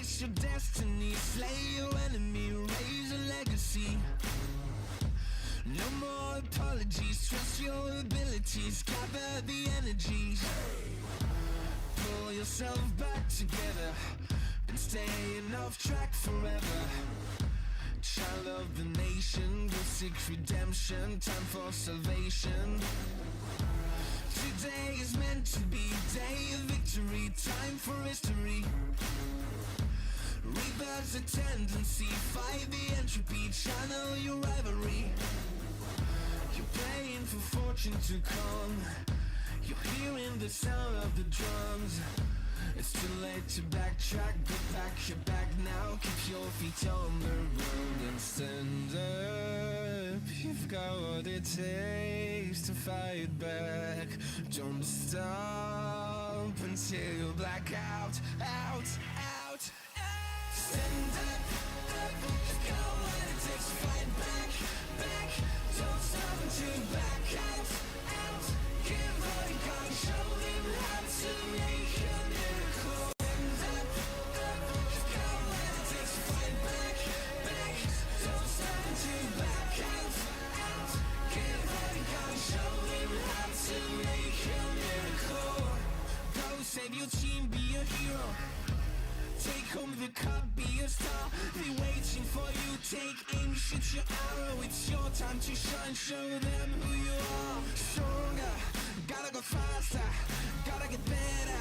Embrace your destiny, slay your enemy, raise a legacy. No more apologies, trust your abilities, gather the energies. Pull yourself back together, been staying off track forever. Child of the nation, go seek redemption, time for salvation. Today is meant to be, day of victory, time for history. Rebirth's a tendency, fight the entropy, channel your rivalry. You're praying for fortune to come, you're hearing the sound of the drums. It's too late to backtrack, get back your back now. Keep your feet on the road and stand up. You've got what it takes to fight back. Don't stop until you black out, out, out, out. Stand up, up. You've got what it takes to fight back, back. Don't stop until you back out, out. Give all you got and show them how to make a miracle. Stand up, up. You've got what it takes to fight back, back. Don't stop until you back out, out. Give all you got and show them how to make a miracle. Go save your team, be a hero. Take home the cup, be a star. They waiting for you, take aim, shoot your arrow. It's your time to shine, show them who you are. Stronger, gotta go faster, gotta get better,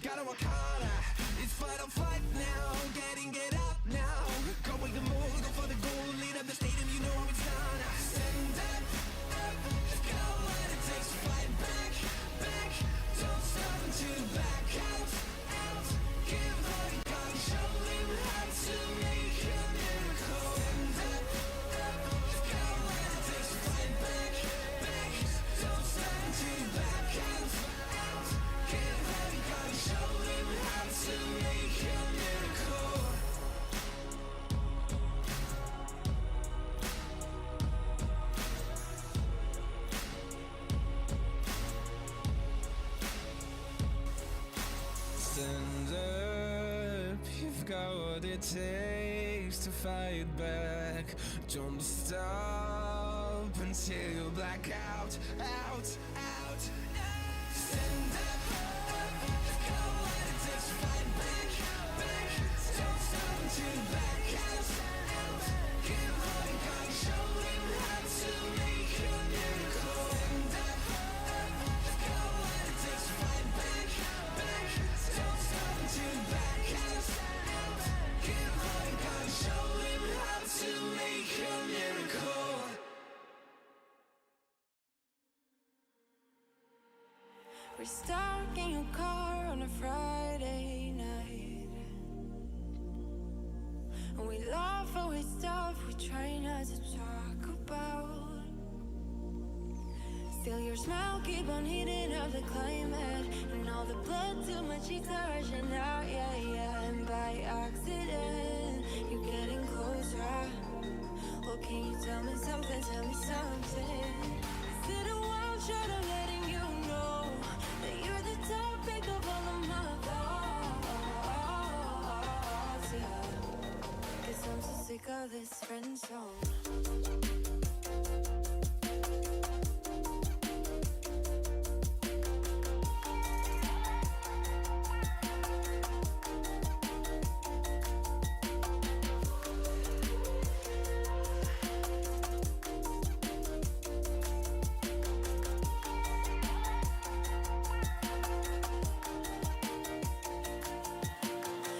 gotta work harder. It's fight or flight now, get up now. Go with the move, go for the goal, lead up the stadium, you know how it's done. Stand up, up, you've got what it takes to fight back, back. Don't stop until you back out, out. Give all you got and show them how to make a miracle. Stand up, up, you've got what it takes to fight back, back. Don't stop until you back out, out. Give all you got and show them how to make a miracle. Stand up, you've got what it takes to fight back. Don't stop until you black out, out, out, out. Stand up, up, you've got what it takes to fight back, back. Don't stop until you back out, out. Give all you got and show them how to make a miracle. Stand up, up, you've got what it takes to fight back, back. Don't stop until you back out, out. Give all you got and show them how to make a miracle. We're stuck in your car on a Friday night, and we laugh over stuff we try not to talk about. Still your smile keep on heating up the climate, and all the blood to my cheeks are rushing out, yeah, yeah. And by accident, you're getting closer. Well, can you tell me something, tell me something? Is it a wild shot of letting you know that you're the topic of all of my thoughts, yeah. 'Cause I'm so sick of this friend zone.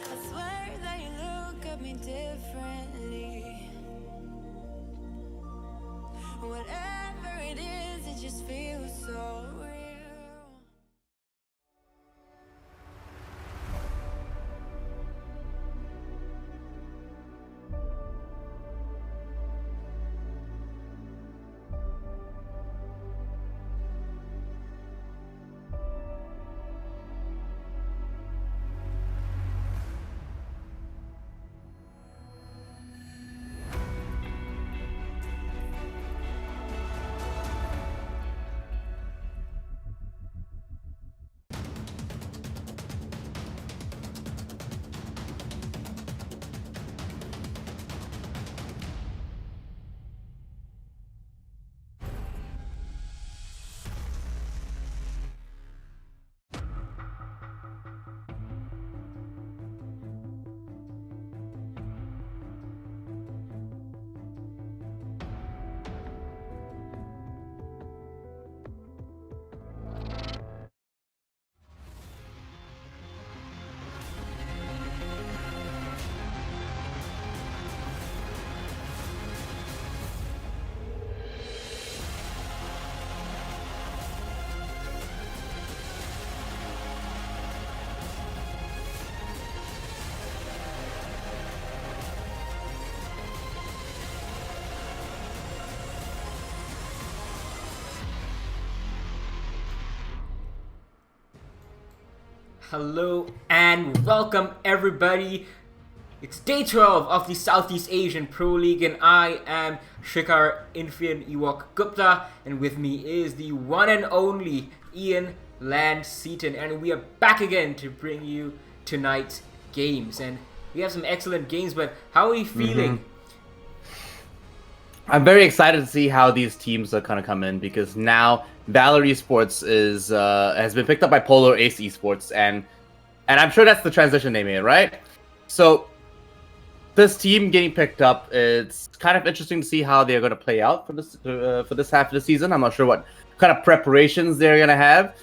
I swear that you look at me differently. hello, and welcome everybody. It's day 12 of the Southeast Asian Pro League, and I am Shikhar Infian Ewok Gupta, and with me is the one and only Ian Land Seaton, and we are back again to bring you tonight's games. And we have some excellent games, but how are you feeling? I'm very excited to see how these teams are going to come in, because now Valor Esports is has been picked up by Polar Ace Esports, and I'm sure that's the transition they made, right? So this team getting picked up, it's kind of interesting to see how they're going to play out for this half of the season. I'm not sure what kind of preparations they're going to have.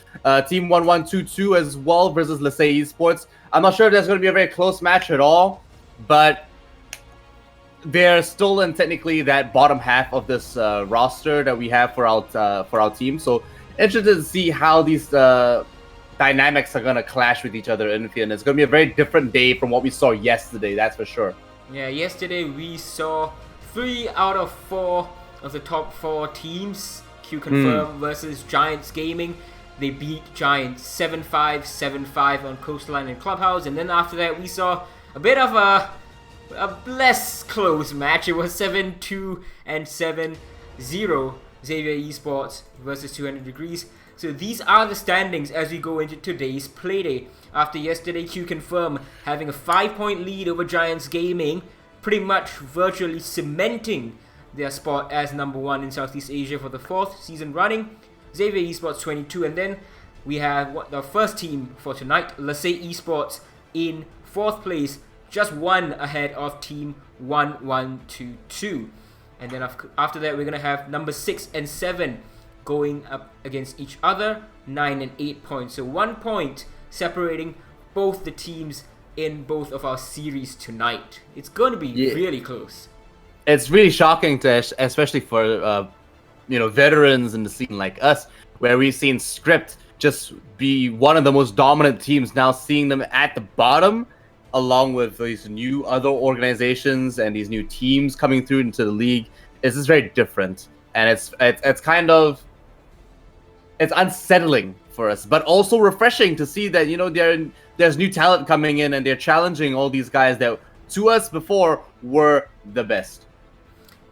Team 1122 as well versus Lasay Esports. I'm not sure if that's going to be a very close match at all, but they're still in technically that bottom half of this roster that we have for our team. So interested to see how these dynamics are gonna clash with each other in the field. It's gonna be a very different day from what we saw yesterday. That's for sure. Yeah, yesterday we saw 3 out of 4 of the top 4 teams. Q Confirm versus Giants Gaming. They beat Giants 7-5, 7-5 on Coastline and Clubhouse, and then after that we saw a bit of a less close match. It was 7-2 and 7-0. Xavier Esports versus 200 Degrees. So these are the standings as we go into today's playday. After yesterday, Q Confirm having a 5-point lead over Giants Gaming, pretty much virtually cementing their spot as number 1 in Southeast Asia for the 4th season running. Xavier Esports 22, and then we have the first team for tonight, Lasay Esports in 4th place, just 1 ahead of team 1122. And then after that, we're going to have number 6 and 7 going up against each other, 9 and 8 points. So 1 point separating both the teams in both of our series tonight. It's going to be really close. It's really shocking to, especially for veterans in the scene like us, where we've seen Script just be one of the most dominant teams. Now seeing them at the bottom, along with these new other organizations and these new teams coming through into the league, is just very different, and it's kind of, it's unsettling for us, but also refreshing to see that there's new talent coming in and they're challenging all these guys that to us before were the best.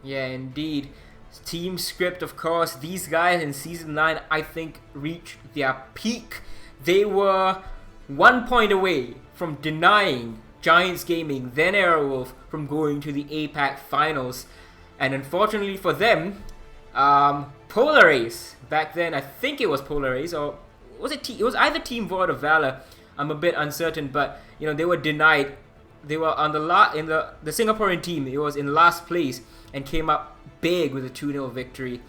Yeah, indeed. Team Script, of course, these guys in Season 9, I think, reached their peak. They were 1 point away from denying Giants Gaming, then Aerowolf, from going to the APAC Finals. And unfortunately for them, Polar Ace, back then, I think it was Polar Ace, or was it it was either Team Void or Valor, I'm a bit uncertain, but they were denied. They were on in the Singaporean team, it was in last place and came up big with a 2-0 victory.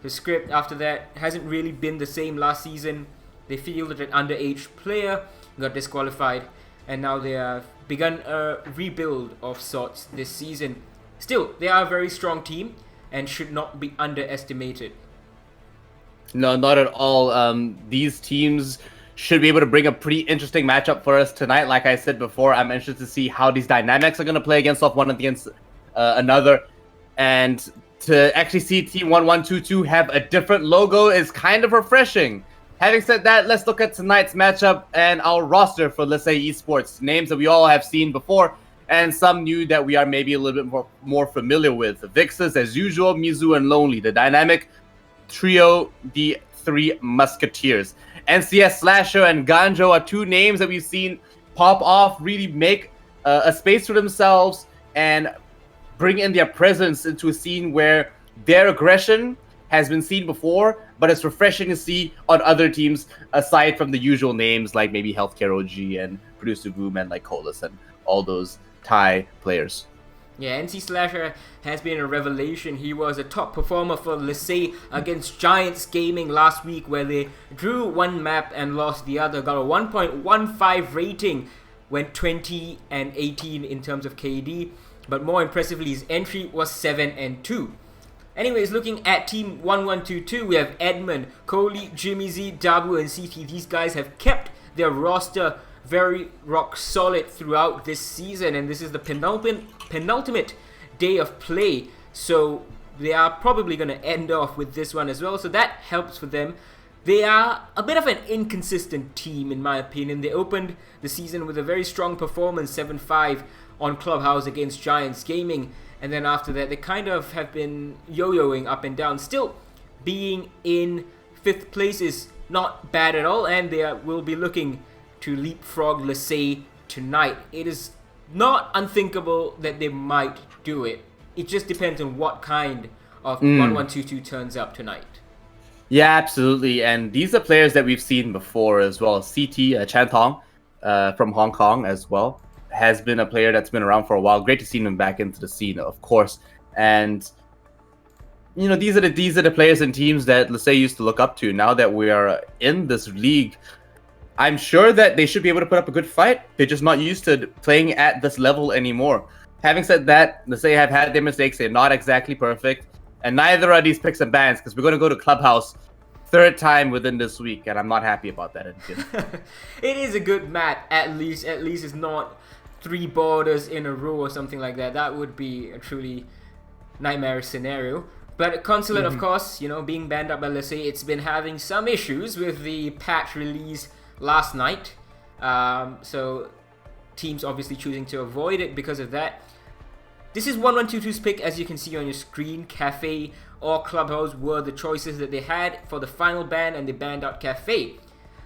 The Script after that hasn't really been the same last season. They fielded an underage player, got disqualified, and now they have begun a rebuild of sorts this season. Still, they are a very strong team and should not be underestimated. No, not at all. These teams should be able to bring a pretty interesting matchup for us tonight. Like I said before, I'm interested to see how these dynamics are going to play one against another. And to actually see Team 1122 have a different logo is kind of refreshing. Having said that, let's look at tonight's matchup and our roster for Lasay Esports. Names that we all have seen before, and some new that we are maybe a little bit more familiar with. Vixus, as usual, Mizu and Lonely. The dynamic trio, the 3 Musketeers. NCS Slasher and Ganjo are 2 names that we've seen pop off, really make a space for themselves and bring in their presence into a scene where their aggression has been seen before, but it's refreshing to see on other teams aside from the usual names like maybe Healthcare OG and Producer Boom and like Colas and all those Thai players. Yeah, NC Slasher has been a revelation. He was a top performer for Lasay against Giants Gaming last week, where they drew 1 map and lost the other. Got a 1.15 rating, went 20 and 18 in terms of KD. But more impressively, his entry was 7-2. Anyways, looking at Team 1122, we have Edmund, Coley, Jimmy Z, Dabu, and CT. These guys have kept their roster very rock solid throughout this season, and this is the penultimate day of play, so they are probably going to end off with this one as well, so that helps for them. They are a bit of an inconsistent team, in my opinion. They opened the season with a very strong performance, 7-5 on Clubhouse against Giants Gaming. And then after that, they kind of have been yo-yoing up and down. Still, being in 5th place is not bad at all. And they will be looking to leapfrog LeSay tonight. It is not unthinkable that they might do it. It just depends on what kind of 1122 turns up tonight. Yeah, absolutely. And these are players that we've seen before as well. CT, Chan Tong from Hong Kong as well, has been a player that's been around for a while. Great to see him back into the scene, of course. And, you know, these are the players and teams that LeSay used to look up to. Now that we are in this league, I'm sure that they should be able to put up a good fight. They're just not used to playing at this level anymore. Having said that, LeSay have had their mistakes. They're not exactly perfect. And neither are these picks and bans, because we're going to go to Clubhouse 3rd time within this week, and I'm not happy about that. It is a good map, at least. At least it's not 3 borders in a row or something like that. That would be a truly nightmarish scenario. But Consulate, of course, you know, being banned up by LeSay, it's been having some issues with the patch release last night. So teams obviously choosing to avoid it because of that. This is 1122's pick, as you can see on your screen. Cafe or Clubhouse were the choices that they had for the final ban, and they banned out Cafe.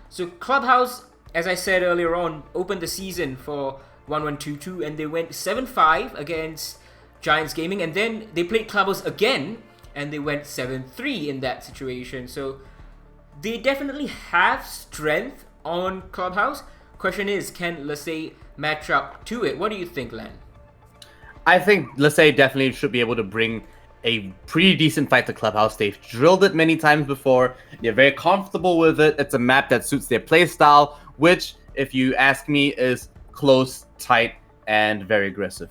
So Clubhouse, as I said earlier on, opened the season for 1122, and they went 7-5 against Giants Gaming, and then they played Clubhouse again, and they went 7-3 in that situation. So they definitely have strength on Clubhouse. Question is, can LeSay match up to it? What do you think, Len? I think LeSay definitely should be able to bring a pretty decent fight to Clubhouse. They've drilled it many times before. They're very comfortable with it. It's a map that suits their playstyle, which, if you ask me, is close, tight, and very aggressive.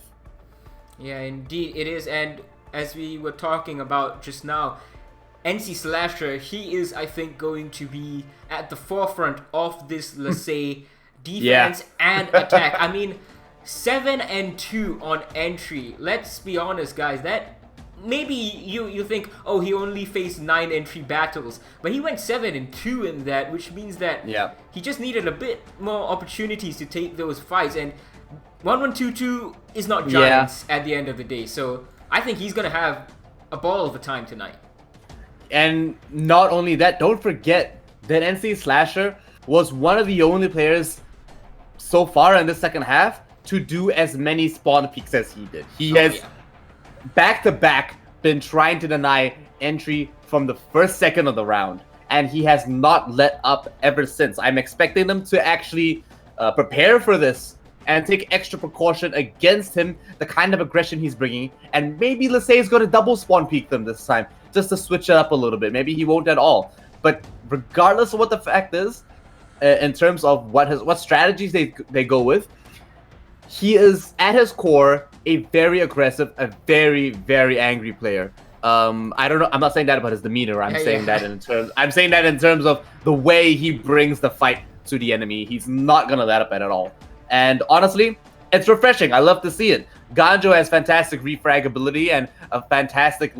Yeah, indeed it is. And as we were talking about just now, NC Slasher, he is, I think, going to be at the forefront of this LeSay defense and attack. I mean, 7-2 on entry. Let's be honest, guys. That maybe you think, oh, he only faced 9 entry battles, but he went 7-2 in that, which means that he just needed a bit more opportunities to take those fights. And 1122 is not Giants at the end of the day, so I think he's gonna have a ball of a time tonight. And not only that, don't forget that NC Slasher was one of the only players so far in the second half to do as many spawn peaks as he did. He has back-to-back been trying to deny entry from the first second of the round, and he has not let up ever since. I'm expecting them to actually prepare for this and take extra precaution against him, the kind of aggression he's bringing, and maybe LeSay is going to double spawn peek them this time, just to switch it up a little bit. Maybe he won't at all. But regardless of what the fact is, in terms of what strategies they go with, he is at his core a very aggressive, a very, very angry player. I don't know. I'm not saying that about his demeanor. I'm saying that in terms of the way he brings the fight to the enemy. He's not gonna let up at all. And honestly, it's refreshing. I love to see it. Ganjo has fantastic refrag ability and a fantastic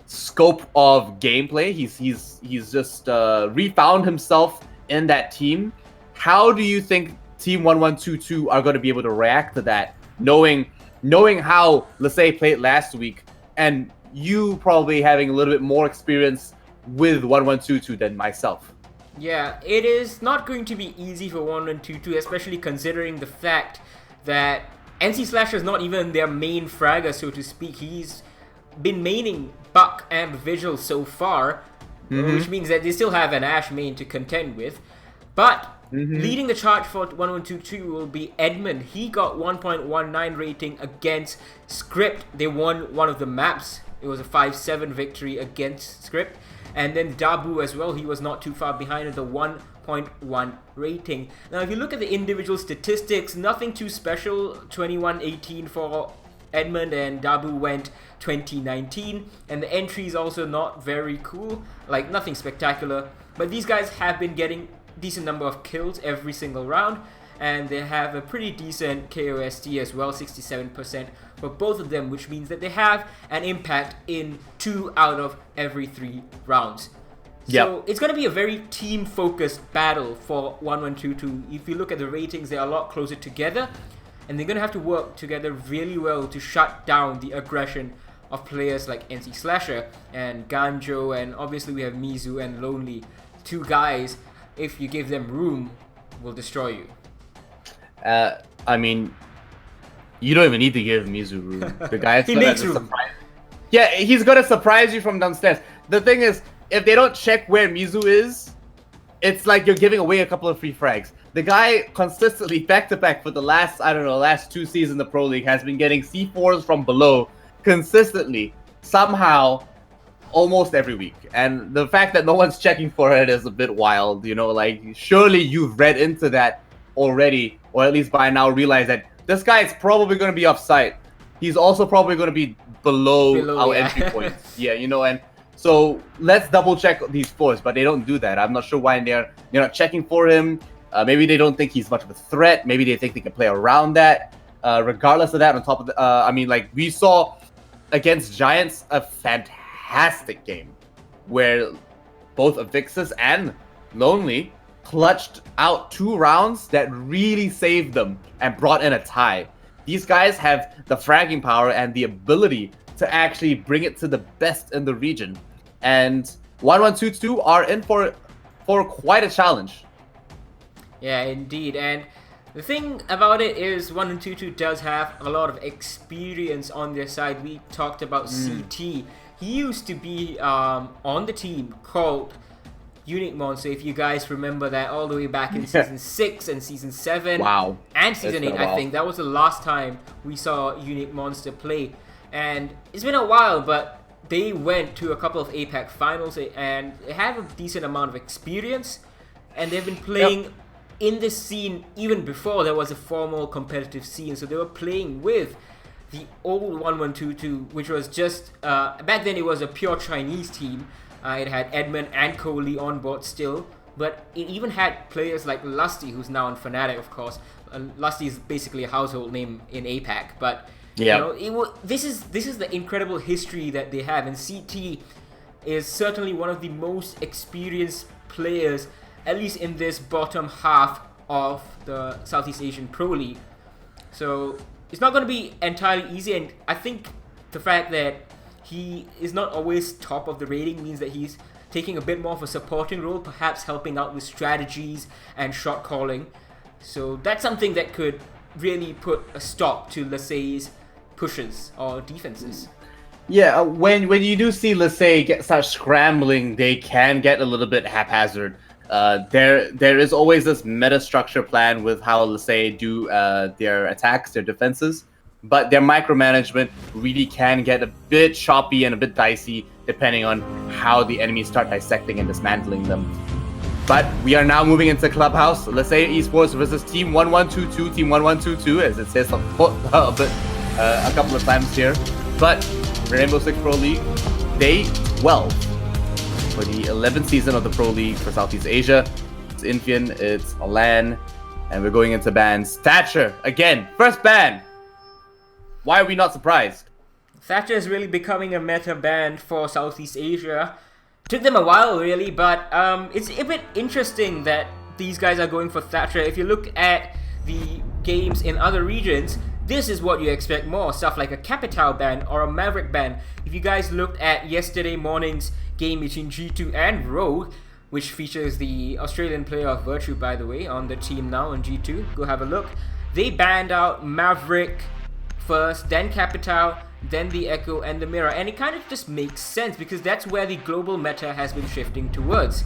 scope of gameplay. He's just refound himself in that team. How do you think Team 1122 are going to be able to react to that, knowing how LeSay played last week, and you probably having a little bit more experience with 1122 than myself? Yeah, it is not going to be easy for 1122, especially considering the fact that NC Slasher is not even their main fragger, so to speak. He's been maining Buck and Vigil so far, which means that they still have an Ashe main to contend with. But leading the charge for 1122 will be Edmund. He got 1.19 rating against Script. They won one of the maps. It was a 5-7 victory against Script. And then Dabu as well, he was not too far behind at the 1.1 rating. Now, if you look at the individual statistics, nothing too special. 21-18 for Edmund, and Dabu went 20-19. And the entry is also not very cool, like nothing spectacular. But these guys have been getting decent number of kills every single round, and they have a pretty decent KOST as well, 67% for both of them, which means that they have an impact in 2 out of every 3 rounds. So it's going to be a very team-focused battle for 1122. If you look at the ratings, they're a lot closer together, and they're going to have to work together really well to shut down the aggression of players like NC Slasher and Ganjo, and obviously we have Mizu and Lonely. Two guys, if you give them room, will destroy you. I mean, you don't even need to give Mizu room. The guy's He gonna makes room. surprise. Yeah, he's gonna surprise you from downstairs. The thing is, if they don't check where Mizu is, it's like you're giving away a couple of free frags. The guy consistently, back to back, for the last 2 seasons in the Pro League, has been getting C4s from below consistently, somehow, almost every week. And the fact that no one's checking for it is a bit wild, you know, like, surely you've read into that already, or at least by now realize that this guy is probably going to be offside. He's also probably going to be below our entry points. Yeah, you know, and so let's double check these fours, but they don't do that. I'm not sure why they're not checking for him. Maybe they don't think he's much of a threat. Maybe they think they can play around that. Regardless of that, on top of the, we saw against Giants a fantastic game where both Avixis and Lonely clutched out 2 rounds that really saved them and brought in a tie. These guys have the fragging power and the ability to actually bring it to the best in the region. And 1122 are in for quite a challenge. Yeah, indeed. And the thing about it is 1122 does have a lot of experience on their side. We talked about CT. He used to be on the team called Unique Monster, if you guys remember that, all the way back in Season 6 and Season 7. Wow. And Season It's 8, been a I while. think. That was the last time we saw Unique Monster play. And it's been a while, but they went to a couple of APAC finals and they have a decent amount of experience. And they've been playing in this scene even before there was a formal competitive scene. So they were playing with the old 1122, which was just, back then it was a pure Chinese team. It had Edmund and Coley on board still, but it even had players like Lusty, who's now in Fnatic, of course. Lusty is basically a household name in APAC, but Yeah. you know, this is the incredible history that they have, and CT is certainly one of the most experienced players, at least in this bottom half of the Southeast Asian Pro League. So it's not going to be entirely easy, and I think the fact that he is not always top of the rating means that he's taking a bit more of a supporting role, perhaps helping out with strategies and shot calling. So that's something that could really put a stop to Lasey's pushes or defenses. Yeah, when you do see, let's say, start scrambling, they can get a little bit haphazard. There is always this meta structure plan with how, let's say, do their attacks, their defenses, but their micromanagement really can get a bit choppy and a bit dicey depending on how the enemies start dissecting and dismantling them. But we are now moving into Clubhouse. Let's say Esports versus Team 1122, Team 1122, as it says a couple of times here. But Rainbow Six Pro League, Day 12 for the 11th season of the Pro League for Southeast Asia. It's Infian, it's Alan, and we're going into bans. Thatcher, again, first ban. Why are we not surprised? Thatcher is really becoming a meta band for Southeast Asia. Took them a while, really, but it's a bit interesting that these guys are going for Thatcher. If you look at the games in other regions, this is what you expect more. Stuff like a Capital ban or a Maverick ban. If you guys looked at yesterday morning's game between G2 and Rogue, which features the Australian player of Virtue, by the way, on the team now on G2, go have a look. They banned out Maverick first, then Capital, then the Echo and the Mirror, and it kind of just makes sense because that's where the global meta has been shifting towards.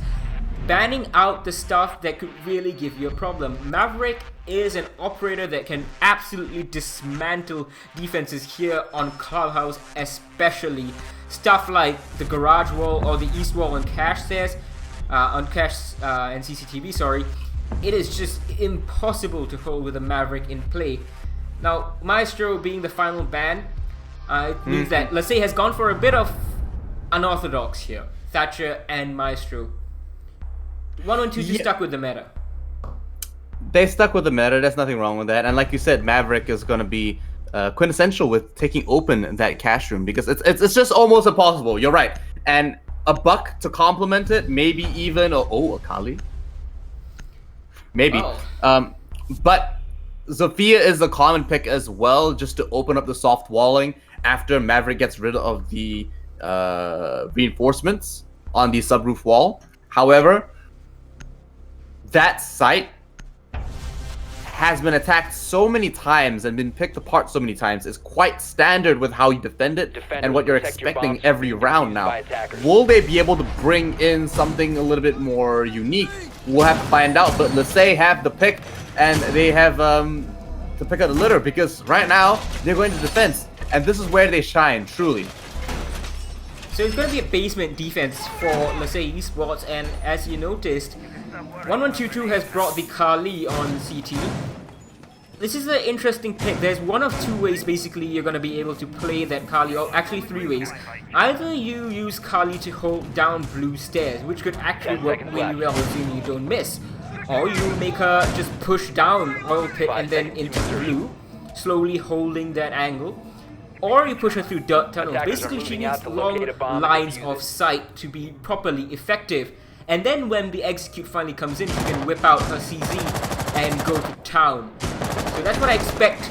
Banning out the stuff that could really give you a problem. Maverick is an operator that can absolutely dismantle defenses here on Clubhouse, especially stuff like the Garage Wall or the East Wall on Cash stairs, on Cash and CCTV, sorry. It is just impossible to hold with a Maverick in play. Now, Maestro being the final ban, it means that Lasey has gone for a bit of unorthodox here. Thatcher and Maestro. 112 just stuck with the meta. They stuck with the meta, there's nothing wrong with that. And like you said, Maverick is going to be quintessential with taking open that cash room because it's just almost impossible. You're right. And a Buck to complement it, maybe even a Kali. Maybe. Oh. But Zofia is a common pick as well, just to open up the soft walling after Maverick gets rid of the reinforcements on the subroof wall. However, that site has been attacked so many times and been picked apart so many times. Is quite standard with how you defend it and what you're expecting every round now. Will they be able to bring in something a little bit more unique? We'll have to find out. But Lasay have the pick, and they have to pick up the litter, because right now they're going to defense, and this is where they shine truly. So it's going to be a basement defense for, let's say, Esports, and as you noticed, 1122 has brought the Kali on CT. This is an interesting pick. There's one of two ways basically you're going to be able to play that Kali, or actually three ways. Either you use Kali to hold down blue stairs, which could actually work really well assuming you don't miss. Or you make her just push down oil pit and then into blue, slowly holding that angle. Or you push her through dirt tunnels. Basically, she needs long lines of sight to be properly effective. And then when the execute finally comes in, she can whip out her CZ and go to town. So that's what I expect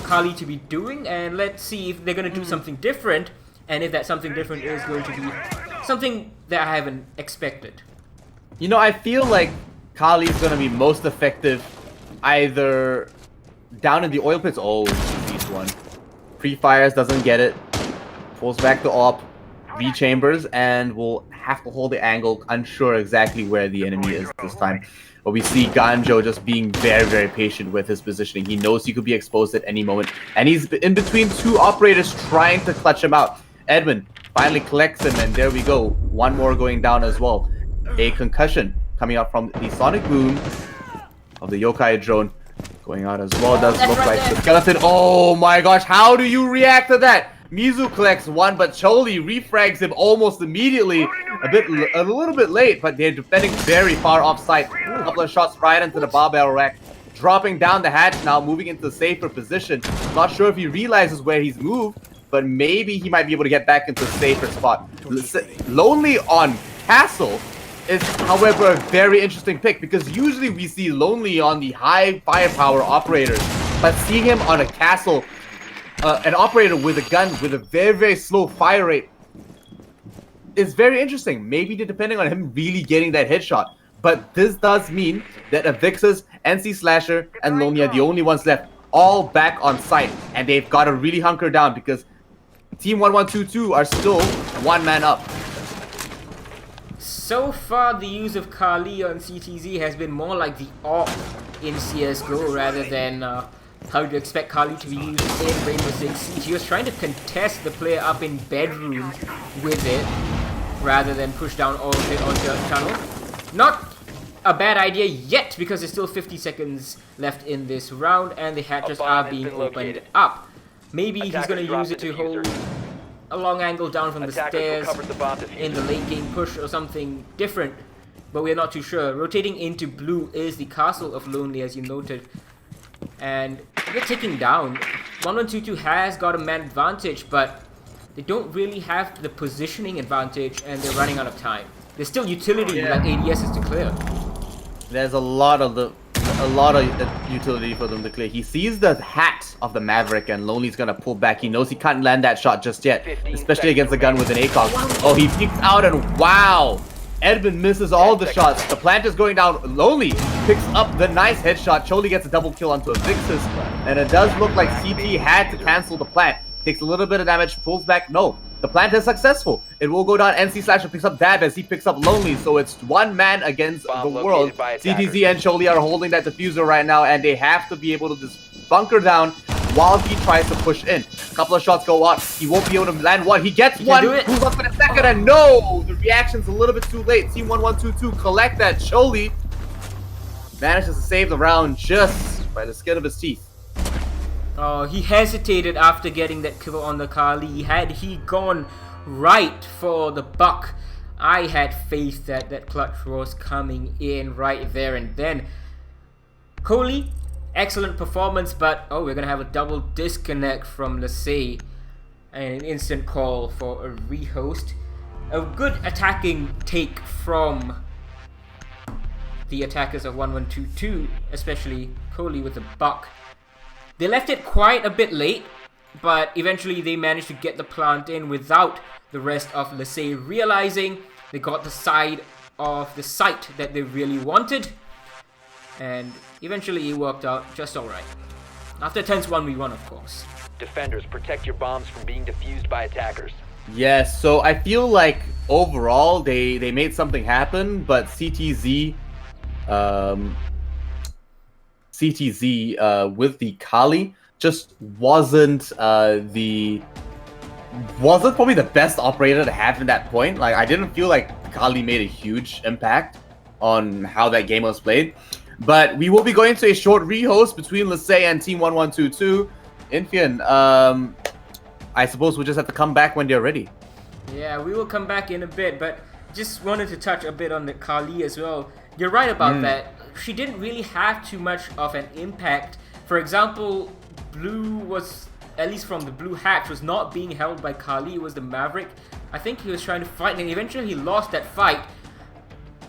Kali to be doing, and let's see if they're going to do something different, and if that something different is going to be something that I haven't expected. You know, I feel like Kali is going to be most effective either down in the oil pits. Oh, easy one. Pre-fires, doesn't get it. Pulls back the AWP. V-chambers, and will have to hold the angle, unsure exactly where the enemy is this time. But we see Ganjo just being very, very patient with his positioning. He knows he could be exposed at any moment, and he's in between two operators trying to clutch him out. Edmund finally collects him, and there we go. One more going down as well. A concussion coming out from the sonic boom of the Yokai drone. Going out as well. Does look like the skeleton. Oh my gosh, how do you react to that? Mizu collects one, but Choli refrags him almost immediately. A little bit late, but they're defending very far off site. A couple of shots right into the barbell rack. Dropping down the hatch now, moving into a safer position. Not sure if he realizes where he's moved, but maybe he might be able to get back into a safer spot. Lonely on Castle is, however, a very interesting pick, because usually we see Lonely on the high firepower operators, but seeing him on a Castle, an operator with a gun with a very, very slow fire rate is very interesting. Maybe depending on him really getting that headshot. But this does mean that Avixis, NC Slasher, and Lonely are the only ones left, all back on site. And they've got to really hunker down, because Team 1122 are still one man up. So far, the use of Kali on CTZ has been more like the AWP in CSGO rather than how you expect Kali to be used in Rainbow Six Siege. He was trying to contest the player up in bedroom with it, rather than push down all of it on dirt tunnel. Not a bad idea yet, because there's still 50 seconds left in this round, and the hatches are being opened up. Maybe he's going to use it to hold a long angle down from the stairs in the late game push or something different, but we're not too sure. Rotating into blue is the Castle of Lonely, as you noted. And they're taking down. 1122 has got a man advantage, but they don't really have the positioning advantage, and they're running out of time. There's still utility like ADSs to clear. There's a lot of utility for them to clear. He sees the hat of the Maverick, and Lonely's gonna pull back. He knows he can't land that shot just yet, especially against a gun with an ACOG. Oh, he peeks out, and wow! Edmund misses all the shots. The plant is going down. Lonely picks up the nice headshot. Choli gets a double kill onto a Vixis, and it does look like CT had to cancel the plant. Takes a little bit of damage, pulls back. No, the plant is successful. It will go down. NC Slasher picks up Dab as he picks up Lonely, so it's one man against the world. CTZ and Choli are holding that diffuser right now, and they have to be able to just bunker down while he tries to push in. A couple of shots go out. He won't be able to land one. He gets one. Moves up in a second, and no! The reaction's a little bit too late. Team 1122 collect that. Choli manages to save the round just by the skin of his teeth. Oh, he hesitated after getting that kill on the Kali. Had he gone right for the buck, I had faith that that clutch was coming in right there and then. Kohli, excellent performance, but oh, we're gonna have a double disconnect from Lasay and an instant call for a rehost. a good attacking take from the attackers of 1122, especially Kohli with the buck. They left it quite a bit late, but eventually they managed to get the plant in without the rest of Lasey realizing. They got the side of the site that they really wanted, and eventually it worked out just alright. After turns 1v1, of course. Defenders, protect your bombs from being defused by attackers. Yes, so I feel like overall they made something happen, but CTZ with the Kali just wasn't probably the best operator to have in that point. Like, I didn't feel like Kali made a huge impact on how that game was played. But we will be going to a short rehost between Lasey and Team 1122. Infian, I suppose we'll just have to come back when they're ready. Yeah, we will come back in a bit, but just wanted to touch a bit on the Kali as well. You're right about that. She didn't really have too much of an impact. For example, Blue was, at least from the Blue hatch, was not being held by Kali. It was the Maverick. I think he was trying to fight, and eventually he lost that fight.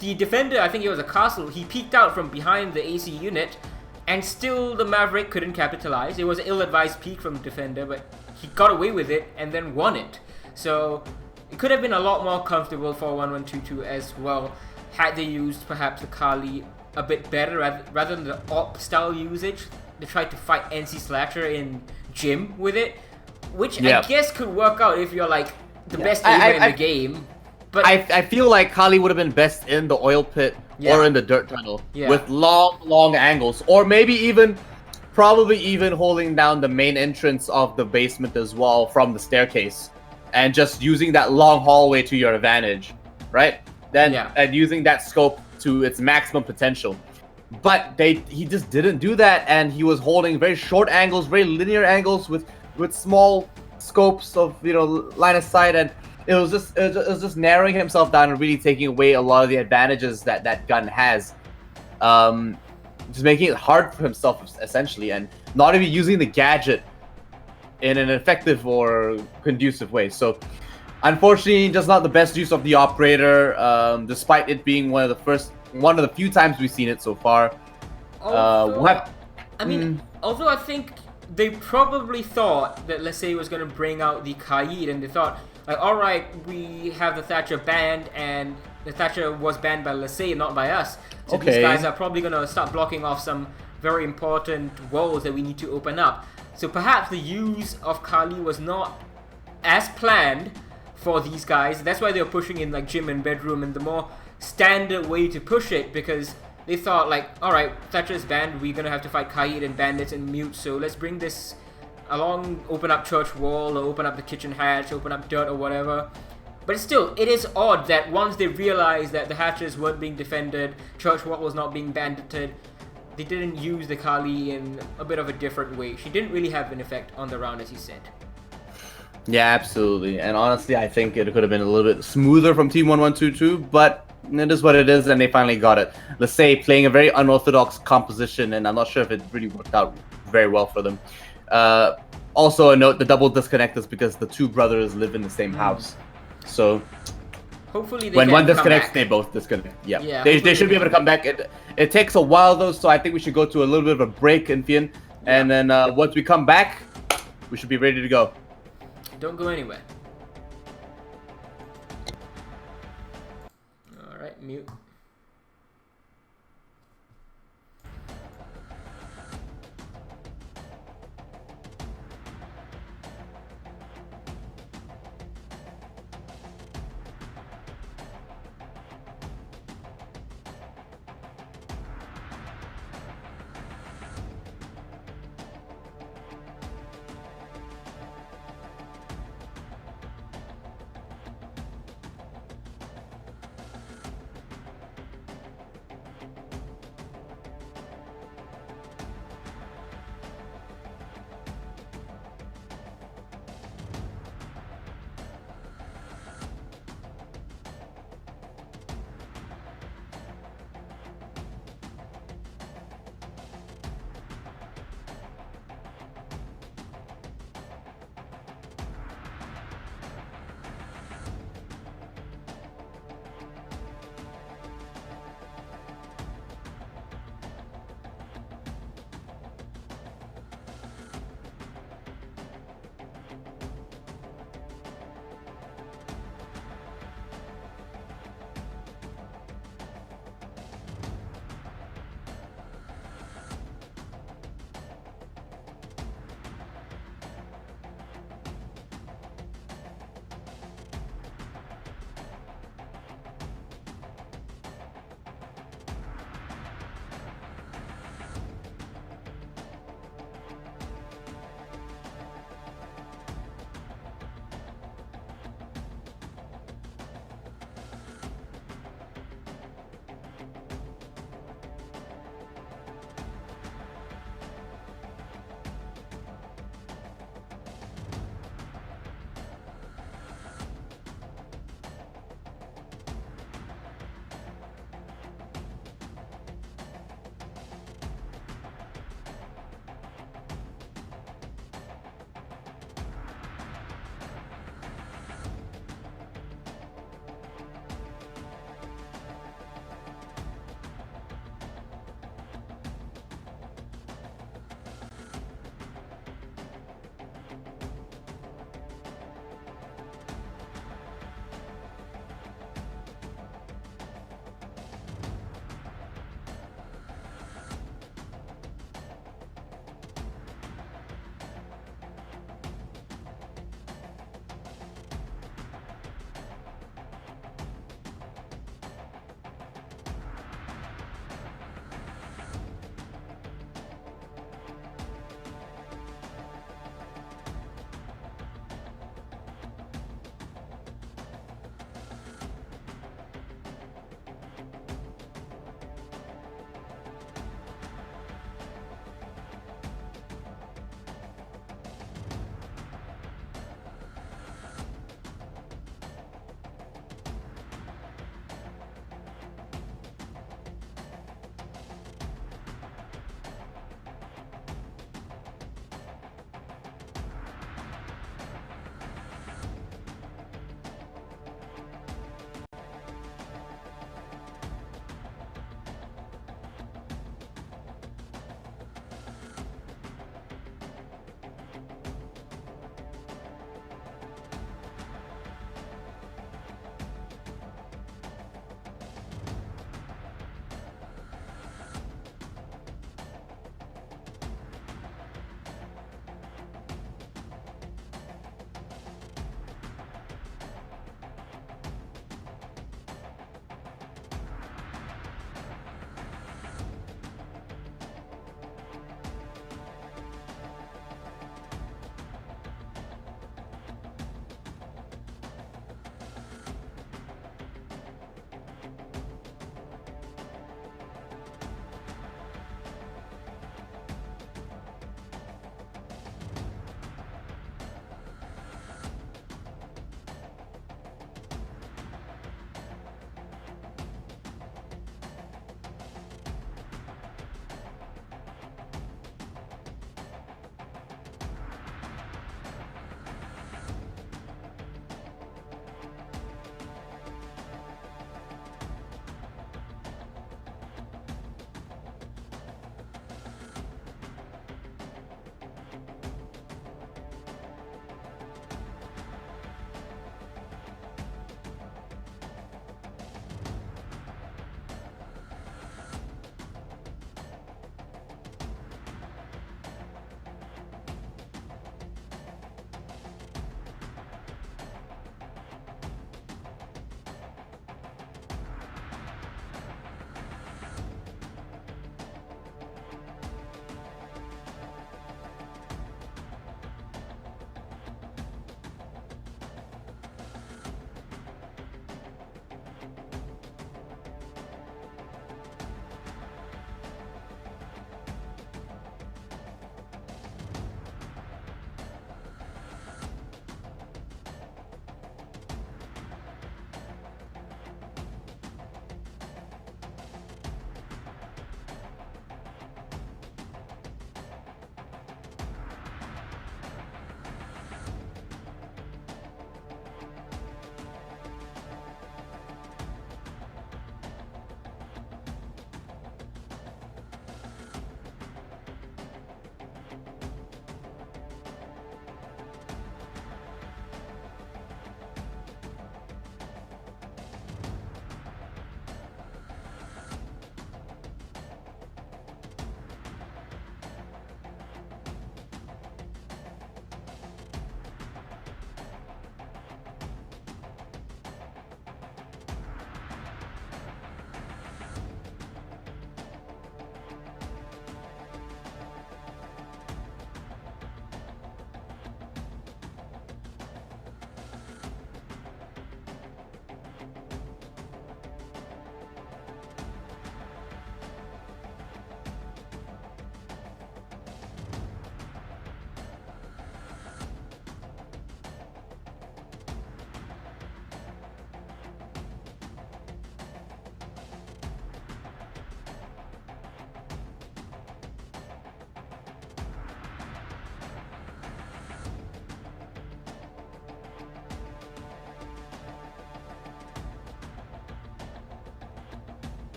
The defender, I think it was a Castle, he peeked out from behind the AC unit, and still the Maverick couldn't capitalize. It was an ill-advised peek from the defender, but he got away with it and then won it. So it could have been a lot more comfortable for 1122 as well, had they used perhaps the Kali a bit better rather than the AWP style usage. They tried to fight NC Slasher in Gym with it, which I guess could work out if you're like the best aimer in the game. But I feel like Kali would have been best in the oil pit or in the dirt tunnel with long angles, or maybe probably even holding down the main entrance of the basement as well from the staircase, and just using that long hallway to your advantage, right? And using that scope to its maximum potential. But he just didn't do that, and he was holding very short angles, very linear angles with small scopes of line of sight, and it was just narrowing himself down and really taking away a lot of the advantages that gun has. Just making it hard for himself essentially, and not even using the gadget in an effective or conducive way. So unfortunately, just not the best use of the operator, despite it being one of the few times we've seen it so far. Although I think they probably thought that Lasey was going to bring out the Kaid, and they thought, like, alright, we have the Thatcher banned, and the Thatcher was banned by Lasey, not by us. So these guys are probably going to start blocking off some very important walls that we need to open up. So perhaps the use of Kali was not as planned for these guys. That's why they were pushing in like Gym and Bedroom and the more standard way to push it, because they thought like, alright, Thatcher's banned, we're going to have to fight Kaid and Bandits and Mute, so let's bring this along, open up Church Wall, or open up the Kitchen Hatch, open up Dirt or whatever. But still, it is odd that once they realized that the hatches weren't being defended, Church Wall was not being bandited, they didn't use the Kali in a bit of a different way. She didn't really have an effect on the round, as you said. Yeah, absolutely. And honestly, I think it could have been a little bit smoother from Team 1122, but it is what it is, and they finally got it. Lasey playing a very unorthodox composition, and I'm not sure if it really worked out very well for them. Also a note, the double disconnect is because the two brothers live in the same house. So hopefully they when can one come disconnects, back. they both disconnect. Yeah, they should be able to come back. It takes a while though, so I think we should go to a little bit of a break, Infian, and then once we come back, we should be ready to go. Don't go anywhere. Alright, mute.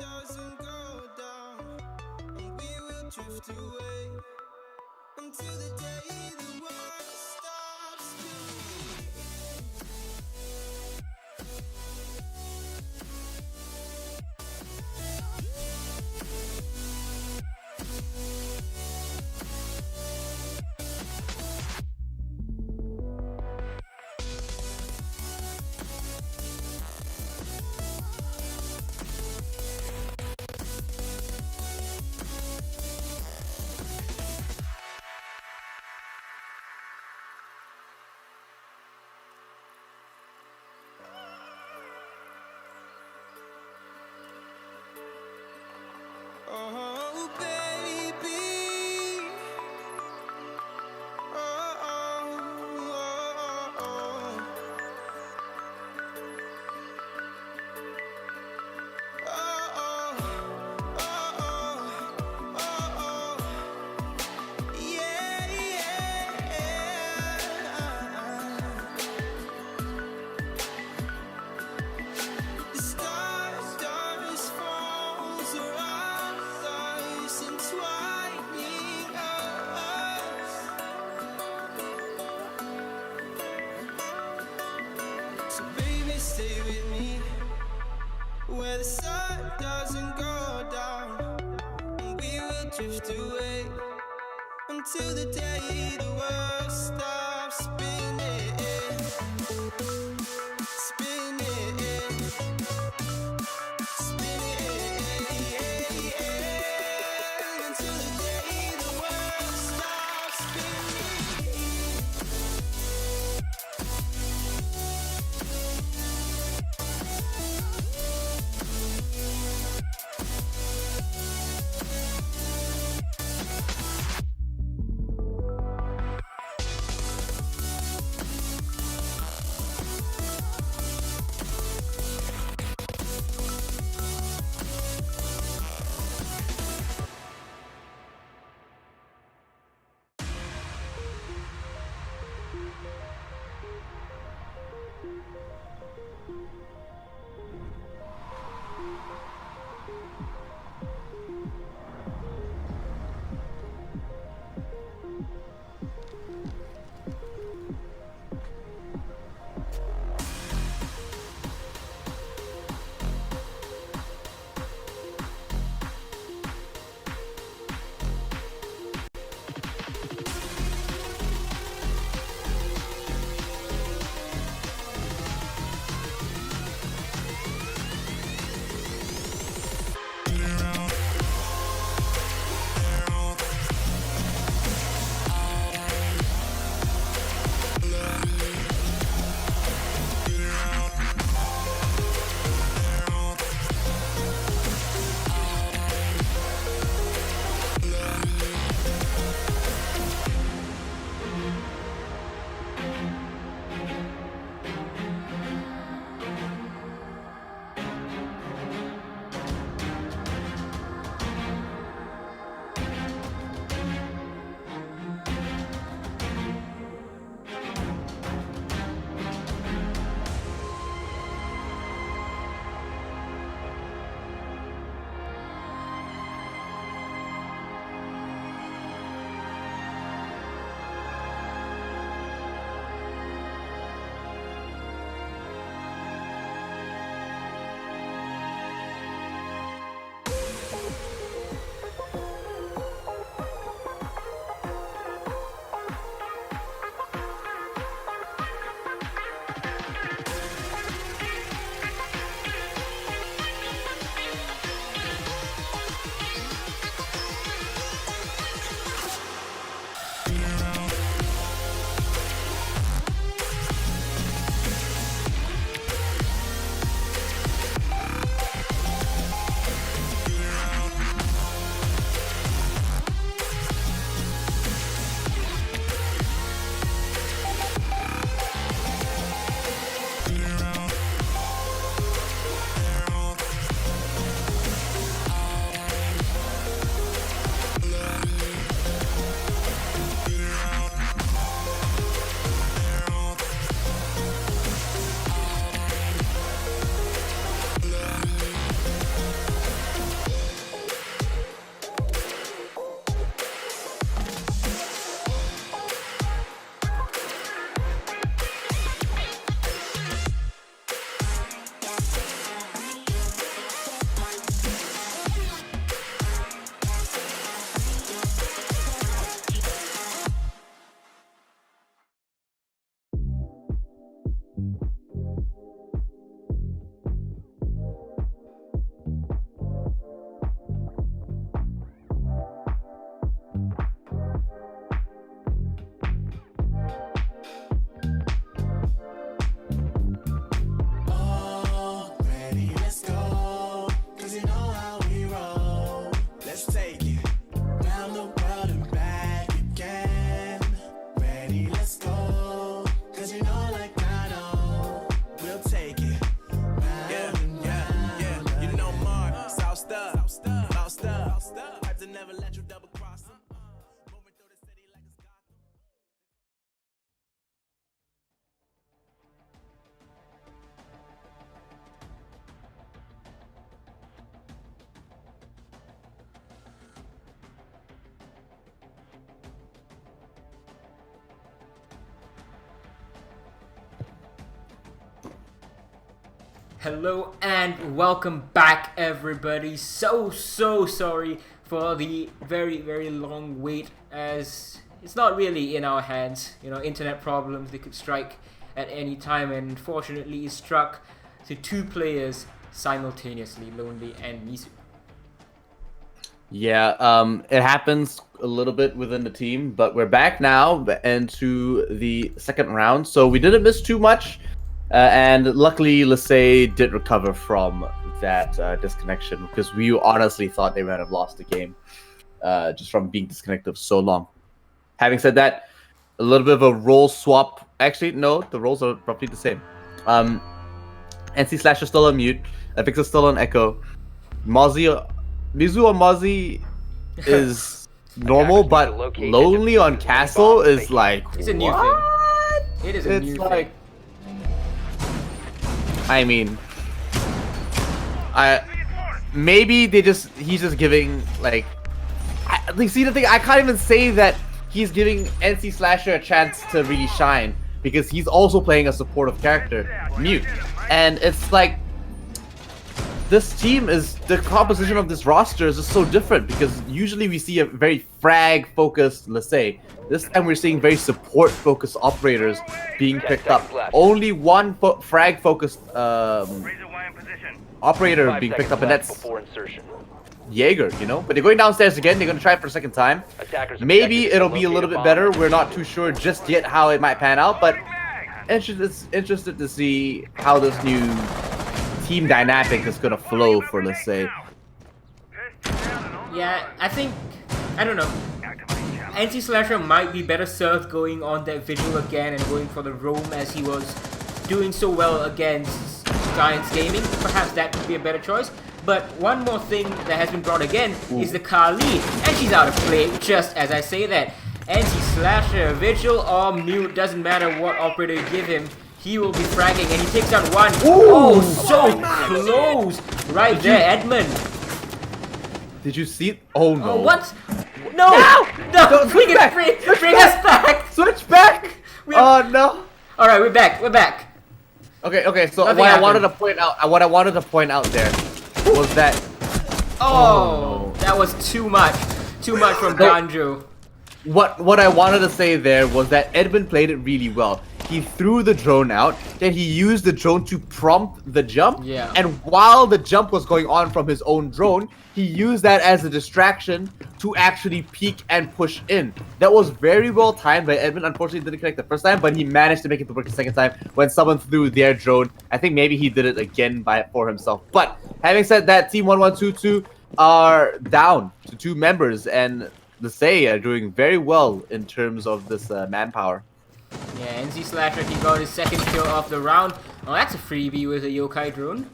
doesn't go down, and we will drift away until the day the world stops spinning. Oh, baby. Oh, oh, oh, oh. Yeah, yeah. The stardust falls around us, entwining us. So baby, stay with me, where the sun doesn't go down, and we will drift away until the day the world stops spinning, spinning, spinning, until the day the world stops spinning. Hello and welcome back, everybody. So sorry for the very long wait, as it's not really in our hands. You know, internet problems, they could strike at any time, and unfortunately it struck to two players simultaneously, Lonely and Mizu. Yeah, it happens a little bit within the team, but we're back now into the second round, so we didn't miss too much. And luckily, Lasay did recover from that disconnection, because we honestly thought they might have lost the game just from being disconnected so long. Having said that, a little bit of a role swap. Actually, no, the roles are roughly the same. NC Slash is still on mute. Vix's still on Echo. Mizu on Mozzie is normal, but Lonely on Castle is like, It's a new what? thing. It is a It's new like, thing. I mean, maybe he's just giving like, see the thing, I can't even say that he's giving NC Slasher a chance to really shine, because he's also playing a supportive character, Mute, and it's like, this team is, the composition of this roster is just so different, because usually we see a very frag focused Lasay. This time we're seeing very support focused operators being picked up. Only one frag focused operator being picked up, and that's Jaeger, you know? But they're going downstairs again, they're gonna try it for a second time. Maybe it'll be a little bit better, we're not too sure just yet how it might pan out, but interested to see how this new team dynamic is gonna flow for, let's say. Yeah, I don't know. NC Slasher might be better served going on that Vigil again and going for the roam, as he was doing so well against Giants Gaming. Perhaps that could be a better choice. But one more thing that has been brought again is the Kali, and she's out of play, just as I say that. NC Slasher, Vigil or Mute, doesn't matter what operator you give him, he will be fragging, and he takes out one. Oh, so close! Right there, Edmund. Did you see it? Oh no. Oh, what? No! No! Bring us back! Switch back! Oh no. Alright, we're back. Okay, so Nothing what happened. I wanted to point out there was that Oh, that was too much. Too much from Ganjo. what I wanted to say there was that Edmund played it really well. He threw the drone out, then he used the drone to prompt the jump. Yeah. And while the jump was going on from his own drone, he used that as a distraction to actually peek and push in. That was very well timed by Edmund. Unfortunately, didn't connect the first time, but he managed to make it to work the second time when someone threw their drone. I think maybe he did it again for himself. But having said that, Team 1122 are down to 2 members, and Lasay are doing very well in terms of this manpower. Yeah, NC Slasher, he got his second kill of the round. Oh, that's a freebie with a yokai drone.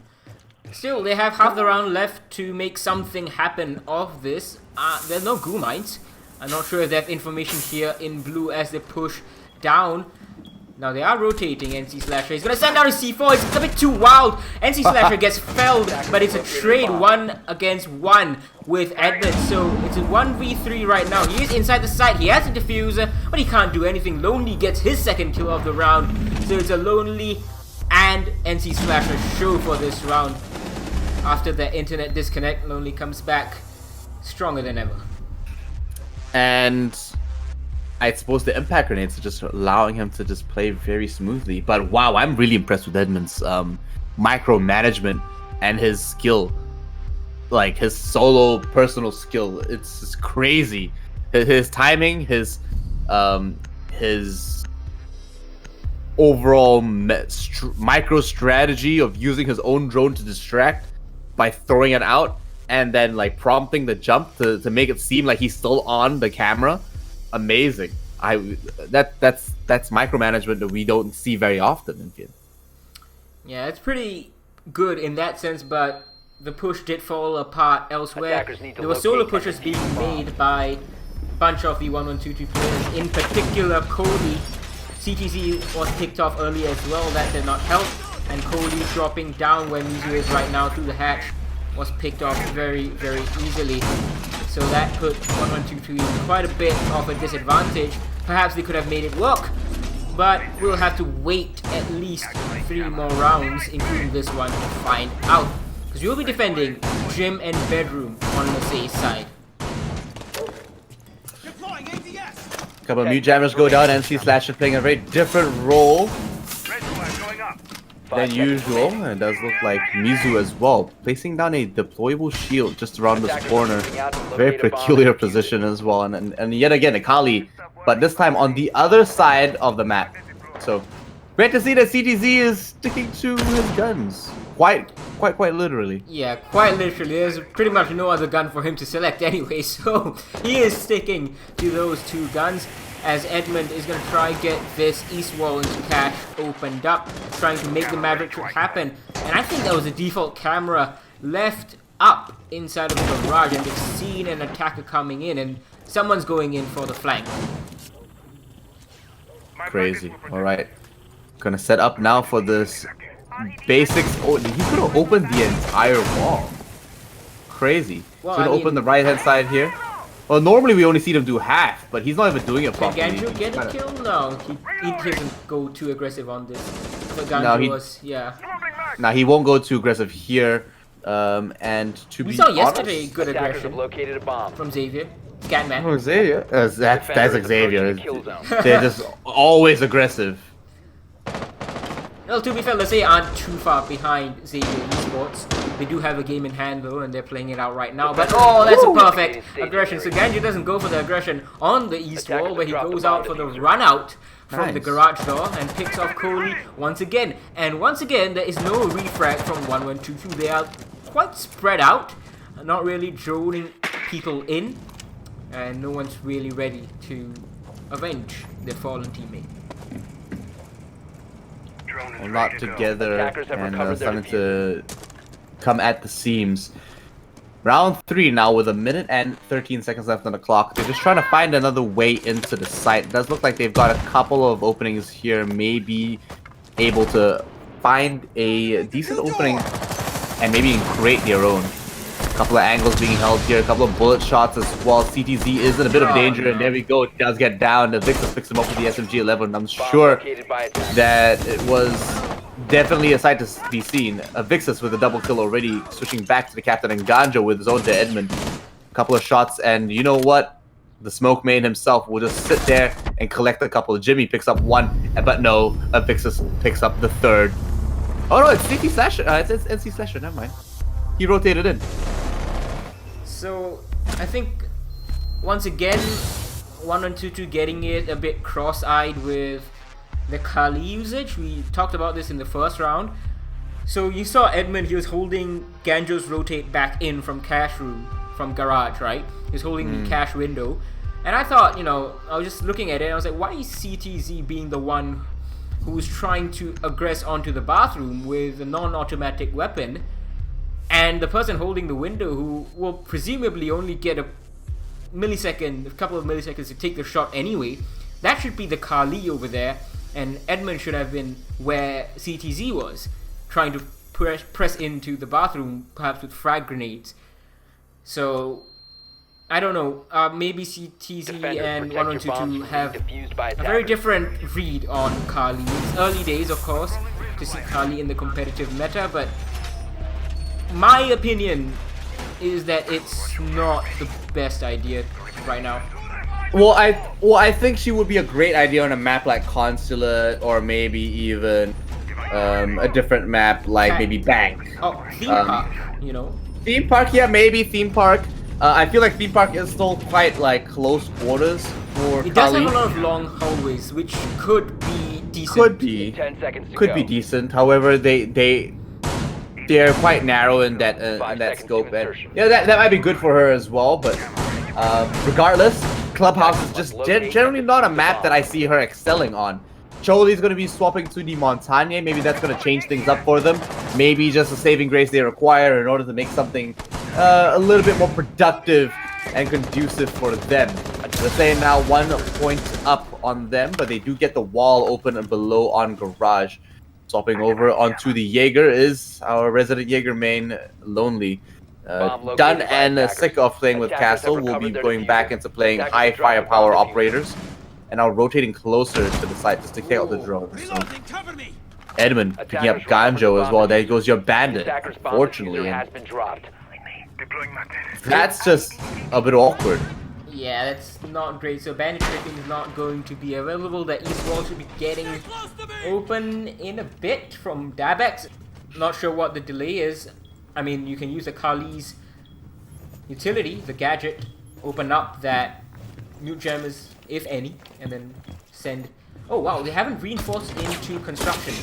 Still, they have half the round left to make something happen of this. There's no goo mines. I'm not sure if they have information here in blue as they push down. Now they are rotating. NC Slasher is gonna send down a C4. It's a bit too wild. NC Slasher gets felled, but it's a trade 1 against 1 with Edmund. So it's a 1v3 right now. He is inside the site. He has a diffuser, but he can't do anything. Lonely gets his second kill of the round. So it's a Lonely and NC Slasher show for this round. After the internet disconnect, Lonely comes back stronger than ever. And I suppose the impact grenades are just allowing him to just play very smoothly. But wow, I'm really impressed with Edmund's micromanagement and his skill. Like his solo personal skill. It's just crazy. His timing, his overall micro strategy of using his own drone to distract by throwing it out and then like prompting the jump to make it seem like he's still on the camera. Amazing. That's micromanagement that we don't see very often in Field. Yeah, it's pretty good in that sense, but the push did fall apart elsewhere. Attackers need to There were locate solo and pushes defuse being the bomb. made by a bunch of the 1122 players, in particular Cody. CTC was picked off earlier as well, that did not help, and Cody dropping down where Mizu is right now through the hatch was picked off very easily. So that put 1122 in quite a bit of a disadvantage. Perhaps they could have made it work, but we'll have to wait at least 3 more rounds, including this one, to find out. Because we'll be defending Gym and Bedroom on Lassay's side. Couple of mute jammers go down. NC Slasher playing a very different role than usual, and it does look like Mizu as well, placing down a deployable shield just around this corner. Very peculiar position as well, and yet again Akali, but this time on the other side of the map. So great to see that CTZ is sticking to his guns, quite literally. Yeah, quite literally. There's pretty much no other gun for him to select anyway, so he is sticking to those 2 guns. As Edmund is going to try and get this east wall into cache opened up, trying to make the Maverick trip happen. And I think that was a default camera left up inside of the garage, and they've seen an attacker coming in, and someone's going in for the flank. Crazy. Alright. Gonna set up now for this basics. Oh, he could have opened the entire wall. Crazy. Well, He's gonna I open mean- the right hand side here. Well, normally we only see them do half, but he's not even doing it Can properly. Ganjo get a Kinda- kill? No, he doesn't go too aggressive on this. But Ganjo No, he- was, yeah. Nah, he won't go too aggressive here. And to We be saw honest, yesterday good Attackers aggression have located a bomb. from Xavier. Scatman. Oh, Xavier. That's Defender is Xavier. approaching the kill zone. They're just always aggressive. Well, to be fair, let's say aren't too far behind Xavier Esports. They do have a game in hand though, and they're playing it out right now. But oh, that's a perfect aggression. So Ganjo doesn't go for the aggression on the east wall, but he goes out for the run out from the Nice. garage door and picks off Coley once again. And once again, there is no refrag from 1122. They are quite spread out, not really droning people in, and no one's really ready to avenge their fallen teammate. A lot together Attackers have and recovered their starting to come at the seams. Round 3 now with 1 minute and 13 seconds left on the clock. They're just trying to find another way into the site. It does look like they've got a couple of openings here, maybe able to find a decent opening and maybe even create their own. A couple of angles being held here, a couple of bullet shots as well. CTZ is in a bit of danger, and there we go. It does get down. The Victus picks him up with the SMG-11. I'm Bomb sure located by attackers. that it was definitely a sight to be seen. Vixus with a double kill already, switching back to the captain, and Ganjo with his own to Edmund. A couple of shots, and you know what? The smoke main himself will just sit there and collect a couple. Jimmy picks up 1, but no, Vixus picks up the 3rd. Oh no, it's CT Slasher. It's NC Slasher, never mind. He rotated in. So I think once again 1122 getting it a bit cross-eyed with the Kali usage. We talked about this in the first round. So you saw Edmund, he was holding Ganjo's rotate back in from cache room, from garage, right? He was holding the cache window. And I thought, you know, I was just looking at it and I was like, why is CTZ being the one who's trying to aggress onto the bathroom with a non-automatic weapon? And the person holding the window, who will presumably only get a couple of milliseconds to take the shot anyway, that should be the Kali over there, and Edmund should have been where CTZ was, trying to press into the bathroom, perhaps with frag grenades. So, I don't know, maybe CTZ Defenders, and protect your 1122 bombs from being have defused by a very attackers. different read on Kali. It's early days, of course, to see Kali in the competitive meta, but my opinion is that it's not the best idea right now. Well, I think she would be a great idea on a map like Consulate, or maybe even a different map like maybe Bank. Oh, theme park, you know. Theme park, yeah, maybe theme park. I feel like theme park is still quite like close quarters for It does Kali. have a lot of long hallways, which could be decent. Could be, 10 seconds to could go. be decent. However, they're quite narrow in that 5 seconds to scope. And, insertion. yeah, that might be good for her as well. But regardless, Clubhouse is just generally not a map that I see her excelling on. Choli's going to be swapping to the Montagne. Maybe that's going to change things up for them. Maybe just a saving grace they require in order to make something a little bit more productive and conducive for them. They're saying now 1 point up on them, but they do get the wall open and below on Garage. Swapping over onto the Jaeger is our resident Jaeger main, Lonely. Bomb Done located by and attackers. sick of playing with Attackers have Castle, will recovered be their going diffuser. back into playing Attackers high dropped the firepower bomb diffuser. operators. and now rotating closer to the site just to take out the drone. So Edmund picking up Ganjo as well. There goes your bandit, Attacker's bomb unfortunately. diffuser has And been dropped. that's just a bit awkward. Yeah, that's not great. So Bandit Tricking is not going to be available. The East Wall should be getting open in a bit from Dabex. Not sure what the delay is. I mean, you can use the Kali's utility, the gadget, open up that new gemmers, if any, and then send. Oh wow, they haven't reinforced into construction.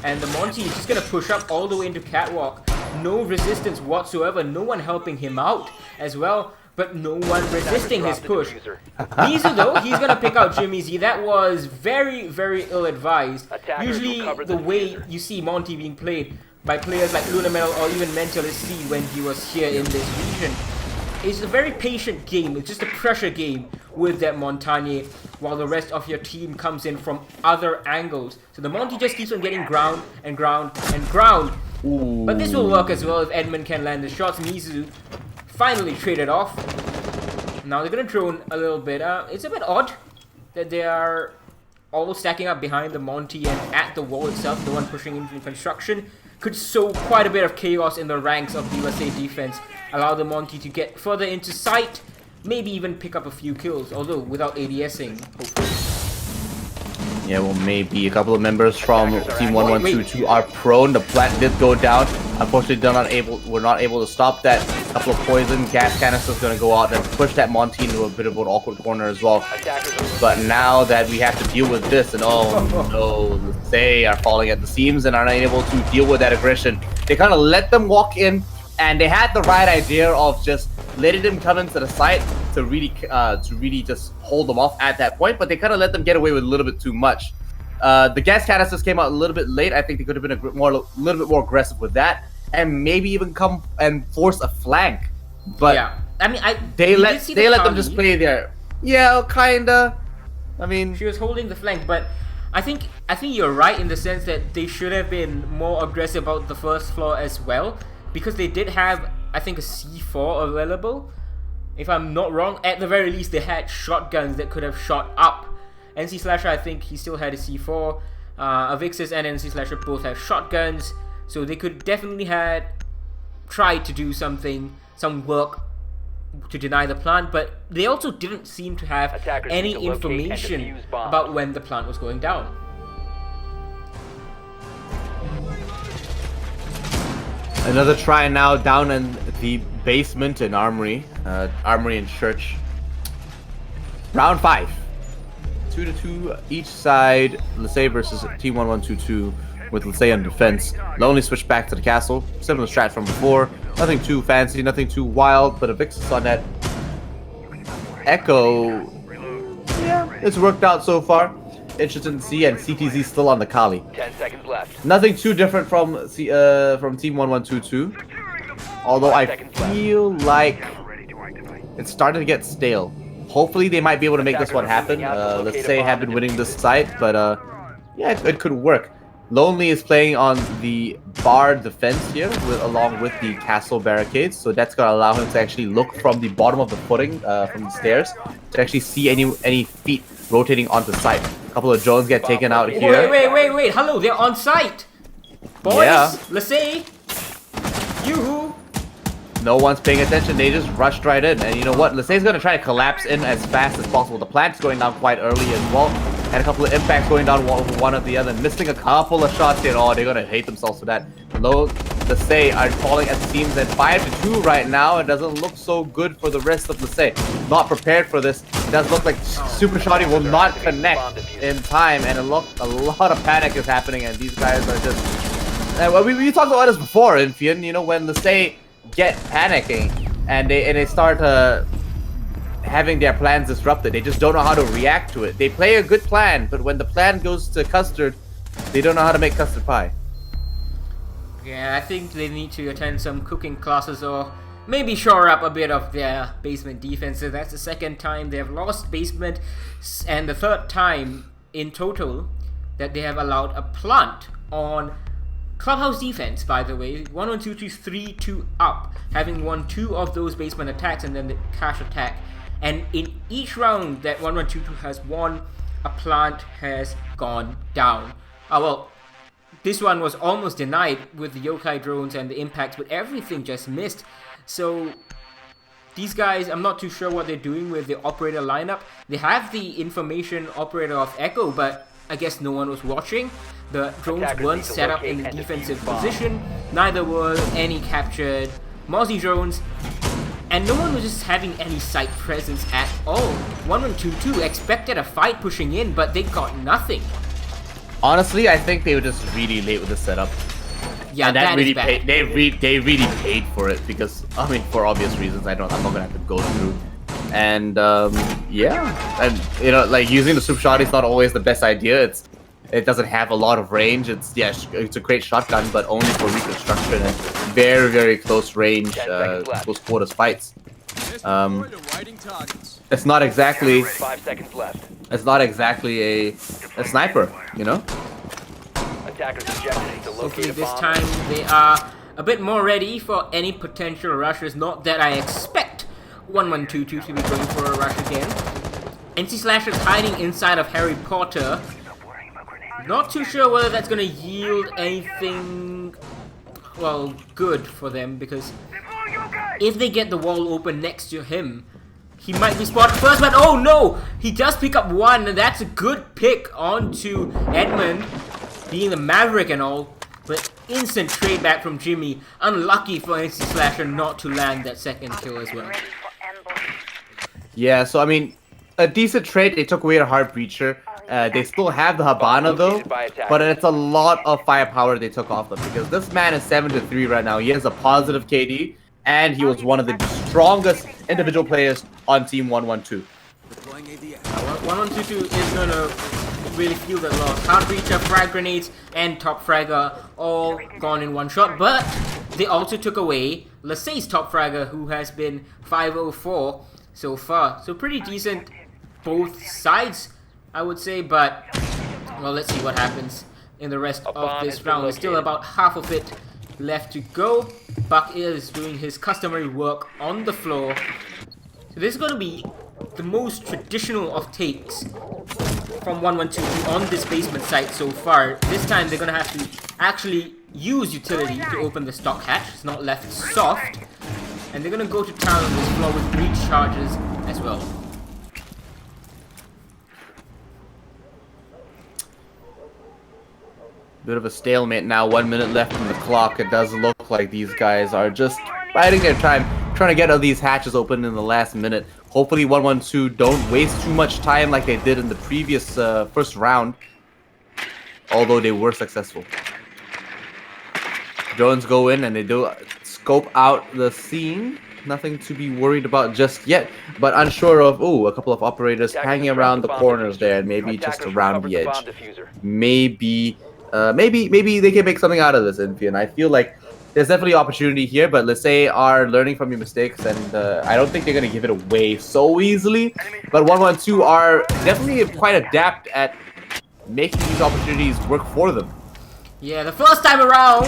And the Monty is just gonna push up all the way into Catwalk. No resistance whatsoever, no one helping him out as well, but no one resisting his push. Mizu though, he's gonna pick out Jimmy Z. That was very, very ill-advised. Usually the way you see Monty being played by players like Lunamel or even Mentalist C when he was here in this region, it's a very patient game. It's just a pressure game with that Montagne, while the rest of your team comes in from other angles. So the Monty just keeps on getting ground and ground and ground. Ooh. But this will work as well if Edmund can land the shots. Mizu finally traded off. Now they're gonna drone a little bit. It's a bit odd that they are all stacking up behind the Monty and at the wall itself, the one pushing into construction. Could sow quite a bit of chaos in the ranks of the USA defense. Allow the Monty to get further into sight, maybe even pick up a few kills, although without ADSing, hopefully. Yeah, well, maybe a couple of members from Team 1122 are prone. The plant did go down. Unfortunately, we're not able to stop that. A couple of poison gas canisters going to go out and push that Monty into a bit of an awkward corner as well. But now that we have to deal with this, and oh no, they are falling at the seams and are not able to deal with that aggression. They kind of let them walk in, and they had the right idea of just letting them come into the site to really just hold them off at that point, but they kind of let them get away with a little bit too much. The gas canisters came out a little bit late. I think they could have been a little bit more aggressive with that, and maybe even come and force a flank. But yeah, I mean, they let them just play there. Yeah, kinda. I mean, she was holding the flank, but I think you're right in the sense that they should have been more aggressive about the first floor as well, because they did have, I think, a C4 available. If I'm not wrong, at the very least they had shotguns that could have shot up. NC Slasher, I think he still had a C4. Avixis and NC Slasher both have shotguns, so they could definitely had tried to do some work to deny the plant, but they also didn't seem to have Attackers any need to locate and information defuse bombs. about when the plant was going down. another try now down in the basement in Armory. Armory and Church. Round 5. 2-2 each side. Lissay versus Team 1122 with Lissay on defense. Lonely switch back to the castle. Similar strat from before. Nothing too fancy, nothing too wild, but a Vixus on that. Echo. Yeah, it's worked out so far. Interesting to see, and CTZ still on the Kali. 10 seconds left. Nothing too different from Team 1122. Although I feel like it's starting to get stale. Hopefully they might be able to make this one happen. Let's say have been winning this site, but yeah, it could work. Lonely is playing on the bar defense here, along with the castle barricades, so that's gonna allow him to actually look from the bottom of the footing, from the stairs, to actually see any feet rotating onto site. A couple of drones get taken out here. Wait! Hello, they're on site, boys. Yeah. Let's say, yoo-hoo. No one's paying attention. They just rushed right in, and you know what? Lissay's gonna try to collapse in as fast as possible. The plant's going down quite early as well, and a couple of impacts going down one of the other, missing a couple of shots here. Oh, they're gonna hate themselves for that. Lissay are falling at the seams at 5-2 right now. It doesn't look so good for the rest of Lissay. Not prepared for this. It does look like Super Shotty will not connect in time, and a lot of panic is happening, and these guys are just. We talked about this before, Infian. You know, when Lissay get panicking and they start having their plans disrupted, they just don't know how to react to it. They play a good plan, but when the plan goes to custard, they don't know how to make custard pie. Yeah, I think they need to attend some cooking classes or maybe shore up a bit of their basement defense. So that's the second time they have lost basement, and the third time in total that they have allowed a plant on Clubhouse defense, by the way. 1122's 3-2 up, having won 2 of those basement attacks and then the cash attack. And in each round that 1122 has won, a plant has gone down. Well, this one was almost denied with the yokai drones and the impacts, but everything just missed. So these guys, I'm not too sure what they're doing with the operator lineup. They have the information operator of Echo, but I guess no one was watching. The drones Attackers weren't need to set up locate in and defensive defuse bombs. position. Neither were any captured Mozzie drones. And no one was just having any site presence at all. 1122 expected a fight pushing in, but they got nothing. Honestly, I think they were just really late with the setup. Yeah, And that that really is bad. paid. They really paid for it because I mean, for obvious reasons, I'm not gonna have to go through. And yeah, and you know, like using the super shot is not always the best idea. It doesn't have a lot of range. It's a great shotgun, but only for reconstruction and very close range, 10 seconds left. close quarters fights. It's not exactly 5 seconds left. it's not exactly a sniper, you know. Attackers ejected to Hopefully locate a this bomb. time they are a bit more ready for any potential rushes. Not that I expect 1122 to be going for a rush again. NC Slash is hiding inside of Harry Potter. Not too sure whether that's going to yield anything, well, good for them, because if they get the wall open next to him, he might be spotted first, but oh no! He does pick up one, and that's a good pick onto Edmund, being the Maverick and all, but instant trade back from Jimmy. Unlucky for NC Slasher not to land that second kill as well. Yeah, so I mean, a decent trade. They took away a hard breacher. They still have the Habana though, but it's a lot of firepower they took off them because this man is 7-3 right now. He has a positive KD, and he was one of the strongest individual players on Team 112. 1122 is gonna really feel that loss. Hard breacher, frag grenades, and top fragger all gone in one shot, but they also took away Lasay's top fragger, who has been 504 so far. So pretty decent both sides, I would say, but well, let's see what happens in the rest of bomb this has been round. There's still located. about half of it left to go. Buck is doing his customary work on the floor. So this is going to be the most traditional of takes from 1122 on this basement site so far. This time they're going to have to actually use utility to open the stock hatch. It's not left soft. And they're going to go to town on this floor with breach charges as well. Bit of a stalemate now. 1 minute left on the clock. It does look like these guys are just biding their time, trying to get all these hatches open in the last minute. Hopefully 112 don't waste too much time like they did in the previous first round, although they were successful. Drones go in and they do scope out the scene. Nothing to be worried about just yet, but unsure of, a couple of operators hanging around the corners there and maybe just around the edge. Maybe they can make something out of this, Infian. I feel like there's definitely opportunity here, but let's say are learning from your mistakes, and I don't think they're going to give it away so easily. But 112 are definitely quite adept at making these opportunities work for them. Yeah, the first time around,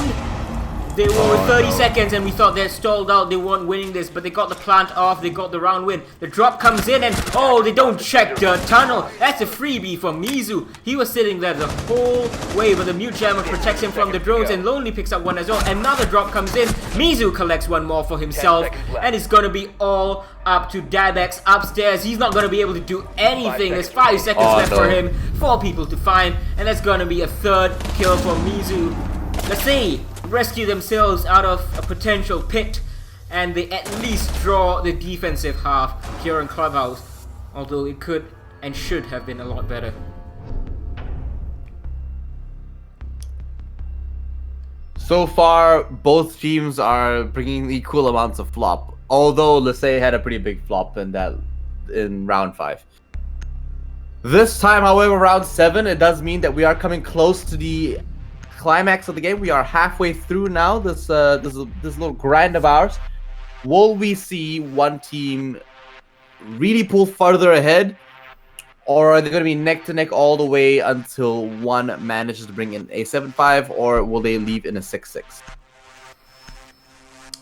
they were with 30 seconds and we thought they had stalled out, they weren't winning this, but they got the plant off, they got the round win. The drop comes in and, they don't check the tunnel. That's a freebie for Mizu. He was sitting there the whole way, but the mute jammer protects him from the drones and Lonely picks up one as well. Another drop comes in, Mizu collects one more for himself, and it's gonna be all up to Dabex upstairs. He's not gonna be able to do anything. There's 5 seconds left for him, 4 people to find, and that's gonna be a third kill for Mizu. Let's see. Rescue themselves out of a potential pit, and they at least draw the defensive half here in Clubhouse, although it could and should have been a lot better. So far, both teams are bringing equal amounts of flop, although Lasay had a pretty big flop in round 5. This time, however, round 7, it does mean that we are coming close to the climax of the game. We are halfway through now. This little grind of ours. Will we see one team really pull further ahead, or are they going to be neck to neck all the way until one manages to bring in a 7-5, or will they leave in a 6-6?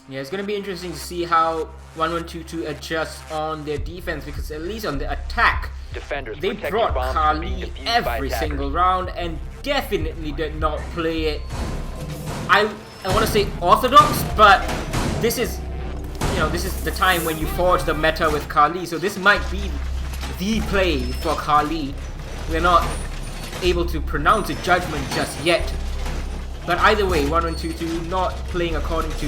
Yeah, it's gonna be interesting to see how 1122 adjusts on their defense, because at least on the attack, Defenders, they protect brought your bombs from being Kali defused by every attackers. single round and definitely did not play it. I want to say orthodox, but this is, this is the time when you forge the meta with Kali, so this might be the play for Kali. We're not able to pronounce a judgment just yet, but either way, 1122 not playing according to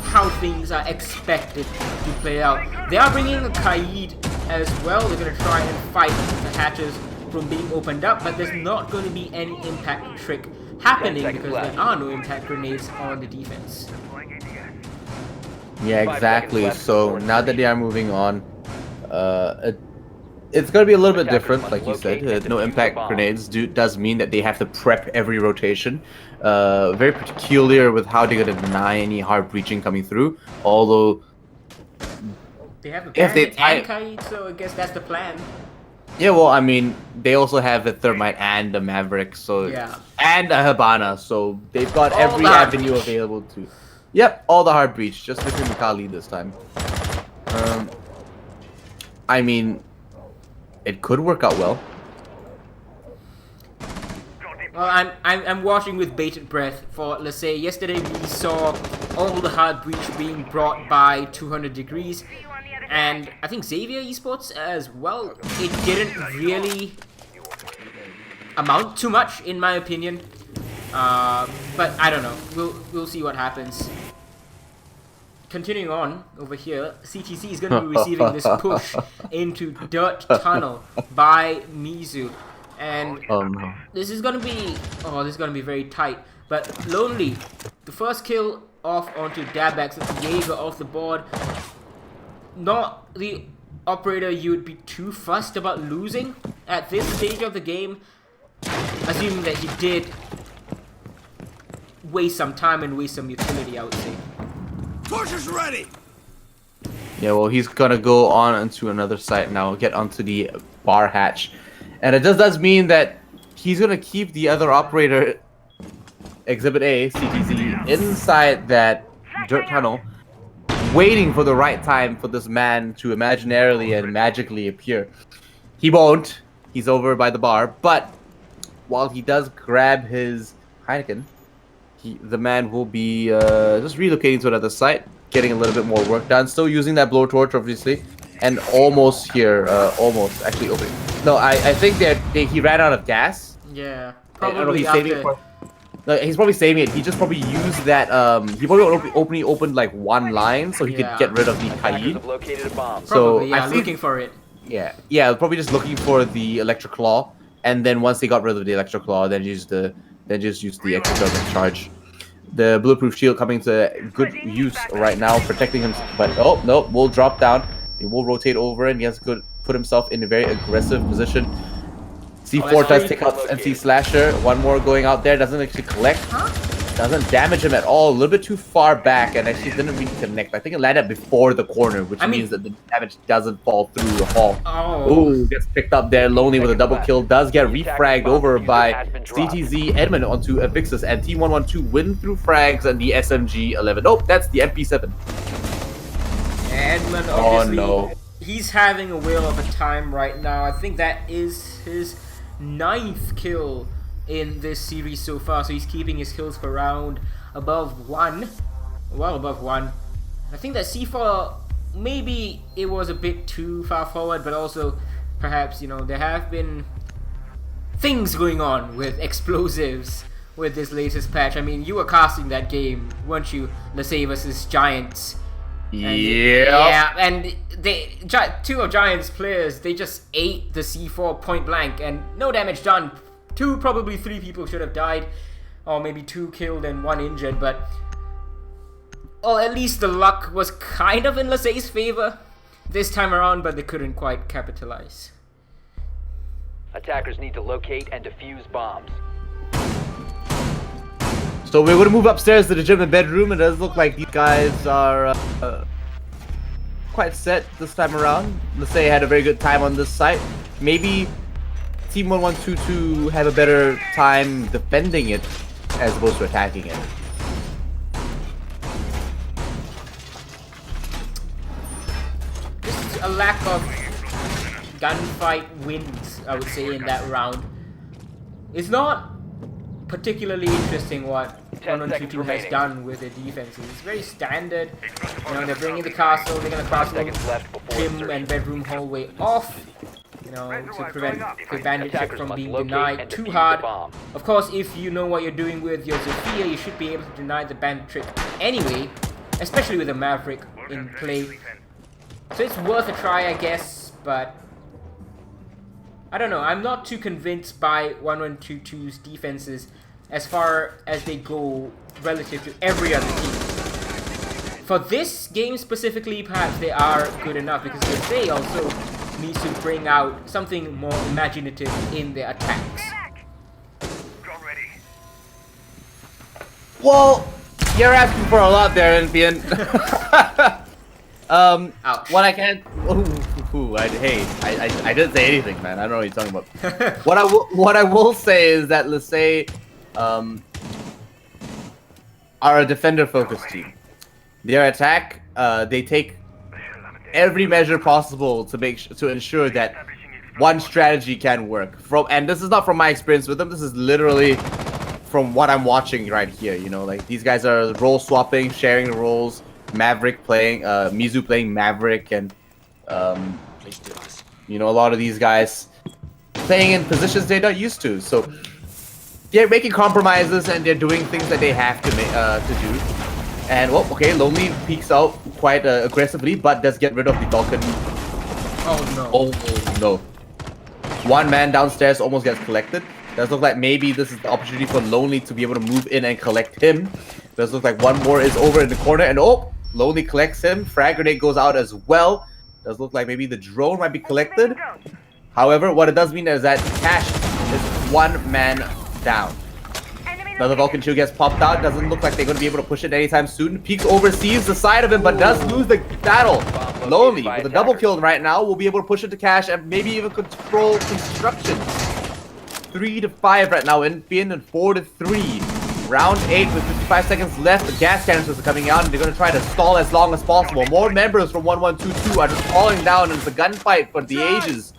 how things are expected to play out. They are bringing a Kaid as well. They're going to try and fight the hatches from being opened up, but there's not going to be any impact trick happening 10 seconds because left. there are no impact grenades on the defense. Yeah, 5 exactly. seconds left So before now that insertion. they are moving on, it's gonna be a little bit Attackers different, must like you said. locate and No defuse impact the bomb. grenades does mean that they have to prep every rotation. Very peculiar with how they're gonna deny any hard breaching coming through. Although, They have a If they bandit and tie- Kaid, so I guess that's the plan. yeah, well, I mean, they also have the Thermite and the Maverick, so Yeah. and a Habana, so they've got All every the hard avenue breach. available to. Yep, all the hard breach, just missing Kali this time. I mean, it could work out well. Well, I'm watching with bated breath for, let's say, yesterday we saw all the hard breach being brought by 200 degrees, and I think Xavier Esports as well. It didn't really amount to much, in my opinion. But I don't know. We'll see what happens. Continuing on over here, CTC is going to be receiving this push into Dirt Tunnel by Mizu. And No. this is gonna be very tight. But Lonely, the first kill off onto Dabex with Jaeger off the board. Not the operator you would be too fussed about losing at this stage of the game, assuming that he did waste some time and waste some utility, I would say. Torches ready! Yeah, well, he's gonna go on into another site now, get onto the bar hatch. And it just does mean that he's gonna keep the other operator, Exhibit A, CTZ, inside that dirt tunnel, waiting for the right time for this man to imaginarily and magically appear. He won't. He's over by the bar, but while he does grab his Heineken, the man will be just relocating to another site, getting a little bit more work done. Still using that blowtorch, obviously, and almost here, almost actually opening. No, I think that he ran out of gas. Yeah, I don't know, probably he's saving it after. for. No, he's probably saving it. He just probably used that. He probably only opened like one line so he Yeah. could get rid of the Attackers Kaid. have located a bomb. So Probably, I yeah, think, looking for it. yeah, probably just looking for the electric claw, and then once they got rid of the electric claw, then just use the extra charge. The bulletproof shield coming to good use right now, protecting him. But oh no, will drop down. He will rotate over, and he has to put himself in a very aggressive position. C4 that's does free. take out MC Slasher. One more going out there, doesn't actually collect. Doesn't damage him at all. A little bit too far back, and actually didn't really connect. I think it landed before the corner, which I mean- means that the damage doesn't fall through the hall. Oh, Ooh, gets picked up there. Lonely with a double kill. Does get refragged over by CTZ Edmund onto Avixis. And Team 112 win through frags and the SMG 11. Oh, that's the MP7. Edmund, Oh, obviously, no. he's having a whale of a time right now. I think that is his 9th kill in this series so far, so he's keeping his kills per round above 1. Well above 1. I think that C4, maybe it was a bit too far forward, but also perhaps, there have been things going on with explosives with this latest patch. I mean, you were casting that game, weren't you? Let's say versus Giants. And yeah, and two of Giants players, they just ate the C4 point blank, and no damage done. 2, probably 3 people should have died, or maybe 2 killed and 1 injured, but well, at least the luck was kind of in Lasay's favor this time around, but they couldn't quite capitalize. Attackers need to locate and defuse bombs. So we're going to move upstairs to the gym and bedroom. It does look like these guys are quite set this time around. Let's say had a very good time on this site. Maybe Team 1122 have a better time defending it as opposed to attacking it. a lack of gunfight wins, I would say, in that round. It's not particularly interesting what 1122 has done with their defenses. It's very standard. You know, they're bringing the castle, they're gonna castle gym and bedroom hallway off. You know, to prevent the bandit trick from being denied too hard. Of course, if you know what you're doing with your Zofia, you should be able to deny the bandit trick anyway, especially with a Maverick in play. So it's worth a try, I guess, but I don't know. I'm not too convinced by 1122's defenses as far as they go relative to every other team. For this game specifically, perhaps they are good enough because they also need to bring out something more imaginative in their attacks. Well, you're asking for a lot there, Enfian. Ouch. What I can't. I didn't say anything, man. I don't know what you're talking about. What I will say is that let's say, are a defender-focused team. Their attack, they take every measure possible to ensure that one strategy can work. And this is not from my experience with them. This is literally from what I'm watching right here. You know, like these guys are role swapping, sharing the roles. Maverick playing, Mizu playing Maverick, and you know, a lot of these guys playing in positions they're not used to. So they're making compromises and they're doing things that they have to do. And well, okay, Lonely peeks out quite aggressively, but does get rid of the Vulcan. Oh no. Oh no. One man downstairs almost gets collected. Does look like maybe this is the opportunity for Lonely to be able to move in and collect him. Does look like one more is over in the corner, and oh, Lonely collects him. Frag grenade goes out as well. Does look like maybe the drone might be collected. However, what it does mean is that Cash is one man down. Another Vulcan shield gets popped out. Doesn't look like they're going to be able to push it anytime soon. Peeks oversees the side of him, but does lose the battle. Lonely, with a double kill right now, will be able to push it to Cash and maybe even control construction. 3-5 right now, Enfian, and 4-3. Round 8 with 55 seconds left. The gas canisters are coming out, and they're going to try to stall as long as possible. More members from 1122 are just falling down, and it's a gunfight for the ages.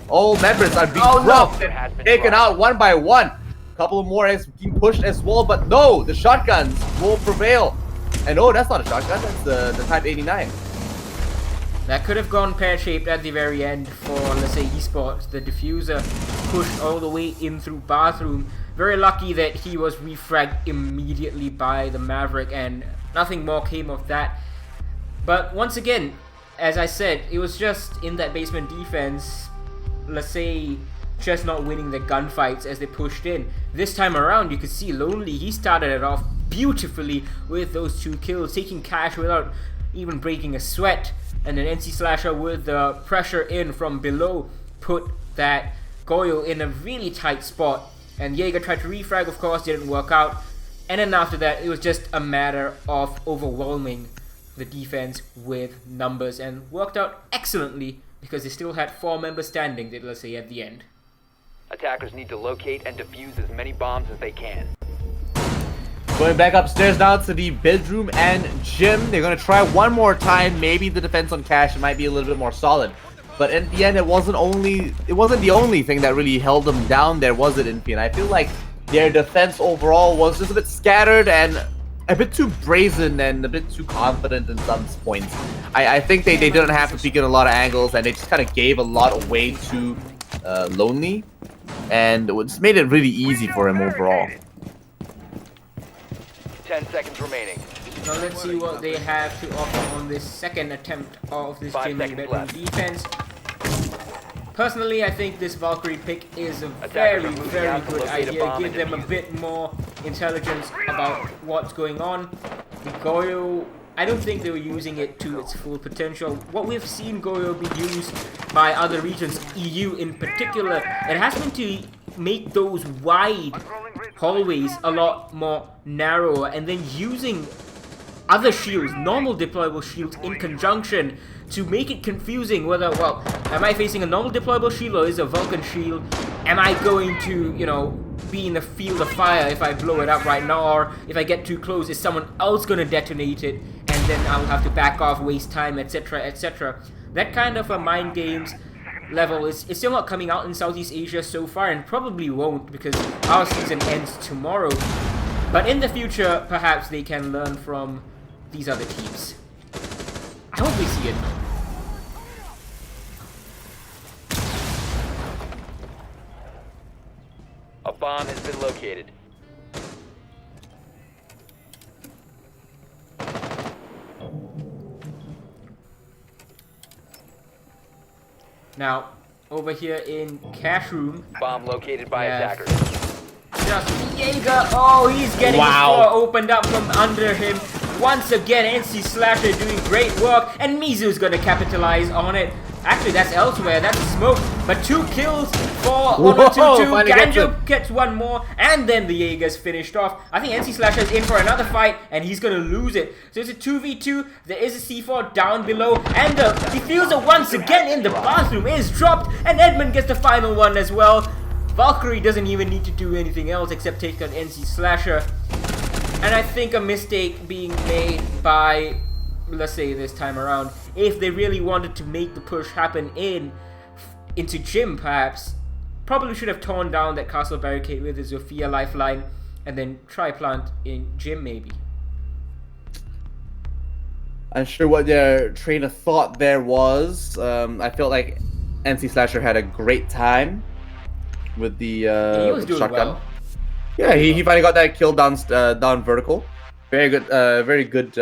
All members are being dropped and taken out one by one. Couple of more is being pushed as well, but no, the shotguns will prevail. And oh, that's not a shotgun, that's the Type 89. That could have gone pear-shaped at the very end for, let's say, esports. The diffuser pushed all the way in through bathroom. Very lucky that he was refragged immediately by the Maverick, and nothing more came of that. But once again, as I said, it was just in that basement defense, let's say, just not winning the gunfights as they pushed in. This time around, you could see Lonely, he started it off beautifully with those 2 kills, taking Cash without even breaking a sweat. And then NC Slasher with the pressure in from below put that Goyo in a really tight spot. And Jaeger tried to refrag, of course, didn't work out. And then after that, it was just a matter of overwhelming the defense with numbers, and worked out excellently because they still had 4 members standing, let's say, at the end. Attackers need to locate and defuse as many bombs as they can. Going back upstairs now to the bedroom and gym. They're going to try one more time. Maybe the defense on Cash might be a little bit more solid. But in the end, it wasn't the only thing that really held them down there, was it, Enfian? I feel like their defense overall was just a bit scattered and a bit too brazen and a bit too confident in some points. I think they didn't have to peek in a lot of angles, and they just kind of gave a lot away to Lonely. And it just made it really easy for him overall. 10 seconds remaining. Now let's see what they have to offer on this second attempt of this 5 Jin seconds bedroom left. defense. Personally, I think this Valkyrie pick is a Attackers very, are moving very out to good locate a idea. bomb Give and them a defuse bit more intelligence about what's going on. The Goyo, I don't think they were using it to its full potential. What we've seen Goyo be used by other regions, EU in particular, it has been to make those wide hallways a lot more narrower, and then using other shields, normal deployable shields, in conjunction to make it confusing whether, well, am I facing a normal deployable shield or is it a Vulcan shield? Am I going to, you know, be in a field of fire if I blow it up right now, or if I get too close, is someone else going to detonate it, and then I'll have to back off, waste time, etc., etc. that kind of a mind games level is still not coming out in Southeast Asia so far, and probably won't because our season ends tomorrow. But in the future, perhaps they can learn from these other teams. I hope we see it. A bomb has been located. Now, over here in Cash Room, Bomb located by Yes. attackers. just Jaeger. Oh, he's getting his Wow. floor opened up from under him. Once again, NC Slasher doing great work, and Mizu's gonna capitalize on it. Actually, that's elsewhere. That's smoke. But 2 kills for Whoa, 1-2-2. finally gets Ganjo him. gets 1 more, and then the Jaeger's finished off. I think NC Slasher is in for another fight, and he's gonna lose it. So it's a 2v2. There is a C4 down below, and the diffuser once again in the bathroom is dropped, and Edmund gets the final one as well. Valkyrie doesn't even need to do anything else except take on NC Slasher. And I think a mistake being made by, let's say this time around, if they really wanted to make the push happen into Gym perhaps, probably should have torn down that castle barricade with the Zofia lifeline and then try plant in Gym maybe. Unsure what their train of thought there was. I felt like NC Slasher had a great time with the He was doing shotgun. well. Yeah, he finally got that kill down vertical. Very good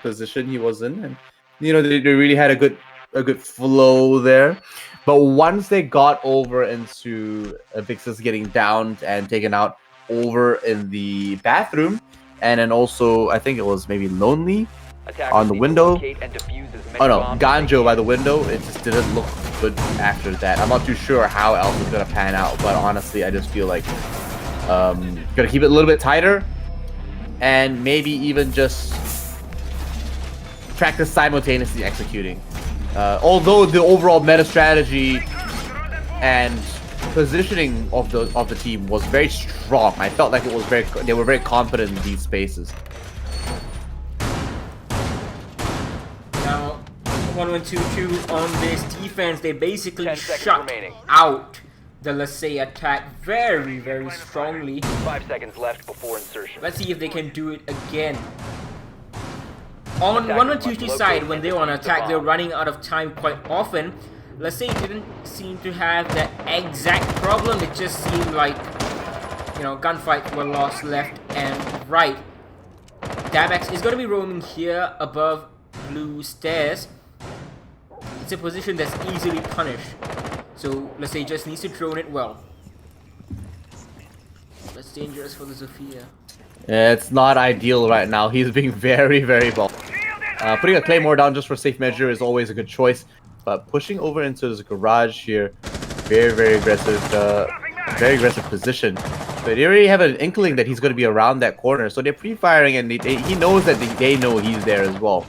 position he was in, and you know they really had a good flow there. But once they got over into Vixus getting downed and taken out over in the bathroom, and then also I think it was maybe Lonely Attackers on the need to window. locate and defuse as many Oh no, bombs as they Ganjo can. by the window. It just didn't look good after that. I'm not too sure how else it's gonna pan out, but honestly, I just feel like gonna keep it a little bit tighter, and maybe even just practice simultaneously executing. Although the overall meta strategy and positioning of the team was very strong, I felt like they were very confident in these spaces. Now, 1-1-2-2 on this defense, they basically 10 seconds shut remaining. out the Lasey attack very, very strongly. 5 seconds left before insertion. Let's see if they can do it again. On Attackers 1-1-2-2 must side, locate when and they want to defuse the attack, they're bomb. running out of time quite often. Lasey didn't seem to have that exact problem. It just seemed like, you know, gunfights were lost left and right. Dabex is going to be roaming here above blue stairs. It's a position that's easily punished. So Lasey just needs to drone it well. That's dangerous for the Zofia. Yeah, it's not ideal right now. He's being very, very bold. Putting a Claymore down just for safe measure is always a good choice. But pushing over into his garage here, very aggressive position. But they already have an inkling that he's going to be around that corner. So they're pre-firing, and he knows that they know he's there as well.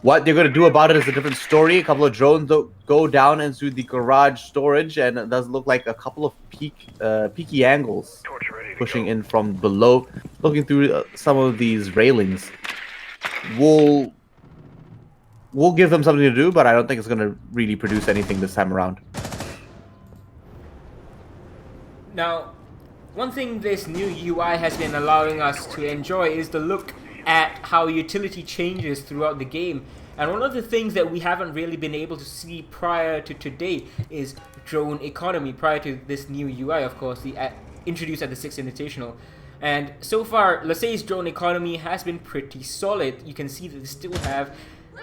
What they're going to do about it is a different story. A couple of drones go down into the garage storage, and it does look like a couple of peaky angles pushing in from below, looking through some of these railings. We'll give them something to do, but I don't think it's going to really produce anything this time around. Now, one thing this new UI has been allowing us to enjoy is the look at how utility changes throughout the game. And one of the things that we haven't really been able to see prior to today is drone economy, prior to this new UI, of course, introduced at the 6th Invitational. And so far, Lasey's drone economy has been pretty solid. You can see that they still have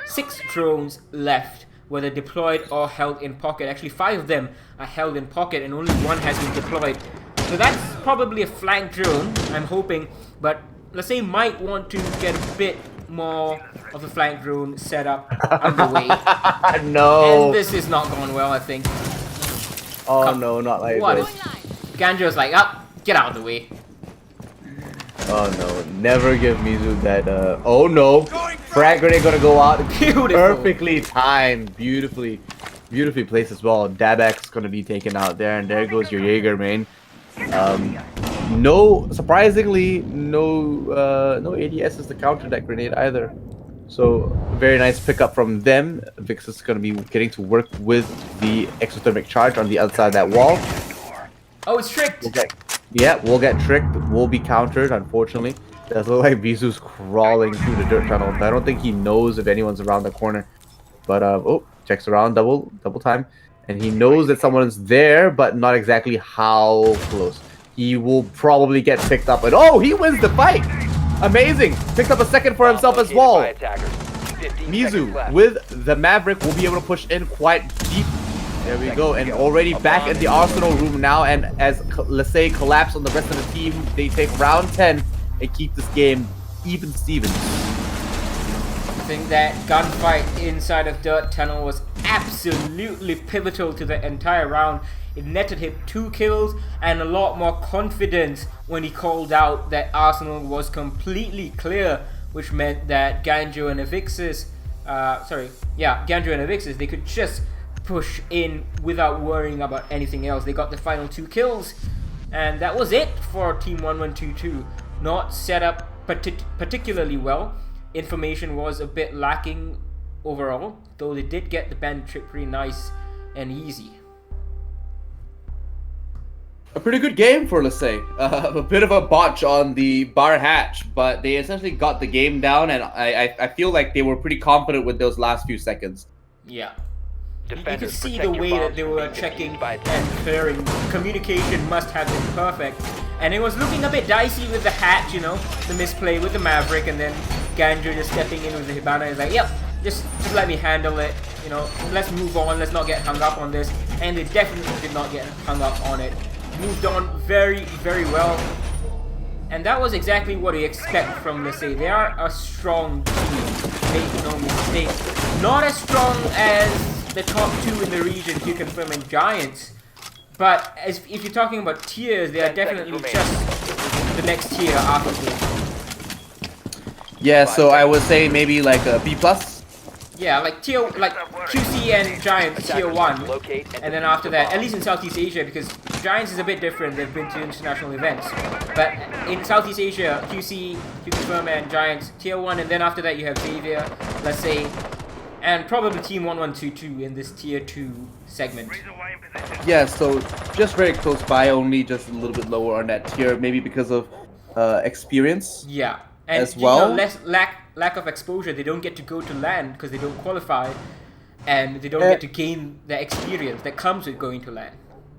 6 drones left, whether deployed or held in pocket. Actually, 5 of them are held in pocket and only 1 has been deployed. So that's probably a flank drone, I'm hoping, but Lasey might want to get a bit more of the flank drone set up underway. No. And this is not going well, I think. Oh no, not like What this. is... Ganjo's like, up, get out of the way. Oh no, never give Mizu that, oh no. Frag grenade gonna go out. Beautiful. Perfectly timed. Beautifully placed as well. Dabex gonna be taken out there, and there goes your Jaeger, man. Surprisingly, no ADS is to counter that grenade either. So very nice pickup from them. Vix is going to be getting to work with the exothermic charge on the other side of that wall. Oh, it's tricked. We'll get tricked. We'll be countered, unfortunately. Does look like Visu's crawling through the dirt tunnel. I don't think he knows if anyone's around the corner. But oh, checks around double time, and he knows that someone's there, but not exactly how close. He will probably get picked up, and oh, he wins the fight! Amazing! Picked up a second for himself as Located well. by attackers. 15 seconds Mizu left. with the Maverick will be able to push in quite deep. There we go, and already back in the Arsenal room now, and as let's say collapse on the rest of the team, they take round 10 and keep this game even Stevens. I think that gunfight inside of Dirt Tunnel was absolutely pivotal to the entire round. It netted him 2 kills and a lot more confidence when he called out that Arsenal was completely clear, which meant that Ganjo and Avixis, Ganjo and Avixis, they could just push in without worrying about anything else. They got the final 2 kills, and that was it for Team 1122. Not set up particularly well. Information was a bit lacking overall, though they did get the bandit trick pretty nice and easy. A pretty good game for, let's say. A bit of a botch on the bar hatch, but they essentially got the game down, and I feel like they were pretty confident with those last few seconds. Yeah. You could Defenders, see protect the your way that bombs they from were being checking defused by and attackers. clearing. Communication must have been perfect. And it was looking a bit dicey with the hatch, you know, the misplay with the Maverick, and then Ganjo just stepping in with the Hibana is like, yep, just let me handle it, you know, let's move on, let's not get hung up on this. And they definitely did not get hung up on it. Moved on very, very well. And that was exactly what you expect from, let's say, they are a strong team, make no mistake. Not as strong as the top 2 in the region, Q Confirm and Giants. But if you're talking about tiers, they are 10 seconds definitely remaining. just the next tier after this. Yeah, so I would say maybe like a B+. Yeah, like QC and Giants tier 1. Locate And then after that, at least in Southeast Asia, because Giants is a bit different, they've been to international events. But in Southeast Asia, QC, Q Confirm and Giants tier 1, and then after that you have Xavier, let's say, and probably Team 1122 in this tier 2 segment. Yeah, so just very close by, only just a little bit lower on that tier, maybe because of experience. Yeah, and As well? you know, lack of exposure. They don't get to go to LAN because they don't qualify, and they don't get to gain the experience that comes with going to LAN.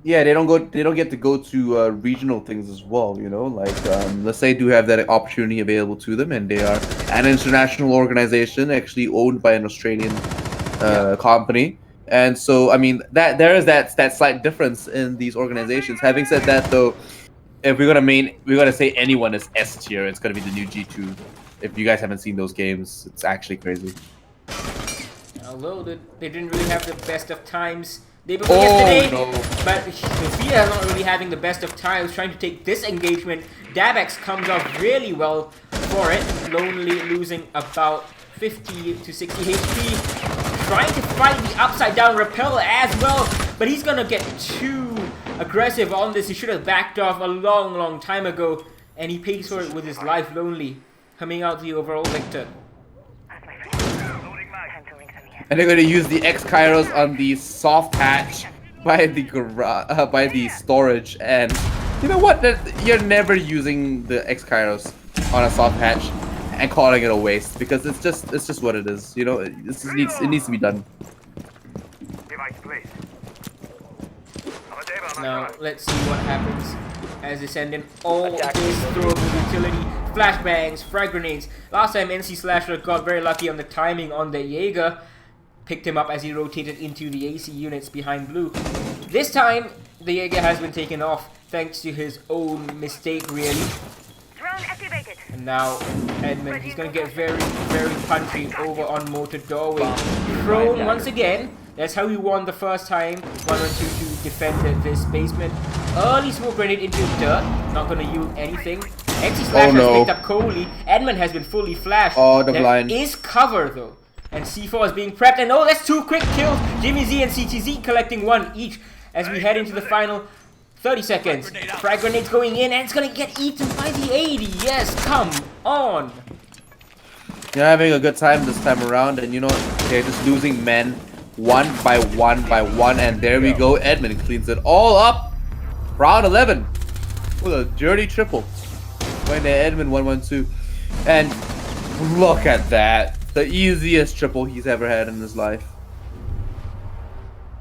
Yeah, they don't get to go to regional things as well, you know, like let's say do have that opportunity available to them, and they are an international organization actually owned by an Australian company. And so I mean that there is that slight difference in these organizations. Having said that though, if we're gonna say anyone is S tier, it's gonna be the new G2. If you guys haven't seen those games, it's actually crazy. Although they didn't really have the best of times day before yesterday, no. but Sophia is not really having the best of times trying to take this engagement. Dabex comes out really well for it, Lonely losing about 50 to 60 HP, trying to fight the upside down rappel as well, but he's gonna get too aggressive on this. He should have backed off a long time ago, and he pays for it with his life. Lonely coming out the overall victor. And they're going to use the X Kairos on the soft hatch by the storage. And you know what? You're never using the X Kairos on a soft hatch and calling it a waste, because it's just what it is. You know, it needs to be done. Now let's see what happens as they send in all Attack this the throwable utility, flashbangs, frag grenades. Last time NC Slasher got very lucky on the timing on the Jaeger, picked him up as he rotated into the AC units behind blue. This time the Jaeger has been taken off thanks to his own mistake really. And now Edmund, he's gonna get very punchy over on Motor Doorway. Prone once again. That's how he won the first time. 1122 defended this basement. Early smoke grenade into dirt. Not gonna yield anything. NC Slash has picked up Coley. Edmund has been fully flashed. Oh, the There blind. is cover though. And C4 is being prepped. And oh, that's 2 quick kills. Jimmy Z and CTZ collecting 1 each as we head into the final 30 seconds. Frag grenades going in, and it's gonna get eaten by the 80. Yes, come on. They're having a good time this time around, and you know what? They're just losing men one by one, and there we go. Edmund cleans it all up. Round 11 with a dirty triple. Going to Edmund 1-1-2, and look at that. The easiest triple he's ever had in his life.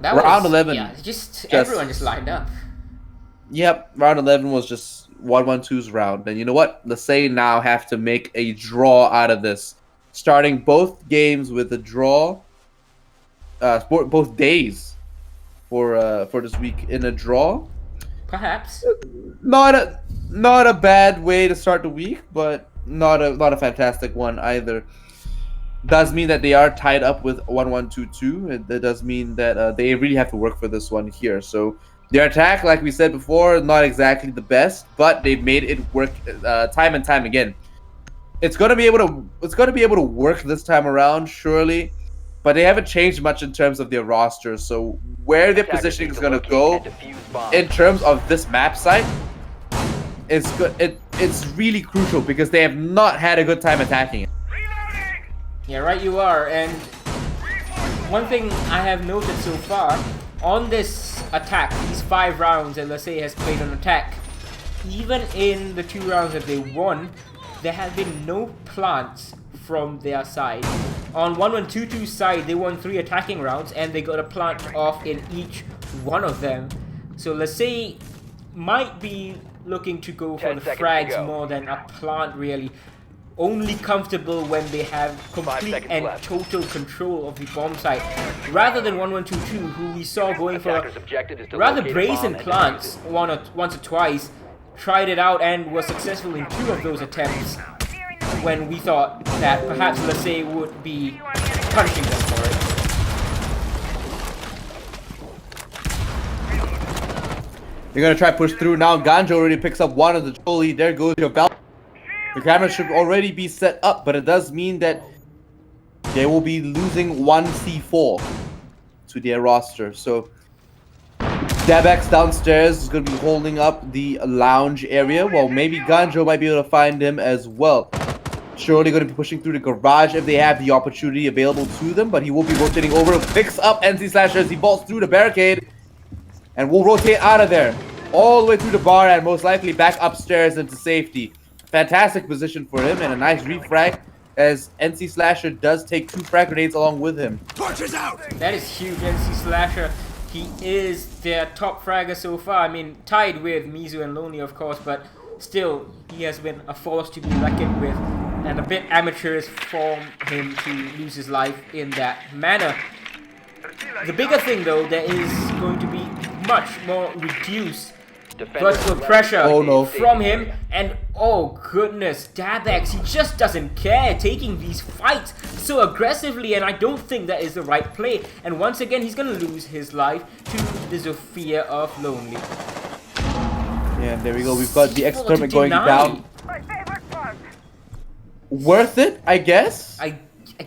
That Round was, 11. Yeah, just everyone just lined up. Yep, round 11 was just 1-1-2's round. And you know what? Lasay now have to make a draw out of this. Starting both games with a draw. Both days for this week in a draw. Perhaps. Not a bad way to start the week, but not a fantastic one either. Does mean that they are tied up with 1-1-2-2. It does mean that they really have to work for this one here. So their attack, like we said before, not exactly the best, but they've made it work time and time again. It's gonna be able to work this time around, surely, but they haven't changed much in terms of their roster. So where their positioning is gonna go in terms of this map site, it's good. It's really crucial because they have not had a good time attacking it. Yeah, right you are. And one thing I have noted so far, on this attack, these 5 rounds that Lasay has played on attack, even in the 2 rounds that they won, there have been no plants from their side. On 1-1-2-2 side, they won 3 attacking rounds and they got a plant off in each one of them. So Lasay might be looking to go for 10 the seconds to frags go. more than a plant really. Only comfortable when they have complete seconds and left. total control of the bomb site, rather than 1-1-2-2, who we saw going for Attackers' objective is to rather locate a brazen bomb and plants defuse it. once or twice, tried it out and was successful in 2 of those attempts, when we thought that perhaps Lasay would be punishing them for it. They're gonna try push through now. Ganjo already picks up one of the trolley. There goes your belt. The camera should already be set up, but it does mean that they will be losing 1 C4 to their roster. So Dabex downstairs is going to be holding up the lounge area. Well, maybe Ganjo might be able to find him as well. Surely going to be pushing through the garage if they have the opportunity available to them, but he will be rotating over. Picks up NC Slasher as he bolts through the barricade and will rotate out of there all the way through the bar and most likely back upstairs into safety. Fantastic position for him and a nice refrag as NC Slasher does take 2 frag grenades along with him. That is huge. NC Slasher, he is their top fragger so far. I mean, tied with Mizu and Lonely, of course, but still, he has been a force to be reckoned with, and a bit amateurish for him to lose his life in that manner. The bigger thing, though, there is going to be much more reduced vertical pressure from him, and oh goodness, Dabex, he just doesn't care, taking these fights so aggressively, and I don't think that is the right play. And once again, he's gonna lose his life to the Zofia of Lonely. Yeah, there we go. We've got the experiment going down. Worth it, I guess. I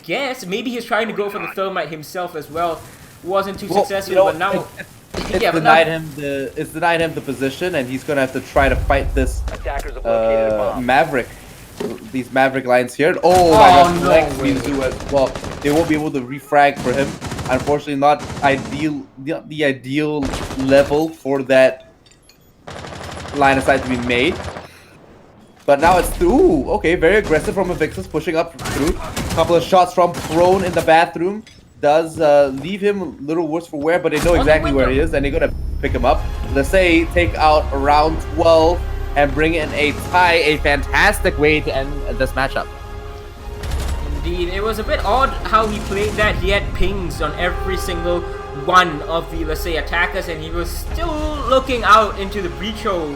guess maybe he's trying to go for the thermite himself as well. Wasn't too Well, successful, you know, but now. It's Yeah, but denied now- him the position, and he's gonna have to try to fight this Attackers have located a bomb. Maverick. These Maverick lines here. Oh my god, no Lex way. Mizu as well. They won't be able to refrag for him. Unfortunately, not ideal. The ideal level for that line of sight to be made. But now it's through. Ooh, okay, very aggressive from Avixis, pushing up through. Couple of shots from Prone in the bathroom. Does leave him a little worse for wear, but they know exactly where he is, and they're gonna pick him up. Let's say take out round 12 and bring in a tie, a fantastic way to end this matchup. Indeed, it was a bit odd how he played that. He had pings on every single one of the, let's say, attackers, and he was still looking out into the breach hole.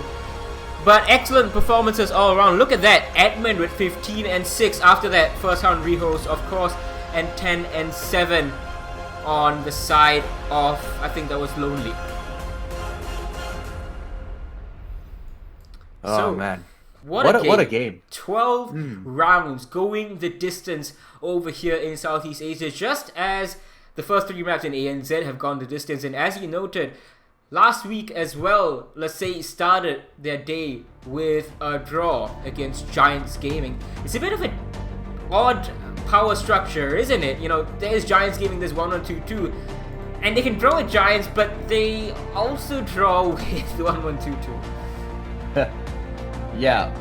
But excellent performances all around. Look at that, Edmund with 15 and 6 after that first round rehost, of course, and 10 and 7 on the side of, I think that was Lonely. Oh So, man, What a game. 12 rounds going the distance over here in Southeast Asia, just as the first 3 maps in ANZ have gone the distance. And as you noted, last week as well, Lasay started their day with a draw against Giants Gaming. It's a bit of an odd power structure, isn't it? You know, there's Giants Gaming, there's 1-1-2-2, and they can draw with Giants, but they also draw with 1-1-2-2. Yeah,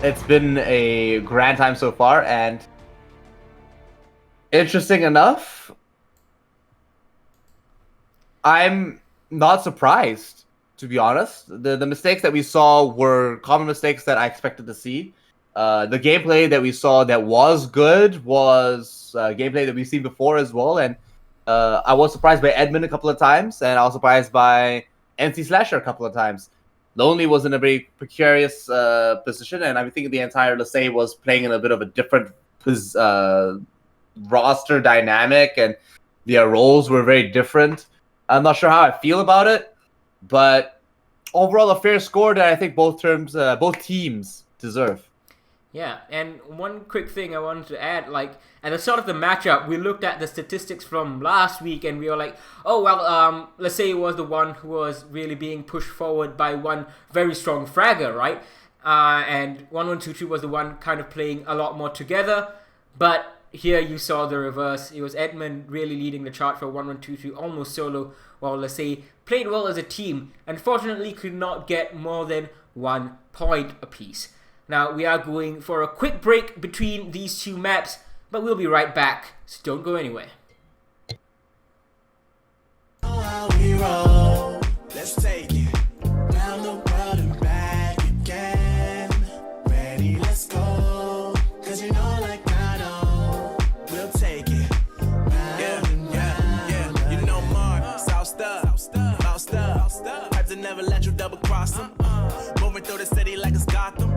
it's been a grand time so far, and interesting enough, I'm not surprised, to be honest. The mistakes that we saw were common mistakes that I expected to see. The gameplay that we saw that was good was gameplay that we've seen before as well, and I was surprised by Edmund a couple of times, and I was surprised by NC Slasher a couple of times. Lonely was in a very precarious position, and I think the entire LeSay was playing in a bit of a different roster dynamic, and their roles were very different. I'm not sure how I feel about it, but overall a fair score that I think both teams deserve. Yeah, and one quick thing I wanted to add, like, at the start of the matchup, we looked at the statistics from last week, and we were like, oh, well, LeSay was the one who was really being pushed forward by one very strong fragger, right? And 1-1-2-2 was the one kind of playing a lot more together, but here you saw the reverse. It was Edmund really leading the charge for 1-1-2-2, almost solo, while LeSay played well as a team. Unfortunately, could not get more than 1 point apiece. Now, we are going for a quick break between these two maps, but we'll be right back, so don't go anywhere. Let's take it round the world and back again. Ready, let's go. Cause you know, like I know, we'll take it round and round. You know Mark, South Stuff. Pipes that never let you double cross them. Moving through the city like it's Gotham.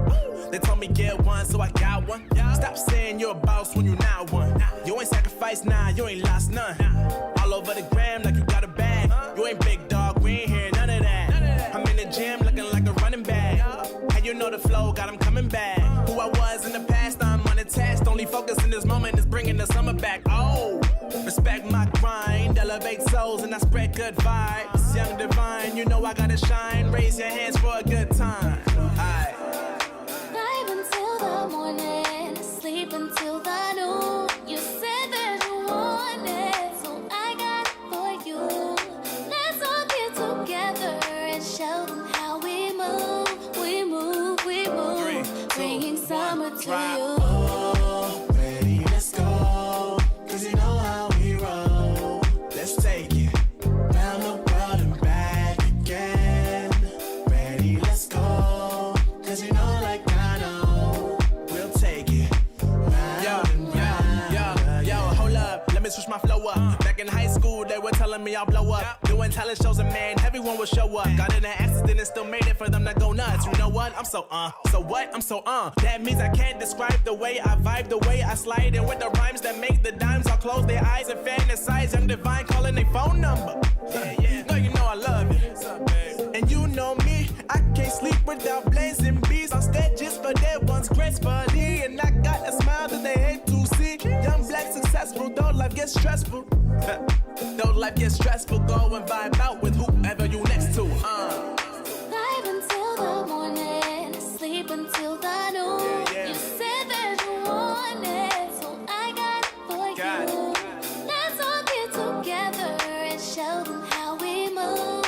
They told me get one, so I got one. Stop saying you're a boss when you not one. You ain't sacrificed, nah, you ain't lost none. All over the gram like you got a bag. You ain't big dog, we ain't hear none of that. I'm in the gym looking like a running back. How you know the flow, got him coming back. Who I was in the past, I'm unattached. Only focus in this moment is bringing the summer back. Oh, respect my grind, elevate souls and I spread good vibes. Young divine, you know I gotta shine. Raise your hands for a good time. Aight. Until the morning, sleep until the noon. You said that you want it, so I got it for you. Let's all get together and show them how we move. Bringing summer to you. Oh, ready, let's go. Cause you know how we roll. Let's take it round the world and back again. Ready, let's go. Cause you know, like I know, we'll take it round and round. Yo, hold up, let me switch my flow up. Back in high school, they were telling me I'll blow up. Doing talent shows and man, everyone will show up. Got in an accident and still made it for them to go nuts. You know what? I'm so what? I'm so That means I can't describe the way I vibe, the way I slide. And with the rhymes that make the dimes, I'll close their eyes and fantasize. I'm divine calling their phone number. No, you know I love you. And you know me, I can't sleep without blazing beats on stages for their ones gracefully. And I got a smile that they hate to see. Young, black, successful, though life gets stressful. Though life gets stressful, go and vibe out with whoever you next to. Vibe until the morning, sleep until the noon. You said that you want it, so I got it for you. Let's all get together and show them how we move.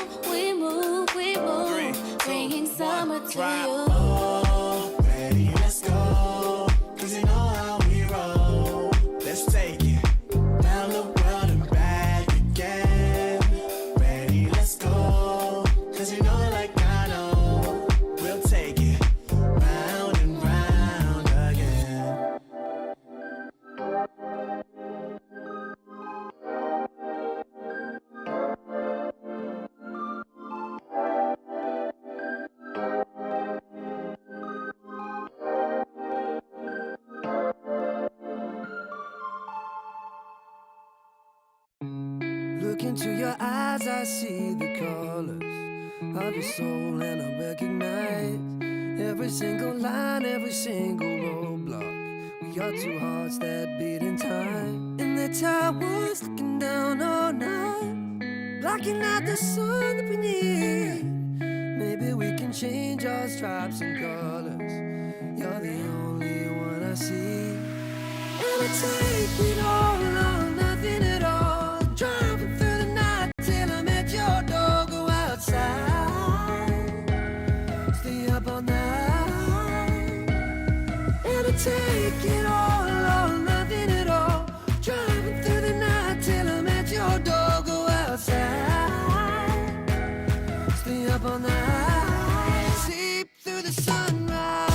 Bringing summer to you. Oh, ready, let's go. Cause you know how we roll. Let's take it round the world and back again. Ready, let's go. Cause you know, like I know, we'll take it round and round again. Look into your eyes, I see the colors of your soul, and I recognize every single line, every single roadblock. We are two hearts that beat in time, and the towers looking down all night, blocking out the sun that we need. Maybe we can change our stripes and colors. You're the only one I see. I take it all or nothing at all. Driving through the night till I'm at your door. Go outside, stay up all night. And I take it all or nothing at all. Driving through the night till I'm at your door. Go outside, stay up all night. Sleep through the sunrise.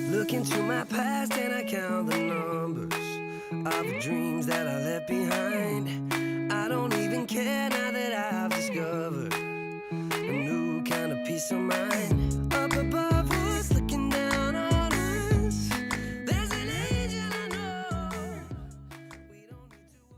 Look into my past and I count the numbers of the dreams that I left behind. I don't even care now that I've discovered a new kind of peace of mind. Up above us, looking down on us, there's an angel I know. We don't need to worry.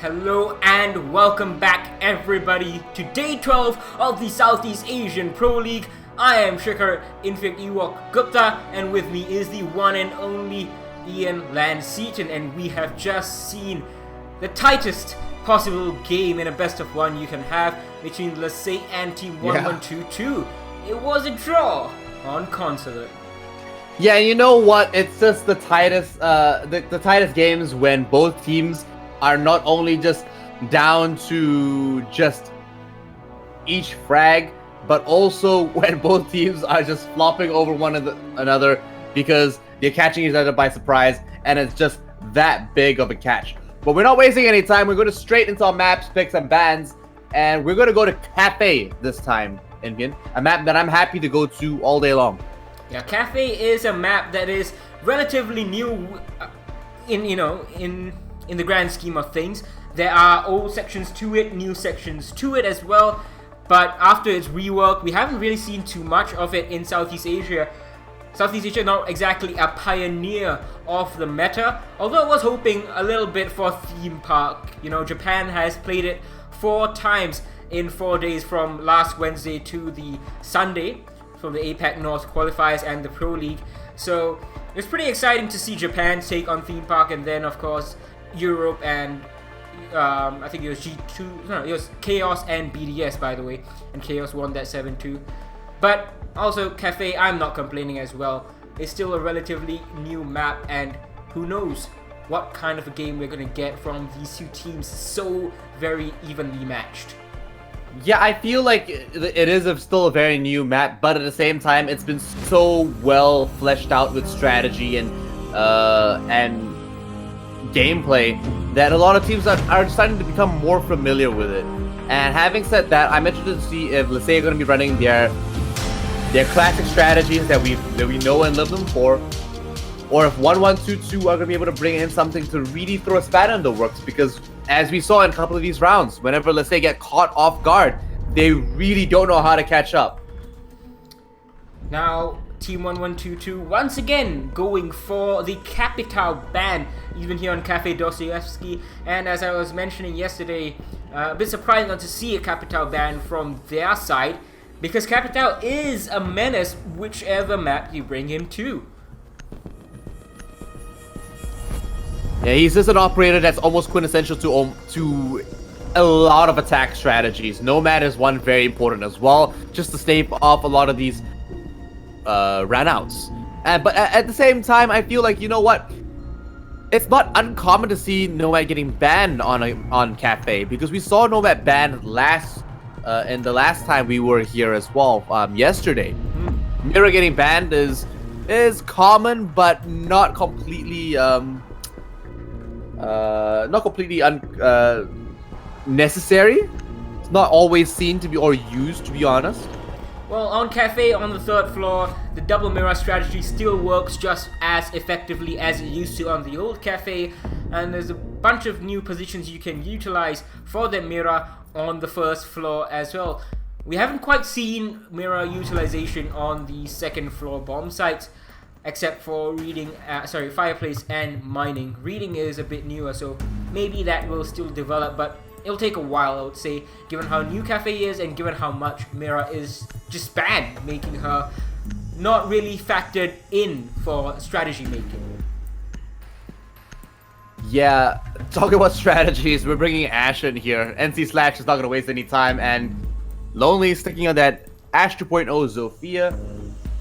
Hello and welcome back everybody to day 12 of the Southeast Asian Pro League. I am Shikhar Infect Ewok Gupta and with me is the one and only Ian Landseaton, and we have just seen the tightest possible game in a best of one you can have between Lasay and Team 1122. It was a draw on Consulate. Yeah, you know what? It's just the tightest, the tightest games when both teams are not only just down to just each frag, but also when both teams are just flopping over one another because they're catching each other by surprise, and it's just that big of a catch. But we're not wasting any time. We're going to straight into our maps, picks, and bans, and we're going to go to Cafe this time, Indian. A map that I'm happy to go to all day long. Yeah, Cafe is a map that is relatively new in the grand scheme of things. There are old sections to it, new sections to it as well, but after its rework, we haven't really seen too much of it in Southeast Asia. Southeast Asia not exactly a pioneer of the meta, although I was hoping a little bit for Theme Park. You know, Japan has played it 4 times in 4 days from last Wednesday to the Sunday, from the APAC North qualifiers and the Pro League. So it's pretty exciting to see Japan take on Theme Park, and then of course Europe and I think it was G2, no, it was Chaos and BDS, by the way, and Chaos won that 7-2. But also Cafe, I'm not complaining as well. It's still a relatively new map, and who knows what kind of a game we're gonna get from these two teams so very evenly matched. Yeah, I feel like it is still a very new map, but at the same time, it's been so well fleshed out with strategy and gameplay that a lot of teams are starting to become more familiar with it. And having said that, I'm interested to see if Lasay are going to be running their classic strategies that we know and love them for, or if 1122 are going to be able to bring in something to really throw a spanner in the works, because as we saw in a couple of these rounds, whenever Lasay get caught off guard, they really don't know how to catch up. Now, Team 1122 once again going for the Capital ban, even here on Cafe Dostoevsky. And as I was mentioning yesterday, a bit surprising not to see a Capital ban from their side, because Capital is a menace whichever map you bring him to. Yeah, he's just an operator that's almost quintessential to a lot of attack strategies. Nomad is one very important as well, just to stave off a lot of these runouts. But at the same time, I feel like, you know what? It's not uncommon to see Nomad getting banned on Cafe, because we saw Nomad banned in the last time we were here as well, yesterday. Mira getting banned is common, but not completely necessary. It's not always seen to be or used, to be honest. Well, on Cafe on the 3rd floor, the double mirror strategy still works just as effectively as it used to on the old Cafe, and there's a bunch of new positions you can utilize for the mirror on the 1st floor as well. We haven't quite seen mirror utilization on the 2nd floor bomb sites, except for reading, fireplace and mining. Reading is a bit newer, so maybe that will still develop, but it'll take a while, I would say, given how new Cafe is and given how much Mira is just banned, making her not really factored in for strategy making. Yeah, talking about strategies, we're bringing Ash in here. NC Slash is not going to waste any time, and Lonely sticking on that Ash 2.0 Zofia.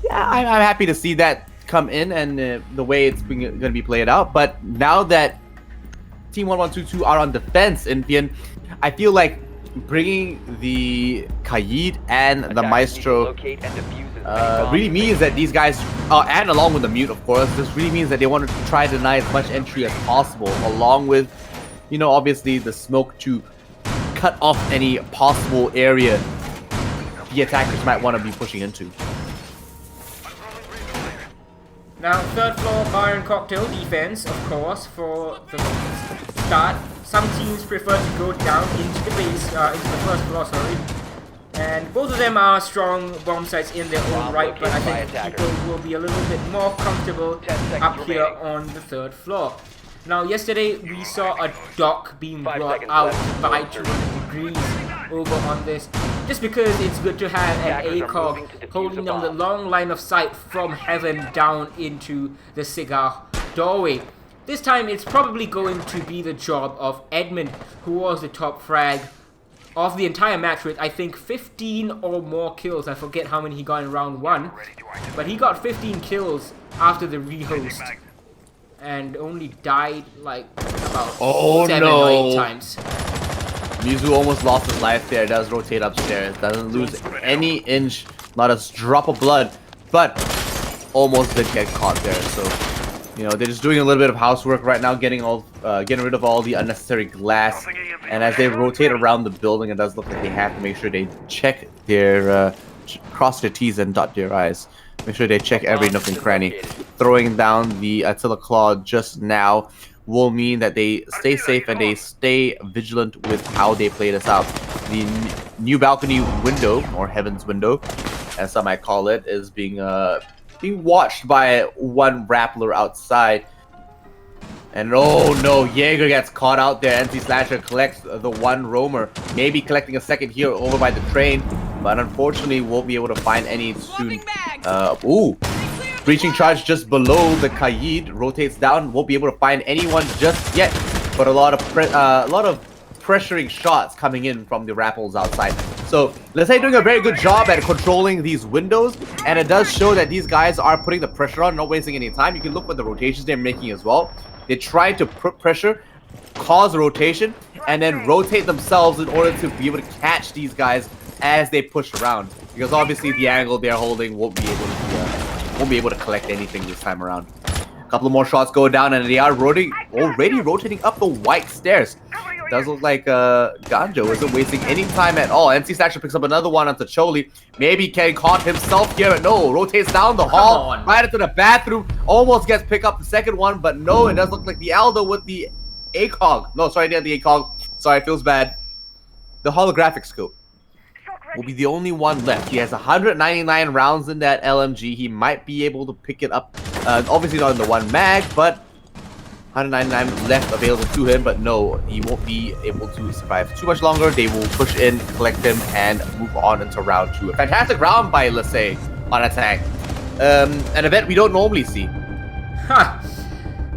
Yeah, I'm happy to see that come in and the way it's going to be played out. But now that Team 1122 are on defense in Vian, I feel like bringing the Kaid and the Maestro really means that these guys, and along with the Mute, of course, this really means that they want to try to deny as much entry as possible, along with, you know, obviously the smoke to cut off any possible area the attackers might want to be pushing into. Now, 3rd floor bar and cocktail defense, of course, for the start. Some teams prefer to go down into the base, into the 1st floor, sorry. And both of them are strong bomb sites in their own right, but I think people will be a little bit more comfortable up here on the 3rd floor. Now, yesterday we saw a dock being brought out by 200 degrees over on this, just because it's good to have an ACOG holding them the long line of sight from heaven down into the cigar doorway. This time it's probably going to be the job of Edmund, who was the top frag of the entire match with, I think, 15 or more kills. I forget how many he got in round 1, but he got 15 kills after the rehost and only died like about 7 or 8 times. Mizu almost lost his life there. Does rotate upstairs, doesn't lose any inch, not a drop of blood, but almost did get caught there. So, you know, they're just doing a little bit of housework right now, getting rid of all the unnecessary glass. And as they rotate around the building, it does look like they have to make sure they check their cross their T's and dot their I's. Make sure they check every nook and cranny. Throwing down the Attila Claw just now will mean that they stay safe and they stay vigilant with how they play this out. The new balcony window, or Heaven's Window, as some might call it, is being watched by one Rappler outside. And oh no, Jaeger gets caught out there. NC Slasher collects the one roamer, maybe collecting a second here over by the train, but unfortunately won't be able to find any soon. Breaching charge just below the Kaid, rotates down, won't be able to find anyone just yet, but a lot of pressuring shots coming in from the Rapples outside. So let's say doing a very good job at controlling these windows, and it does show that these guys are putting the pressure on, not wasting any time. You can look at the rotations they're making as well. They try to put pressure, cause a rotation, and then rotate themselves in order to be able to catch these guys as they push around. Because obviously the angle they're holding won't be able to collect anything this time around. A couple of more shots go down, and they are already rotating up the white stairs. Does look like Ganjo isn't wasting any time at all. NC Slasher picks up another one onto Choli. Maybe can caught himself here, but no, rotates down the hall, right into the bathroom. Almost gets pick up the second one, but no, it does look like the Aldo with the ACOG. No, sorry, not the ACOG. Sorry, it feels bad. The holographic scope will be the only one left. He has 199 rounds in that LMG. He might be able to pick it up. Obviously not in the one mag, but 199 left available to him, but no, he won't be able to survive too much longer. They will push in, collect him, and move on into round 2. A fantastic round by Lasay on attack. An event we don't normally see.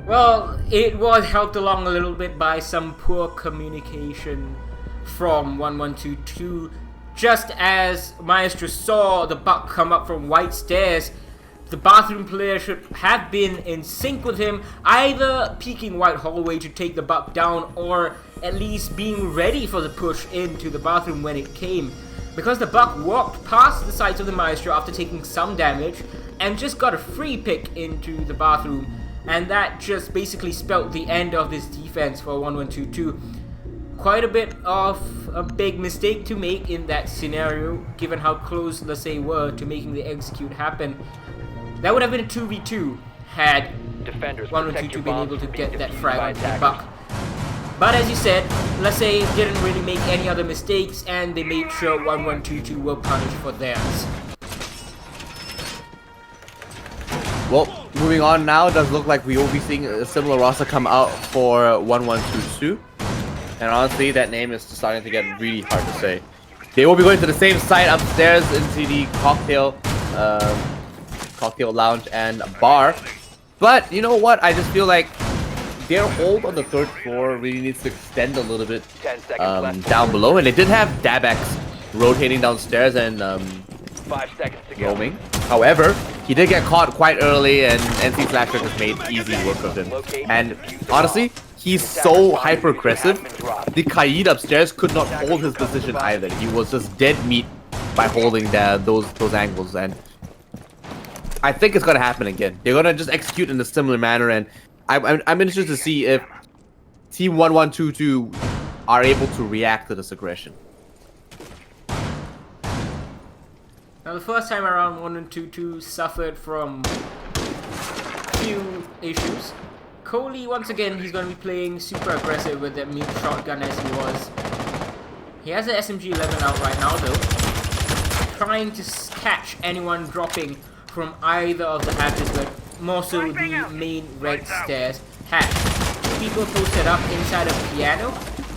Well, it was helped along a little bit by some poor communication from 1122. Just as Maestro saw the buck come up from white stairs, the bathroom player should have been in sync with him, either peeking white hallway to take the buck down or at least being ready for the push into the bathroom when it came. Because the buck walked past the sides of the Maestro after taking some damage and just got a free pick into the bathroom, and that just basically spelt the end of this defense for 1122. Quite a bit of a big mistake to make in that scenario, given how close Lasay were to making the execute happen. That would have been a 2v2 had Defenders, 1122 been able to get that defused frag by onto the attackers. buck. But as you said, Lasay didn't really make any other mistakes, and they made sure 1122 were punished for theirs. Well, moving on now, it does look like we will be seeing a similar roster come out for 1122. And honestly, that name is starting to get really hard to say. They will be going to the same site upstairs into the cocktail lounge and bar. But you know what? I just feel like their hold on the third floor really needs to extend a little bit 10 seconds left. down below. And they did have Dabex rotating downstairs and 5 seconds to go. roaming. However, he did get caught quite early, and NC Slasher just made easy work of him. And honestly, he's so hyper aggressive. The Kaid upstairs could not hold his position either. He was just dead meat by holding those angles, and I think it's gonna happen again. They're gonna just execute in a similar manner, and I'm interested to see if Team 1122 are able to react to this aggression. Now the first time around, 1122 suffered from few issues. Coley, once again, he's going to be playing super aggressive with that mid shotgun as he was. He has the SMG-11 out right now though, trying to catch anyone dropping from either of the hatches, but more so the main red stairs hatch. People posted up inside of piano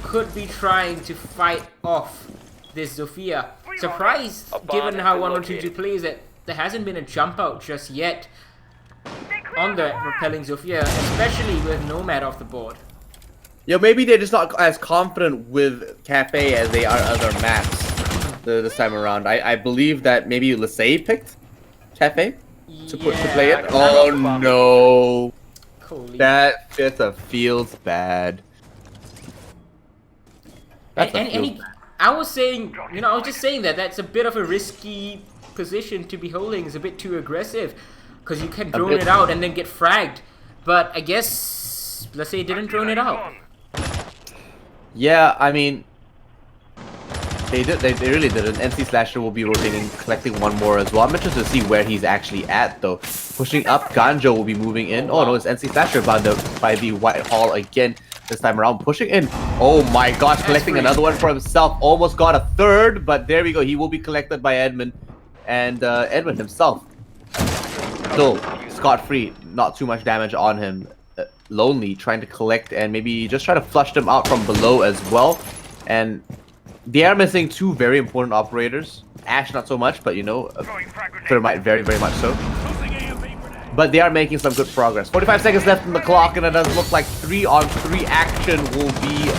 could be trying to fight off this Zofia. Surprised, given how 1122 plays, that there hasn't been a jump out just yet on the repelling Zofia, especially with Nomad off the board. Yeah, maybe they're just not as confident with Cafe as they are other maps this time around. I believe that maybe Lasay picked Cafe to play it. Oh no, Coley. that Fifth feels bad. I was saying, I was just saying that that's a bit of a risky position to be holding. It's a bit too aggressive, because you can drone it out and then get fragged. But I guess, let's say it didn't drone it out. Yeah, I mean, they really didn't. NC Slasher will be rotating, collecting one more as well. I'm interested to see where he's actually at though. Pushing up, Ganjo will be moving in. Oh no, it's NC Slasher by the White Hall again. This time around, pushing in. Oh my gosh, collecting another one for himself. Almost got a third, but there we go. He will be collected by Edmund. And Edmund himself, still scot-free. Not too much damage on him. Lonely, trying to collect and maybe just try to flush them out from below as well. And they are missing two very important operators. Ash not so much, but Thermite very, very much so. But they are making some good progress. 45 seconds left on the clock, and it does look like 3-on-3 action will be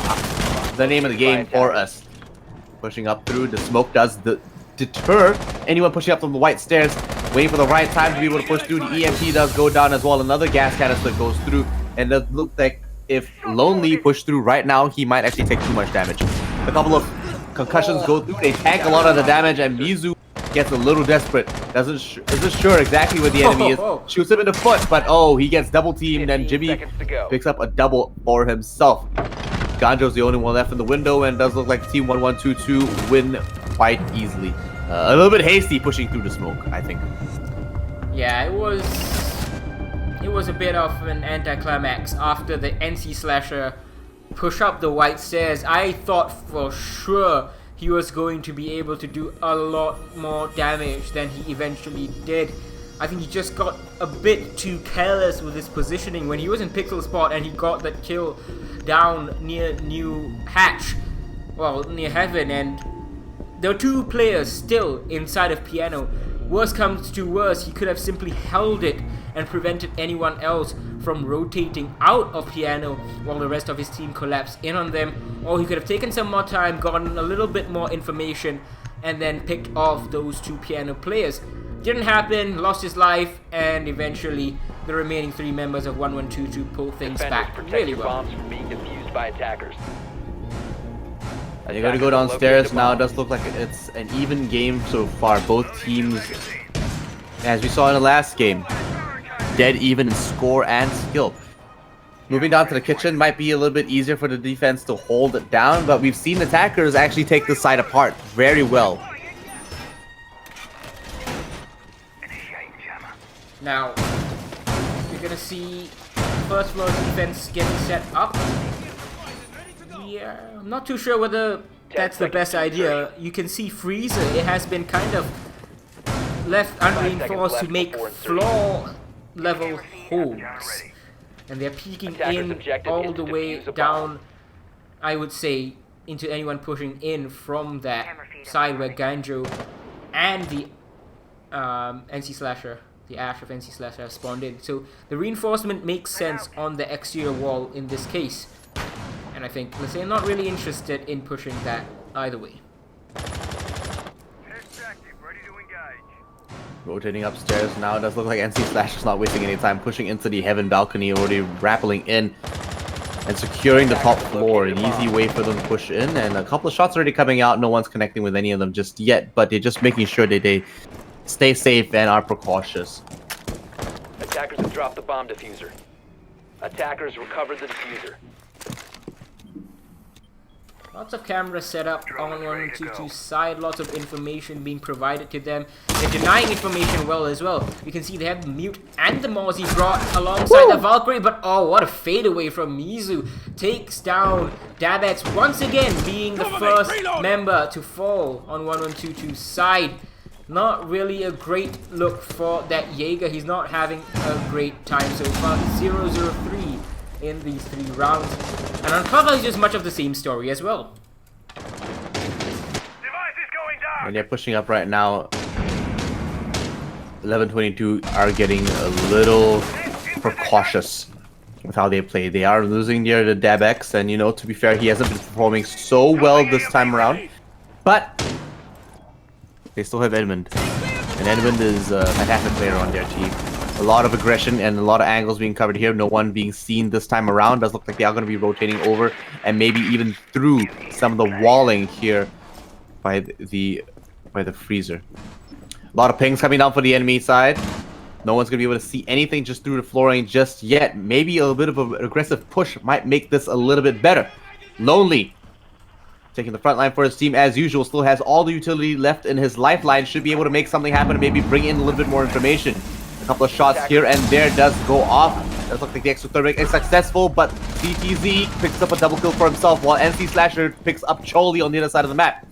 the name of the game for us. Pushing up through, the smoke does deter anyone pushing up from the white stairs. Waiting for the right time to be able to push through. The EMP does go down as well. Another gas canister goes through, and it does look like if Lonely pushed through right now, he might actually take too much damage. A couple of concussions go through. They tank a lot of the damage, and Mizu gets a little desperate. Isn't sure exactly where the enemy is. Shoots him in the foot, but he gets double teamed, and Jimmy picks up a double for himself. Ganjo's the only one left in the window, and does look like Team 1122 win quite easily. A little bit hasty pushing through the smoke, I think. Yeah, it was a bit of an anticlimax after the NC Slasher push up the white stairs. I thought for sure he was going to be able to do a lot more damage than he eventually did. I think he just got a bit too careless with his positioning when he was in pixel spot and he got that kill down near New Hatch, well, near Heaven, and there were two players still inside of Piano. worst comes to worst, he could have simply held it and prevented anyone else from rotating out of Piano while the rest of his team collapsed in on them. Or he could have taken some more time, gotten a little bit more information, and then picked off those two Piano players. Didn't happen, lost his life, and eventually the remaining 3 members of 1122 pulled things Defenders, back protect really your well. bombs from being defused by attackers. And you're gonna go downstairs now. It does look like it's an even game so far. Both teams, as we saw in the last game, dead even in score and skill. Moving down to the kitchen might be a little bit easier for the defense to hold it down, but we've seen attackers actually take this side apart very well. Now, you're gonna see first floor defense getting set up. Yeah, I'm not too sure whether that's the best idea. You can see Freezer, it has been kind of left unreinforced to make floor level holes. And they're peeking Attacker's in objective all is the to way defuse a bomb. down, I would say, into anyone pushing in from that side where Ganjo and the NC Slasher, the Ash of NC Slasher, have spawned in. So the reinforcement makes sense on the exterior wall in this case. And I think, let's say, I'm not really interested in pushing that either way. Rotating upstairs now. It does look like NC Slash is not wasting any time pushing into the heaven balcony, already rappelling in and securing the top floor. An easy way for them to push in, and a couple of shots already coming out. No one's connecting with any of them just yet, but they're just making sure that they stay safe and are precautious. Attackers have dropped the bomb diffuser. Attackers recovered the diffuser. Lots of cameras set up on 1122's side, lots of information being provided to them. They're denying information well as well. You can see they have the Mute and the Mozzie brought alongside the Valkyrie, but oh, what a fadeaway from Mizu. Takes down Dabex once again, being the first member to fall on 1122's side. Not really a great look for that Jaeger. He's not having a great time so far. 0-0-3 in these 3 rounds. And on Clubhouse, just much of the same story as well. And they're pushing up right now. 1122 are getting a little precautious with how they play. They are losing near the Dabex, and you know, to be fair, he hasn't been performing so well this time around. But they still have Edmund. And Edmund is a fantastic player on their team. A lot of aggression and a lot of angles being covered here. No one being seen this time around. Does look like they are going to be rotating over and maybe even through some of the walling here by the freezer. A lot of pings coming down for the enemy side. No one's going to be able to see anything just through the flooring just yet. Maybe a little bit of an aggressive push might make this a little bit better. Lonely taking the front line for his team as usual. Still has all the utility left in his lifeline. Should be able to make something happen and maybe bring in a little bit more information. A couple of shots here and there does go off. Does look like the exothermic is successful, but CTZ picks up a double kill for himself while NC Slasher picks up Choli on the other side of the map.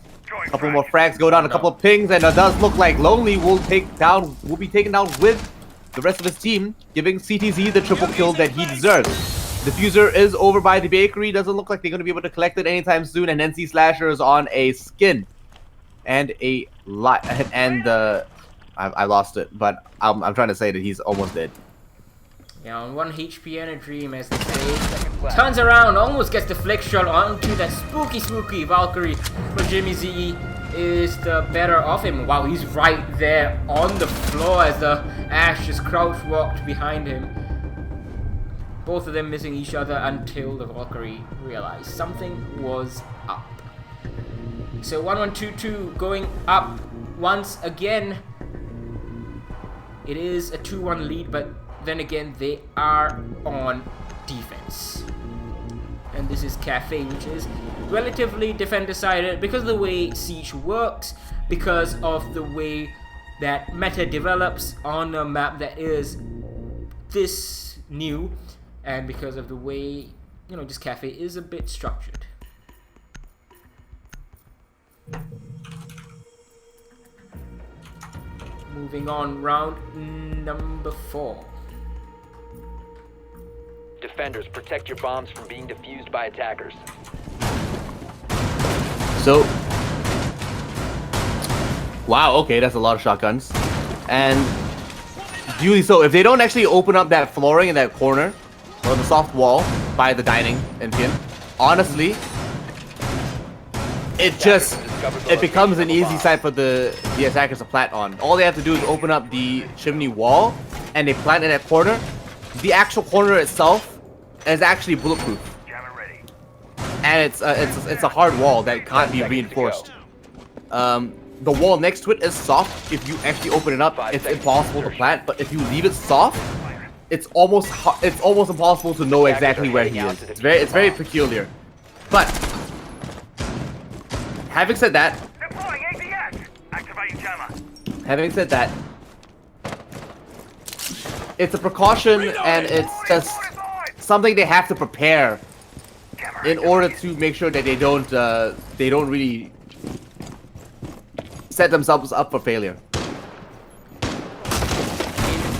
A couple more frags go down, a couple of pings, and it does look like Lonely will be taken down with the rest of his team, giving CTZ the triple kill that he deserves. Diffuser is over by the bakery. Doesn't look like they're going to be able to collect it anytime soon, and NC Slasher is on a skin and a lot, and I lost it, but I'm trying to say that he's almost dead. Yeah, on 1 HP and a dream, as they say. Turns around, almost gets the flick shot onto that spooky Valkyrie. But Jimmy Z is the better of him. Wow, he's right there on the floor as the Ash just crouch walked behind him. Both of them missing each other until the Valkyrie realized something was up. So 1122 going up once again. It is a 2-1 lead, but then again, they are on defense. And this is Cafe, which is relatively defender-sided because of the way Siege works, because of the way that meta develops on a map that is this new, and because of the way, you know, just Cafe is a bit structured. Moving on, round number 4. Defenders, protect your bombs from being defused by attackers. So, wow, okay, that's a lot of shotguns. And duly so, if they don't actually open up that flooring in that corner or the soft wall by the dining NPN, honestly, it becomes an easy site for the attackers to plant on. All they have to do is open up the chimney wall, and they plant in that corner. The actual corner itself is actually bulletproof, and it's a hard wall that can't be reinforced. The wall next to it is soft. If you actually open it up, it's impossible to plant. But if you leave it soft, it's almost impossible to know exactly where he is. It's very peculiar. But having said that, it's a precaution, and it's just something they have to prepare in order to make sure that they don't really set themselves up for failure.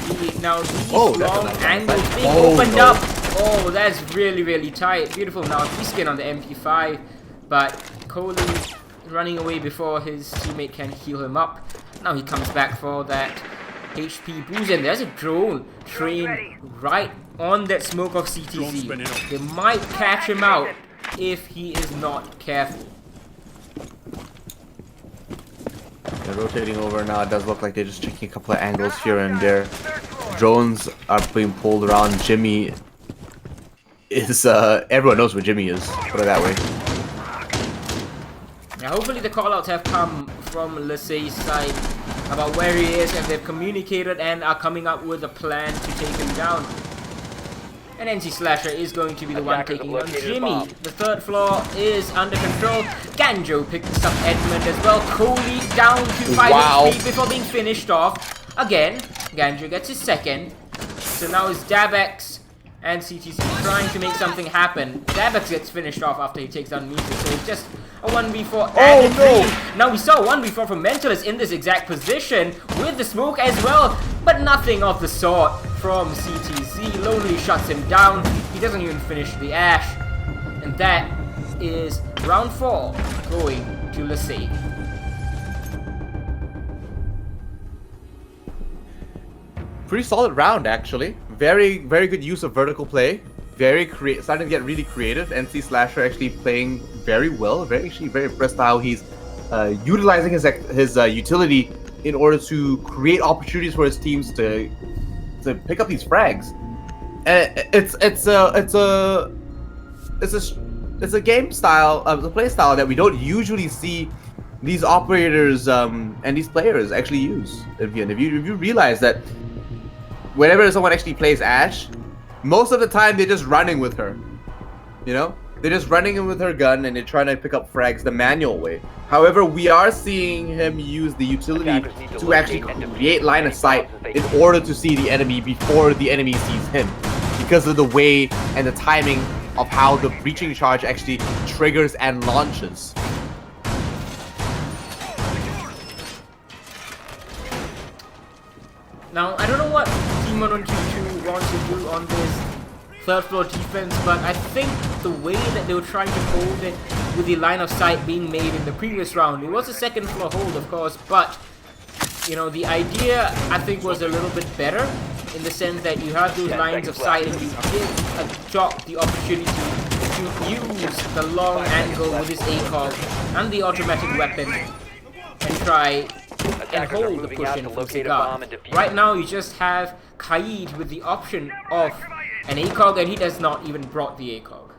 Indeed. Now these Oh, long that's angles being Oh, opened no. up. Oh, that's really tight. Beautiful. Now T-Skin on the MP5, but Coley running away before his teammate can heal him up. Now he comes back for that HP boost, and there's a drone trained right on that smoke of CTZ. They might catch him out if he is not careful. They're rotating over now. It does look like they're just checking a couple of angles here and there. Drones are being pulled around. Jimmy is everyone knows where Jimmy is, put it that way. Now hopefully the callouts have come from Lasey's side about where he is, and they've communicated and are coming up with a plan to take him down. And NC Slasher is going to be the one taking on Jimmy. The third floor is under control. Ganjo picks up Edmund as well. Coley down to 5 HP before being finished off. Again, Ganjo gets his second. So now it's Dabex and CTC trying to make something happen. Dabex gets finished off after he takes down Mises, so it's just a 1v4 and a 3. Now we saw a 1v4 from Mentalist in this exact position with the smoke as well, but nothing of the sort from CTZ. Lonely shuts him down. He doesn't even finish the Ash. And that is round 4 going to Lasey. Pretty solid round, actually. Very good use of vertical play. Starting to get really creative. NC Slasher actually playing very well. Very impressed how he's utilizing his utility in order to create opportunities for his teams to pick up these frags. It's a game style, a play style that we don't usually see these operators and these players actually use. If you realize that whenever someone actually plays Ash, most of the time they're just running with her. You know? They're just running in with her gun and they're trying to pick up frags the manual way. However, we are seeing him use the utility to actually create line of sight in order to see the enemy before the enemy sees him, because of the way and the timing of how the breaching charge actually triggers and launches. Now, I don't know what Team 112 wants to do on this third floor defense, but I think the way that they were trying to hold it with the line of sight being made in the previous round, it was a second floor hold, of course, but you know, the idea I think was a little bit better in the sense that you have those lines of sight and you give Jock the opportunity to use the long angle with his ACOG and the automatic weapon and try and hold the push in from Cigar. Right now you just have Kaid with the option of an ACOG, and he does not even brought the ACOG.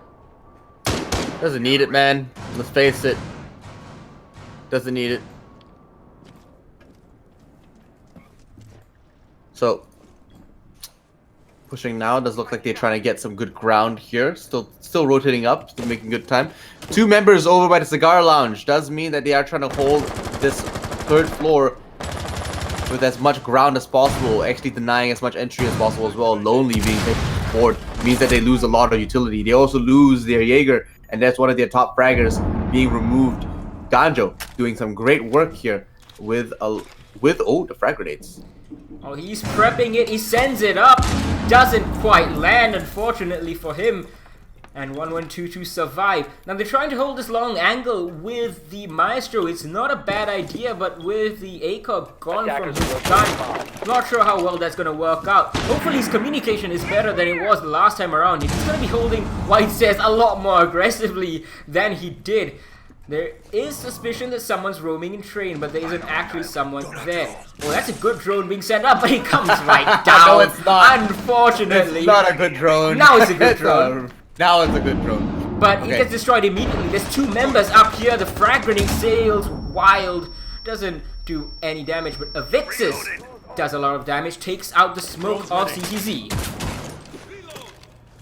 Doesn't need it, man. Let's face it. Doesn't need it. So, pushing now. Does look like they're trying to get some good ground here. Still rotating up. Still making good time. 2 members over by the Cigar Lounge. Does mean that they are trying to hold this third floor with as much ground as possible. Actually denying as much entry as possible as well. Lonely being taken forward means that they lose a lot of utility. They also lose their Jaeger, and that's one of their top fraggers being removed. Ganjo doing some great work here with the frag grenades. Oh, he's prepping it. He sends it up. Doesn't quite land, unfortunately for him. And 1122 survive. Now they're trying to hold this long angle with the Maestro. It's not a bad idea, but with the ACOG gone from Attackers his are gun, locating not sure how well that's going to work out. Hopefully his communication is better than it was the last time around. He's going to be holding White Stairs a lot more aggressively than he did. There is suspicion that someone's roaming in train, but there isn't actually someone there. Oh, that's a good drone being sent up, but it comes right down. No, it's not. Unfortunately. It's not a good drone. Now it's a good drone. Now it's a good drone. But Okay. it gets destroyed immediately. There's 2 members up here. The frag grenade sails wild. Doesn't do any damage, but Avixis does a lot of damage. Takes out the smoke of CTZ.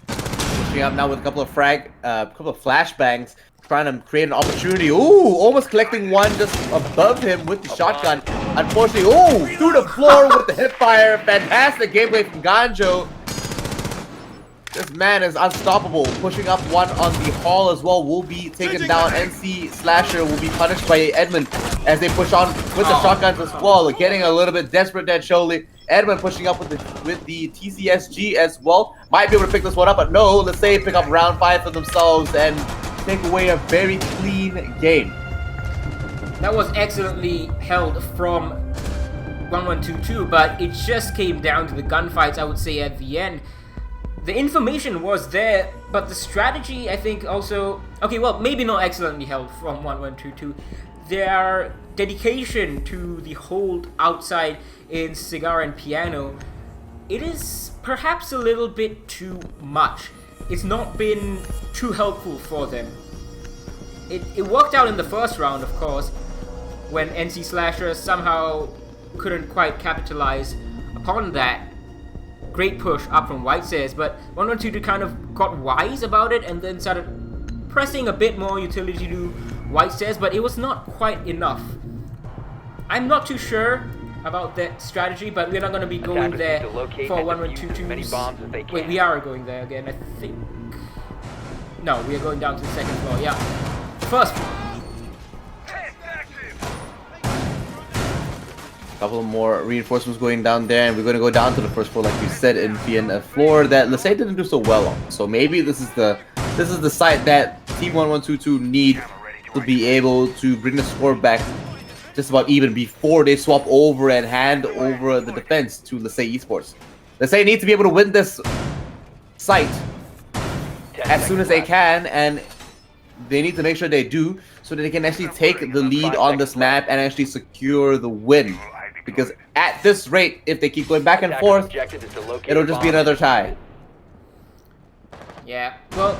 Pushing up now with a couple of flashbangs, trying to create an opportunity. Ooh, almost collecting one just above him with the shotgun. Unfortunately, ooh, through the floor with the hip fire. Fantastic gameplay from Ganjo. This man is unstoppable. Pushing up one on the hall as well. Will be taken down. NC Slasher will be punished by Edmund as they push on with the shotguns as well. Getting a little bit desperate there, Sholey. Edmund pushing up with the TCSG as well. Might be able to pick this one up, but no. Let's say pick up round 5 for themselves and take away a very clean game. That was excellently held from 1122, but it just came down to the gunfights, I would say, at the end. The information was there, but the strategy, I think, also... Okay, well, maybe not excellently held from 1122. Their dedication to the hold outside in Cigar and Piano, it is perhaps a little bit too much. It's not been too helpful for them. It worked out in the first round, of course, when NC Slasher somehow couldn't quite capitalize upon that. Great push up from White Stairs, but 1122 kind of got wise about it and then started pressing a bit more utility to White Stairs, but it was not quite enough. I'm not too sure about that strategy, but we're not going to be going Attackers there need to locate for and defuse as many 1122's... bombs as they Wait, can. we are going there again, I think. No, we are going down to the 2nd floor, yeah. First floor. Couple more reinforcements going down there, and we're going to go down to the first floor, like you said, in a floor that Lasay didn't do so well on. So maybe this is the site that Team 1122 need to be able to bring the score back just about even before they swap over and hand over the defense to Lasay Esports. Lasay needs to be able to win this site as soon as they can, and they need to make sure they do, so that they can actually take the lead on this map and actually secure the win. Because at this rate, if they keep going back and Attacker's forth, objective is to locate it'll a just be bomb. another tie. Yeah, well,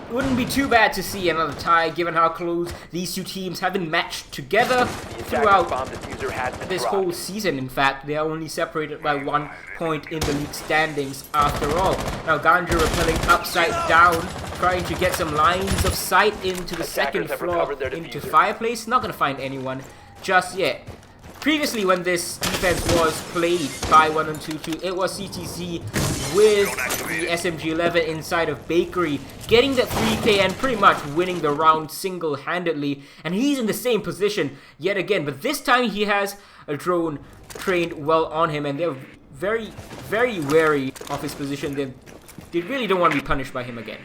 it wouldn't be too bad to see another tie, given how close these 2 teams have been matched together The attacker's throughout bomb diffuser has been this dropped. whole season. In fact, they are only separated by 1 point in the league standings after all. Now Ganja repelling upside down, trying to get some lines of sight into the Attackers 2nd have floor, recovered their into diffuser. Fireplace. Not gonna find anyone just yet. Previously, when this defense was played by 1122, it was CTZ with the SMG-11 inside of Bakery, getting that 3K and pretty much winning the round single-handedly. And he's in the same position yet again, but this time he has a drone trained well on him, and they're very, very wary of his position. They really don't want to be punished by him again.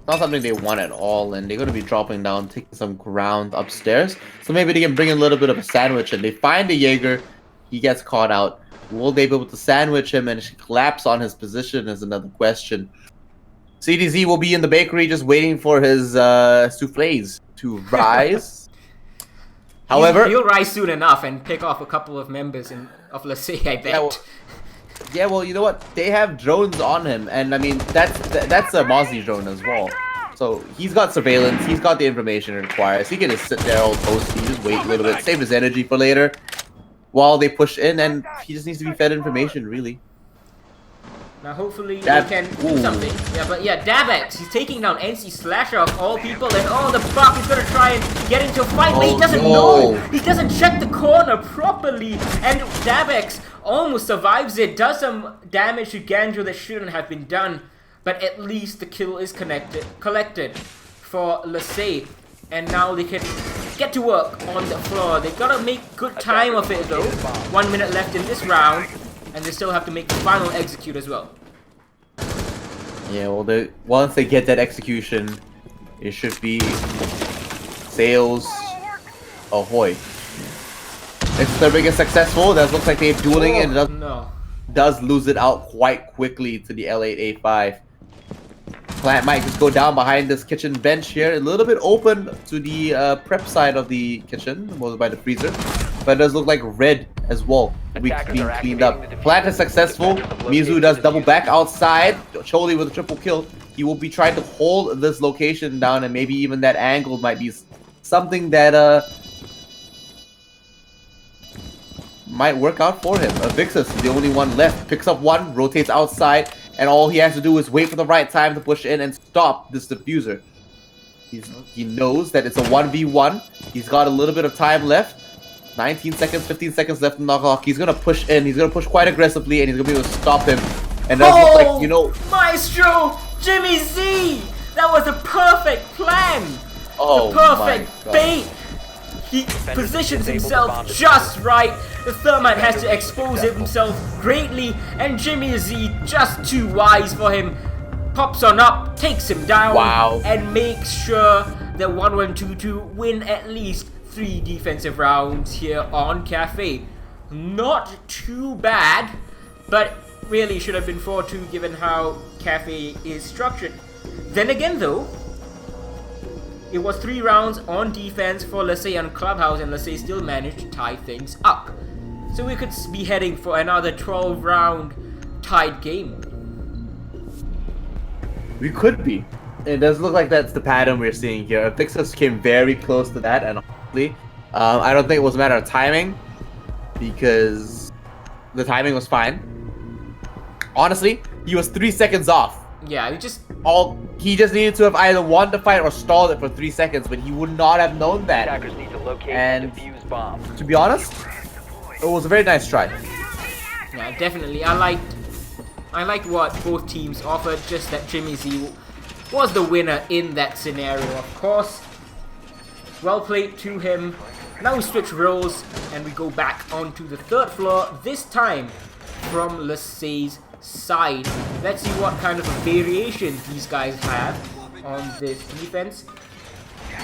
Not something they want at all, and they're going to be dropping down, taking some ground upstairs. So maybe they can bring in a little bit of a sandwich, and they find the Jaeger. He gets caught out. Will they be able to sandwich him and collapse on his position is another question. CDZ will be in the bakery just waiting for his souffles to rise. However, He'll rise soon enough and pick off a couple of members of Lasay, I bet. Yeah, well, you know what? They have drones on him, and I mean that's a Mozzie drone as well. So he's got surveillance. He's got the information it requires. He can just sit there all toasty, just wait a little bit, save his energy for later, while they push in, and he just needs to be fed information, really. Now hopefully Dab- they can do Ooh. something. Yeah, but yeah, Dabex, he's taking down NC Slasher of all people, and oh, the Buck is gonna try and get into a fight, but he Oh, doesn't no. know. He doesn't check the corner properly, and Dabex almost survives it, does some damage to Ganjo that shouldn't have been done, but at least the kill is collected for Lasay, and now they can get to work on the floor. They gotta make good time of it though. 1 minute left in this round, and they still have to make the final execute as well. Yeah, well, once they get that execution, it should be sails ahoy. If the rig is successful, that looks like they're dueling and it No. does lose it out quite quickly to the L8A5. Plant might just go down behind this kitchen bench here, a little bit open to the prep side of the kitchen, mostly by the freezer, but it does look like red as well. We Attackers being are cleaned up. activating the Plant is diffuser. successful. Defenders have located Mizu does the double diffuser. back outside. Choli with a triple kill. He will be trying to hold this location down, and maybe even that angle might be something that might work out for him. Vixus is the only one left. Picks up one, rotates outside, and all he has to do is wait for the right time to push in and stop this diffuser. He knows that it's a 1v1. He's got a little bit of time left. 19 seconds, 15 seconds left in the clock. He's gonna push in. He's gonna push quite aggressively, and he's gonna be able to stop him. And that's look like, you know, Maestro! Jimmy Z! That was a perfect plan! oh The perfect my God. bait! He positions himself just right. The Thermite has to expose himself greatly, and Jimmy Z, just too wise for him, pops on up, takes him down, Wow. and makes sure that 1122 win at least 3 defensive rounds here on Cafe. Not too bad, but really should have been 4-2 given how Cafe is structured. Then again though, it was 3 rounds on defense for Lasey and Clubhouse, and Lasey still managed to tie things up. So we could be heading for another 12 round tied game. We could be. It does look like that's the pattern we're seeing here. Vixus came very close to that, and honestly, I don't think it was a matter of timing, because the timing was fine. Honestly, he was 3 seconds off. Yeah, He just needed to have either won the fight or stalled it for 3 seconds, but he would not have known that. Attackers need to locate And- and defuse bombs. To be honest, it was a very nice try. yeah, definitely. I liked what both teams offered, just that Jimmy Z was the winner in that scenario, of course. Well played to him. Now we switch roles and we go back onto the 3rd floor, this time from Lasey's side. Let's see what kind of a variation these guys have on this defense.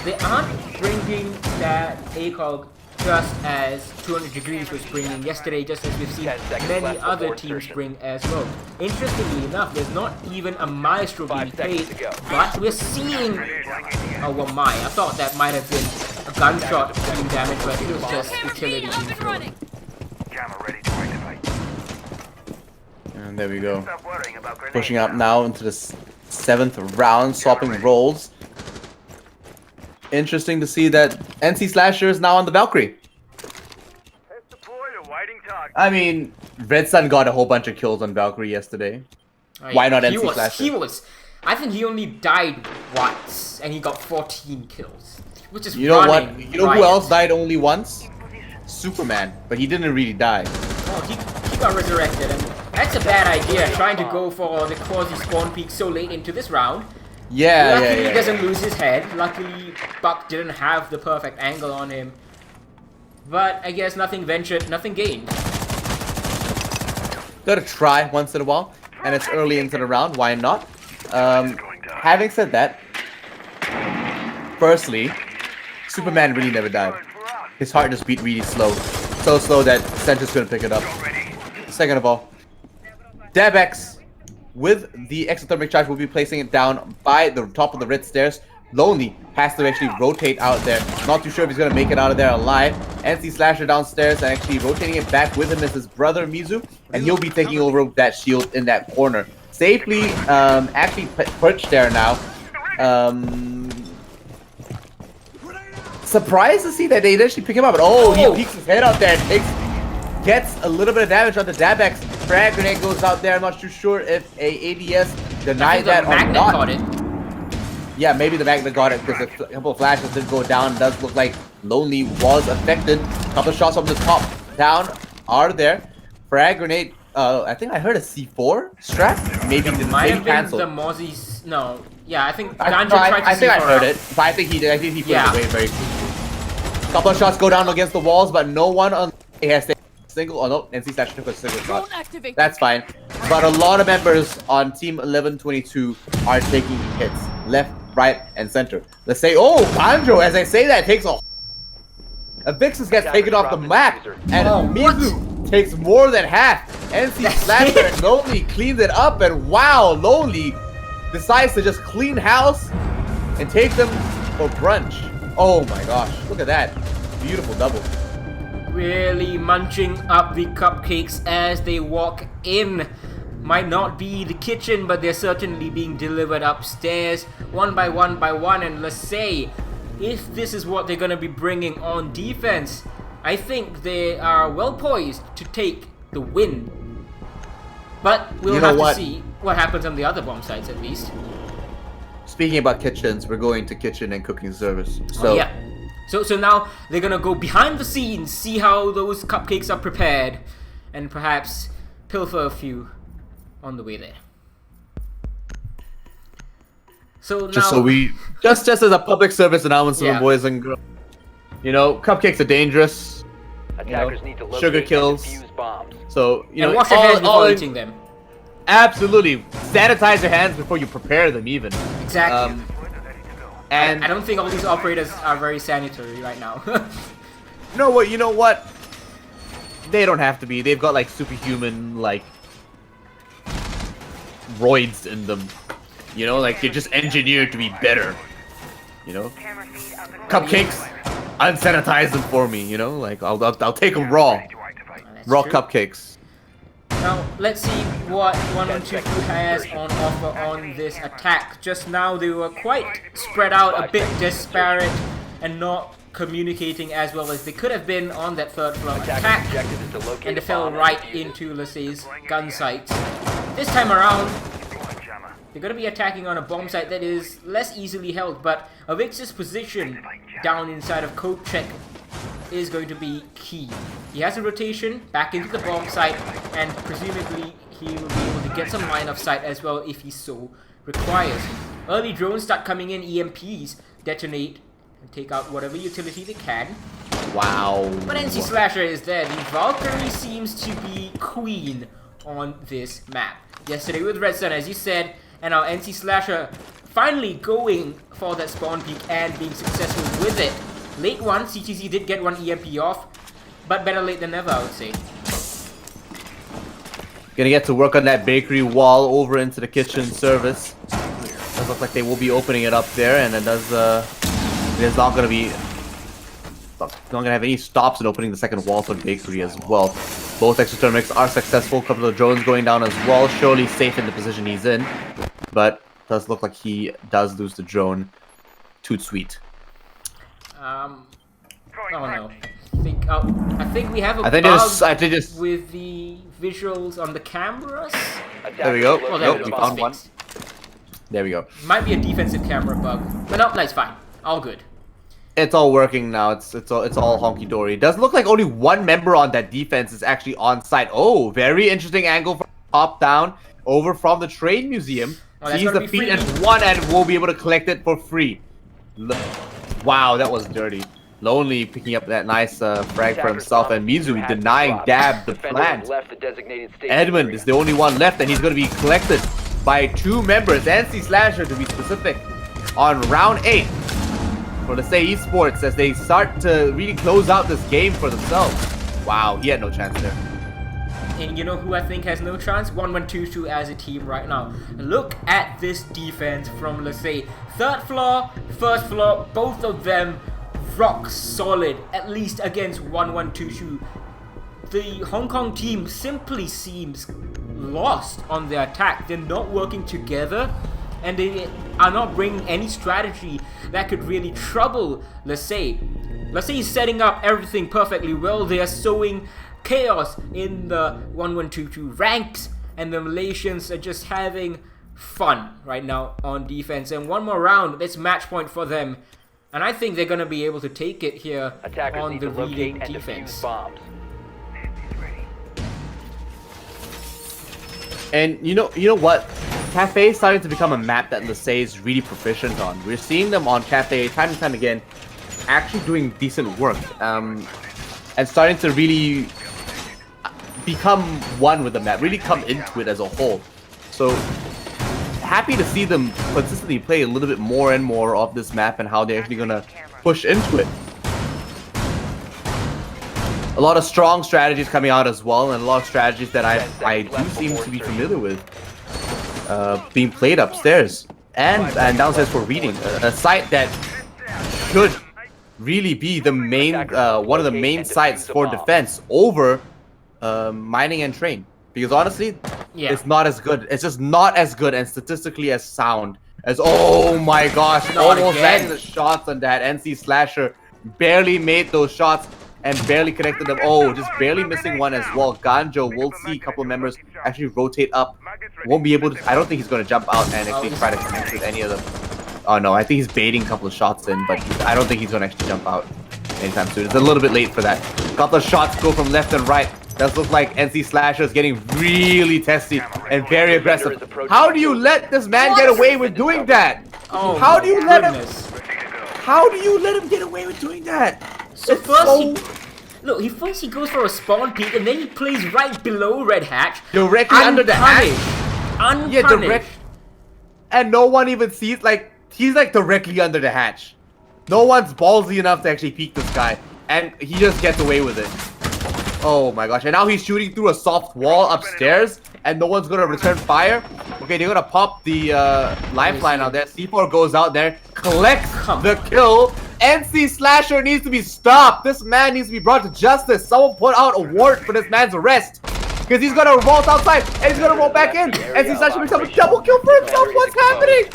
They aren't bringing that ACOG just as 200 Degrees was bringing yesterday, just as we've seen 10 seconds many left other before teams insertion. bring as well. Interestingly enough, there's not even a Maestro being 5 seconds played, to go. but we're seeing a Wamai. I thought that might have been a gunshot doing damage, but it was just utility being thrown. And there we go. Pushing up now into the 7th round, swapping roles. Interesting to see that NC Slasher is now on the Valkyrie. I mean, Red Sun got a whole bunch of kills on Valkyrie yesterday. Why not NC Slasher? I think he only died once, and he got 14 kills, which is You know what? running You know who riot. else died only once? Superman, but he didn't really die. Oh, he got resurrected, and that's a bad idea, trying to go for the quasi-spawn peak so late into this round. Luckily, he doesn't lose his head. Luckily, Buck didn't have the perfect angle on him. But I guess nothing ventured, nothing gained. Gotta try once in a while, and it's early into the round, why not? Having said that, firstly, Superman really never died. His heart just beat really slow. So slow that Sentinel's gonna pick it up. Second of all, Dabex, with the exothermic charge, will be placing it down by the top of the red stairs. Lonely has to actually rotate out there. Not too sure if he's gonna make it out of there alive. NC Slasher downstairs and actually rotating it back with him is his brother Mizu, and he'll be taking over that shield in that corner. Safely, actually perched there now. Surprised to see that they actually pick him up. Oh, he peeks his head out there and gets a little bit of damage on the Dabex. Frag grenade goes out there. I'm not too sure if a ADS denied that or Magnet not. caught it. Yeah, maybe the Magnet got it because a couple of flashes did go down. It does look like Lonely was affected. Couple of shots from the top down are there. Frag grenade. I think I heard a C4 strap. Maybe Might maybe have been canceled. the Mozzie's. No, yeah, I think I Ganja tried to think I C4 heard out. it, but I think he did. I think he put Yeah. it away very quickly. Couple of shots go down against the walls, but no one on has single. Oh no, NC Slash took a single shot. That's fine. But a lot of members on Team 1122 are taking hits left, right, and center. Let's say, oh, Banjo, as I say that, takes a Vixens gets taken off the map, and Mizu takes more than half. NC Slasher and Lonely cleans it up, and wow, Lonely decides to just clean house and take them for brunch. Oh my gosh, look at that. Beautiful double. Really munching up the cupcakes as they walk in. Might not be the kitchen, but they're certainly being delivered upstairs one by one by one. And let's say, if this is what they're going to be bringing on defense, I think they are well poised to take the win. But we'll have to see what happens on the other bomb sites at least. Speaking about kitchens, we're going to kitchen and cooking service. So yeah. So now they're gonna go behind the scenes, see how those cupcakes are prepared, and perhaps pilfer a few on the way there. So now, just as a public service announcement, Yeah. boys and girls, you know, cupcakes are dangerous. Attackers need to locate sugar and kills. defuse bombs. So you and know, wash your hands before eating them. Absolutely, sanitize your hands before you prepare them, even. Exactly. And I don't think all these operators are very sanitary right now. you know what? They don't have to be. They've got like superhuman like roids in them. You know, like you're just engineered to be better. You know, cupcakes, unsanitize them for me. You know, like I'll take them raw, That's raw true. cupcakes. Now, let's see what 1122 has on offer on this attack. Just now, they were quite spread out, a bit disparate, and not communicating as well as they could have been on that third floor Attackers' attack. objective is to locate And a they fell bomb and right defuse it. into, let's say, gun sites. This time around, they're going to be attacking on a bomb site that is less easily held, but Avix's position down inside of Code Check is going to be key. He has a rotation back into the bomb site, and presumably he will be able to get some line of sight as well if he so requires. Early drones start coming in, EMPs detonate and take out whatever utility they can. Wow. But NC Slasher is there. The Valkyrie seems to be queen on this map. Yesterday with Red Sun, as you said, and now NC Slasher finally going for that spawn peak and being successful with it. Late one, CTZ did get one EMP off, but better late than never, I would say. Gonna get to work on that bakery wall over into the kitchen service. Does look like they will be opening it up there, and it does. There's not gonna have any stops in opening the second wall for the bakery as well. Both exothermics are successful. A couple of drones going down as well. Surely safe in the position he's in, but does look like he does lose the drone. Toot sweet. Oh no. I think we have a I think bug just with the visuals on the cameras. there we go. Oh, there Nope, we we go. found It's one. fixed. There we go. Might be a defensive camera bug, but no, it's fine. All good. It's all working now. It's all honky dory. It does look like only one member on that defense is actually on site. Oh, very interesting angle from top down over from the Trade Museum. Oh, that's Sees gonna the be feet free. and one and will be able to collect it for free. Wow, that was dirty. Lonely picking up that nice frag for himself, and Mizu denying Dab the plant. Left the designated station Edmund area. is the only one left, and he's going to be collected by two members, NC Slasher to be specific, on round 8 for the Say Esports as they start to really close out this game for themselves. Wow, he had no chance there. And you know who I think has no chance? 1122 as a team right now. Look at this defense from, let's say, third floor, first floor, both of them rock solid, at least against 1122. The Hong Kong team simply seems lost on their attack. They're not working together, and they are not bringing any strategy that could really trouble, let's say he's setting up everything perfectly well. They are sowing chaos in the 1122 ranks, and the Malaysians are just having fun right now on defense. And one more round, it's match point for them, and I think they're gonna be able to take it here Attackers on need the to locate leading and defense. defuse bombs. And you know what? Cafe is starting to become a map that Lasay is really proficient on. We're seeing them on Cafe time and time again, actually doing decent work, and starting to really become one with the map, really come into it as a whole. So happy to see them consistently play a little bit more and more of this map and how they're actually gonna push into it. A lot of strong strategies coming out as well, and a lot of strategies that I do seem to be familiar with being played upstairs and downstairs for reading. A site that should really be the main one of the main sites for defense over mining and train, because honestly, it's not as good. It's just not as good and statistically as sound as, oh my gosh, almost landing the shots on that. NC Slasher barely made those shots and barely connected them. Oh, just barely missing one as well. Ganjo, we'll see a couple of members actually rotate up. Won't be able to, I don't think he's going to jump out and actually try to connect with any of them. Oh no, I think he's baiting a couple of shots in, but I don't think he's going to actually jump out anytime soon. It's a little bit late for that. A couple of shots go from left and right. Does look like NC Slasher is getting really testy and very aggressive. How do you let this man get away with doing that? Oh, how do you let him? goodness. How do you let him get away with doing that? So It's first so- he goes for a spawn peek, and then he plays right below Red Hatch. Directly under the hatch. Unpunished. Yeah, direct. And no one even sees, like, he's like directly under the hatch. No one's ballsy enough to actually peek this guy, and he just gets away with it. Oh my gosh, and now he's shooting through a soft wall upstairs, and no one's gonna return fire. Okay, they're gonna pop the lifeline out there. C4 goes out there, collects the kill. NC Slasher needs to be stopped. This man needs to be brought to justice. Someone put out a warrant for this man's arrest, because he's gonna vault outside and he's gonna roll back in. NC Slasher becomes a double kill for himself. What's happening?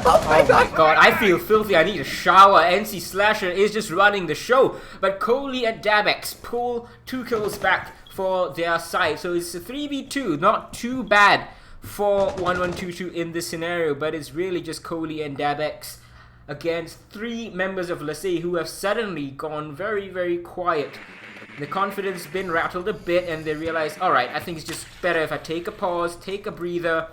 Oh my god. I feel filthy. I need a shower. NC Slasher is just running the show. But Coley and Dabex pull 2 kills back for their side. So it's a 3v2. Not too bad for 1122 in this scenario. But it's really just Coley and Dabex against 3 members of LeSae who have suddenly gone very, very quiet. The confidence has been rattled a bit, and they realize, alright, I think it's just better if I take a pause, take a breather,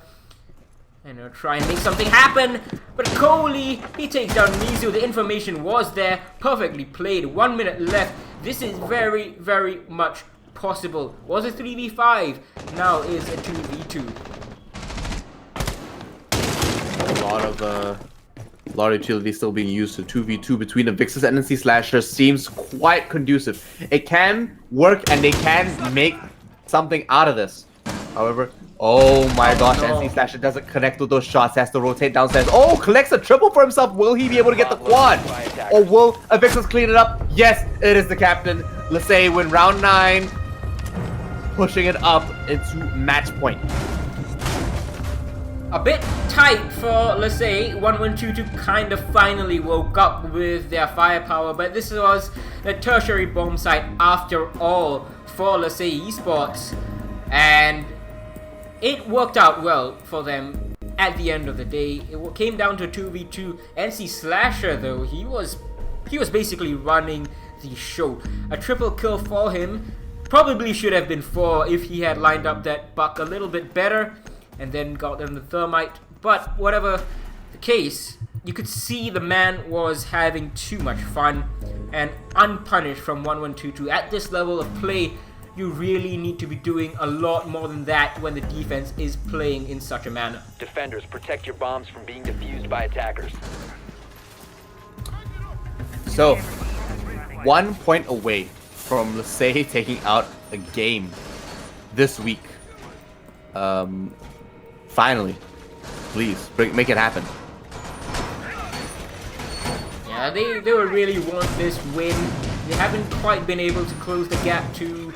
and try and make something happen. But Coley, he takes down Mizu. The information was there, perfectly played. 1 minute left. This is very, very much possible. Was a 3v5, now is a 2v2. A lot of utility still being used. So 2v2 between the Vixus and NC Slasher seems quite conducive. It can work and they can make something out of this. However, oh my gosh, no. NC Slasher doesn't connect with those shots, has to rotate downstairs. Oh, collects a triple for himself. Will he be able to get the quad? Or will Avixis clean it up? Yes, it is the captain. Let's say win round 9, pushing it up into match point. A bit tight for, let's say, 1122 kind of finally woke up with their firepower, but this was the tertiary bomb site after all for, let's say, esports, and it worked out well for them at the end of the day. It came down to 2v2. NC Slasher, though, he was basically running the show. A triple kill for him. Probably should have been 4 if he had lined up that buck a little bit better and then got them the thermite. But whatever the case, you could see the man was having too much fun and unpunished from 1122. At this level of play, you really need to be doing a lot more than that when the defense is playing in such a manner. Defenders, protect your bombs from being defused by attackers. So, 1 point away from LeSae taking out a game this week. Finally, please make it happen. Yeah, they will really want this win. They haven't quite been able to close the gap to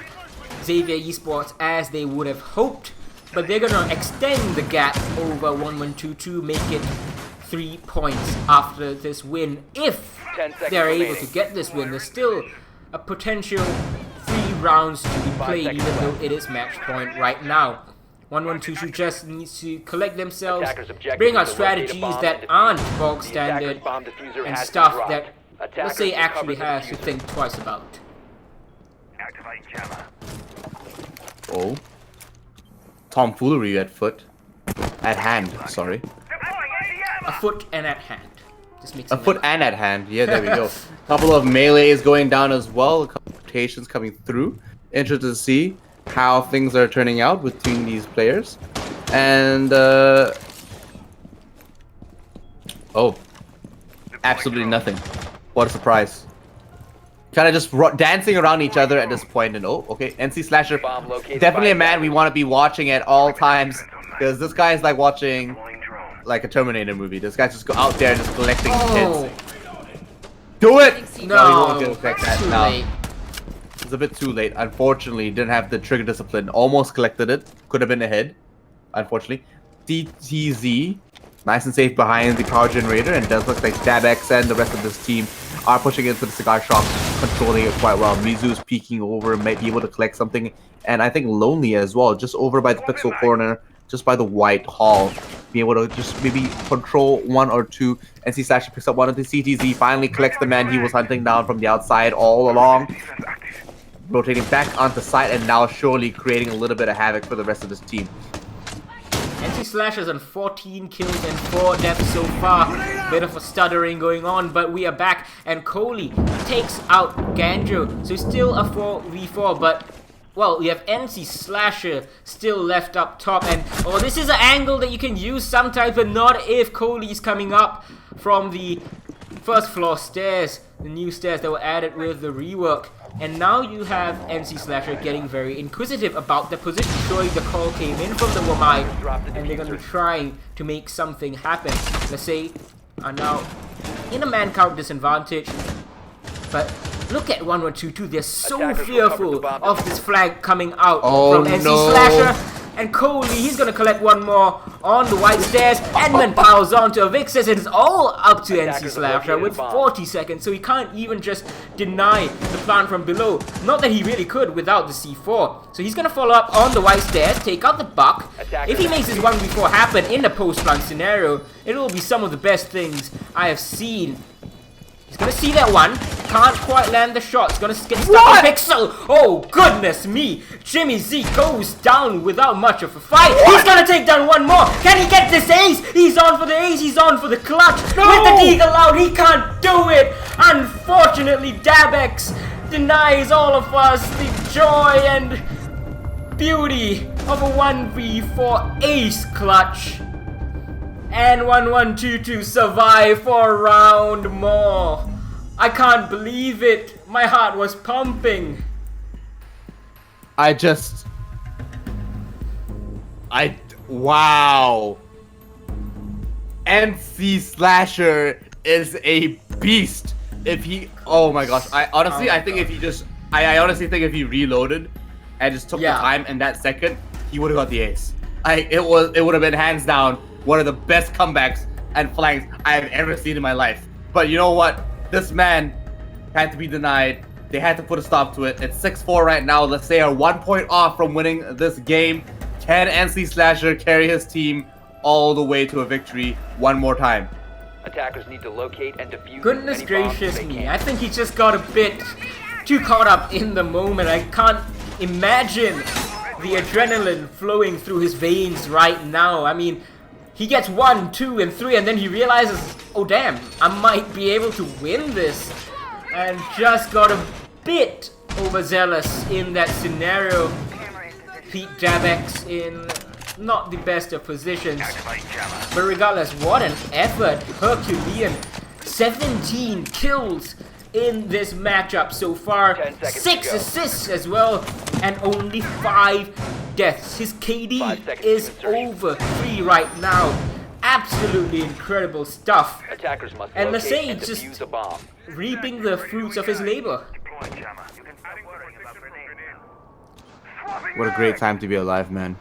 Xavier Esports as they would have hoped, but they're gonna extend the gap over 1122, make it 3 points after this win. If 10 seconds they're able remaining. to get this win, there's still a potential 3 rounds to be played, seconds even though left. it is match point right now. 1122 just needs to collect themselves, Attackers' objective bring is out to locate a strategies bomb that and aren't defuse. bog The standard attacker's bomb diffuser and has stuff been that dropped. let's Attackers say recover actually the has to diffuser. think twice about. Oh. Tomfoolery at hand, sorry. A foot and at hand. Just makes A it foot like- and at hand. Yeah, there we go. Couple of melees going down as well. A couple of rotations coming through. Interesting to see. how things are turning out between these players. And oh, absolutely nothing. What a surprise. Kind of just dancing around each other at this point. And oh, okay, NC Slasher, Bomb located definitely by a man we attackers. want to be watching at all times, because this guy is like watching like a Terminator movie. This guy just go out there and just collecting Oh, hits. Do it! he no, won't get affect that. too No. late. It's a bit too late. Unfortunately, didn't have the trigger discipline. Almost collected it. Could have been ahead. Unfortunately. DTZ, nice and safe behind the power generator, and it does look like Dabex and the rest of this team are pushing into the cigar shop, controlling it quite well. Mizu's peeking over, might be able to collect something, and I think Lonely as well, just over by the pixel corner, just by the white hall. Be able to just maybe control one or two. NC Slasher picks up one of the CTZ, finally collects the man he was hunting down from the outside all along. Rotating back onto site and now surely creating a little bit of havoc for the rest of this team. NC Slashers on 14 kills and 4 deaths so far. Bit of a stuttering going on, but we are back. And Kohli takes out Ganjo. So still a 4v4, but well, we have NC Slasher still left up top. And oh, this is an angle that you can use sometimes, but not if Kohli is coming up from the first floor stairs. The new stairs that were added with the rework. And now you have NC Slasher getting very inquisitive about the position, showing the call came in from the Wamai, and they're going to be trying to make something happen. Let's say are now in a man count disadvantage, but look at 1122, they're so Attackers will fearful cover the bomb of this flag coming out Oh, from NC no. Slasher. And Kohli, he's gonna collect one more on the white stairs. Edmund piles on to Avixis, and it's all up to NC Attackers have Slasher located with a bomb. 40 seconds, so he can't even just deny the plant from below. Not that he really could without the C4. So he's gonna follow up on the white stairs, take out the buck. Attackers If he makes his 1v4 happen in the post-plant scenario, it will be some of the best things I have seen. He's gonna see that one. Can't quite land the shot. He's gonna get stuck in Pixel. Oh, goodness me. Jimmy Z goes down without much of a fight. He's gonna take down one more. Can he get this ace? He's on for the ace. He's on for the clutch. With the deagle out, he can't do it. Unfortunately, Dabex denies all of us the joy and beauty of a 1v4 ace clutch. And 1122 survive for a round more. I can't believe it. My heart was pumping. Wow. NC Slasher is a beast. If he, oh my gosh, I honestly think if he reloaded and just took the time in that second, he would have got the ace. It would have been hands down one of the best comebacks and flanks I have ever seen in my life. But you know what? This man had to be denied. They had to put a stop to it. It's 6-4 right now. Let's say are 1 point off from winning this game. Can NC Slasher carry his team all the way to a victory one more time? Attackers need to locate and defuse Goodness any bombs gracious they me. can. I think he just got a bit too caught up in the moment. I can't imagine the adrenaline flowing through his veins right now. I mean, he gets 1, 2, and 3, and then he realizes, oh damn, I might be able to win this. And just got a bit overzealous in that scenario. Pete Dabex in not the best of positions. But regardless, what an effort. Herculean. 17 kills in this matchup so far. 10 seconds to 6 go. assists as well. And only 5 deaths. His 5 KD seconds is to insertion. over 3 right now. Absolutely incredible stuff. Attackers must And locate Lasay and just- defuse a bomb. Reaping the fruits of his labor. What a great time to be alive, man.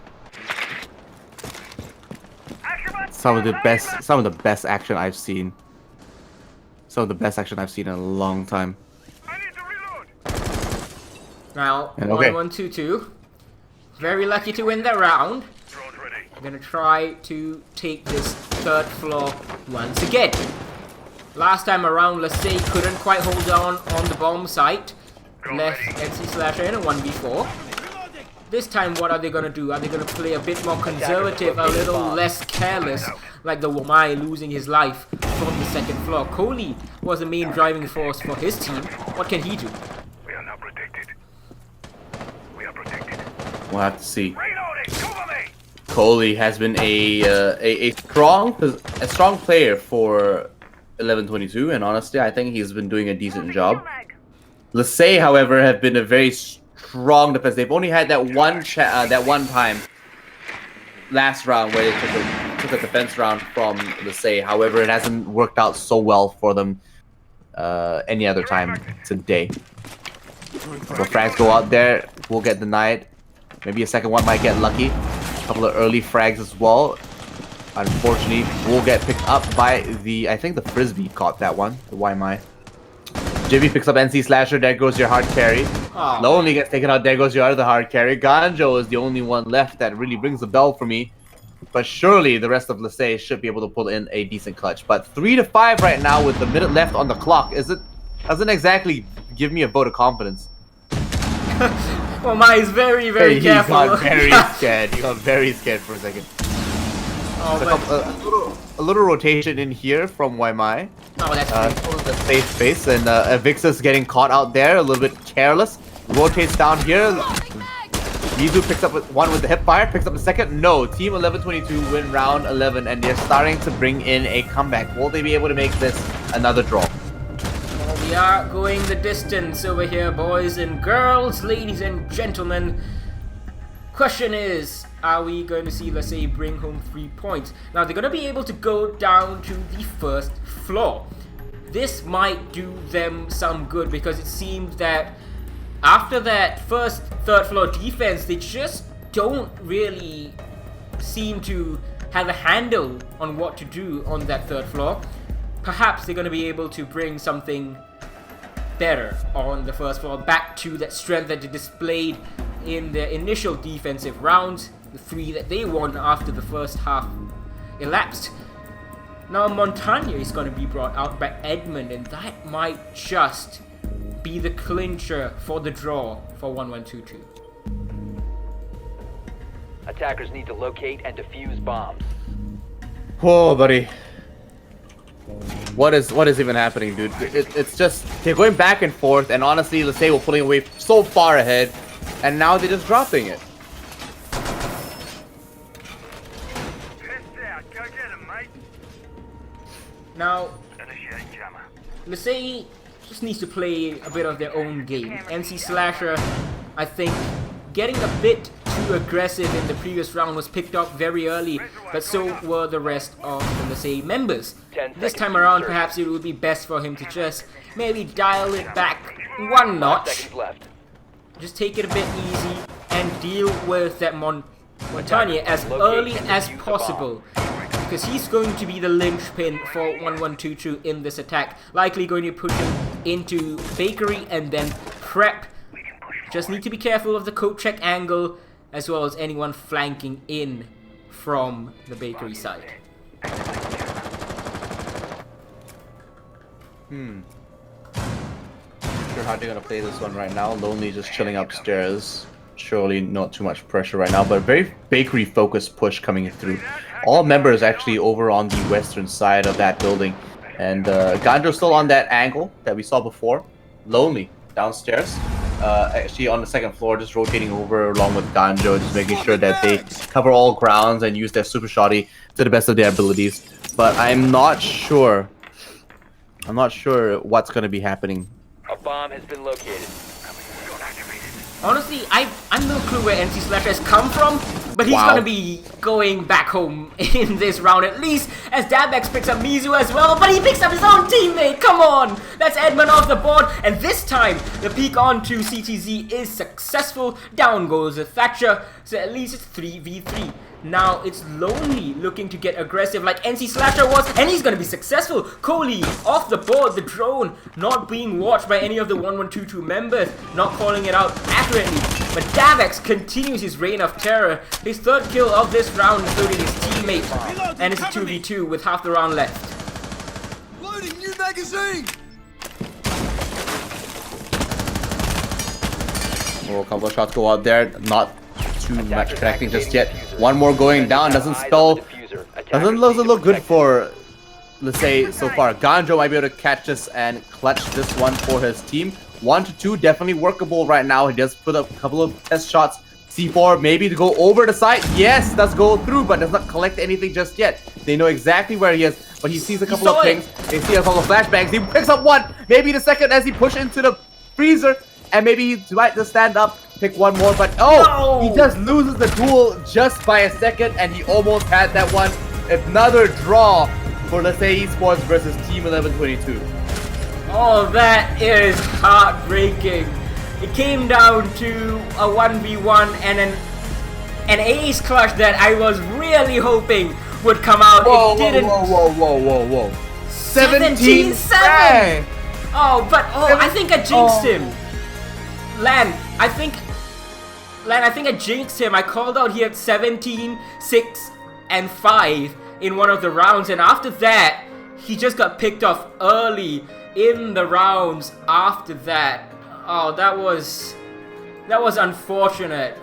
Some of the best action I've seen. Some of the best action I've seen in a long time. Now, And okay. 1122. Very lucky to win that round. I'm gonna try to take this third floor once again. Last time around, Lasay couldn't quite hold on the bomb site. Left NC Slasher in a 1v4. This time, what are they gonna do? Are they gonna play a bit more conservative, a little less careless, like the Wamai losing his life from the second floor? Kohli was the main driving force for his team. What can he do? We are now protected. We are protected. We'll have to see. Coley has been a strong player for 1122, and honestly, I think he's been doing a decent job. Lasay, however, have been a very strong defense. They've only had that one time last round where they took a defense round from Lasay. However, it hasn't worked out so well for them any other time today. So frags go out there, will get denied. Maybe a second one might get lucky. A couple of early frags as well. Unfortunately, will get picked up by I think the Frisbee caught that one, the YMI. JB picks up NC Slasher, there goes your hard carry. Oh. Lonely gets taken out, there goes your other hard carry. Ganjo is the only one left that really rings the bell for me. But surely the rest of Lasay should be able to pull in a decent clutch. But 3-5 right now with the minute left on the clock. Doesn't exactly give me a vote of confidence. Well, Mai is very, very careful. He got very scared. He got very scared for a second. Oh, A little rotation in here from Waimai. oh, that's Pulls the safe space, and Avixa's getting caught out there, a little bit careless. Rotates down here. Mizu picks up one with the hip fire, picks up the second. No, Team 1122 win round 11, and they're starting to bring in a comeback. Will they be able to make this another draw? Well, we are going the distance over here, boys and girls, ladies and gentlemen. Question is, are we going to see, let's say, bring home 3 points? Now, they're going to be able to go down to the first floor. This might do them some good because it seems that after that third floor defense, they just don't really seem to have a handle on what to do on that third floor. Perhaps they're going to be able to bring something better on the first floor, back to that strength that they displayed in their initial defensive rounds, the 3 that they won after the first half elapsed. Now Montagna is going to be brought out by Edmund, and that might just be the clincher for the draw for 1122. Attackers need to locate and defuse bombs. Whoa, buddy. What is even happening, dude? It's just they're going back and forth, and honestly, Lasay were pulling away so far ahead, and now they're just dropping it. Now, Lasay just needs to play a bit of their own game. NC Slasher, I think, getting a bit too aggressive in the previous round was picked up very early, but so were the rest of the Lasay members. This time around, perhaps it would be best for him to just maybe dial it back 1 notch. Seconds left. Just take it a bit easy and deal with that Montagna as early as possible, because he's going to be the linchpin for 1122 in this attack. Likely going to put him into bakery and then prep. Just need to be careful of the coat check angle as well as anyone flanking in from the bakery side. Sure how they're gonna play this one right now. Lonely just chilling upstairs. Surely not too much pressure right now, but a very bakery focused push coming through. All members actually over on the western side of that building, and Ganjo still on that angle that we saw before. Lonely downstairs, actually on the second floor, just rotating over along with Ganjo, just making sure that they cover all grounds and use their super shotty to the best of their abilities. But I'm not sure what's gonna be happening. A bomb has been located. Honestly, I'm no clue where NC Slasher has come from, but he's gonna be going back home in this round at least, as Dabex picks up Mizu as well, but he picks up his own teammate, come on! That's Edmund off the board, and this time, the peek onto CTZ is successful, down goes the Thatcher, so at least it's 3v3. Now it's Lonely looking to get aggressive like NC Slasher was, and he's gonna be successful. Coley off the board, the drone not being watched by any of the 1122 members, not calling it out accurately. But Davex continues his reign of terror, his 3rd kill of this round, including his teammate, and it's a 2v2 with half the round left. Loading new magazine! Oh, a couple of shots go out there, not too much connecting just yet. One more going down, doesn't look good for, let's say, so far. Ganjo might be able to catch this and clutch this one for his team. 1 to 2, definitely workable right now. He does put up a couple of test shots C4 maybe to go over the side. Yes, does go through, but does not collect anything just yet. They know exactly where he is, but he sees a couple of things. They see a couple of flashbangs. He picks up one, maybe the second as he pushes into the freezer, and maybe he might just stand up, pick one more, but he just loses the duel just by a second, and he almost had that one. Another draw for Lasei Esports versus Team 1122. Oh, that is heartbreaking. It came down to a 1v1 and an ace clutch that I was really hoping would come out. It didn't. Whoa. 17-7. I think I jinxed him. Lan, I think I jinxed him. I called out he had 17, 6, and 5 in one of the rounds, and after that, he just got picked off early in the rounds after that. Oh, that was unfortunate.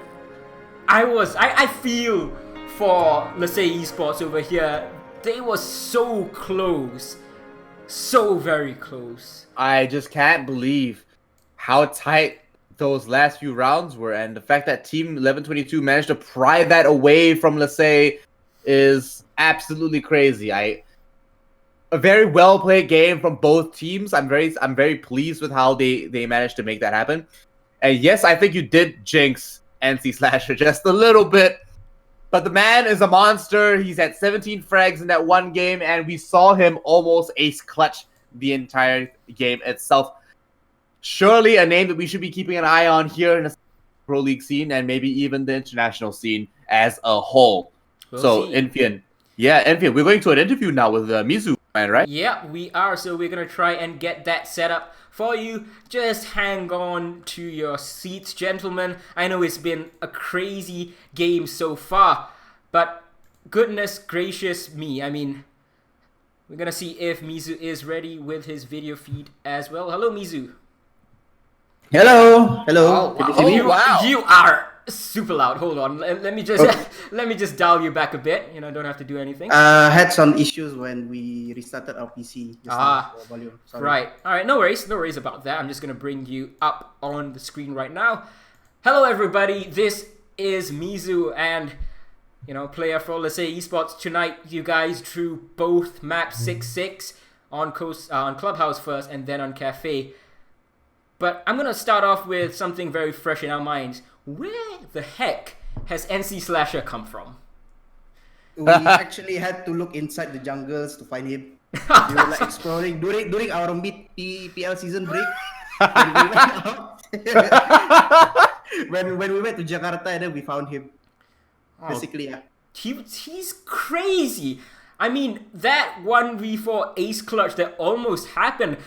I feel for Lasei Esports over here. They were so close. So very close. I just can't believe how tight those last few rounds were, and the fact that Team 1122 managed to pry that away from Lasei is absolutely crazy. A very well played game from both teams. I'm very pleased with how they managed to make that happen. And yes, I think you did jinx NC Slasher just a little bit. But the man is a monster. He's had 17 frags in that one game, and we saw him almost ace clutch the entire game itself. Surely a name that we should be keeping an eye on here in the Pro League scene, and maybe even the international scene as a whole. Infian, we're going to an interview now with Mizu, man, right? Yeah, we are. So we're gonna try and get that set up for you. Just hang on to your seats, gentlemen. I know it's been a crazy game so far, but goodness gracious me. I mean, we're gonna see if Mizu is ready with his video feed as well. Hello, Mizu. Hello. You are super loud. Hold on. Let me just dial you back a bit. You know, don't have to do anything. Had some issues when we restarted our PC. Just now for volume. Sorry. Right. All right. No worries about that. I'm just gonna bring you up on the screen right now. Hello, everybody. This is Mizu, and player for Lasei Esports. Tonight, you guys drew both maps 6-6 on Clubhouse first, and then on Cafe. But I'm gonna start off with something very fresh in our minds. Where the heck has NC Slasher come from? We actually had to look inside the jungles to find him. We were exploring during our mid-PL season break. When we went out, when we went to Jakarta, and then we found him. Basically, yeah. He's crazy. I mean, that 1v4 ace clutch that almost happened.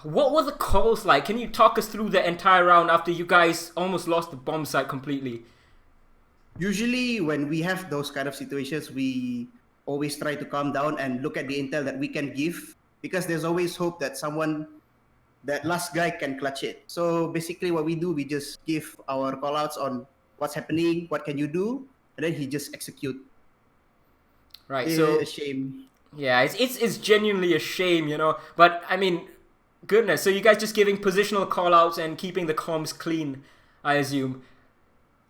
What were the calls like? Can you talk us through the entire round after you guys almost lost the bomb site completely? Usually, when we have those kind of situations, we always try to calm down and look at the intel that we can give, because there's always hope that that last guy can clutch it. So basically what we do, we just give our callouts on what's happening, what can you do, and then he just execute. Right, it's so a shame. Yeah, it's genuinely a shame, But I mean, goodness, so you guys just giving positional callouts and keeping the comms clean, I assume.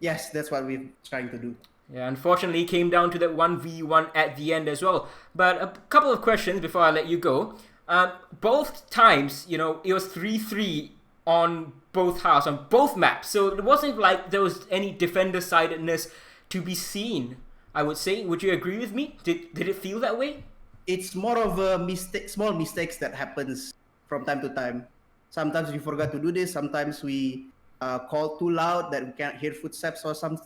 Yes, that's what we're trying to do. Yeah, unfortunately, it came down to that 1v1 at the end as well. But a couple of questions before I let you go. Both times, it was 3-3 on both halves, on both maps. So it wasn't like there was any defender-sidedness to be seen, I would say. Would you agree with me? Did it feel that way? It's more of a small mistakes that happens from time to time. Sometimes we forgot to do this. Sometimes we call too loud that we can't hear footsteps or some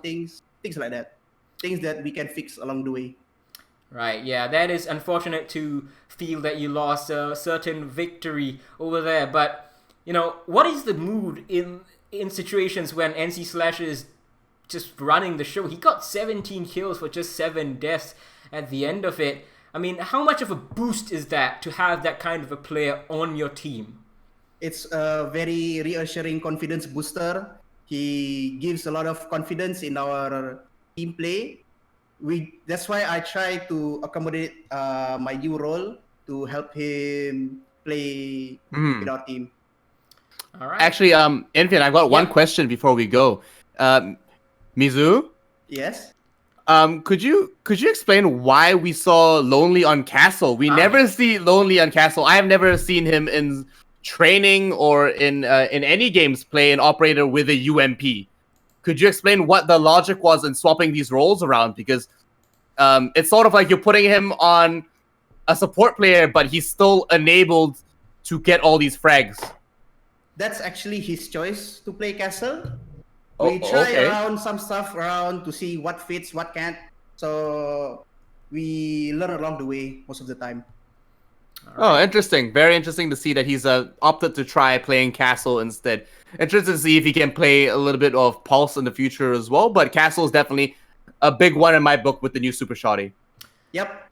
things like that. Things that we can fix along the way. Right, yeah, that is unfortunate to feel that you lost a certain victory over there. But, what is the mood in situations when NC Slash is just running the show? He got 17 kills for just 7 deaths at the end of it. I mean, how much of a boost is that to have that kind of a player on your team? It's a very reassuring confidence booster. He gives a lot of confidence in our team play. That's why I try to accommodate my new role to help him play with our team. All right. Actually, Infian, I've got one question before we go. Mizu, Yes. could you explain why we saw Lonely on Castle? We never see Lonely on Castle. I have never seen him in training or in any games play an operator with a UMP. Could you explain what the logic was in swapping these roles around? Because it's sort of like you're putting him on a support player, but he's still enabled to get all these frags. That's actually his choice to play Castle. Oh, We try okay. around some stuff around to see what fits, what can't. So we learn along the way most of the time. Oh, interesting. Very interesting to see that he's opted to try playing Castle instead. Interested to see if he can play a little bit of Pulse in the future as well. But Castle is definitely a big one in my book with the new Super Shotty. Yep.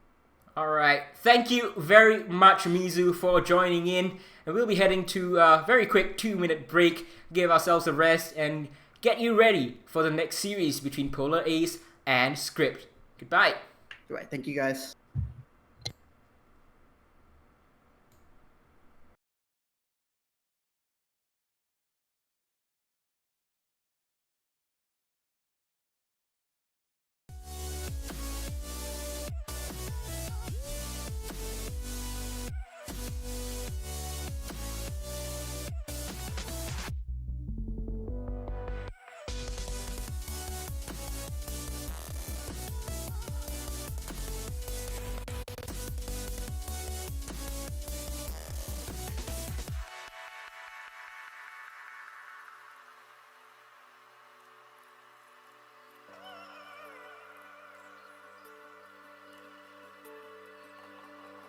All right. Thank you very much, Mizu, for joining in. And we'll be heading to a very quick 2-minute break, give ourselves a rest, and get you ready for the next series between Polar Ace and Script. Goodbye. Right. Thank you guys.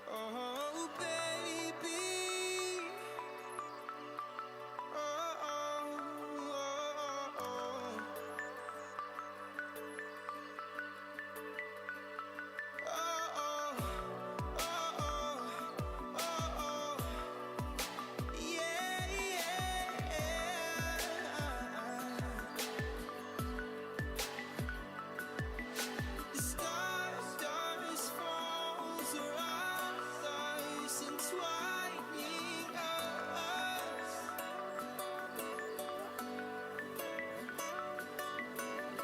Oh, baby.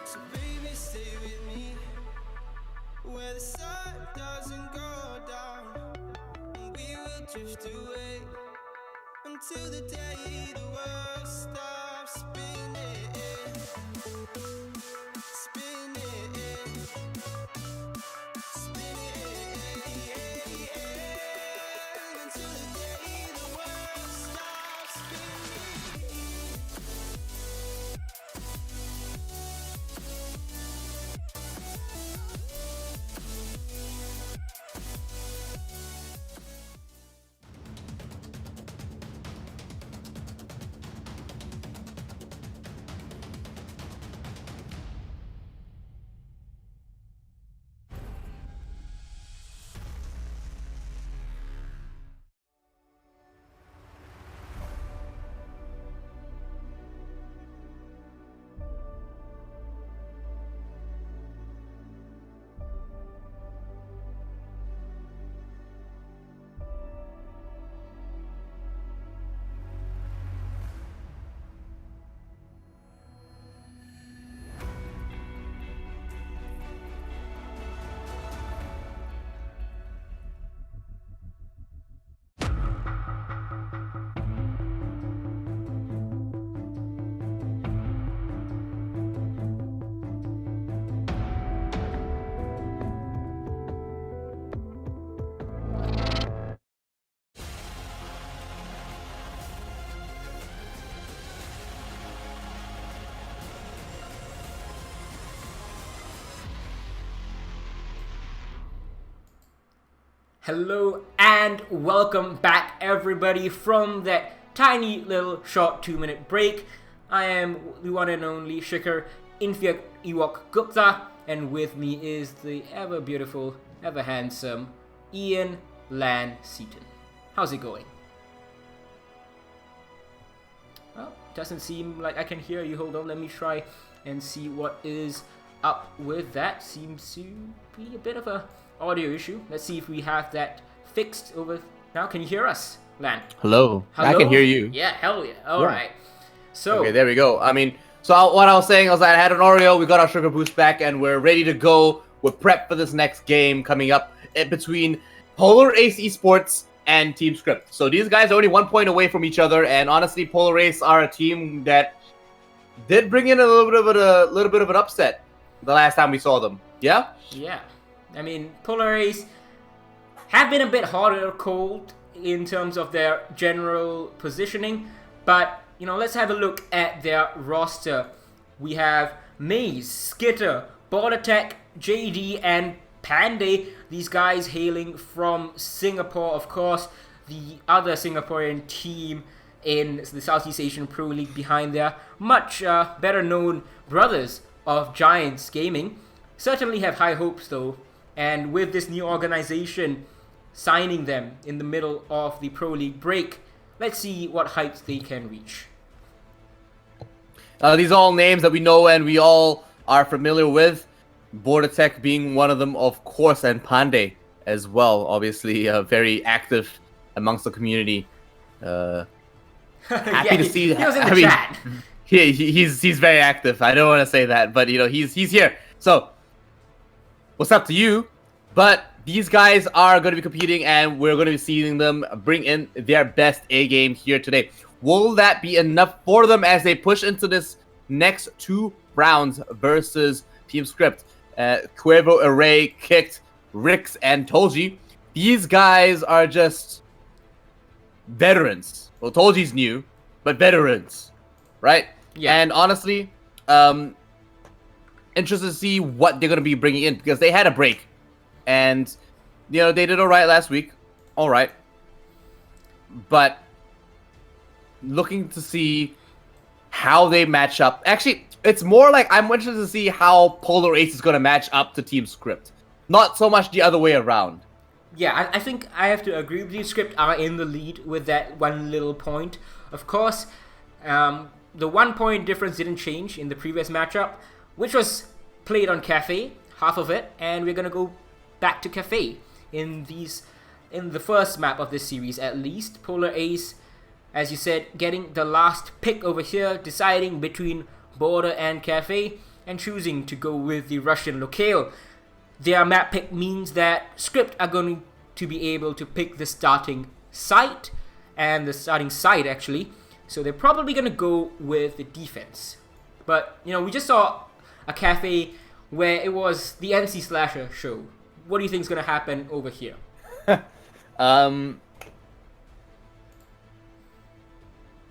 So baby, stay with me where the sun doesn't go down, and we will drift away until the day the world stops spinning, spinning, spinning, until the day the world stops spinning. Hello and welcome back, everybody, from that tiny little short 2-minute break. I am the one and only Shikhar Infiak Ewok Gupta, and with me is the ever beautiful, ever handsome Ian Lan Seaton. How's it going? Well, doesn't seem like I can hear you. Hold on, let me try and see what is up with that. Seems to be a bit of a audio issue. Let's see if we have that fixed over now. Can you hear us, Lan? Hello. Hello? I can hear you. Yeah, hell yeah. All right. So, Okay, there we go. I mean, So what I was saying was I had an Oreo, we got our sugar boost back, and we're ready to go. We're prepped for this next game coming up between Polar Ace Esports and Team Script. So these guys are only 1 point away from each other, and honestly, Polar Ace are a team that did bring in a little bit of an upset the last time we saw them. Yeah? Yeah. I mean, Polar Ace have been a bit hot or cold in terms of their general positioning, but you know, let's have a look at their roster. We have Maze, Skitter, BorderTech, JD, and Panday. These guys hailing from Singapore, of course, the other Singaporean team in the Southeast Asian Pro League behind their much better known brothers of Giants Gaming. Certainly have high hopes though, and with this new organization signing them in the middle of the Pro League break, let's see what heights they can reach. These are all names that we know and we all are familiar with. BorderTech being one of them, of course, and Panday as well. Obviously, very active amongst the community. Happy to see. He was in the chat. He's very active. I don't want to say that, but you know he's here. So, what's up to you? But these guys are going to be competing, and we're going to be seeing them bring in their best A game here today. Will that be enough for them as they push into this next 2 rounds versus Team Script? Cuervo, Array, Kicked, Rix, and Tolji. These guys are just veterans. Well, Tolji's new, but veterans, right? Yeah. And honestly, interested to see what they're going to be bringing in because they had a break. And, you know, they did all right last week. All right. But looking to see how they match up. Actually, it's more like I'm interested to see how Polar Ace is going to match up to Team Script. Not so much the other way around. Yeah, I think I have to agree with you. Script are in the lead with that one little point. Of course, the 1 point difference didn't change in the previous matchup, which was played on Cafe, half of it, and we're going to go back to Cafe in the first map of this series at least. Polar Ace, as you said, getting the last pick over here, deciding between Border and Cafe, and choosing to go with the Russian locale. Their map pick means that Script are going to be able to pick the starting site, and the starting side actually, so they're probably going to go with the defense. But, you know, we just saw a Cafe where it was the NC Slasher show. What do you think is going to happen over here?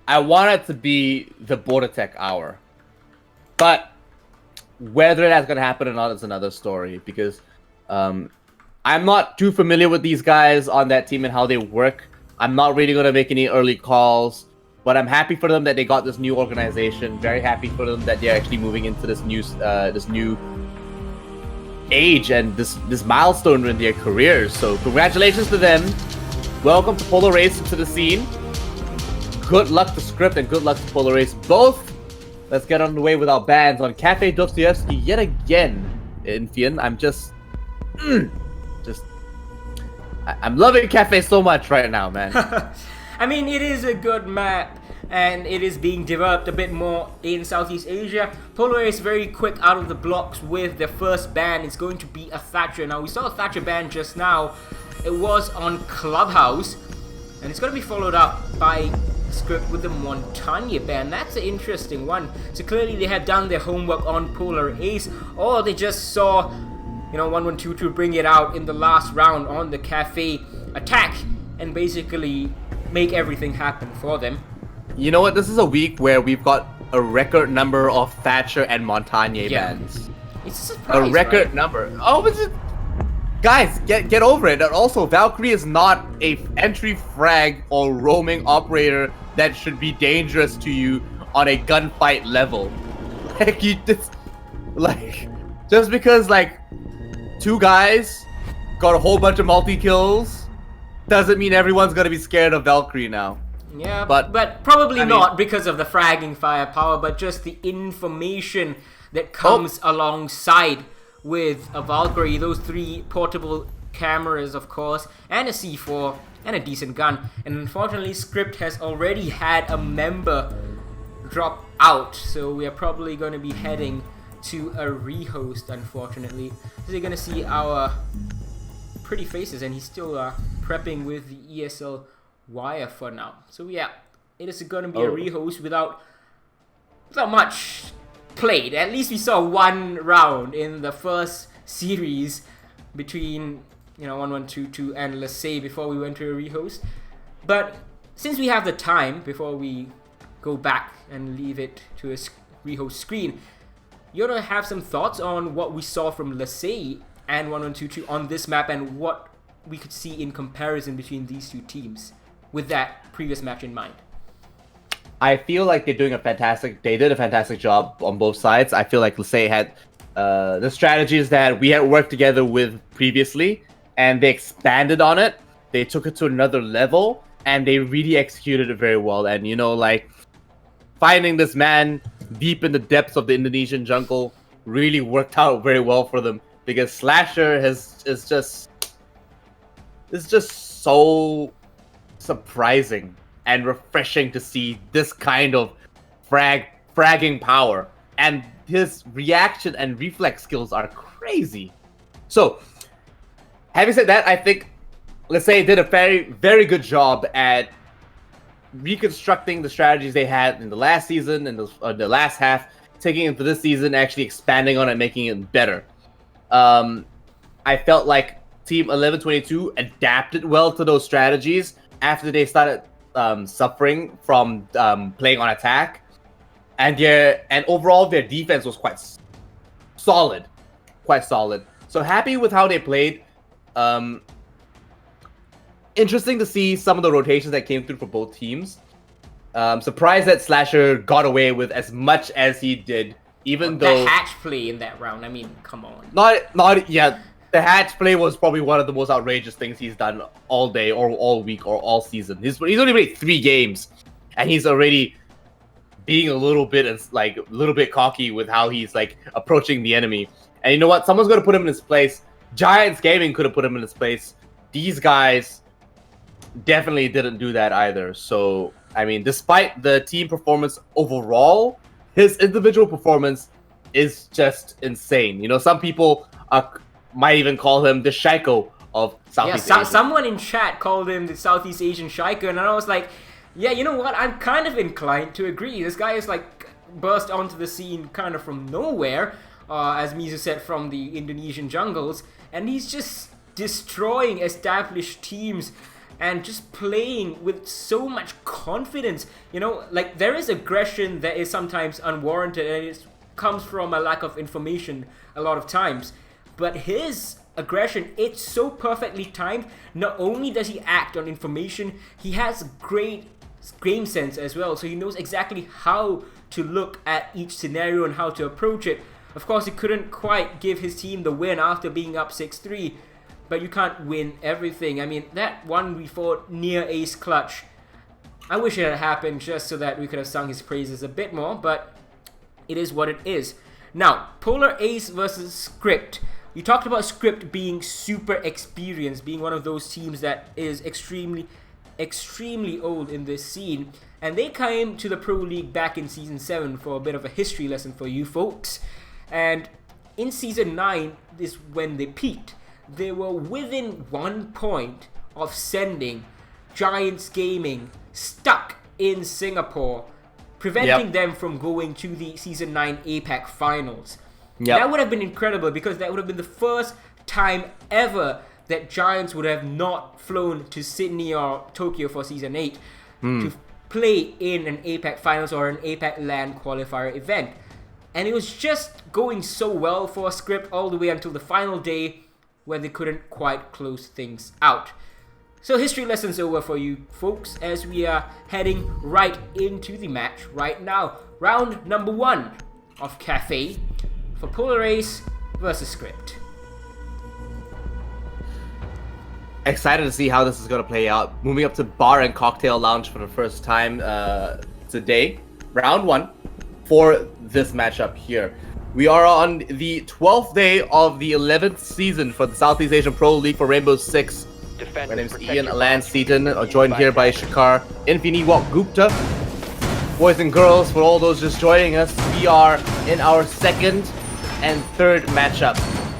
I want it to be the BorderTech hour. But whether that's going to happen or not is another story. Because I'm not too familiar with these guys on that team and how they work. I'm not really going to make any early calls. But I'm happy for them that they got this new organization. Very happy for them that they're actually moving into this new age and this milestone in their careers. So congratulations to them. Welcome to Polar Ace to the scene. Good luck to Script and good luck to Polar Ace both. Let's get on the way with our bans on Cafe Dostoevsky yet again. Infian, I'm loving Cafe so much right now, man. I mean, it is a good map, and it is being developed a bit more in Southeast Asia. Polar Ace very quick out of the blocks with their first ban. It's going to be a Thatcher. Now, we saw a Thatcher ban just now. It was on Clubhouse, and it's going to be followed up by Script with the Montagne ban. That's an interesting one. So clearly they have done their homework on Polar Ace, or they just saw, you know, 1122 bring it out in the last round on the Cafe attack and basically make everything happen for them. You know what? This is a week where we've got a record number of Thatcher and Montagne bans. It's a surprise, A record right? number. Oh, but guys, get over it. And also, Valkyrie is not a entry frag or roaming operator that should be dangerous to you on a gunfight level. Just because like 2 guys got a whole bunch of multi-kills doesn't mean everyone's gonna be scared of Valkyrie now. Yeah, but probably I mean, not because of the fragging firepower, but just the information that comes alongside with a Valkyrie. Those 3 portable cameras, of course, and a C4, and a decent gun. And unfortunately, Script has already had a member drop out, so we are probably going to be heading to a rehost, unfortunately. So you're going to see our pretty faces, and he's still prepping with the ESL wire for now. So yeah, it is going to be a rehost without much played. At least we saw one round in the first series between 1122 and LeSay before we went to a rehost. But since we have the time before we go back and leave it to a rehost screen, you're gonna have some thoughts on what we saw from LeSay and 1122 on this map and what we could see in comparison between these two teams with that previous match in mind. I feel like they did a fantastic job on both sides. I feel like LeSay had the strategies that we had worked together with previously, and they expanded on it. They took it to another level, and they really executed it very well. And finding this man deep in the depths of the Indonesian jungle really worked out very well for them, because Slasher is just so surprising and refreshing to see this kind of fragging power, and his reaction and reflex skills are crazy. So, having said that, I think LeSay did a very, very good job at reconstructing the strategies they had in the last season and the last half, taking it into this season, actually expanding on it, making it better. I felt like Team 1122 adapted well to those strategies after they started suffering from playing on attack, and overall their defense was quite solid. So happy with how they played. Interesting to see some of the rotations that came through for both teams. Surprised that Slasher got away with as much as he did, even though the hatch play in that round. I mean, come on. The hatch play was probably one of the most outrageous things he's done all day or all week or all season. He's only played 3 games, and he's already being a little bit cocky with how he's approaching the enemy. And you know what? Someone's gonna put him in his place. Giants Gaming could have put him in his place. These guys definitely didn't do that either. So, I mean, despite the team performance overall, his individual performance is just insane. Some people might even call him the Shaiko of Southeast Asia. Someone in chat called him the Southeast Asian Shaiko, and I was like, yeah, you know what? I'm kind of inclined to agree. This guy is burst onto the scene kind of from nowhere, as Mizu said, from the Indonesian jungles, and he's just destroying established teams and just playing with so much confidence. There is aggression that is sometimes unwarranted, and it comes from a lack of information a lot of times. But his aggression, it's so perfectly timed. Not only does he act on information, he has great game sense as well. So he knows exactly how to look at each scenario and how to approach it. Of course, he couldn't quite give his team the win after being up 6-3. But you can't win everything. I mean, that 1v4 near ace clutch, I wish it had happened just so that we could have sung his praises a bit more. But it is what it is. Now, Polar Ace versus Script. You talked about Script being super experienced, being one of those teams that is extremely old in this scene. And they came to the Pro League back in Season 7 for a bit of a history lesson for you folks. And in Season 9 is when they peaked. They were within 1 point of sending Giants Gaming stuck in Singapore, preventing them from going to the Season 9 APAC Finals. That would have been incredible, because that would have been the first time ever that Giants would have not flown to Sydney or Tokyo for Season 8 to play in an APAC Finals or an APAC LAN qualifier event. And it was just going so well for Script all the way until the final day, where they couldn't quite close things out. So history lessons over for you folks as we are heading right into the match right now. Round number 1 of Cafe for Polar Ace versus Script. Excited to see how this is going to play out. Moving up to Bar and Cocktail Lounge for the first time today. Round 1 for this matchup here. We are on the 12th day of the 11th season for the Southeast Asian Pro League for Rainbow Six. My name is Ian Alan Seaton, joined here by Shakar Infinity Walk Gupta. boys and girls, for all those just joining us, we are in our second and third matchup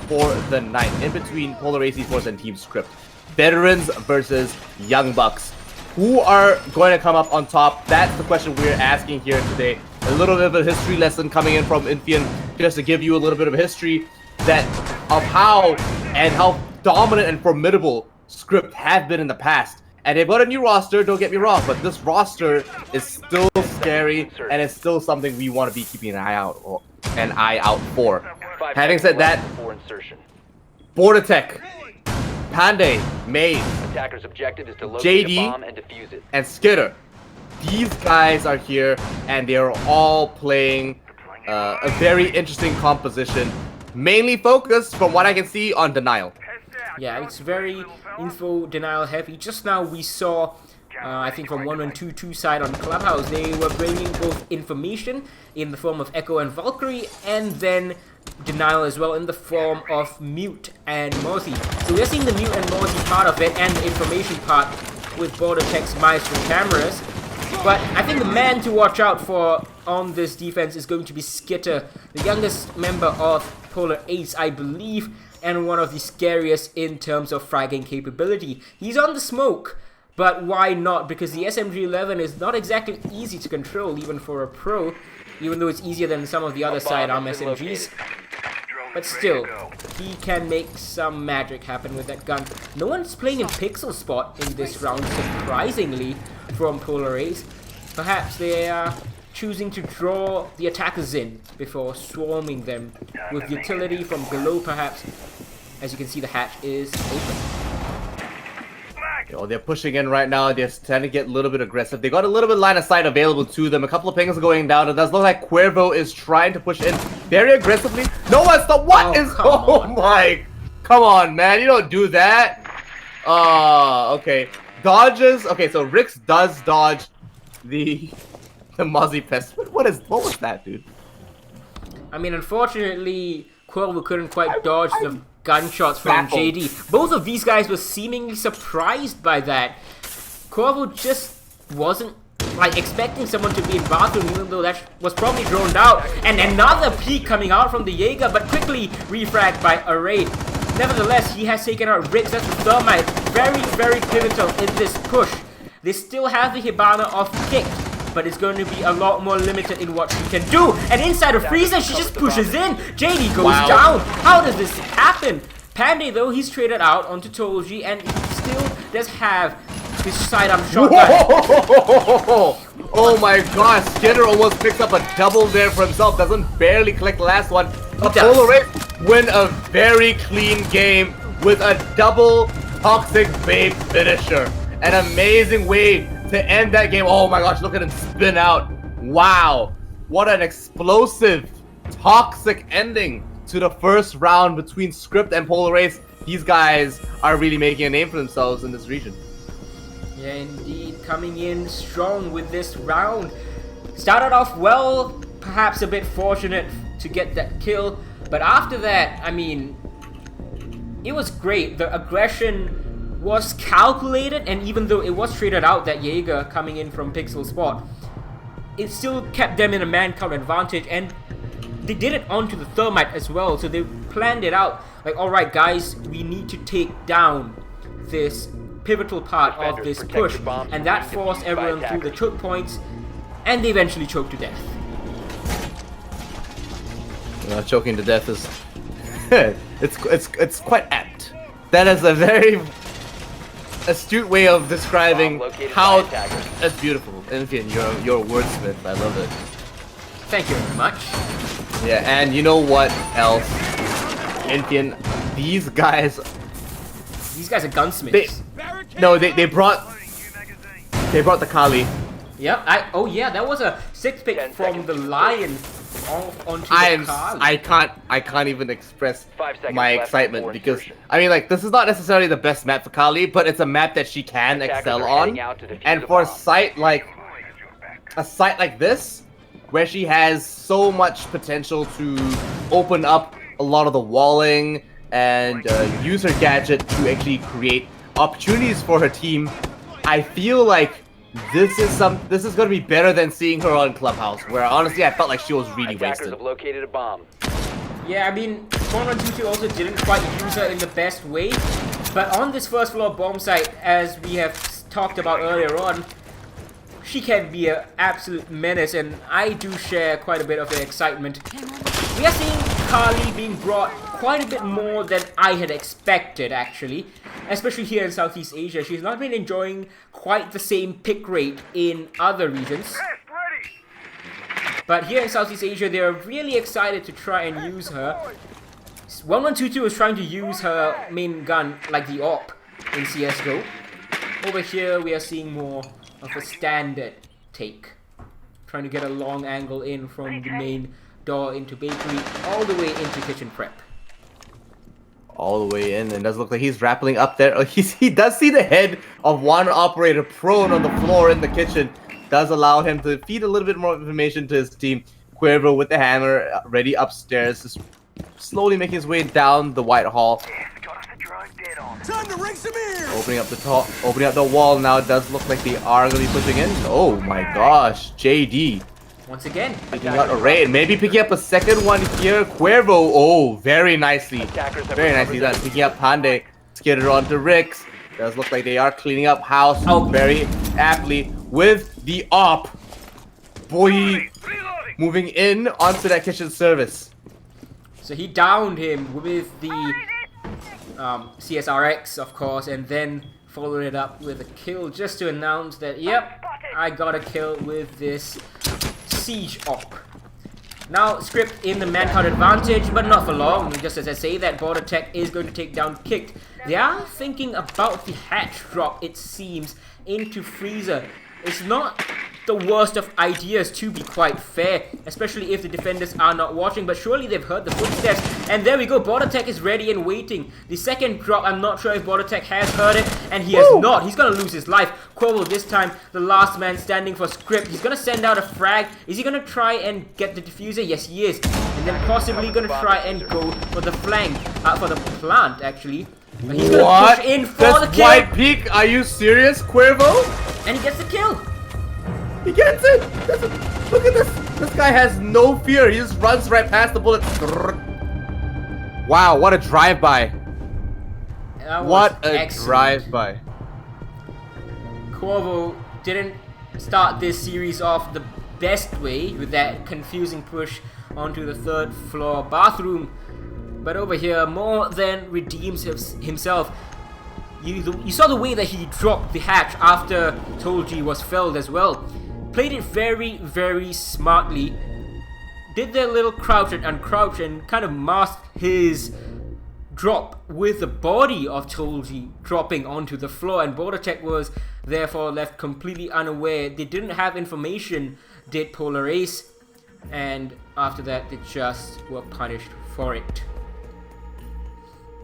for the night, in between Polar Ace Esports and Team Script. Veterans versus Young Bucks. Who are going to come up on top? That's the question we're asking here today. A little bit of a history lesson coming in from Infian, just to give you a little bit of history of how dominant and formidable Script have been in the past. And they've got a new roster, don't get me wrong, but this roster is still scary, and it's still something we want to be keeping an eye out for. Having said that, Bordatech, Panday, Maze, Attacker's objective is to locate a bomb JD, and defuse it. and Skitter. These guys are here, and they are all playing a very interesting composition, mainly focused, from what I can see, on Denial. Yeah, it's very info denial heavy. Just now we saw, I think from 1122 side on Clubhouse, they were bringing both information in the form of Echo and Valkyrie, and then denial as well in the form of Mute and Mozi. So we're seeing the Mute and Mozi part of it, and the information part with Bordatech's Maestro cameras. But I think the man to watch out for on this defense is going to be Skitter, the youngest member of Polar Ace, I believe, and one of the scariest in terms of fragging capability. He's on the smoke, but why not? Because the SMG-11 is not exactly easy to control, even for a pro, even though it's easier than some of the other sidearm SMGs. But still, he can make some magic happen with that gun. No one's playing in Pixel Spot in this round, surprisingly, from Polar Ace. Perhaps they are choosing to draw the attackers in before swarming them with utility from below, perhaps. As you can see, the hatch is open. They're pushing in right now. They're trying to get a little bit aggressive. They got a little bit line of sight available to them. A couple of pings are going down. It does look like Cuervo is trying to push in very aggressively. No one stop. My! Come on, man. You don't do that. Okay. Dodges. Okay, so Rix does dodge the Mozzie Pest. What was that, dude? I mean, unfortunately, Cuervo couldn't quite dodge the gunshots from JD. Both of these guys were seemingly surprised by that. Cuervo just wasn't expecting someone to be in bathroom, even though that was probably droned out. And another peek coming out from the Jaeger, but quickly refragged by Array. Nevertheless, he has taken out Riggs. That's the Thermite. Very, very pivotal in this push. They still have the Hibana off kick, but it's going to be a lot more limited in what she can do. And inside of Frieza, she just pushes in. JD goes down. How does this happen? Panday, though, he's traded out onto Tolji, and he still does have his sidearm shotgun. Oh my gosh, Skinner almost picks up a double there for himself. Doesn't barely collect the last one. But Polar Ace win a very clean game with a double Toxic Babe finisher. An amazing way to end that game. Oh my gosh, look at him spin out. Wow. What an explosive, toxic ending to the first round between Script and Polar Ace. These guys are really making a name for themselves in this region. Yeah, indeed. Coming in strong with this round. Started off well, perhaps a bit fortunate to get that kill. But after that, I mean, it was great. The aggression was calculated, and even though it was traded out, that Jaeger coming in from Pixel Spot, it still kept them in a man-count advantage, and they did it onto the Thermite as well. So they planned it out, like, alright guys, we need to take down this pivotal part of this push, and that forced everyone through the choke points, and they eventually choked to death. Choking to death is it's quite apt. That is a very astute way of describing how that's beautiful. Infian, you're a wordsmith. I love it. Thank you very much. Yeah, and you know what else? Infian, these guys are gunsmiths. They brought the Kali. Yep. Oh yeah, that was a 6 pick from the Lion onto the Kali. I can't even express my excitement because I mean, like, this is not necessarily the best map for Kali, but it's a map that she can excel on. And for a site like this, where she has so much potential to open up a lot of the walling and use her gadget to actually create opportunities for her team, I feel like This is gonna be better than seeing her on Clubhouse, where honestly I felt like she was really Attackers wasted. have located a bomb. Yeah, I mean, 112 also didn't quite use her in the best way, but on this first floor bomb site, as we have talked about earlier on, she can be an absolute menace, and I do share quite a bit of the excitement. We are seeing Kali being brought quite a bit more than I had expected, actually, especially here in Southeast Asia. She's not been enjoying quite the same pick rate in other regions. But here in Southeast Asia, they're really excited to try and use her. 1122 is trying to use her main gun like the AWP in CSGO. Over here, we are seeing more of a standard take. Trying to get a long angle in from the main door into bakery, all the way into kitchen prep. All the way in, and does look like he's rappelling up there. Oh, he does see the head of one operator prone on the floor in the kitchen. Does allow him to feed a little bit more information to his team. Cuervo with the hammer, ready upstairs, just slowly making his way down the White Hall. Time to ring some ears. Opening up the wall now. It does look like they are going to be pushing in. Oh my gosh, JD. Once again, Picking out a raid, maybe picking up a second one here. Cuervo, oh, very nicely. Very nicely done. Picking up Pandey, skidded onto Rix. Does look like they are cleaning up house very aptly with the AWP. Boy, moving in onto that kitchen service. so he downed him with the CSRX, of course, and then followed it up with a kill just to announce that, yep, I got a kill with this Siege Op. Now, Script in the manpower advantage, but not for long. Just as I say that, Border Tech is going to take down Kicked. They are thinking about the hatch drop, it seems, into Freezer. It's not the worst of ideas, to be quite fair, especially if the defenders are not watching, but surely they've heard the footsteps. And there we go, Border Tech is ready and waiting. The second drop, I'm not sure if Border Tech has heard it, and he has not. He's gonna lose his life. Quovo this time, the last man standing for Script. He's gonna send out a frag. Is he gonna try and get the diffuser? Yes, he is. And then possibly gonna try and go for the flank, for the plant, actually. But he's gonna push in for the kill. White Peak, are you serious, Cuervo? And he gets the kill. He gets it! Look at this! This guy has no fear. He just runs right past the bullets. Wow, what a drive-by. What a drive-by. Quovo didn't start this series off the best way with that confusing push onto the third floor bathroom. But over here, more than redeems himself. You saw the way that he dropped the hatch after Tolji was felled as well. Played it very, very smartly. Did their little crouch and uncrouch and kind of masked his drop with the body of Tolji dropping onto the floor, and Border Tech was therefore left completely unaware. They didn't have information, did Polar Ace, and after that they just were punished for it.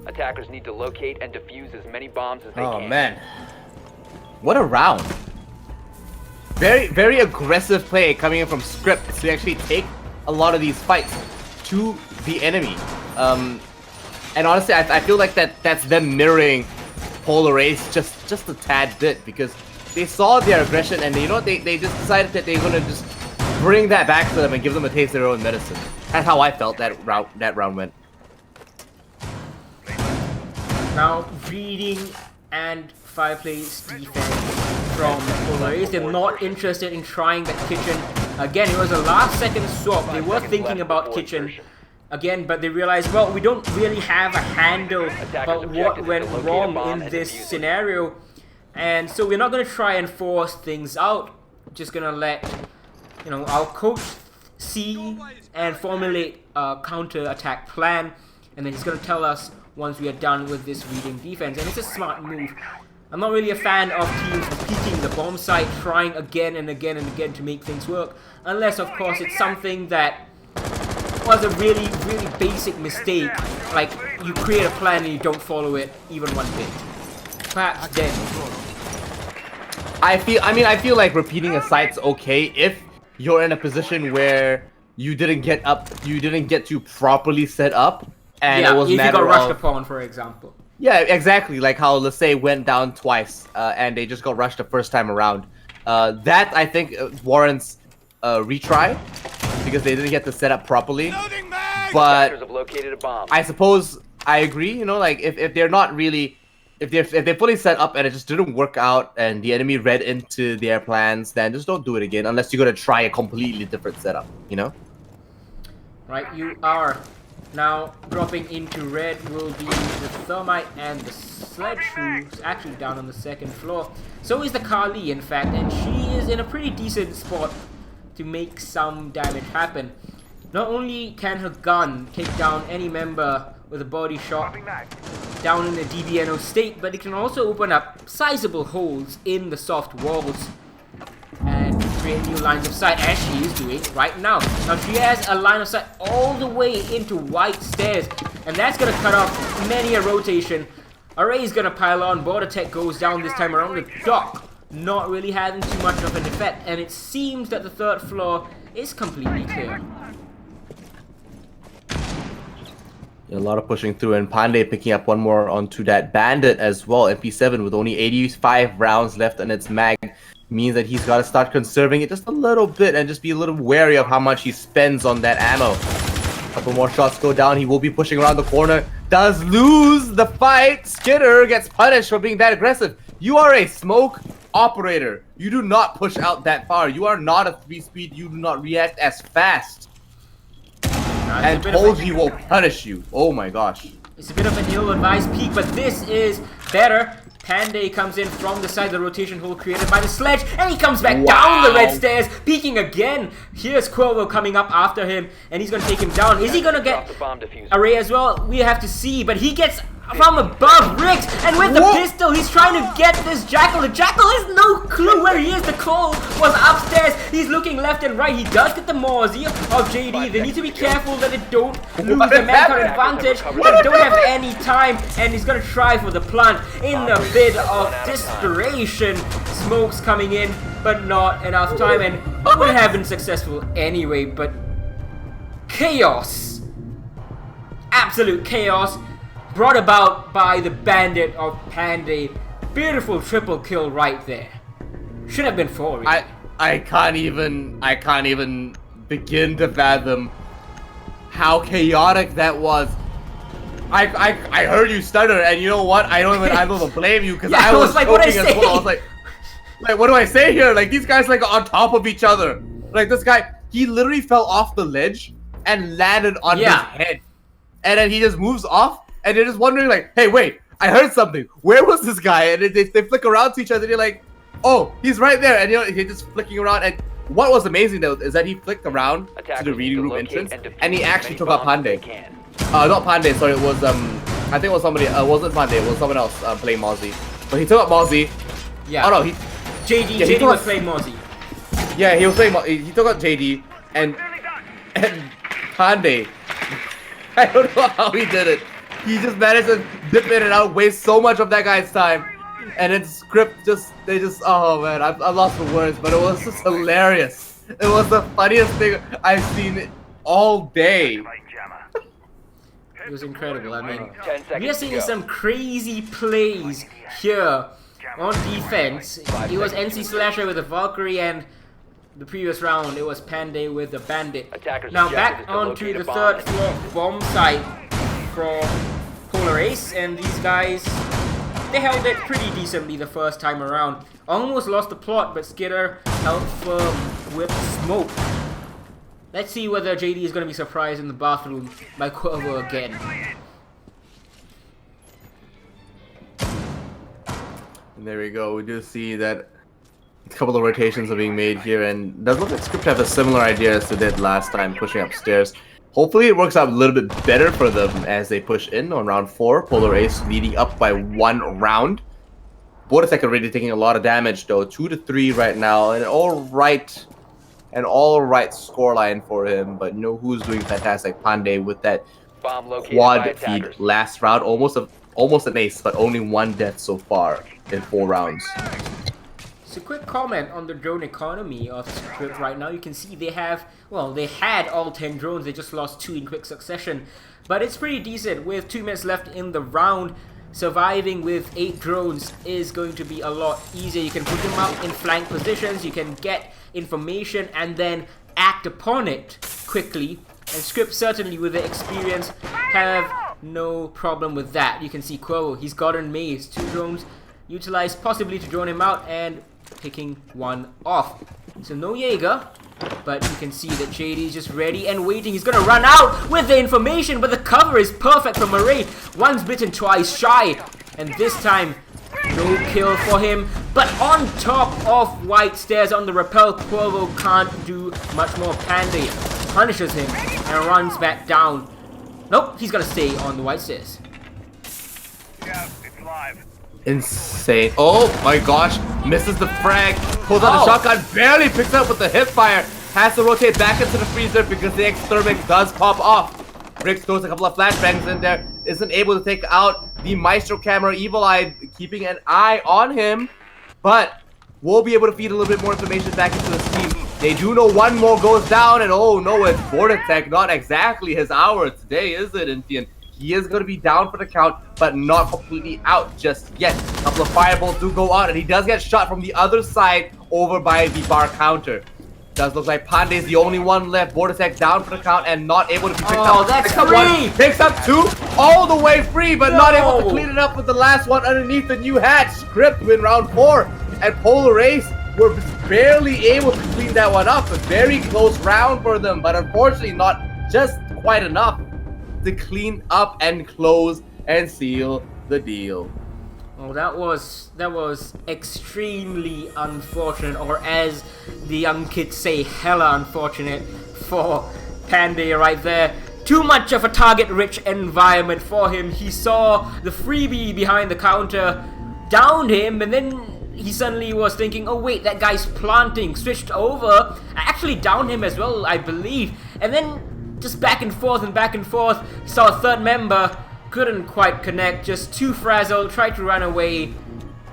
Attackers need to locate and defuse as many bombs as they can. Oh man. What a round. Very, very aggressive play coming in from Script to actually take a lot of these fights to the enemy. And honestly, I feel like that's them mirroring Polar Ace just a tad bit, because they saw their aggression and you know they just decided that they're gonna just bring that back to them and give them a taste of their own medicine. That's how I felt that round went. Now, reading and fireplace defense from Polar Ace. They're not interested in trying that kitchen. Again, it was a last second swap. They were thinking about kitchen again, but they realized, well, we don't really have a handle about what went wrong in this scenario. And so we're not going to try and force things out. Just going to let, you know, our coach see and formulate a counter-attack plan. And then he's going to tell us once we are done with this reading defense. And it's a smart move. I'm not really a fan of teams repeating the bomb site, trying again and again and again to make things work. Unless, of course, it's something that was a really, really basic mistake. Like, you create a plan and you don't follow it even one bit. Perhaps then. I feel like repeating a site's okay if you're in a position where you didn't get to properly set up. And yeah, it was if you got matter rushed of, upon, for example. Yeah, exactly. Like how Lasay went down twice, and they just got rushed the first time around. That I think warrants a retry because they didn't get the setup properly. But Attackers have located a bomb. I suppose I agree. You know, like if they're not really, if they're fully set up and it just didn't work out and the enemy read into their plans, then just don't do it again unless you're gonna try a completely different setup. You know. Right, you are. Now, dropping into red will be the Thermite and the Sledge, who's actually down on the second floor. So is the Kali, in fact, and she is in a pretty decent spot to make some damage happen. Not only can her gun take down any member with a body shot down in the DBNO state, but it can also open up sizable holes in the soft walls and create new lines of sight, as she is doing right now. Now she has a line of sight all the way into white stairs, and that's gonna cut off many a rotation. Array is gonna pile on, Border Tech goes down this time around. The Dock not really having too much of an effect, and it seems that the third floor is completely clear. A lot of pushing through, and Pandey picking up one more onto that Bandit as well. MP7 with only 85 rounds left on its mag means that he's got to start conserving it just a little bit and just be a little wary of how much he spends on that ammo. A couple more shots go down. He will be pushing around the corner. Does lose the fight. Skidder gets punished for being that aggressive. You are a smoke operator. You do not push out that far. You are not a 3-speed. You do not react as fast. And told you will punish you. Oh my gosh. It's a bit of an ill-advised peek, but this is better. Pandey comes in from the side of the rotation hole created by the Sledge, and he comes back down the red stairs, peeking again. Here's Quilvo coming up after him, and he's gonna take him down. Is he gonna get Array as well? We have to see, but he gets from above Riggs, and with the pistol, he's trying to get this Jackal. The Jackal has no clue where he is. The call was upstairs. He's looking left and right. He does get the Mozzie of JD. They need to be careful that they don't lose the manpower advantage. They don't have any time, and he's gonna try for the plant in a bit of desperation. Smoke's coming in, but not enough time, and would have been successful anyway. But chaos, absolute chaos, brought about by the Bandit of Pandey. Beautiful triple kill right there. Should have been 4. Really. I can't even begin to fathom how chaotic that was. I heard you stutter, and you know what? I don't even blame you because I was like, choking as well. I was like, what do I say here? Like these guys like on top of each other. Like this guy, he literally fell off the ledge and landed on his head, and then he just moves off. And they're just wondering, like, hey, wait, I heard something. Where was this guy? And they flick around to each other. And you're like, oh, he's right there. And you know, he's just flicking around. And what was amazing though is that he flicked around to the reading room entrance, and he actually took out Pandey. Not Pandey. Sorry, it was I think it was somebody. It wasn't Pandey. It was someone else playing Mozzie. But he took out Mozzie. Yeah. Oh no, JD was playing Mozzie. Yeah, he was playing. He took out JD and Pandey. I don't know how he did it. He just managed to dip in and out, waste so much of that guy's time, and then script oh man, I've lost for words, but it was just hilarious. It was the funniest thing I've seen all day. It was incredible. I mean, we are seeing some crazy plays here on defense. It was NC Slasher with the Valkyrie, and the previous round it was Pandey with the Bandit. Now back onto the third floor bomb site from Polar Ace, and these guys, they held it pretty decently the first time around. Almost lost the plot, but Skidder held firm with Smoke. Let's see whether JD is going to be surprised in the bathroom by Quilvo again. And there we go. We do see that a couple of rotations are being made here, and does look like Script have a similar idea as they did last time, pushing upstairs. Hopefully it works out a little bit better for them as they push in on round 4. Polar Ace leading up by 1 round. Bordertech already taking a lot of damage though, 2-3 right now, and all right scoreline for him. But you know who's doing fantastic? Pandey with that quad feed last round, almost an ace, but only 1 death so far in 4 rounds. So quick comment on the drone economy of Script right now. You can see they have, well, they had all 10 drones, they just lost 2 in quick succession. But it's pretty decent with 2 minutes left in the round. surviving with 8 drones is going to be a lot easier. You can put them up in flank positions, you can get information and then act upon it quickly. And Script, certainly with the experience, have no problem with that. You can see Quavo, he's gotten Maze, 2 drones utilized possibly to drone him out and picking one off. So no Jaeger, but you can see that JD is just ready and waiting. He's gonna run out with the information, but the cover is perfect from Array. Once bitten, twice shy, and this time no kill for him. But on top of White Stairs on the rappel, Quavo can't do much more. Panday punishes him and runs back down. Nope, he's gonna stay on the White Stairs. Insane. Oh my gosh. Misses the frag. Pulls out the shotgun. Barely picks up with the hip fire. Has to rotate back into the freezer because the exthermic does pop off. Bricks throws a couple of flashbangs in there. Isn't able to take out the Maestro camera. Evil Eye keeping an eye on him. But we'll be able to feed a little bit more information back into the team. They do know one more goes down. And oh no, it's Vortec. Not exactly his hour today, is it, Infian? He is going to be down for the count, but not completely out just yet. A couple of fireballs do go out, and he does get shot from the other side over by the bar counter. Does look like Pandey's the only one left. Vortec down for the count and not able to be picked up. Oh, that's Picks up free! one, picks up 2, all the way free, but not able to No! clean it up with the last one underneath the new hat. Script win round 4, and Polar Ace were barely able to clean that one up. A very close round for them, but unfortunately not just quite enough to clean up and close and seal the deal. Oh, that was extremely unfortunate, or as the young kids say, hella unfortunate for Panday right there. Too much of a target-rich environment for him. He saw the freebie behind the counter, downed him, and then he suddenly was thinking, oh wait, that guy's planting, switched over, actually downed him as well, I believe, and then just back and forth, saw a third member, couldn't quite connect, just too frazzled, tried to run away,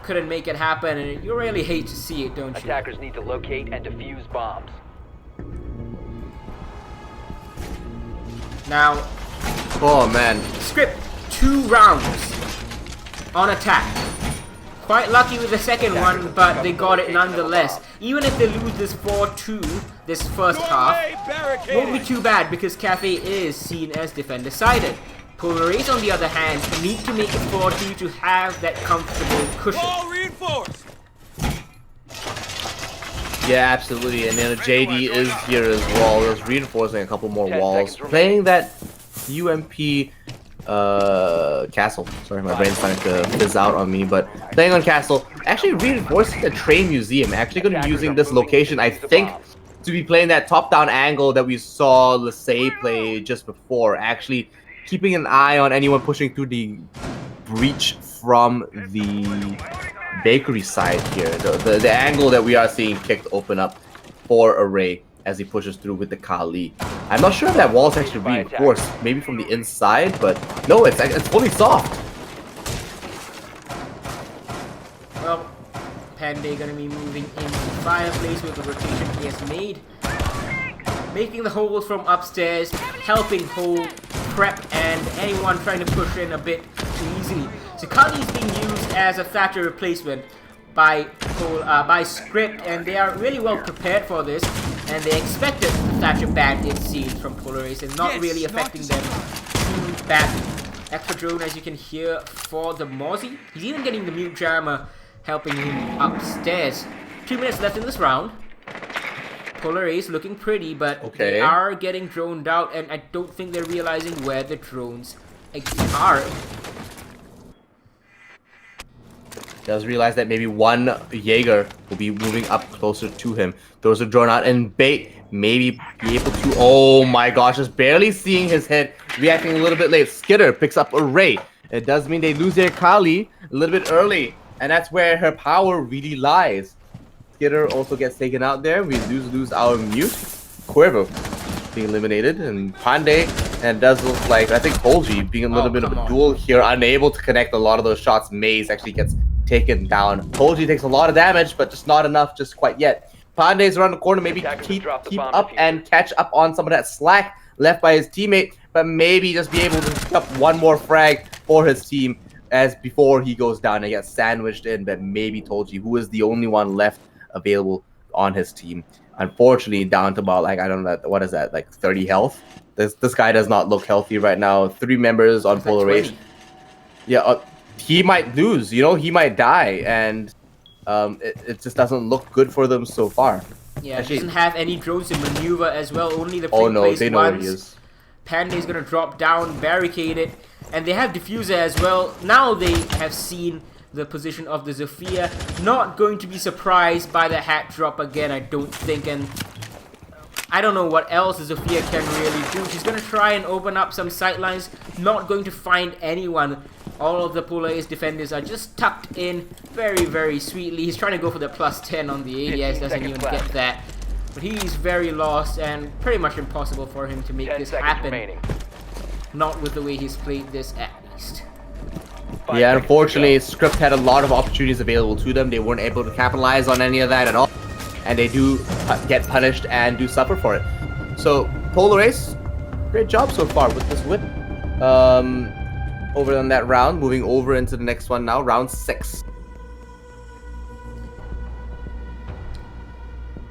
couldn't make it happen, and you really hate to see it, don't you? Attackers need to locate and defuse bombs. Now, Oh man. Script, 2 rounds on attack. Quite lucky with the second one, but they got it nonetheless. Even if they lose this 4-2, this first half, won't be too bad because Cafe is seen as defender-sided. Polar Ace, on the other hand, need to make it 4-2 to have that comfortable cushion. Yeah, absolutely. And then JD is here as well. Just reinforcing a couple more 10 walls. seconds Playing that UMP castle. Sorry, my brain's starting to fizz out on me, but playing on castle, actually reinforcing the train museum. Actually going to be using this location, I think, to be playing that top-down angle that we saw Lasay play just before. Actually keeping an eye on anyone pushing through the breach from the bakery side here. The angle that we are seeing kicked open up for Array as he pushes through with the Kali. I'm not sure if that wall's actually reinforced, maybe from the inside, but no, it's fully soft. Well, Panday gonna be moving into Fireplace with the rotation he has made. Making the holes from upstairs, helping hold Prep and anyone trying to push in a bit too easily. So Kali is being used as a Thatcher replacement by Script, and they are really well prepared for this, and they expected the Thatcher ban, it seems, from Polar Ace, and not really affecting them too badly. Extra drone, as you can hear, for the Mozzie. He's even getting the mute jammer helping him upstairs. 2 minutes left in this round. Polar Ace looking pretty, but they are getting droned out, and I don't think they're realizing where the drones are. Does realize that maybe one Jaeger will be moving up closer to him. Throws a drone out, and Bait maybe be able to... Oh my gosh, just barely seeing his head, reacting a little bit late. Skitter picks up Array. It does mean they lose their Kali a little bit early, and that's where her power really lies. Skitter also gets taken out there. We lose our mute. Cuervo being eliminated, and Panday, and it does look like, I think Tolji being a little bit of a duel here, unable to connect a lot of those shots. Maze actually gets taken down. Tolji takes a lot of damage, but just not enough just quite yet. Panday's around the corner, maybe keep up and catch up on some of that slack left by his teammate, but maybe just be able to pick up one more frag for his team as before he goes down and gets sandwiched in, but maybe Tolji, who is the only one left available on his team. Unfortunately, down to about, like, I don't know, what is that, like 30 health? This guy does not look healthy right now. 3 members on Polar Rage. Yeah, he might lose, you know, he might die, and it just doesn't look good for them so far. Yeah, Actually, doesn't have any drones to maneuver as well, only the oh no, pre-placed they know what ones. he is. Panday's gonna drop down, barricade it, and they have Diffuser as well. Now they have seen the position of the Zofia. Not going to be surprised by the hat drop again, I don't think, and I don't know what else the Zofia can really do. She's gonna try and open up some sightlines, not going to find anyone. All of the Polar Ace defenders are just tucked in very, very sweetly. He's trying to go for the +10 on the ADS, doesn't even get that. But he's very lost and pretty much impossible for him to make 10 this seconds happen. remaining. Not with the way he's played this, at least. 5 Yeah, seconds unfortunately, Script had a lot of opportunities available to them. They weren't able to capitalize on any of that at all. And they do get punished and do suffer for it. So, Polar Ace, great job so far with this win. Over on that round, moving over into the next one now, round 6.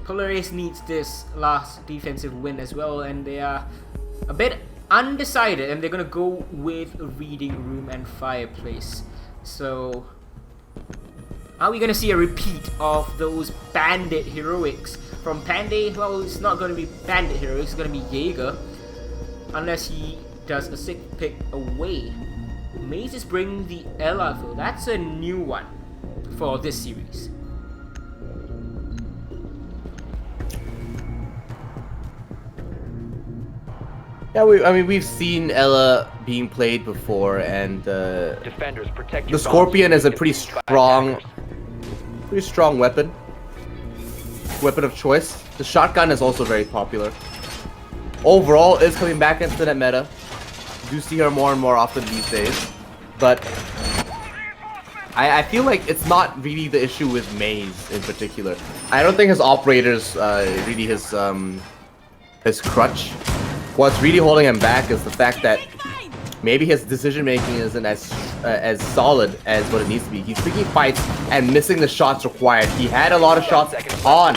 Polar Ace needs this last defensive win as well, and they are a bit undecided, and they're gonna go with Reading Room and Fireplace. So, are we gonna see a repeat of those Bandit heroics from Panday? Well, it's not gonna be Bandit heroics, it's gonna be Jaeger, unless he does a sick pick away. Maze is bringing the Ella though. That's a new one for this series. Yeah, I mean, we've seen Ella being played before, and Defenders, protect your the Scorpion bombs. is a pretty strong weapon of choice. The shotgun is also very popular. Overall, is coming back into that meta. Do see her more and more often these days, but I feel like it's not really the issue with Maze in particular. I don't think his operators really his crutch. What's really holding him back is the fact that maybe his decision making isn't as solid as what it needs to be. He's picking fights and missing the shots required. He had a lot of shots on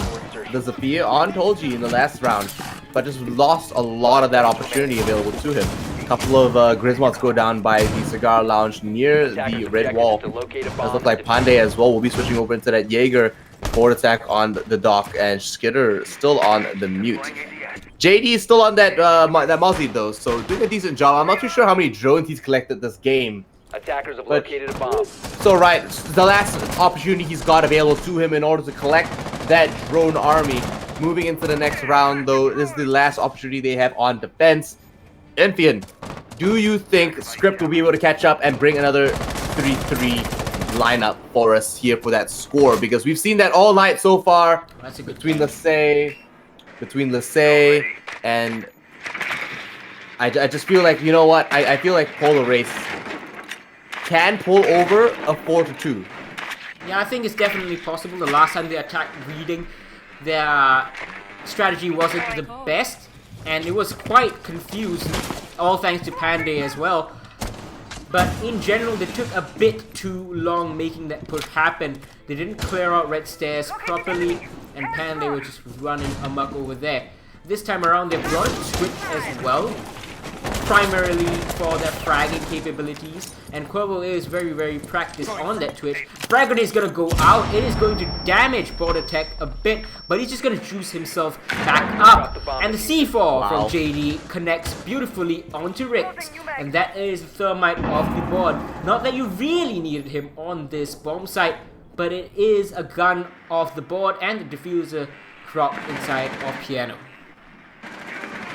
the Zofia, on Tolji in the last round, but just lost a lot of that opportunity available to him. A couple of Griswolds go down by the Cigar Lounge near the red wall. Does look like Pandey as well will be switching over into that Jaeger forward attack on the dock, and Skitter still on the mute. JD is still on that Mozzie though, so doing a decent job. I'm not too sure how many drones he's collected this game. Attackers have located a bomb. So right, the last opportunity he's got available to him in order to collect that drone army. Moving into the next round though, this is the last opportunity they have on defense. Emphian, do you think Script will be able to catch up and bring another 3-3 lineup for us here for that score? Because we've seen that all night so far between Lasay and I just feel like, you know what, I feel like Polar Race can pull over a 4-2. Yeah, I think it's definitely possible. The last time they attacked Reading, their strategy wasn't the best, and it was quite confused, all thanks to Pandey as well. But in general, they took a bit too long making that push happen. They didn't clear out red stairs properly, and Pandey was just running amok over there. This time around, they brought in Switch as well, primarily for their fragging capabilities, and Quavo is very, very practiced on that Twitch. Frag Grenade is gonna go out. It is going to damage Border Tech a bit, but he's just gonna juice himself back up. And the C4 from JD connects beautifully onto Rix, and that is the Thermite off the board. Not that you really needed him on this bomb site, but it is a gun off the board, and the diffuser dropped inside of Piano.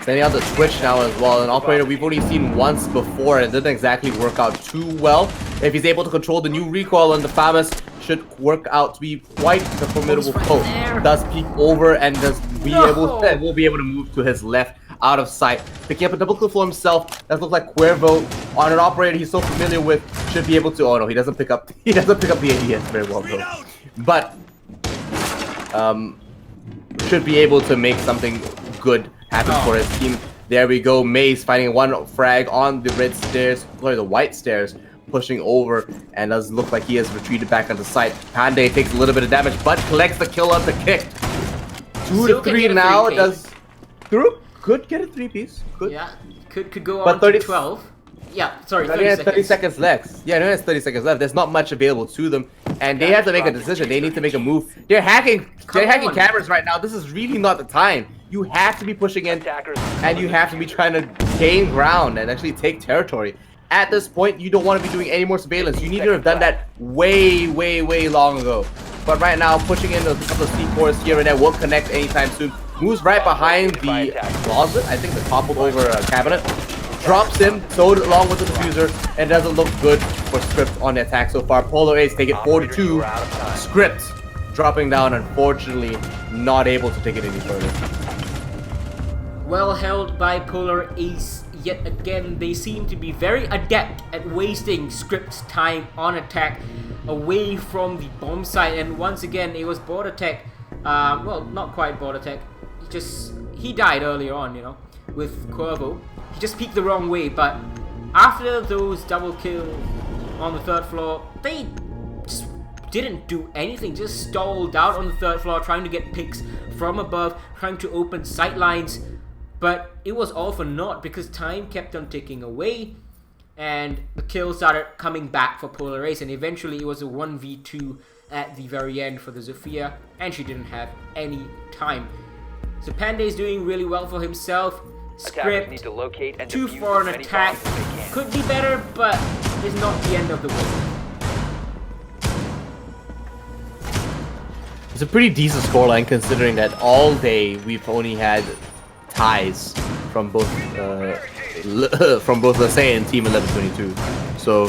Sending out the Twitch now as well. An operator we've only seen once before, and it didn't exactly work out too well. If he's able to control the new recoil on the Famas, should work out to be quite the formidable foe. Does peek over and will be able to move to his left out of sight. Picking up a double kill for himself. That looks like Cuervo on an operator he's so familiar with. Should be able to. Oh no, he doesn't pick up the ADS very well though. But should be able to make something good happen for his team. There we go. Maze finding one frag on the red stairs, or the white stairs. pushing over, and does look like he has retreated back onto site. Pandey takes a little bit of damage, but collects the kill on the kick. 2 Still to can 3 get a now. 3K. Does Guru could get a 3-piece. Could. Yeah, could go But on 30 to 12. Yeah, sorry, But 30 he has seconds. 30 seconds left. Yeah, he has 30 seconds left. There's not much available to them, and they have to make a decision. They need to make a move. They're hacking. They're hacking on. cameras right now. This is really not the time. You have to be pushing in, Attackers. and you have to be trying to gain ground and actually take territory. At this point, you don't want to be doing any more surveillance. You need to have done that way, way, way long ago. But right now, pushing in a couple of C4s here and there won't connect anytime soon. Moves right behind the closet. I think the toppled over cabinet. Drops him, towed along with the diffuser, and doesn't look good for Script on the attack so far. Polar Ace take it 4-2. Script dropping down, unfortunately, not able to take it any further. Well held by Polar Ace. Yet again, they seem to be very adept at wasting Script's time on attack away from the bomb site. And once again, it was Border Tech. Well, not quite Border Tech. He died earlier on, you know, with Cuervo. He just peeked the wrong way, but after those double kills on the 3rd floor, they just didn't do anything, just stalled out on the 3rd floor, trying to get picks from above, trying to open sight lines, but it was all for naught because time kept on ticking away, and the kills started coming back for Polar Ace, and eventually it was a 1v2 at the very end for the Zofia, and she didn't have any time. So Pandey is doing really well for himself. Attackers need Script, to locate and 2 defuse for as an many attack. bombs as they can. Could be better, but it's not the end of the world. It's a pretty decent scoreline considering that all day we've only had ties from both let's say and Team 1122. So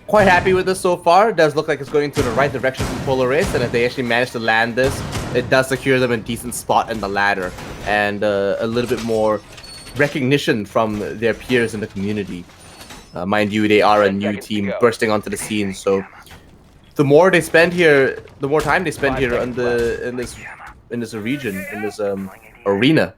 quite happy with this so far. It does look like it's going to the right direction for Polar Ace, and if they actually manage to land this, it does secure them a decent spot in the ladder and a little bit more recognition from their peers in the community. Mind you, they are a new team bursting onto the scene, so the more they spend here, the more time they spend here in this region, in this arena,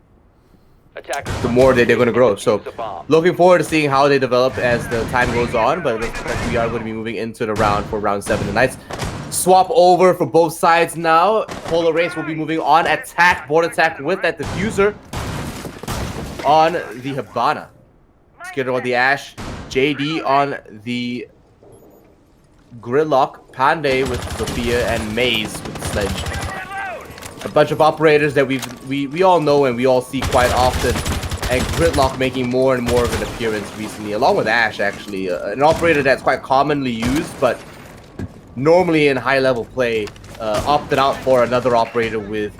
Attackers the more they're going to grow. So defuse the bomb. looking forward to seeing how they develop as the time goes on, but it looks like we are going to be moving into the round for round 7 tonight. Swap over for both sides now. Polar Race will be moving on. Attack, board attack with that diffuser on the Hibana. Skitter on the Ash. JD on the Gridlock. Pandey with Sophia, and Maze with the Sledge. A bunch of operators that we all know and we all see quite often, and Gridlock making more and more of an appearance recently, along with Ash actually. An operator that's quite commonly used, but normally in high-level play, opted out for another operator with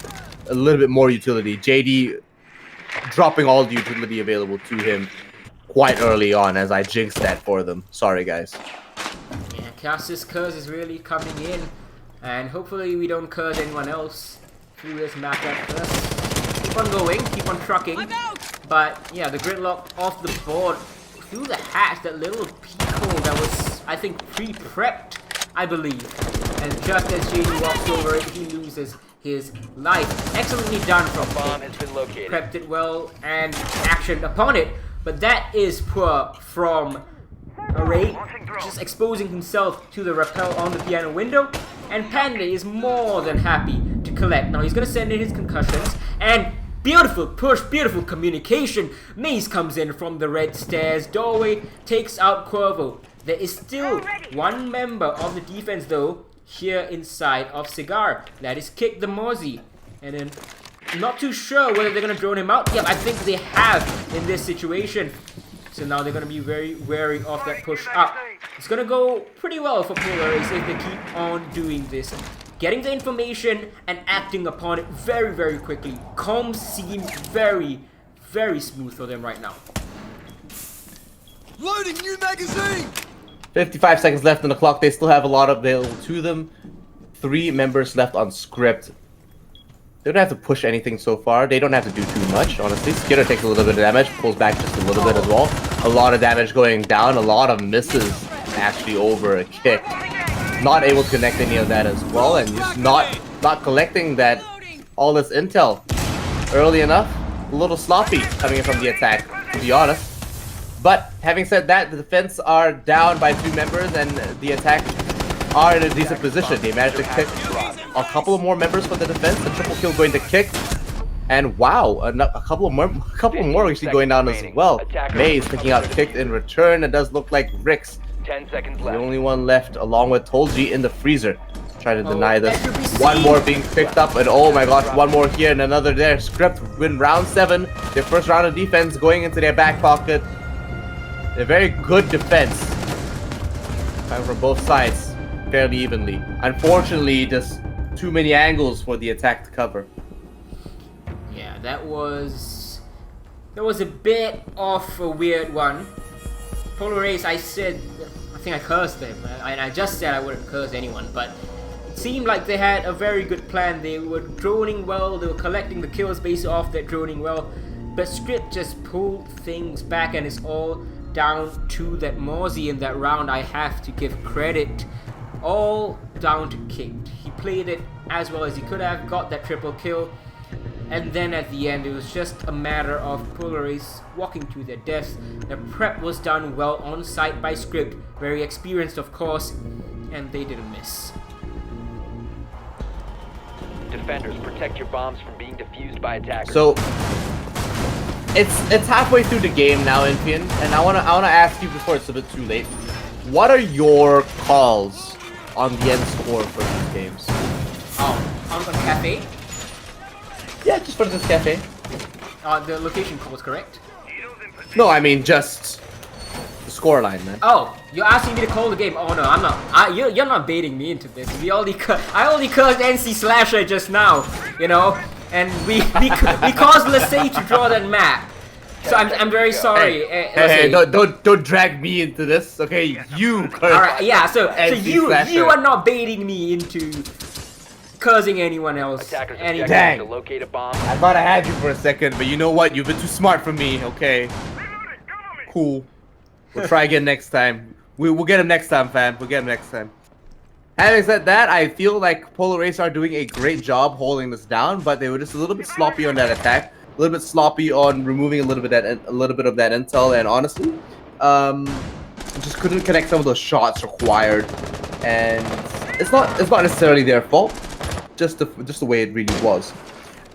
a little bit more utility. JD dropping all the utility available to him quite early on, as I jinxed that for them. Sorry, guys. Yeah, Cass's curse is really coming in, and hopefully we don't curse anyone else through this matchup. Let's keep on going, keep on trucking. But yeah, the Gridlock off the board through the hatch, that little peek hole that was, I think, pre-prepped, I believe. And just as JD walks over it, he loses his life. Excellently done from Bomb him. has been located. Prepped it well and actioned upon it. But that is poor from Array, just exposing himself to the rappel on the piano window. And Pandey is more than happy to collect. Now he's going to send in his concussions. And beautiful push, beautiful communication. Maze comes in from the red stairs doorway, takes out Cuervo. There is still one member of the defense though here inside of Cigar. That is Kick the Mozzie. And then not too sure whether they're going to drone him out. Yep, I think they have in this situation. So now they're going to be very wary of that push up. It's going to go pretty well for Polar Ace if they keep on doing this. Getting the information and acting upon it very, very quickly. Comms seem very, very smooth for them right now. Loading new magazine! 55 seconds left on the clock. They still have a lot available to them. 3 members left on script. They don't have to push anything so far. They don't have to do too much, honestly. Skitter takes a little bit of damage, pulls back just a little bit as well. A lot of damage going down, a lot of misses actually over a kick. Not able to connect any of that as well, and just not collecting that all this intel early enough. A little sloppy coming in from the attack, to be honest. But having said that, the defense are down by 2 members, and the attack are in a decent position. They managed to kick a couple of more members for the defense. The triple kill going to kick. And wow, a couple more actually going down as well. Maze picking out kicked in return. It does look like Rix, 10 seconds the left. only one left, along with Tolji in the freezer. Trying to deny this. that should be One seen. more being picked up, and oh my gosh, one more here and another there. Script win round 7. Their first round of defense going into their back pocket. A very good defense. Coming from both sides, fairly evenly. Unfortunately, just too many angles for the attack to cover. Yeah, that was a bit of a weird one. Polar Race, I think I cursed them, and I just said I wouldn't curse anyone, but it seemed like they had a very good plan. They were droning well, they were collecting the kills based off that droning well, but Script just pulled things back, and it's all down to that Mozzie in that round. I have to give credit all down to Kicked. He played it as well as he could have, got that triple kill. And then at the end, it was just a matter of Polaris walking to their deaths. The prep was done well on site by Script, very experienced of course, and they didn't miss. Defenders, protect your bombs from being defused by attackers. So it's halfway through the game now, Impian, and I wanna ask you before it's a bit too late. What are your calls on the end score for these games? Oh, on the cafe? Yeah, just for this cafe. The location call was correct. No, I mean just the scoreline, man. Oh, you're asking me to call the game? Oh no, I'm not. You're not baiting me into this. I only cursed NC Slasher just now, you know, and we caused Lasay to draw that map. So I'm very sorry. Hey, don't drag me into this, okay? You curse. All right, yeah. So NC you Slasher. are not baiting me into cursing anyone else. Attackers Any objective Dang. to locate a bomb. I thought I had you for a second, but you know what? You've been too smart for me, okay? Cool. We'll try again next time. We'll get him next time, fam. We'll get him next time. Having said that, I feel like Polar Race are doing a great job holding this down, but they were just a little bit sloppy on that attack, a little bit sloppy on removing a little bit of that intel, and honestly, just couldn't connect some of those shots required. And it's not necessarily their fault, just the way it really was.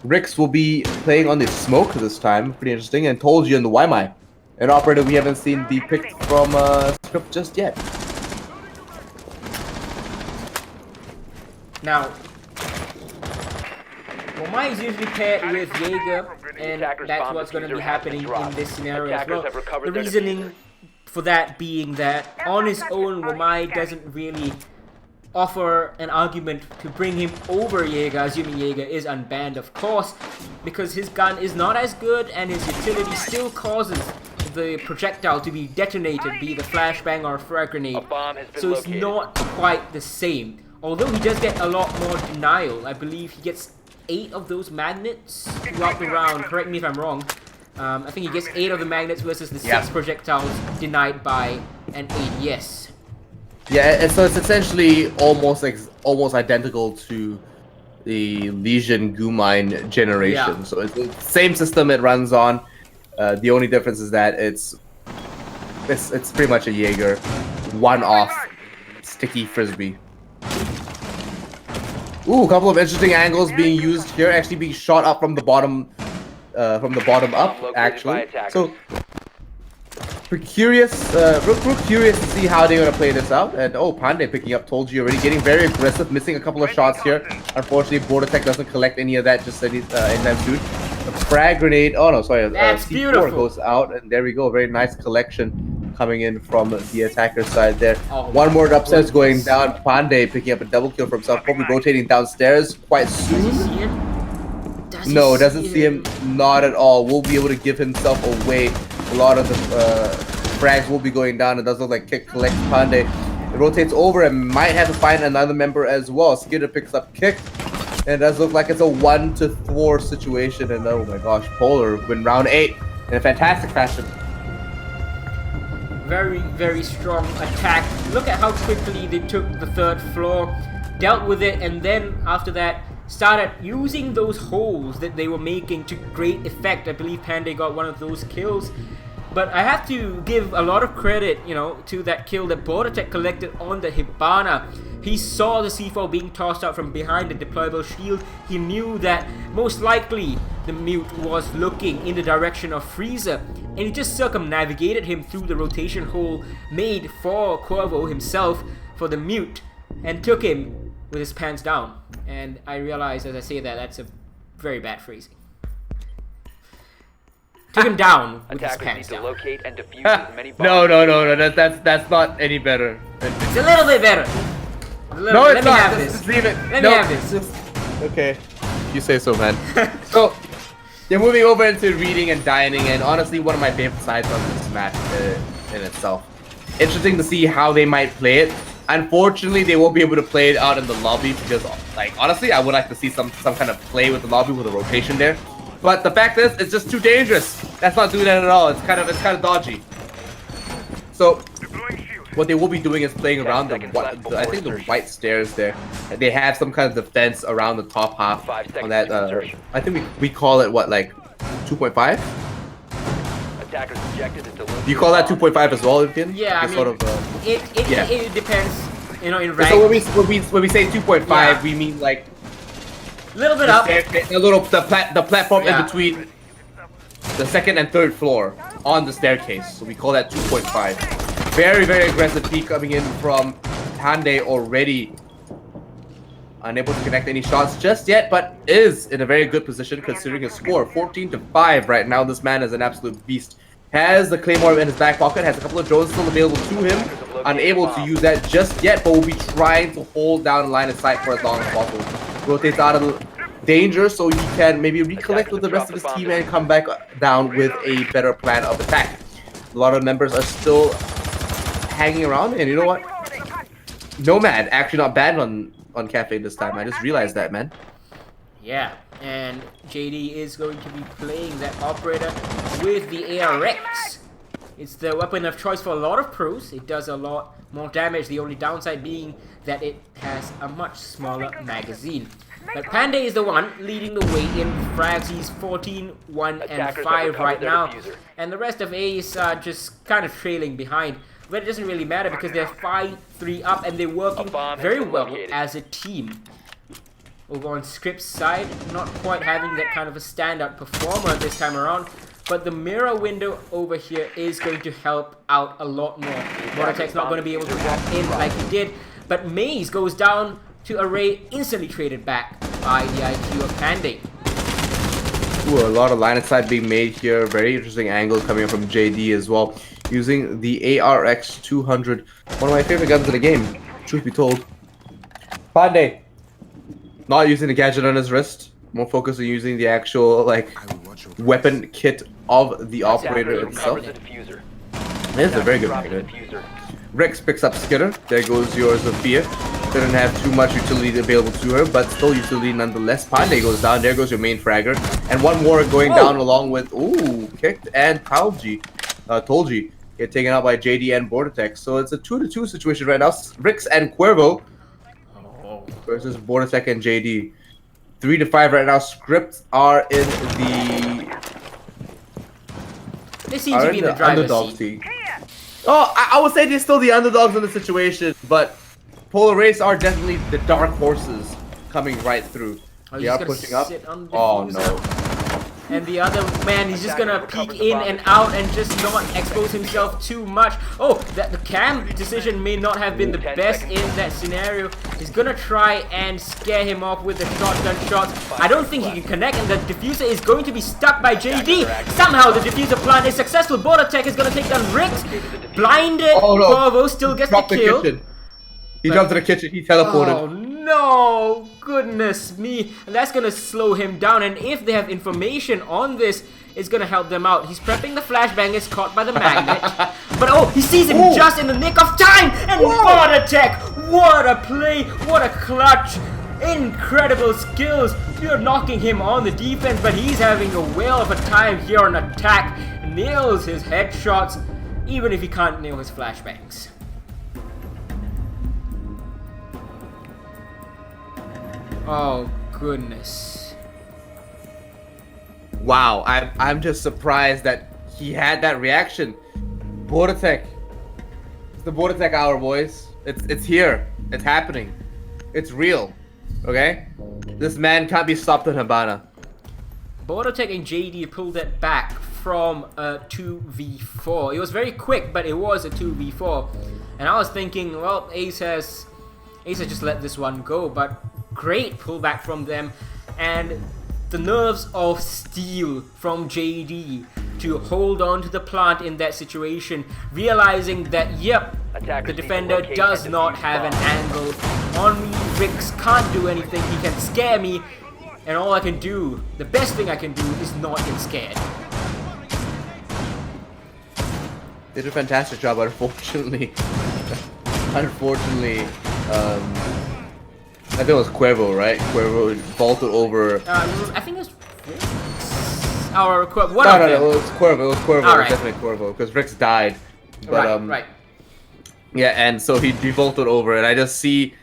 Rix will be playing on the smoke this time, pretty interesting, and Tolji on the YMI, an operator we haven't seen be picked from Script just yet. Now, Womai is usually paired with Jaeger, and that's what's going to be happening in this scenario as well. The reasoning for that being that on his own, Womai doesn't really offer an argument to bring him over Jaeger, assuming Jaeger is unbanned, of course, because his gun is not as good and his utility still causes the projectile to be detonated, be the flashbang or frag grenade. A bomb has been So it's located. not quite the same. Although he does get a lot more denial. I believe he gets 8 of those magnets throughout the round. Correct me if I'm wrong. I think he gets 8 of the magnets versus the 6 projectiles denied by an ADS. Yeah, and so it's essentially almost identical to the Legion Gumine generation. Yeah. So it's the same system it runs on. The only difference is that it's pretty much a Jaeger one-off sticky frisbee. Ooh, a couple of interesting angles being used here, actually being shot up from the bottom up, actually. So we're curious, real curious to see how they're gonna play this out. And oh, Pandey picking up Tolji already, getting very aggressive, missing a couple of shots here. Unfortunately, Bordertech doesn't collect any of that just anytime soon. A frag grenade. Oh no, sorry. That's C4 beautiful. goes out, and there we go. Very nice collection coming in from the attacker side there. Oh, One more upstairs going goodness. down. Pandey picking up a double kill for himself. Probably rotating downstairs quite Does soon. he see him? Does he No, doesn't see see him. Not at all. Will be able to give himself away. A lot of the frags will be going down. It does look like Kick collects Pandey. It rotates over and might have to find another member as well. Skidder picks up Kick. And it does look like it's a 1-4 situation. And oh my gosh, Polar win round 8 in a fantastic fashion. Very, very strong attack. Look at how quickly they took the 3rd floor, dealt with it, and then after that started using those holes that they were making to great effect. I believe Pandey got one of those kills. But I have to give a lot of credit, you know, to that kill that BorderTech collected on the Hibana. He saw the C4 being tossed out from behind the deployable shield. He knew that most likely the Mute was looking in the direction of Freezer, and he just circumnavigated him through the rotation hole made for Cuervo himself for the Mute, and took him with his pants down. And I realize as I say that that's a very bad phrasing. Took him down with his Attackers need pants to down. locate and defuse as many bombs. No. That's not any better. It's a little bit better. No, it's Let me not. have Just this. leave it. Let No, me have this. just- okay. You say so, man. So, they're moving over into reading and dining, and honestly, one of my favorite sides on this match in itself. Interesting to see how they might play it. Unfortunately, they won't be able to play it out in the lobby because, like, honestly, I would like to see some kind of play with the lobby with a rotation there. But the fact is, it's just too dangerous. That's not doing that at all. It's kind of dodgy. So, what they will be doing is playing around the I think the white stairs there. They have some kind of defense around the top half 5 seconds on that. to insertion. I think we call it what, like 2.5? Attackers objective is to locate Do you call that bomb. 2.5 as well, Vivian? Yeah, I It's mean, sort of. Yeah. it depends, you know, in rank. So when we say 2.5, Yeah. we mean like little bit the up. the platform Yeah. in between the second and third floor on the staircase. So we call that 2.5. Very, very aggressive peek coming in from Hande already. Unable to connect any shots just yet, but is in a very good position considering his score. 14-5 right now. This man is an absolute beast. Has the Claymore in his back pocket, has a couple of drones still available to him. Unable to use that just yet, but will be trying to hold down line of sight for as long as possible. Rotates out of danger so he can maybe recollect with the rest of his team and come back down with a better plan of attack. A lot of members are still hanging around, and you know what? Nomad actually not bad on Cafe this time. I just realized that, man. Yeah, and JD is going to be playing that operator with the ARX. It's the weapon of choice for a lot of pros. It does a lot more damage, the only downside being that it has a much smaller magazine. But Panda is the one leading the way in frags. He's 14, 1, and Attackers have 5 recovered right their now. diffuser. And the rest of Ace are just kind of trailing behind. But it doesn't really matter because they're 5-3 up and they're working A bomb has very been well located. as a team. Over on Script's side, not quite having that kind of a standout performer this time around, but the mirror window over here is going to help out a lot more. BorderTech's not going to be able to walk in like he did, but Maze goes down to Array, instantly traded back by the IQ of Panday. Ooh, a lot of line of sight being made here. Very interesting angle coming from JD as well. Using the ARX 200, one of my favorite guns in the game, truth be told. Pandey, not using the gadget on his wrist, more focused on using the actual like weapon kit of the operator Attackers itself. recovered the diffuser. It's a very good Dropped the magnet. diffuser. Rex picks up Skitter. There goes your Zofia. Didn't have too much utility available to her, but still utility nonetheless. Pandey goes down. There goes your main fragger. And one more going down along with, ooh, kicked and Tolji get taken out by JD and BorderTech. So it's a 2-2 situation right now. Rix and Cuervo versus BorderTech and JD. 3-5 right now. Scripts are in the They seem to be in the driver's underdog seat. seat. Oh, I would say they're still the underdogs in the situation, but Polar Race are definitely the dark horses coming right through. Oh, They he's are gonna pushing up. sit on the Oh diffuser. no. And the other man, he's just gonna peek in and out and just not expose himself too much. Oh, the cam decision may not have been the 10 best seconds. in that scenario. He's gonna try and scare him off with the shotgun shots. I don't think he can connect, and the diffuser is going to be stuck by JD. Somehow the diffuser plant is successful. BorderTech is gonna take down Rix. Blinded, Oh, no. Cuervo still gets the Dropped the kill. kitchen. He jumped to the kitchen. He teleported. Oh no! Goodness me! And that's gonna slow him down, and if they have information on this, it's gonna help them out. He's prepping the flashbang, is caught by the magnet. But oh, he sees him Ooh. just in the nick of time! And BorderTech! What a play! What a clutch! Incredible skills! You're knocking him on the defense, but he's having a whale of a time here on attack. Nails his headshots, even if he can't nail his flashbangs. Oh goodness. Wow, I'm just surprised that he had that reaction. Borotech. It's the Borotech hour, boys. It's here. It's happening. It's real. Okay? This man can't be stopped in Habana. Borotech and JD pulled it back from a 2v4. It was very quick, but it was a 2v4. And I was thinking, well, Ace has just let this one go, but great pullback from them. And the nerves of steel from JD to hold on to the plant in that situation, realizing that, yep, the defender does not have an angle on me. Rix can't do anything, he can scare me, and all I can do, the best thing I can do, is not get scared. They did a fantastic job, unfortunately. I think it was Cuervo, right? Cuervo vaulted over. I think it's our one No, of them. it was Cuervo. It was Cuervo. All It right. was definitely Cuervo because Rix died. But, right. Yeah, and so he vaulted over, and I just see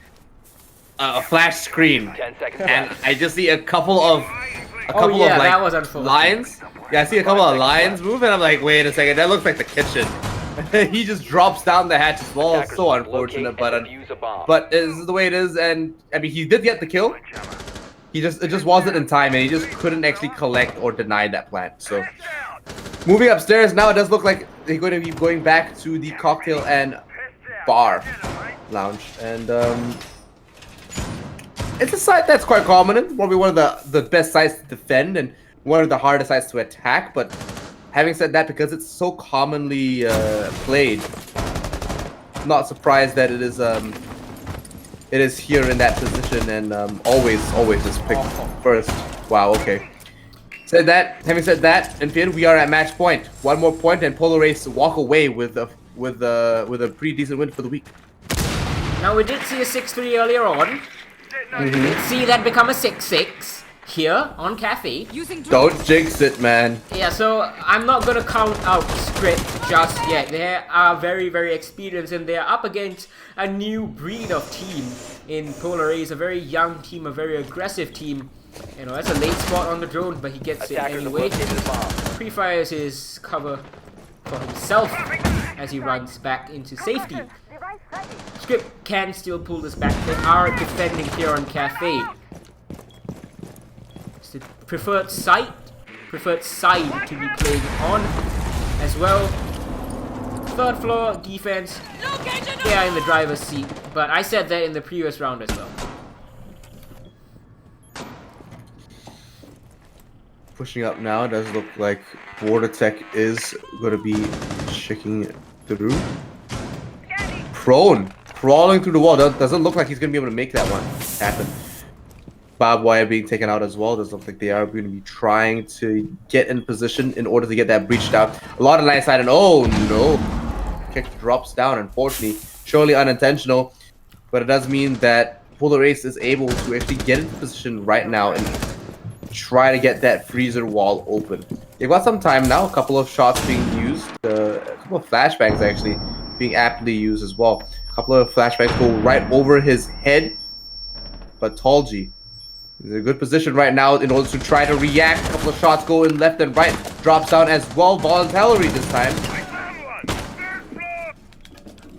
a flash screen, 10 seconds and left. I just see a couple of yeah, like that was unfortunate. lines. Yeah, I see a couple of lines move, and I'm like, wait a second, that looks like the kitchen. He just drops down the hatch as well. It's so unfortunate, but this is the way it is. And I mean, he did get the kill. It just wasn't in time, and he just couldn't actually collect or deny that plant. So moving upstairs now, it does look like they're going to be going back to the cocktail and bar lounge, and it's a site that's quite common. Probably one of the best sites to defend and one of the hardest sites to attack, but having said that, because it's so commonly played, not surprised that it is here in that position, and always just picked first. Wow, okay. Having said that, Infield, we are at match point. One more point, and Polar Ace walk away with a pretty decent win for the week. Now we did see a 6-3 earlier on. We did see that become a 6-6 here on Cafe. Don't jinx it, man. Yeah, so I'm not gonna count out Script just yet. They are very, very experienced, and they are up against a new breed of team in Polar Ace, a very young team, a very aggressive team. You know, that's a late spot on the drone, but he gets it anyway. Pre-fires his cover for himself as he runs back into safety. Script can still pull this back. They are defending here on Cafe. It's the preferred side to be playing on as well. Third floor defense, they are in the driver's seat, but I said that in the previous round as well. Pushing up now, it does look like Borotech is going to be checking through. Prone, crawling through the wall. Doesn't look like he's going to be able to make that one happen. Barbed wire being taken out as well. Doesn't look like they are going to be trying to get in position in order to get that breached out. A lot of line side, and oh no, kick drops down. Unfortunately, surely unintentional, but it does mean that Polar Ace is able to actually get into position right now and try to get that freezer wall open. They've got some time now. A couple of shots being used. A couple of flashbangs actually being aptly used as well. A couple of flashbangs go right over his head, but Tallgy is in a good position right now in order to try to react. A couple of shots go in left and right. Drops down as well. Voluntarily this time.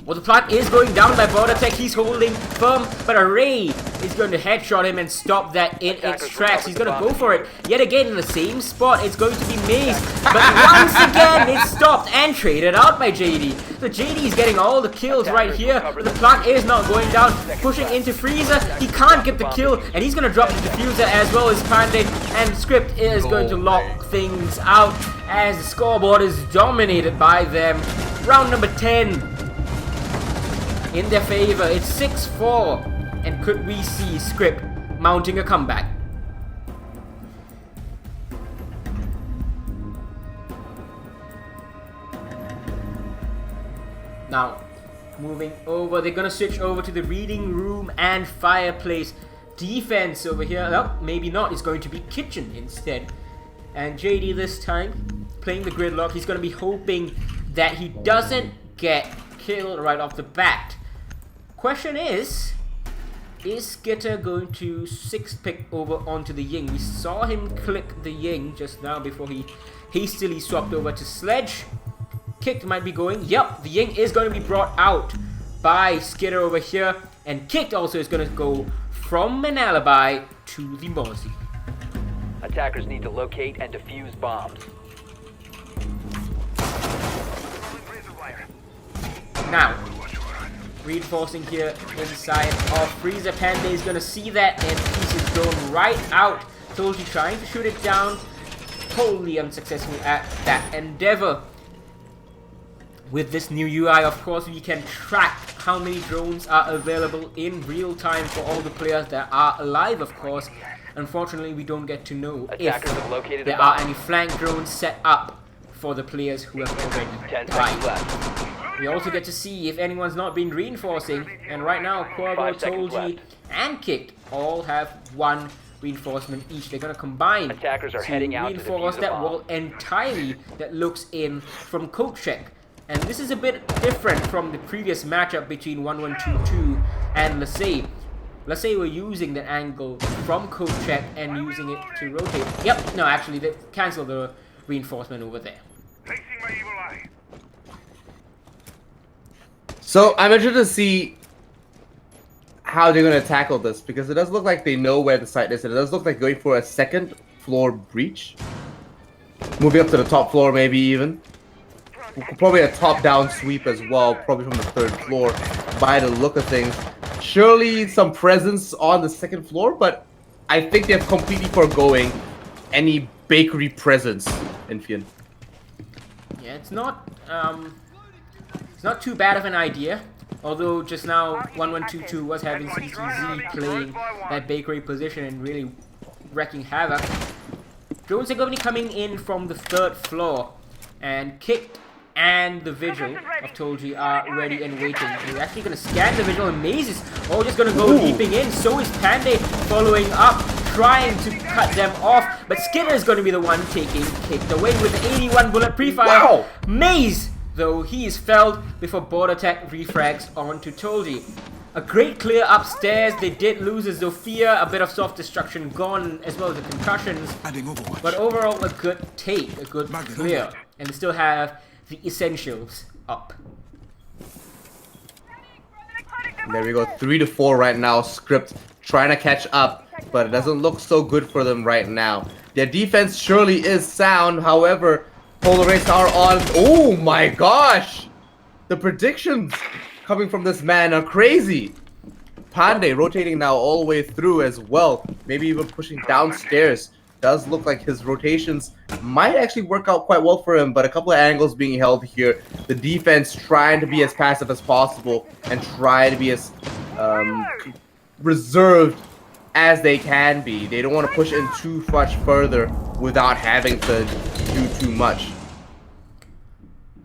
Well, the plant is going down by Borotech. He's holding firm, but Array is going to headshot him and stop that in its tracks. He's going to go for it yet again in the same spot. It's going to be Maze, but once again it's stopped and traded out by JD. So JD is getting all the kills right here. The plant is not going down, pushing into Freezer. He can't get the kill, and he's going to drop the diffuser as well as Pandit, and Script is going to lock things out as the scoreboard is dominated by them. Round number 10. In their favor, it's 6-4, and could we see Script mounting a comeback? Now, moving over, they're gonna switch over to the reading room and fireplace defense over here. Well, maybe not, it's going to be kitchen instead. And JD this time, playing the gridlock, he's gonna be hoping that he doesn't get killed right off the bat. Question is, is Skitter going to 6-pick over onto the Ying? We saw him click the Ying just now before he hastily swapped over to Sledge. Kicked might be going. Yep, the Ying is going to be brought out by Skitter over here. And Kicked also is going to go from an alibi to the Mozzie. Attackers need to locate and defuse bombs. Now, reinforcing here inside of Freezer. Panda is going to see that and pieces thrown right out. Tolji trying to shoot it down. Totally unsuccessful at that endeavor. With this new UI, of course, we can track how many drones are available in real time for all the players that are alive, of course. Unfortunately, we don't get to know Attackers have located if a there bomb. are any flank drones set up for the players who have already 10 seconds died. left. We also get to see if anyone's not been reinforcing, and right now, Quavo, 5 seconds Tolji, left. and Kicked all have one reinforcement each. They're gonna combine Attackers are to heading out to reinforce defuse the that bomb. wall entirely that looks in from Kochek. And this is a bit different from the previous matchup between 1122 and Lasay. Lasay were using that angle from Kochek and using it to rotate. Yep, no, actually, they cancelled the reinforcement over there. So I'm interested to see how they're going to tackle this, because it does look like they know where the site is. And it does look like going for a second floor breach. Moving up to the top floor, maybe even. Probably a top-down sweep as well, probably from the third floor, by the look of things. Surely some presence on the second floor, but I think they're completely foregoing any bakery presence in Fien. Yeah, it's not too bad of an idea. Although just now 1122 was having CCZ playing that bakery position and really wrecking havoc. Drones are going to be coming in from the third floor, and Kicked and the Vigil of Tolji are ready and waiting. They're actually going to scan the Vigil, and Maze is all just going to go leaping in. So is Pandey following up, trying to cut them off. But Skinner is going to be the one taking Kicked away with the 81 bullet pre-fire. Wow. Maze, though, he is felled before Border Tech refrags onto Tolji. A great clear upstairs. They did lose a Zofia, a bit of soft destruction gone, as well as the concussions. But overall, a good take, a good clear. And they still have the essentials up. There we go, 3-4 right now. Script trying to catch up, but it doesn't look so good for them right now. Their defense surely is sound, however, Polar Race are on. Oh my gosh! The predictions coming from this man are crazy. Pandey rotating now all the way through as well, maybe even pushing downstairs. Does look like his rotations might actually work out quite well for him, but a couple of angles being held here. The defense trying to be as passive as possible and try to be as reserved as they can be. They don't want to push in too much further without having to do too much.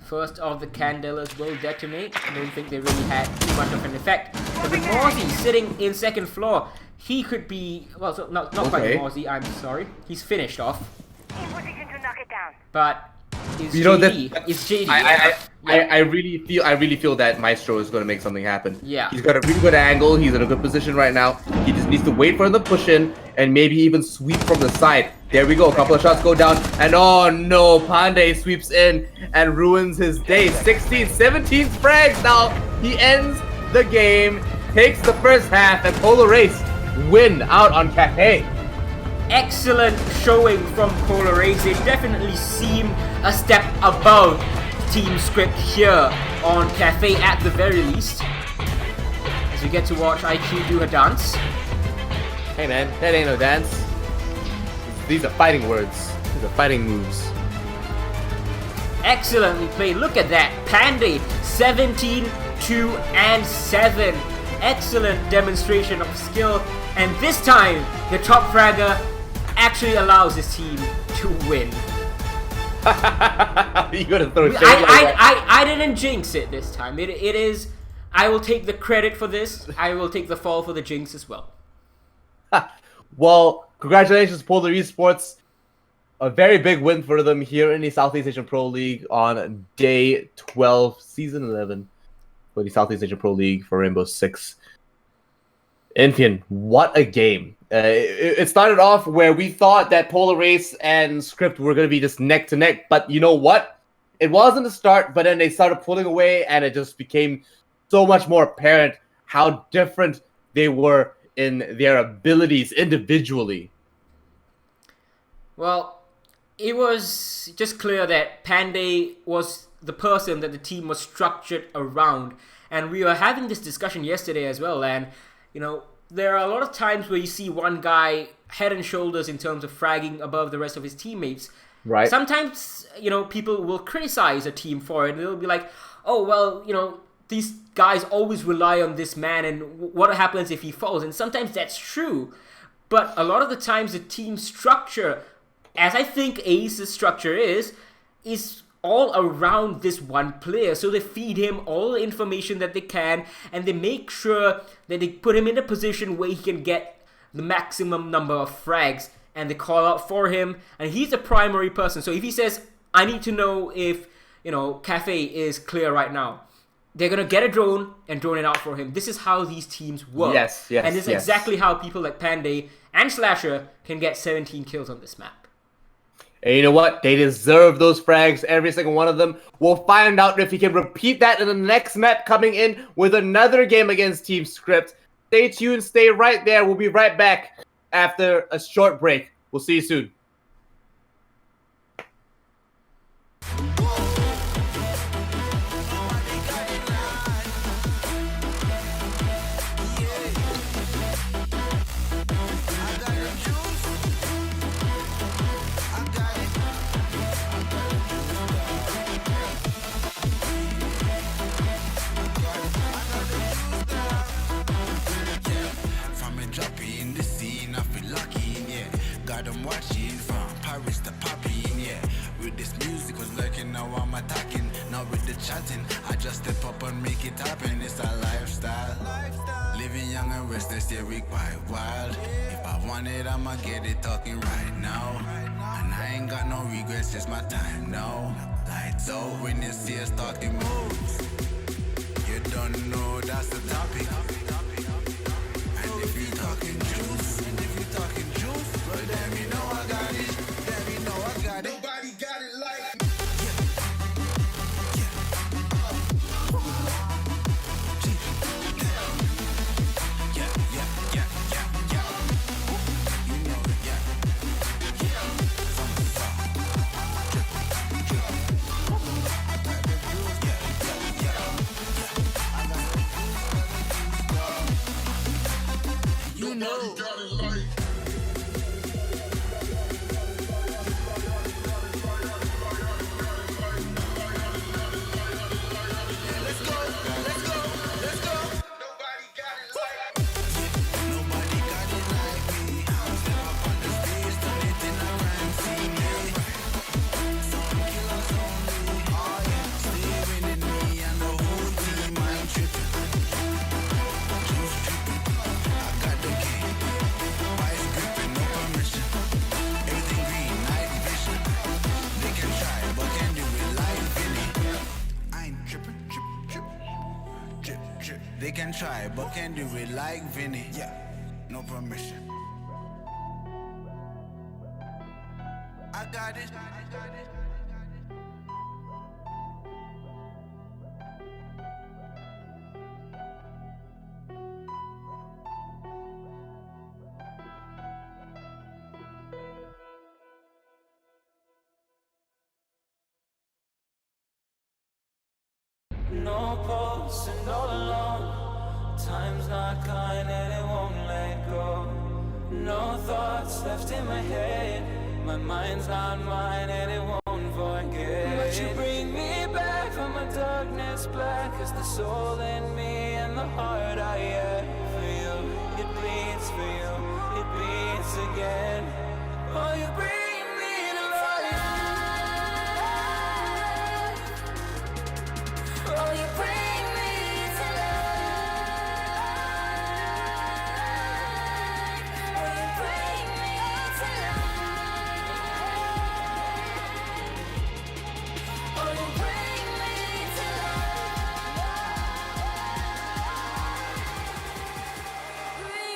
First of the Candelas will detonate. I don't think they really had too much of an effect. But the Mozzie sitting in second floor, he could be, well, so not quite Mozzie, I'm sorry. He's finished off. But is JD. I really feel that Maestro is going to make something happen. Yeah. He's got a really good angle. He's in a good position right now. He just needs to wait for him to push in and maybe even sweep from the side. There we go. A couple of shots go down. And oh no, Pandey sweeps in and ruins his day. 16, 17 frags now. He ends the game, takes the first half, and Polar Race win out on Cafe. Excellent showing from Polar Race. They definitely seem a step above Team Script here on Cafe at the very least. As we get to watch IQ do a dance. Hey man, that ain't no dance. These are fighting words. These are fighting moves. Excellently played. Look at that. Pandey, 17, 2, and 7. Excellent demonstration of skill. And this time, the top fragger actually allows his team to win. You gotta throw shade like that. I didn't jinx it this time. It is. I will take the credit for this. I will take the fall for the jinx as well. Well, congratulations, Polar Esports. A very big win for them here in the Southeast Asian Pro League on day 12, season 11 for the Southeast Asian Pro League for Rainbow Six. Infian, what a game. It started off where we thought that Polar Race and Script were going to be just neck to neck, but you know what? It wasn't the start, but then they started pulling away, and it just became so much more apparent how different they were in their abilities individually. Well, it was just clear that Panday was the person that the team was structured around. And we were having this discussion yesterday as well. And, you know, there are a lot of times where you see one guy head and shoulders in terms of fragging above the rest of his teammates. Right. Sometimes, you know, people will criticize a team for it. And they'll be like, oh, well, you know, these guys always rely on this man. And what happens if he falls? And sometimes that's true. But a lot of the times the team structure, as I think Ace's structure is all around this one player. So they feed him all the information that they can, and they make sure that they put him in a position where he can get the maximum number of frags, and they call out for him, and he's a primary person. So if he says, I need to know if, you know, Cafe is clear right now, they're going to get a drone and drone it out for him. This is how these teams work. Yes, and it's exactly how people like Panday and Slasher can get 17 kills on this map. And you know what? They deserve those frags, every single one of them. We'll find out if he can repeat that in the next map coming in with another game against Team Script. Stay tuned, stay right there. We'll be right back after a short break. We'll see you soon. I just step up and make it happen. It's a lifestyle. Living young and restless, yeah, we quite wild. If I want it, I'ma get it talking right now. And I ain't got no regrets, it's my time now. Lights out when you see us talking moves. You don't know that's the topic. And if you talking juice, well, then you know I got it. Then you know I got it. Nobody got it like they can try, but can do it like Vinny. Yeah, no permission. I got it. No pulse and all alone. Time's not kind and it won't let go. No thoughts left in my head. My mind's not mine and it won't forget. But you bring me back from my darkness black. Cause the soul in me and the heart I have for you. It bleeds for you, it beats again. Oh, you bring me to life. Oh, you bring me to life. Oh, you bring me to life. Oh, you bring me to life. Bring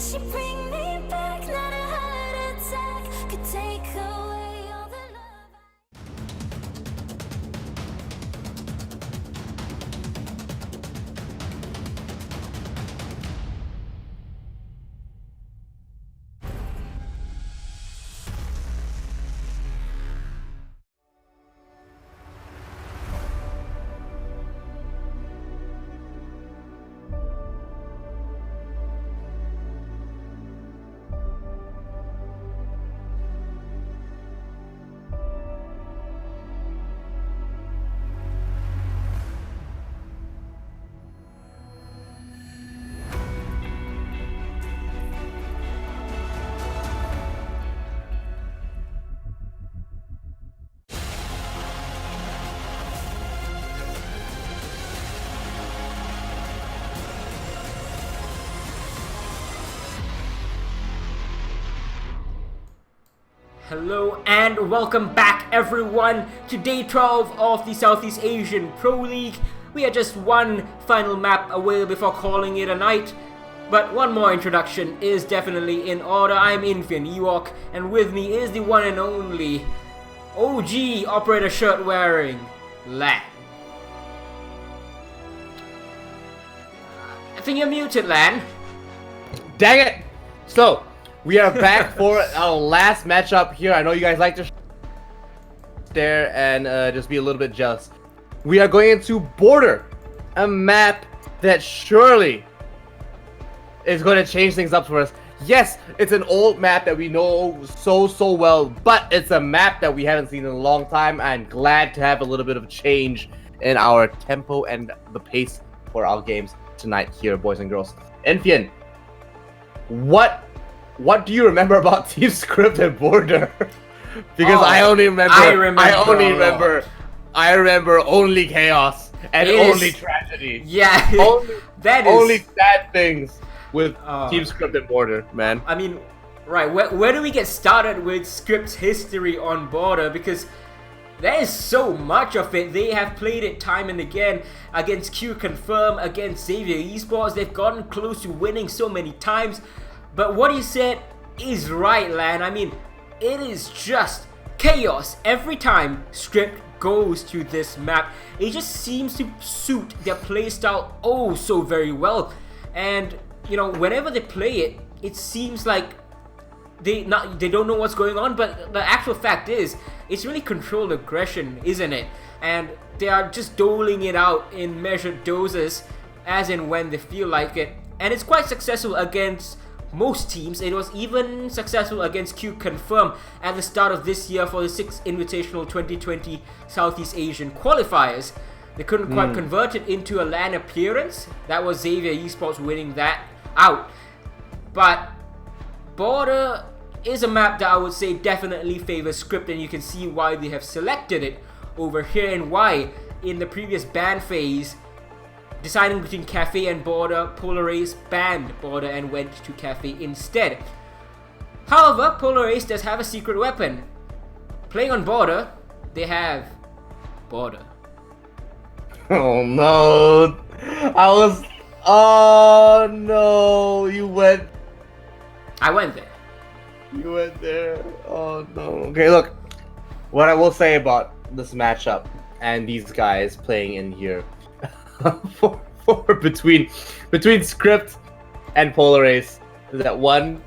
she bring me back? Not a heart attack could take away all the love. Hello and welcome back everyone to day 12 of the Southeast Asian Pro League. We are just one final map away before calling it a night, but one more introduction is definitely in order. I'm Infian Ewok, and with me is the one and only OG operator shirt wearing Lan. I think you're muted, Lan. Dang it! So, we are back for our last matchup here. I know you guys like to stare and just be a little bit jealous. We are going into Border, a map that surely is going to change things up for us. Yes, it's an old map that we know so well, but it's a map that we haven't seen in a long time. I'm glad to have a little bit of change in our tempo and the pace for our games tonight here, boys and girls. Enfian, what do you remember about Team Script and Border? Because I only remember I remember only chaos and only tragedy. Yeah, only sad things with Team Script and Border, man. I mean, right, where do we get started with Script's history on Border? Because there is so much of it. They have played it time and again against Q Confirm, against Xavier Esports. They've gotten close to winning so many times. But what he said is right, Lan. I mean, it is just chaos every time Script goes to this map. It just seems to suit their playstyle oh so very well. And, you know, whenever they play it, it seems like they don't know what's going on, but the actual fact is, it's really controlled aggression, isn't it? And they are just doling it out in measured doses as and when they feel like it. And it's quite successful against most teams. It was even successful against Q Confirm at the start of this year for the 6th Invitational 2020 Southeast Asian qualifiers. They couldn't quite convert it into a LAN appearance. That was Xavier Esports winning that out. But Border is a map that I would say definitely favors Script, and you can see why they have selected it over here and why in the previous ban phase, deciding between Cafe and Border, Polarace banned Border and went to Cafe instead. However, Polarace does have a secret weapon. Playing on Border, they have Border. Oh no! Oh no! I went there. You went there. Oh no. Okay, look. What I will say about this matchup and these guys playing in here. for between Script and Polarace is that one,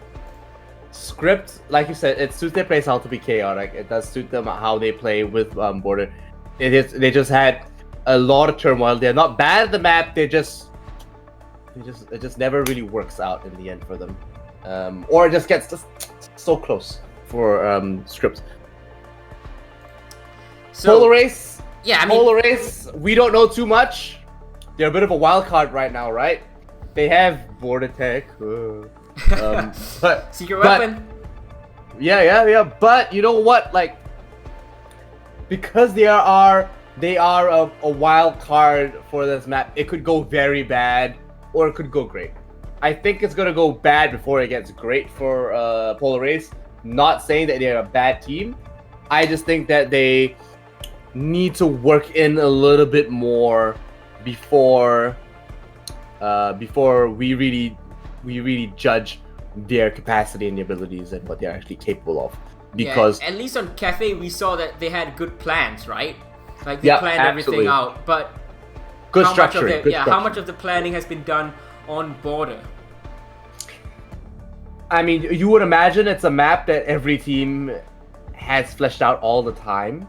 Script, like you said, it suits their playstyle to be chaotic. It does suit them how they play with Border. They just had a lot of turmoil. They're not bad at the map. It just never really works out in the end for them, or it just gets just so close for Script. So, Polarace, yeah, I mean, Polarace, we don't know too much. They're a bit of a wild card right now, right? They have Border Tech, but secret weapon. Yeah. But you know what? Like, because they are a wild card for this map, it could go very bad or it could go great. I think it's gonna go bad before it gets great for Polarace. Not saying that they're a bad team. I just think that they need to work in a little bit more before we really judge their capacity and abilities and what they're actually capable of. Because at least on Cafe we saw that they had good plans, right? Like they Yeah, planned absolutely. everything out, but good how much of structuring. the, good how structuring. much of the planning has been done on Border? I mean, you would imagine it's a map that every team has fleshed out all the time.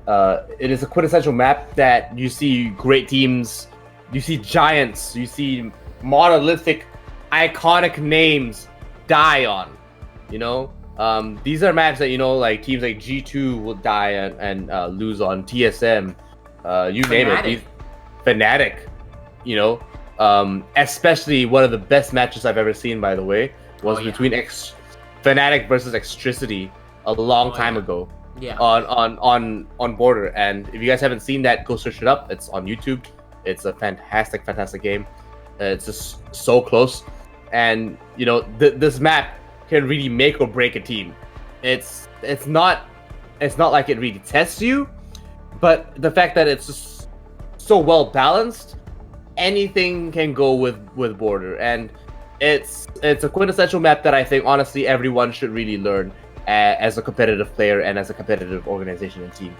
It is a quintessential map that you see great teams, you see giants, you see monolithic, iconic names die on. You know, these are maps that like teams like G2 will die and lose on. TSM, you name it. Fnatic. Fnatic, especially one of the best matches I've ever seen, by the way, was between Fnatic versus Extricity a long time ago. Yeah. On Border, and if you guys haven't seen that, go search it up. It's on YouTube. It's a fantastic game. It's just so close, and this map can really make or break a team. It's not like it really tests you, but the fact that it's just so well balanced, anything can go with Border, and it's a quintessential map that I think honestly everyone should really learn as a competitive player and as a competitive organization and team.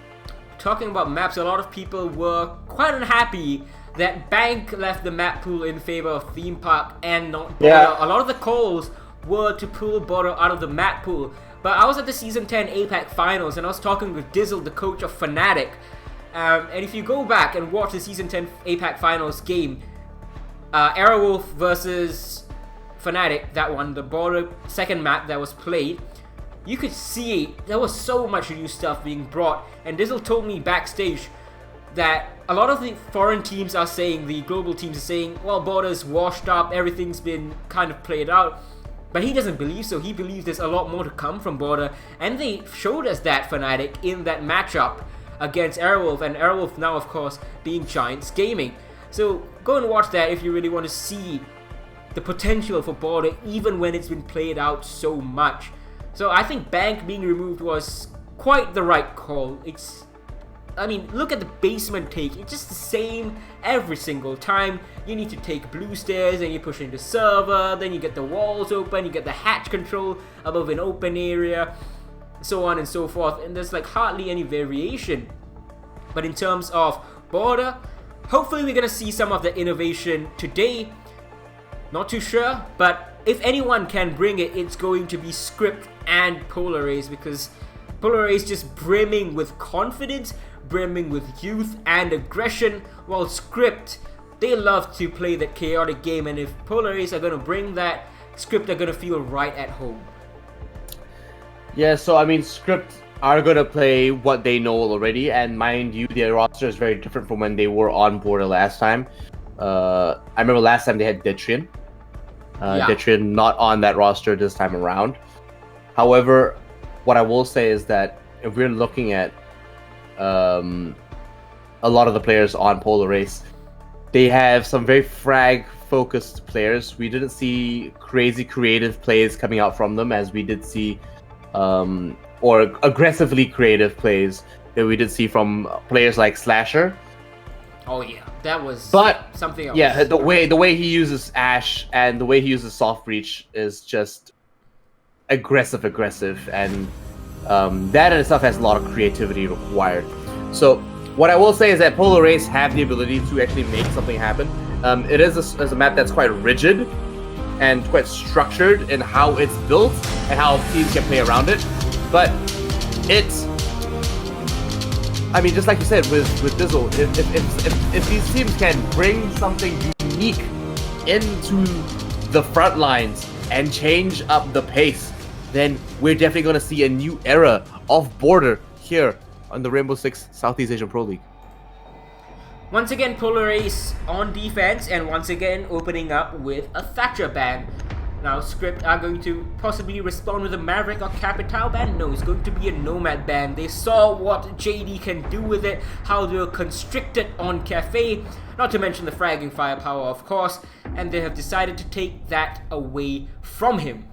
Talking about maps, a lot of people were quite unhappy that Bank left the map pool in favor of Theme Park and not Border. Yeah. A lot of the calls were to pull Border out of the map pool. But I was at the Season 10 APAC Finals and I was talking with Dizzle, the coach of Fnatic. And if you go back and watch the Season 10 APAC Finals game, Airwolf versus Fnatic, that one, the Border second map that was played, you could see there was so much new stuff being brought. And Dizzle told me backstage that a lot of the foreign teams are saying, the global teams are saying, well, Border's washed up, everything's been kind of played out. But he doesn't believe so. He believes there's a lot more to come from Border. And they showed us that, Fnatic, in that matchup against Airwolf. And Airwolf now, of course, being Giants Gaming. So go and watch that if you really want to see the potential for Border, even when it's been played out so much. So I think Bank being removed was quite the right call. Look at the basement take. It's just the same every single time. You need to take blue stairs and you push into server, then you get the walls open, you get the hatch control above an open area, so on and so forth. And there's like hardly any variation. But in terms of Border, hopefully we're going to see some of the innovation today. Not too sure, but if anyone can bring it, it's going to be Script and Polarace, because Polarace is just brimming with confidence, brimming with youth and aggression, while Script, they love to play that chaotic game, and if Polarace are going to bring that, Script are going to feel right at home. Yeah, so Script are going to play what they know already, and mind you, their roster is very different from when they were on Border last time. I remember last time they had Detrian. Detrian not on that roster this time around. However, what I will say is that if we're looking at a lot of the players on Polarace, they have some very frag-focused players. We didn't see crazy creative plays coming out from them as we did see, or aggressively creative plays that we did see from players like Slasher. Oh yeah, that was something else. Yeah, the way he uses Ashe and the way he uses Soft Breach is just aggressive, and that in itself has a lot of creativity required. So what I will say is that Polarace have the ability to actually make something happen. It is a map that's quite rigid and quite structured in how it's built and how teams can play around it. But it's, just like you said with Dizzle, if these teams can bring something unique into the front lines and change up the pace, then we're definitely going to see a new era of Border here on the Rainbow Six Southeast Asian Pro League. Once again, Polarace on defense, and once again opening up with a Thatcher ban. Now, Script are going to possibly respond with a Maverick or Capital ban? No, it's going to be a Nomad ban. They saw what JD can do with it, how they were constricted on Cafe, not to mention the fragging firepower, of course, and they have decided to take that away from him.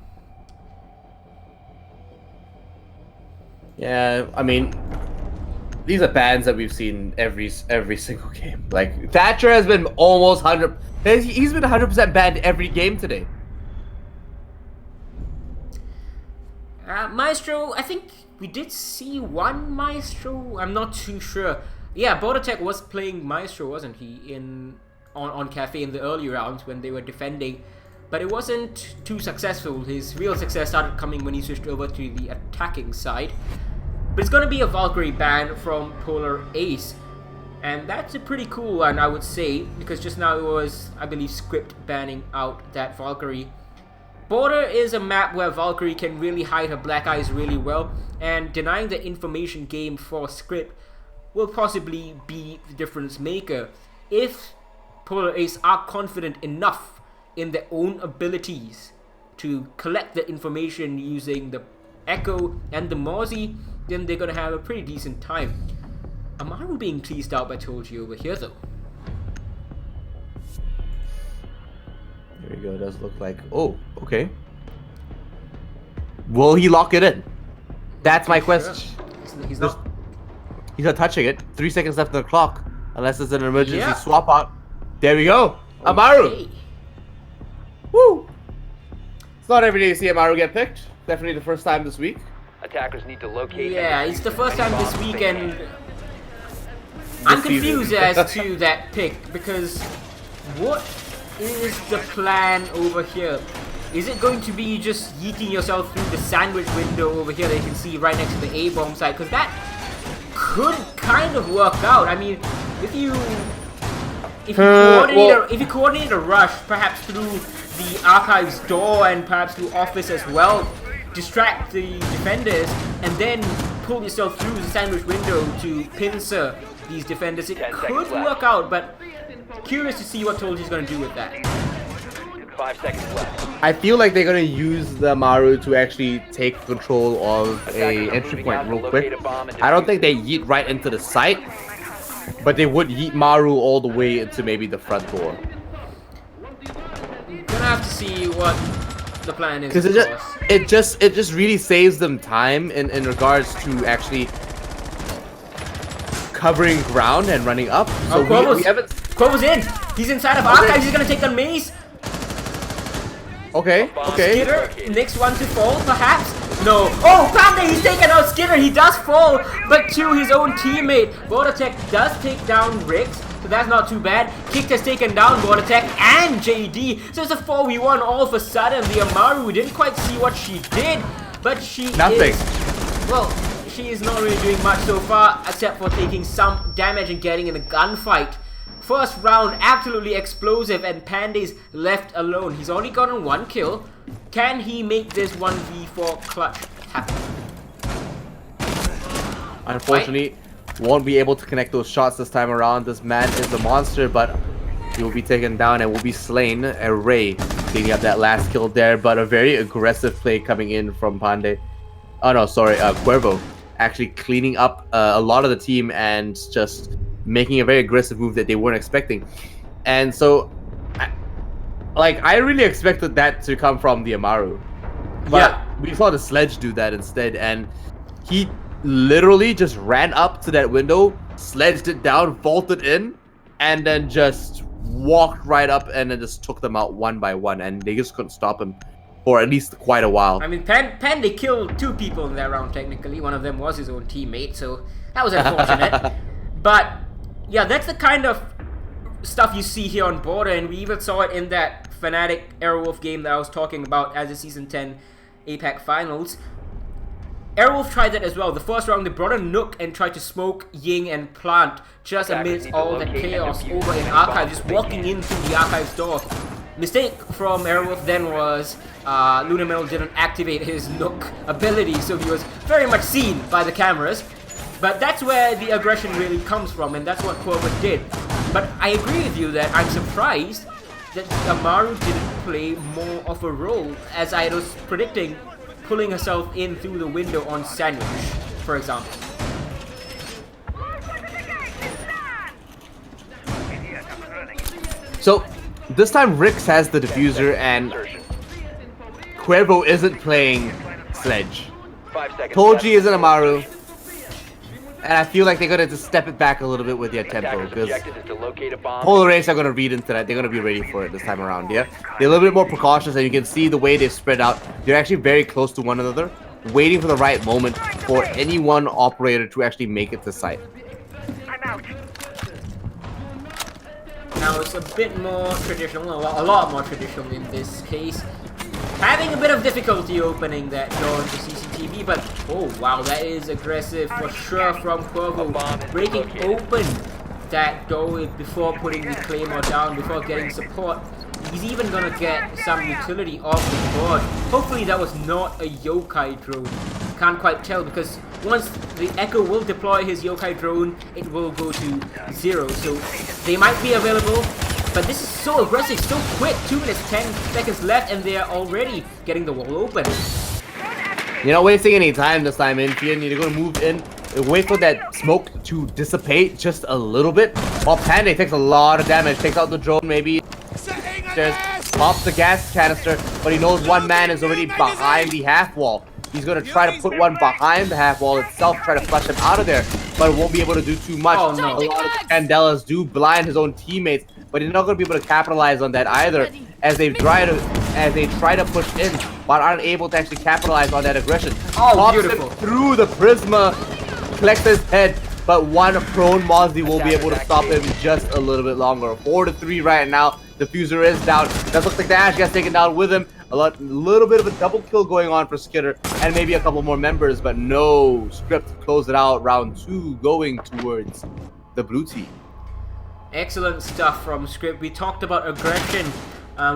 Yeah, these are bans that we've seen every single game. Like, Thatcher has been almost 100%. He's been 100% banned every game today. Maestro, I think we did see one Maestro. I'm not too sure. Yeah, BorderTech was playing Maestro, wasn't he, on Cafe in the early rounds when they were defending. But it wasn't too successful. His real success started coming when he switched over to the attacking side. But it's going to be a Valkyrie ban from Polar Ace. And that's a pretty cool one, I would say, because just now it was, I believe, Script banning out that Valkyrie. Border is a map where Valkyrie can really hide her black eyes really well, and denying the information game for Script will possibly be the difference maker. If Polar Ace are confident enough in their own abilities to collect the information using the Echo and the Mozzie, then they're gonna have a pretty decent time. Amaru being teased out by Toji over here though. There you go, it does look like... Oh, okay. Will he lock it in? That's my question. He's not... He's not touching it. 3 seconds left on the clock. Unless it's an emergency Yeah. swap out. There we go. Amaru! Okay. Woo! It's not every day you see Amaru get picked. Definitely the first time this week. Attackers need to locate. Yeah, it's the first time this Bomb weekend. season. I'm confused as to that pick because what is the plan over here? Is it going to be just yeeting yourself through the sandwich window over here that you can see right next to the A-bomb site? Because that could kind of work out. I mean, if you coordinate a rush, perhaps through the archives door and perhaps through office as well, distract the defenders, and then pull yourself through the sandwich window to pincer these defenders, it 10 could seconds left. work out, but curious to see what Tolji's going to do with that. 5 seconds left. I feel like they're going to use the Amaru to actually take control of a entry point real quick. I don't think they yeet right into the site, but they would yeet Maru all the way into maybe the front door. Gonna have to see what the plan is. Because it just really saves them time in regards to actually covering ground and running up. So we haven't. Quovo's in. He's inside of archives. He's gonna take on Maze. Okay. Skitter, next one to fall, perhaps. No. Oh, Panda, he's taken out Skitter. He does fall, but to his own teammate. BorderTech does take down Riggs, so that's not too bad. Kick has taken down BorderTech and JD. So it's a 4v1 all of a sudden. The Amaru didn't quite see what she did, but she is not really doing much so far, except for taking some damage and getting in a gunfight. First round, absolutely explosive, and Panda's left alone. He's only gotten 1 kill. Can he make this 1v4 clutch happen? Unfortunately, won't be able to connect those shots this time around. This man is a monster, but he will be taken down and will be slain. Ray getting up that last kill there, but a very aggressive play coming in from Pandey. Oh no, sorry, Cuervo. Actually cleaning up a lot of the team and just making a very aggressive move that they weren't expecting. And so, I really expected that to come from the Amaru. But we saw the Sledge do that instead, and he literally just ran up to that window, sledged it down, vaulted in, and then just walked right up and then just took them out one by one, and they just couldn't stop him for at least quite a while. I mean, Panday killed 2 people in that round technically. One of them was his own teammate, so that was unfortunate. But yeah, that's the kind of stuff you see here on Border, and we even saw it in that Fnatic Airwolf game that I was talking about as the Season 10 APAC Finals. Airwolf tried that as well. The first round, they brought a Nook and tried to smoke Ying and Plant just amidst all the chaos over in Archive, just walking in through the Archive's door. Mistake from Airwolf then was Lunamel didn't activate his Nook ability, so he was very much seen by the cameras. But that's where the aggression really comes from, and that's what Quervo did. But I agree with you that I'm surprised that Amaru didn't play more of a role, as I was predicting, pulling herself in through the window on Sandwich, for example. So, this time Rix has the diffuser and Cuervo isn't playing Sledge. 5 seconds. Toji is an Amaru. And I feel like they're gonna just step it back a little bit with their tempo, Attackers' because objective is to locate a bomb. Polar Ace are gonna read into that. They're gonna be ready for it this time around, yeah? They're a little bit more precautious, and you can see the way they spread out. They're actually very close to one another. waiting for the right moment for any one operator to actually make it to site. Now it's a bit more traditional, a lot more traditional in this case. Having a bit of difficulty opening that door into CCTV, but oh wow, that is aggressive for sure from Quavo. Breaking open that door before putting the Claymore down, before getting support. He's even gonna get some utility off the board. Hopefully that was not a Yokai drone. Can't quite tell because once the Echo will deploy his Yokai drone, it will go to 0. So they might be available, but this is so aggressive, so quick. 2 minutes, 10 seconds left, and they are already getting the wall open. You're not wasting any time this time, Infian. You're gonna move in, wait for that smoke to dissipate just a little bit. While Panda takes a lot of damage, takes out the drone, maybe just pops the gas canister, but he knows one man is already behind the half wall. He's gonna try to put one behind the half wall itself, try to flush him out of there, but won't be able to do too much. Oh, no. A lot of Candelas do blind his own teammates, but he's not gonna be able to capitalize on that either, as they try to push in, but aren't able to actually capitalize on that aggression. Oh, Pops beautiful. him through the Prisma, collects his head, but one prone Mozzie will be able to stop him just a little bit longer. 4-3 right now. Diffuser is down. Does look like the Ash gets taken down with him. A little bit of a double kill going on for Skitter, and maybe a couple more members, but no. Script to close it out. Round 2 going towards the blue team. Excellent stuff from Script. We talked about aggression,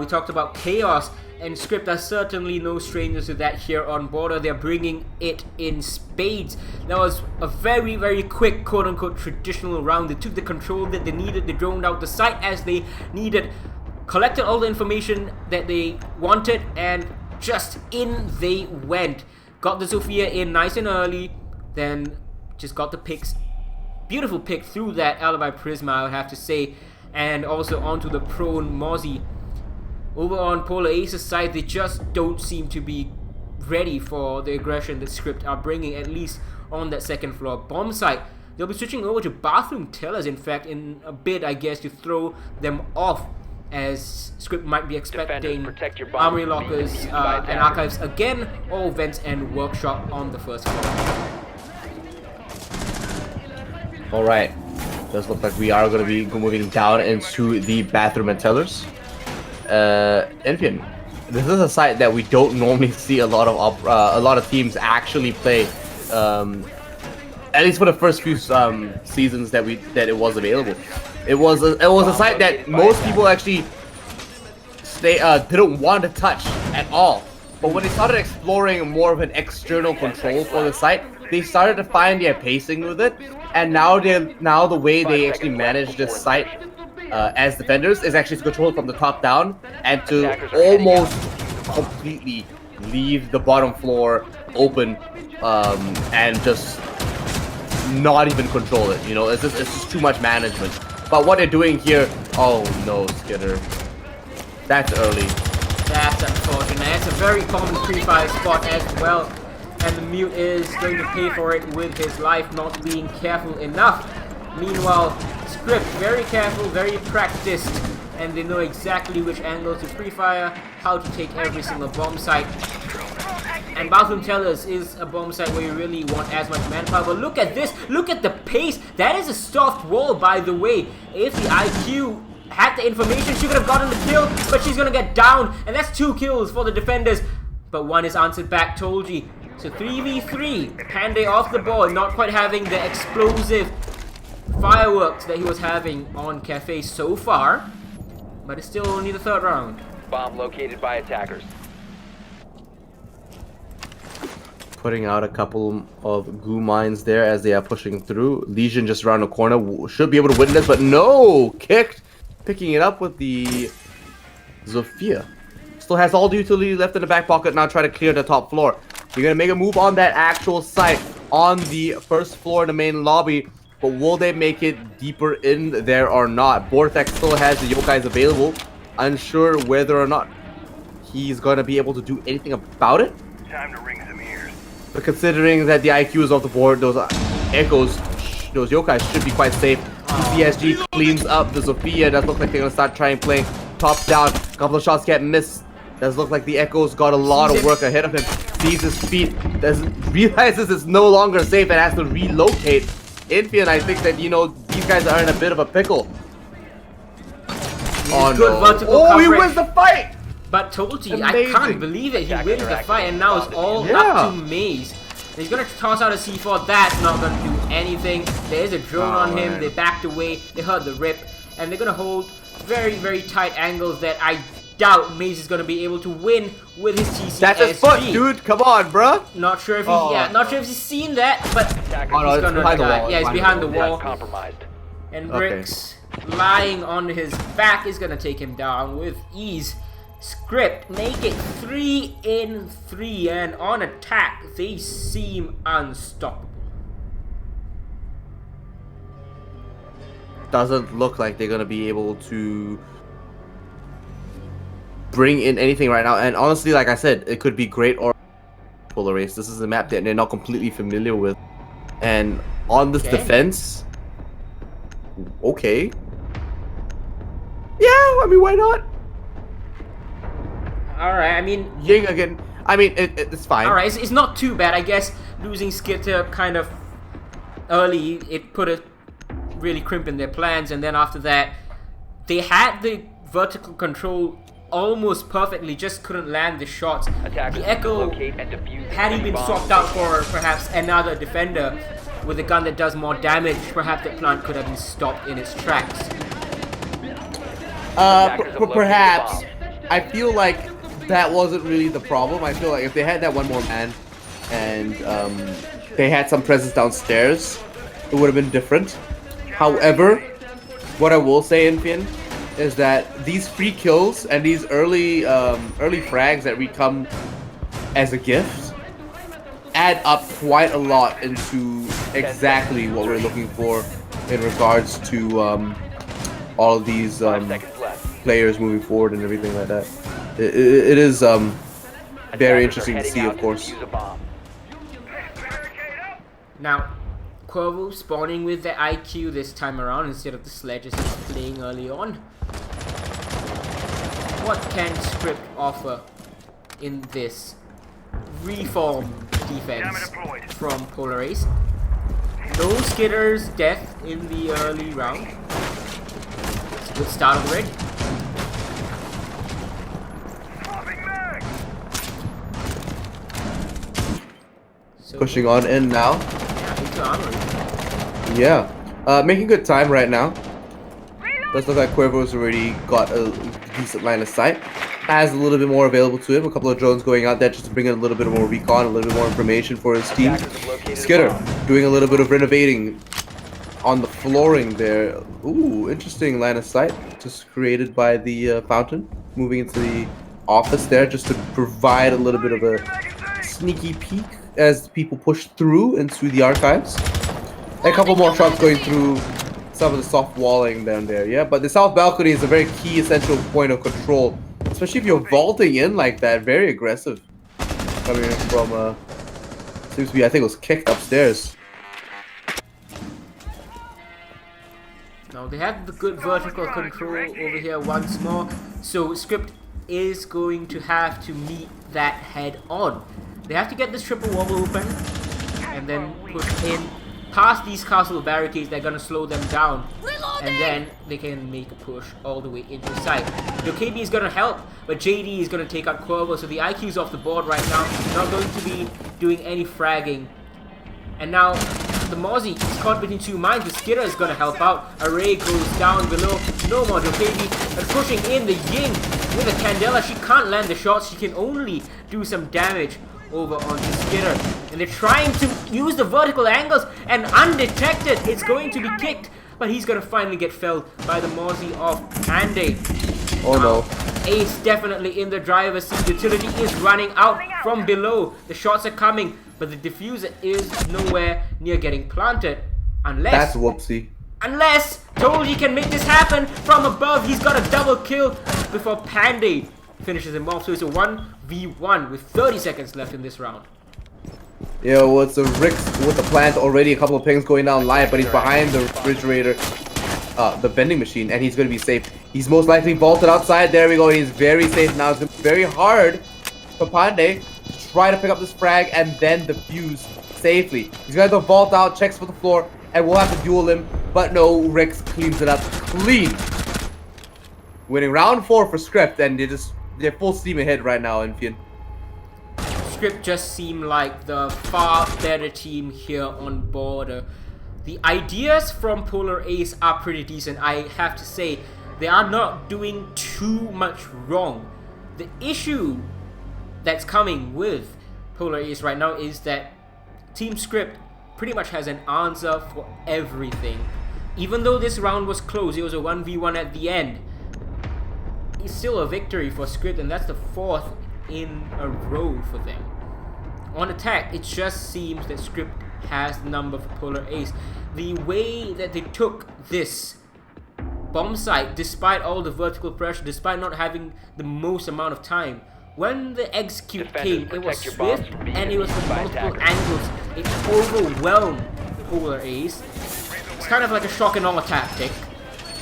we talked about chaos, and Script are certainly no strangers to that here on Border. They're bringing it in spades. That was a very, very quick, quote-unquote, traditional round. They took the control that they needed. They droned out the site as they needed, collected all the information that they wanted, and just in they went. Got the Zofia in nice and early, then just got the picks. Beautiful pick through that Alibi Prisma, I would have to say, and also onto the prone Mozzie. Over on Polar Ace's side, they just don't seem to be ready for the aggression that Script are bringing, at least on that second floor bomb site. They'll be switching over to Bathroom Tellers, in fact, in a bit, I guess, to throw them off, as Script might be expecting Armory Lockers and Archives again, or Vents and Workshop on the first floor. Alright, does look like we are going to be moving down into the Bathroom and Tellers. Enfian, this is a site that we don't normally see a lot of teams actually play. At least for the first few seasons that it was available. It was a site that most people actually didn't want to touch at all. But when they started exploring more of an external control for the site, they started to find their pacing with it, and now the way they actually manage this site as defenders is actually to control it from the top down and to almost completely leave the bottom floor open and just not even control it. You know, it's just too much management. But what they're doing here, oh no, Skitter, that's early. That's unfortunate. That's a very common pre-fire spot as well. And the Mute is going to pay for it with his life not being careful enough. Meanwhile, Script, very careful, very practiced, and they know exactly which angle to pre-fire, how to take every single bomb site. And Bathroom Tellers is a bomb site where you really want as much manpower. But look at this, look at the pace. That is a soft wall, by the way. If the IQ had the information, she could have gotten the kill, but she's gonna get down, and that's 2 kills for the defenders. But one is answered back, Tolji. So 3v3, Panday off the ball, not quite having the explosive fireworks that he was having on Cafe so far, but it's still only the 3rd round. Bomb located by attackers. Putting out a couple of goo mines there as they are pushing through. Legion just around the corner should be able to win this, but no! Kicked! Picking it up with the Zofia. Still has all the utility left in the back pocket, now try to clear the top floor. You're gonna make a move on that actual site on the first floor in the main lobby, but will they make it deeper in there or not? Vortex still has the Yokais available. Unsure whether or not he's gonna be able to do anything about it. Time to ring some ears. But considering that the IQ is off the board, those Echoes, those Yokais should be quite safe. CSG cleans up the Zofia. Does look like they're gonna start trying playing top down. A couple of shots get missed. Does look like the Echoes got a lot of work ahead of him. sees his feet, realizes it's no longer safe and has to relocate. Infian, I think that, you know, these guys are in a bit of a pickle. Oh good no. vertical Oh, he coverage. wins the fight! But Toji, I Amazing. can't believe it. He wins the fight, and now it's all Yeah. up to Maze. He's gonna toss out a C4. That's not gonna do anything. There is a drone on him. man. They backed away. They heard the rip, and they're gonna hold very, very tight angles that I doubt Maze is gonna be able to win with his TCSG. That's his foot, dude. Come on, bruh. Not sure if he, Oh. not sure if he's seen that, but Attackers Oh, no, he's it's gonna behind the die. wall, Yeah, it's he's behind the Not wall. compromised. And Okay. Bricks lying on his back is gonna take him down with ease. Script make it 3 in 3, and on attack they seem unstoppable. Doesn't look like they're gonna be able to bring in anything right now. And honestly, like I said, it could be great or Polar Race. This is a map that they're not completely familiar with. And on this Okay. defense, okay. Yeah, I mean, why not? Alright, I mean, Ying again. I mean, it's fine. alright, it's not too bad. I guess losing Skitter kind of early, it put a really crimp in their plans, and then after that, they had the vertical control almost perfectly, just couldn't land the shots. Attackers The Echo, locate and defuse had he any been bombs. swapped out for perhaps another defender with a gun that does more damage, perhaps the plant could have been stopped in its tracks. Perhaps. I feel like that wasn't really the problem. I feel like if they had that one more man and they had some presence downstairs, it would have been different. However, what I will say, Infian, is that these free kills and these early frags that we come as a gift add up quite a lot into exactly what we're looking for in regards to all of these 5 seconds left. players moving forward and everything like that. It is very Attackers interesting are to heading see, out of course. defuse a bomb. Now, Quavo spawning with the IQ this time around instead of the sledges he's playing early on. What can Script offer in this reform defense from Polar Ace? No Skitter's death in the early round. It's a good start already. So, Pushing on in now. yeah, into armory. Yeah. Making good time right now. Does look like Cuervo's already got a decent line of sight. Has a little bit more available to him. A couple of drones going out there just to bring in a little bit more recon, a little bit more information for his team. Attackers have located a Skitter bomb. doing a little bit of renovating on the flooring there. Ooh, interesting line of sight just created by the fountain. Moving into the office there just to provide a little bit of a sneaky peek as people push through into the archives. A couple more shots going through some of the soft walling down there, yeah? But the south balcony is a very key, essential point of control. Especially if you're vaulting in like that. Very aggressive. Coming in from, seems to be, I think it was kicked upstairs. Now they have the good vertical control over here once more, so Script is going to have to meet that head on. They have to get this triple wall open and then push in past these castle barricades. They're gonna slow them down, and then they can make a push all the way into sight. Dokkaebi is gonna help, but JD is gonna take out Cuervo, so the IQ's off the board right now. Not going to be doing any fragging. And now the Mozzie is caught between two mines, but Skitter is gonna help out. Array goes down below. No more Dokkaebi, and pushing in the Ying with a Candela. She can't land the shots. She can only do some damage over onto Skitter. And they're trying to use the vertical angles, and undetected, it's going to be kicked. But he's gonna finally get felled by the Mozzie of Panday. Oh no. Ace definitely in the driver's seat. Utility is running out from below. The shots are coming, but the diffuser is nowhere near getting planted. That's whoopsie. Unless Toji can make this happen from above. He's got a double kill before Panday finishes him off. So it's a 1v1 with 30 seconds left in this round. Yeah, well, it's a Rix with the plant already. A couple of pings going down live, but he's behind the refrigerator, the vending machine, and he's going to be safe. He's most likely vaulted outside. There we go. He's very safe now. It's going to be very hard for Panday to to try to pick up this frag and then defuse safely. He's gonna have to vault out, checks for the floor, and we'll have to duel him. But no, Rix cleans it up clean. Winning round 4 for Script, and they're full steam ahead right now, Infian. Script just seem like the far better team here on Border. The ideas from Polar Ace are pretty decent. I have to say, they are not doing too much wrong. The issue that's coming with Polar Ace right now is that Team Script pretty much has an answer for everything. Even though this round was close, it was a 1v1 at the end. It's still a victory for Script, and that's the 4th in a row for them. On attack, it just seems that Script has the number for Polar Ace. The way that they took this bomb site, despite all the vertical pressure, despite not having the most amount of time, when the execute came, it was swift and it was from multiple angles. It overwhelmed Polar Ace. It's kind of like a shock and awe tactic.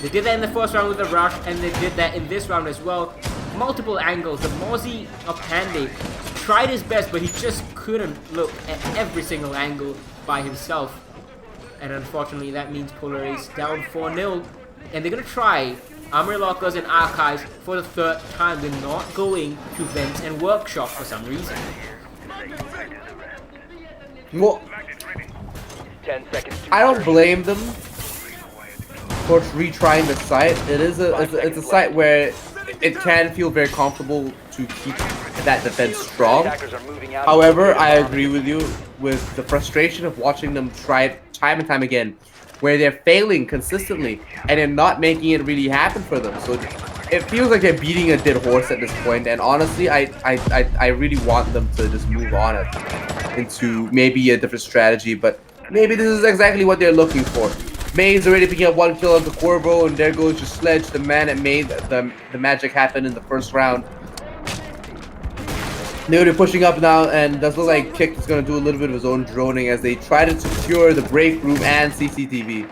They did that in the first round with the rush, and they did that in this round as well. Multiple angles. The Mozzie of Panday tried his best, but he just couldn't look at every single angle by himself. And unfortunately, that means Polar Ace down 4-0. And they're going to try Armory Lockers and Archives for the 3rd time. They're not going to Vents and Workshop for some reason. Well, 10 seconds. I don't blame them for retrying the site. It's a site where it can feel very comfortable to keep that defense strong. However, I agree with you with the frustration of watching them try it time and time again, where they're failing consistently and they're not making it really happen for them. So it feels like they're beating a dead horse at this point. And honestly, I really want them to just move on into maybe a different strategy. But maybe this is exactly what they're looking for. Maze already picking up 1 kill of the Corvo, and there goes your Sledge, the man that made the magic happen in the first round. They're pushing up now, and does look like Kick is going to do a little bit of his own droning as they try to secure the break room and CCTV.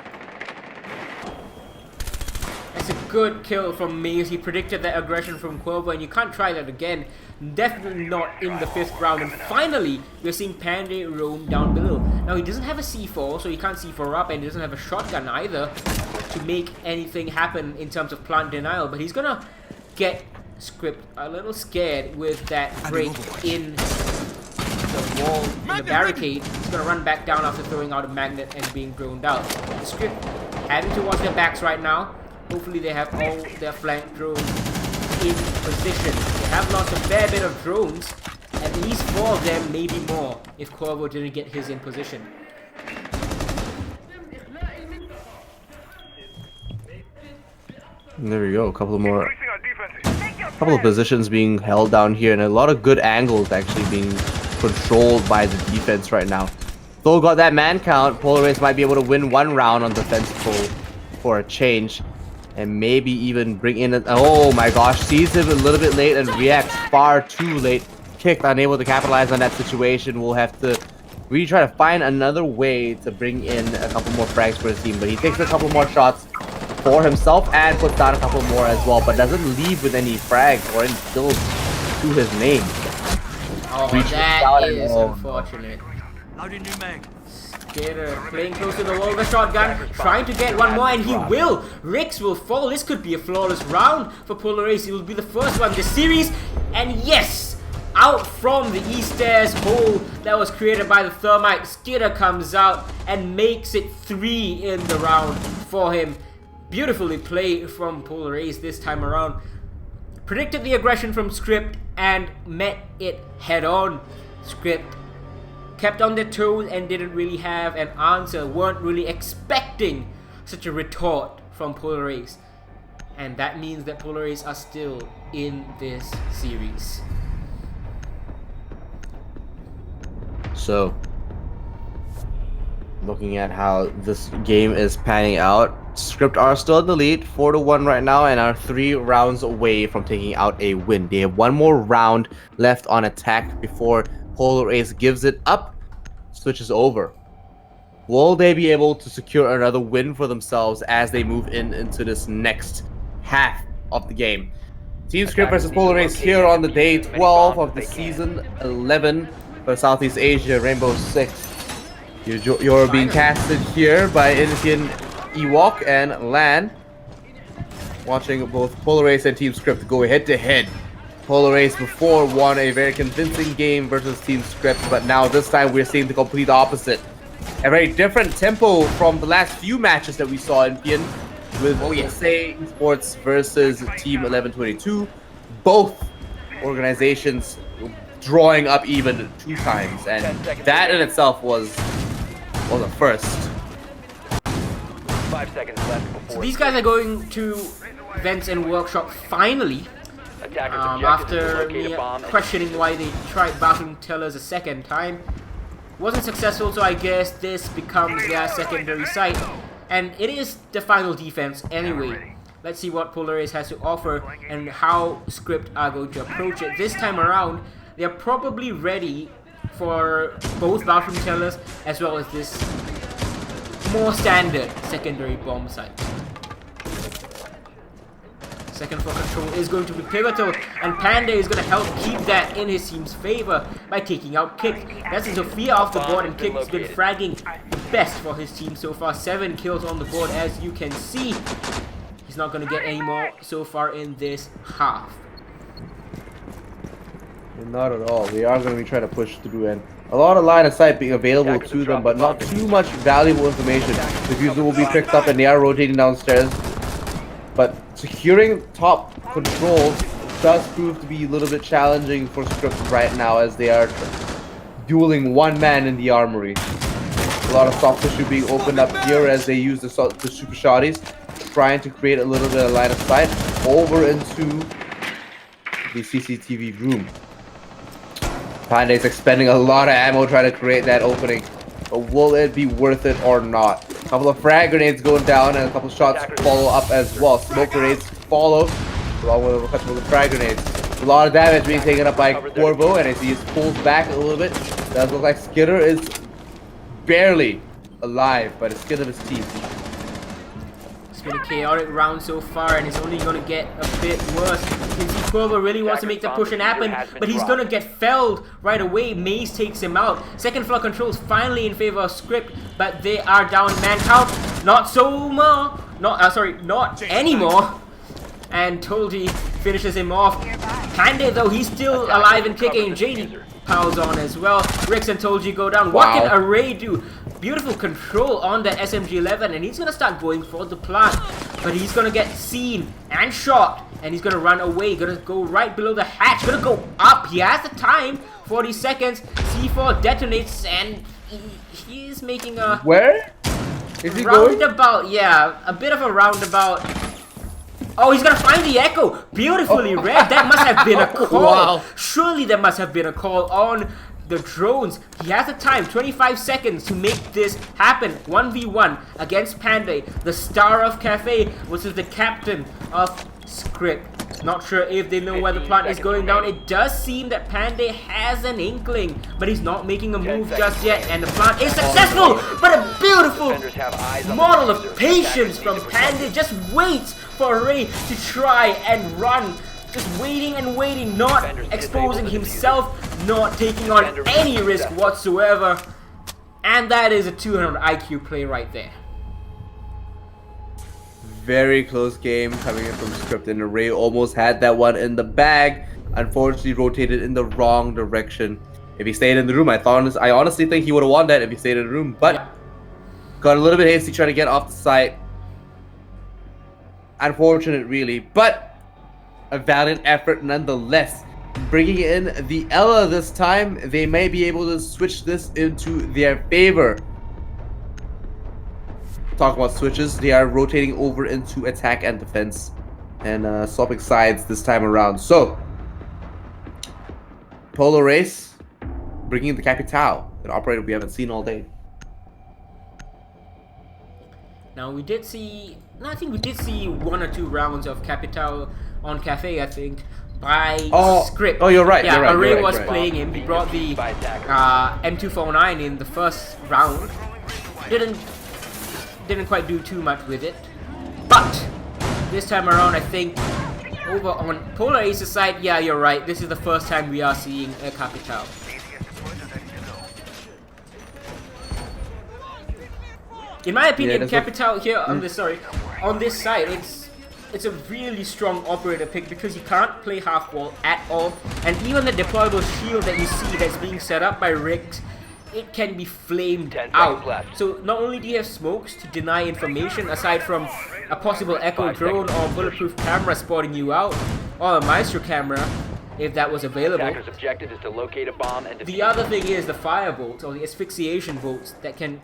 That's a good kill from Maze. He predicted that aggression from Corvo, and you can't try that again. Definitely not in the 5th round. And finally, we're seeing Panday roam down below. Now, he doesn't have a C4, so he can't C4 up, and he doesn't have a shotgun either to make anything happen in terms of plant denial. But he's gonna get Script a little scared with that break in the wall, in the barricade. He's gonna run back down after throwing out a magnet and being droned out. The Script having to watch their backs right now. Hopefully they have all their flank drones in position. They have lost a fair bit of drones, at least 4 of them, maybe more, if Corvo didn't get his in position. And there we go, a couple of positions being held down here, and a lot of good angles actually being controlled by the defense right now. Though got that man count, Polar Ace might be able to win 1 round on defensive for a change. And maybe even bring in a, oh my gosh, sees him a little bit late and reacts far too late. Kicked, unable to capitalize on that situation. We'll have to really try to find another way to bring in a couple more frags for his team. But he takes a couple more shots for himself and puts down a couple more as well. But doesn't leave with any frags or any kills to his name. Oh, that is unfortunate. Skater playing close to the wall with a shotgun, trying to get 1 more, and he will. Rix will fall. This could be a flawless round for Polar Ace. It will be the first one this series, and yes, out from the east stairs hole that was created by the thermite, Skater comes out and makes it 3 in the round for him. Beautifully played from Polar Ace this time around. Predicted the aggression from Script and met it head on. Script kept on their toes and didn't really have an answer, weren't really expecting such a retort from Polar Ace. And that means that Polar Ace are still in this series. So, looking at how this game is panning out, Script are still in the lead, 4-1 right now, and are 3 rounds away from taking out a win. They have 1 more round left on attack before Polar Ace gives it up, switches over. Will they be able to secure another win for themselves as they move into this next half of the game? Team Script versus Polar Race here on the day 12 of the season 11 for Southeast Asia Rainbow Six. You're being casted here by Indian Ewok and Lan. Watching both Polar Race and Team Script go head to head. Polar Race before won a very convincing game versus Team Script, but now this time we're seeing the complete opposite. A very different tempo from the last few matches that we saw in Pian with Say Sports versus Team 1122. Both organizations drawing up even 2 times, and that in itself was a first. 5 seconds left before. So these guys are going to Vents and Workshop finally. After me questioning why they tried Bathroom Tellers a second time. Wasn't successful, so I guess this becomes their secondary site. And it is the final defense anyway. Let's see what Polar Race has to offer and how Script are going to approach it. This time around, they're probably ready for both Bathroom Tellers as well as this more standard secondary bomb site. Second floor control is going to be pivotal, and Panda is going to help keep that in his team's favor by taking out Kick. That's Sophia off the board, and Kick has been fragging the best for his team so far. 7 kills on the board, as you can see. He's not going to get any more so far in this half. Not at all. They are going to be trying to push through, and a lot of line of sight being available to them, but not too much valuable information. The user will be picked up, and they are rotating downstairs. But securing top controls does prove to be a little bit challenging for Script right now, as they are dueling one man in the armory. A lot of soft tissue being opened up here as they use the super shotties, trying to create a little bit of line of sight over into the CCTV room. Panda is expending a lot of ammo trying to create that opening, but will it be worth it or not? A couple of frag grenades going down and a couple of shots follow up as well. Smoke grenades follow, along with a couple of frag grenades. A lot of damage being taken up by Corvo, and as he pulls back a little bit, it does look like Skidder is barely alive by the skin of his teeth. It's been a chaotic round so far, and it's only going to get a bit worse. You can see Corvo really wants to make the push and happen, but he's going to get felled right away. Maze takes him out. Second floor controls finally in favor of Script, but they are down man count. Not so more. Not anymore. And Tolji finishes him off. Panda, though, he's still alive and kicking. JD piles on as well. Rix and Tolji go down. What can Array do? Beautiful control on the SMG-11, and he's going to start going for the plant. But he's going to get seen and shot, and he's going to run away. Going to go right below the hatch. Going to go up. He has the time. 40 seconds. C4 detonates, and he's making a... Where is he roundabout. Yeah, a bit of a roundabout. Oh, he's going to find the Echo. Beautifully read. That must have been a call. Wow. Surely there must have been a call on the drones. He has the time, 25 seconds to make this happen. 1v1 against Panda, the star of Cafe versus the captain of Script. Not sure if they know where the plant is going down. It does seem that Panda has an inkling, but he's not making a move just yet, and the plant is successful. But a beautiful model of patience from Panda. Just waits for Ray to try and run. Just waiting and waiting, not exposing himself, not taking on any risk whatsoever. And that is a 200 IQ play right there. Very close game coming in from Script, and Array almost had that one in the bag. Unfortunately, rotated in the wrong direction. If he stayed in the room, I honestly think he would have won that if he stayed in the room, but got a little bit hasty trying to get off the site. Unfortunate, really, but a valiant effort nonetheless. Bringing in the Ela this time, they may be able to switch this into their favor. Talk about switches, they are rotating over into attack and defense, and swapping sides this time around. So, Polar Race bringing the Capitao, an operator we haven't seen all day. Now we did see, I think we did see 1 or 2 rounds of Capitao on Cafe, I think, by Script. Oh, you're right. Yeah, you're right, Array you're right, was you're right. playing him. He brought the M249 in the first round. Didn't quite do too much with it. But this time around, I think over on Polar Ace's side, yeah, you're right. This is the first time we are seeing a Capital. In my opinion, Capital here on this on this side, it's a really strong operator pick because you can't play half wall at all, and even the deployable shield that you see that's being set up by Riggs, it can be flamed out. So not only do you have smokes to deny information, aside from a possible echo drone or bulletproof camera spotting you out, or a Maestro camera, if that was available. Attacker's objective is to locate a bomb and defuse The other thing is the firebolt or the asphyxiation bolts that can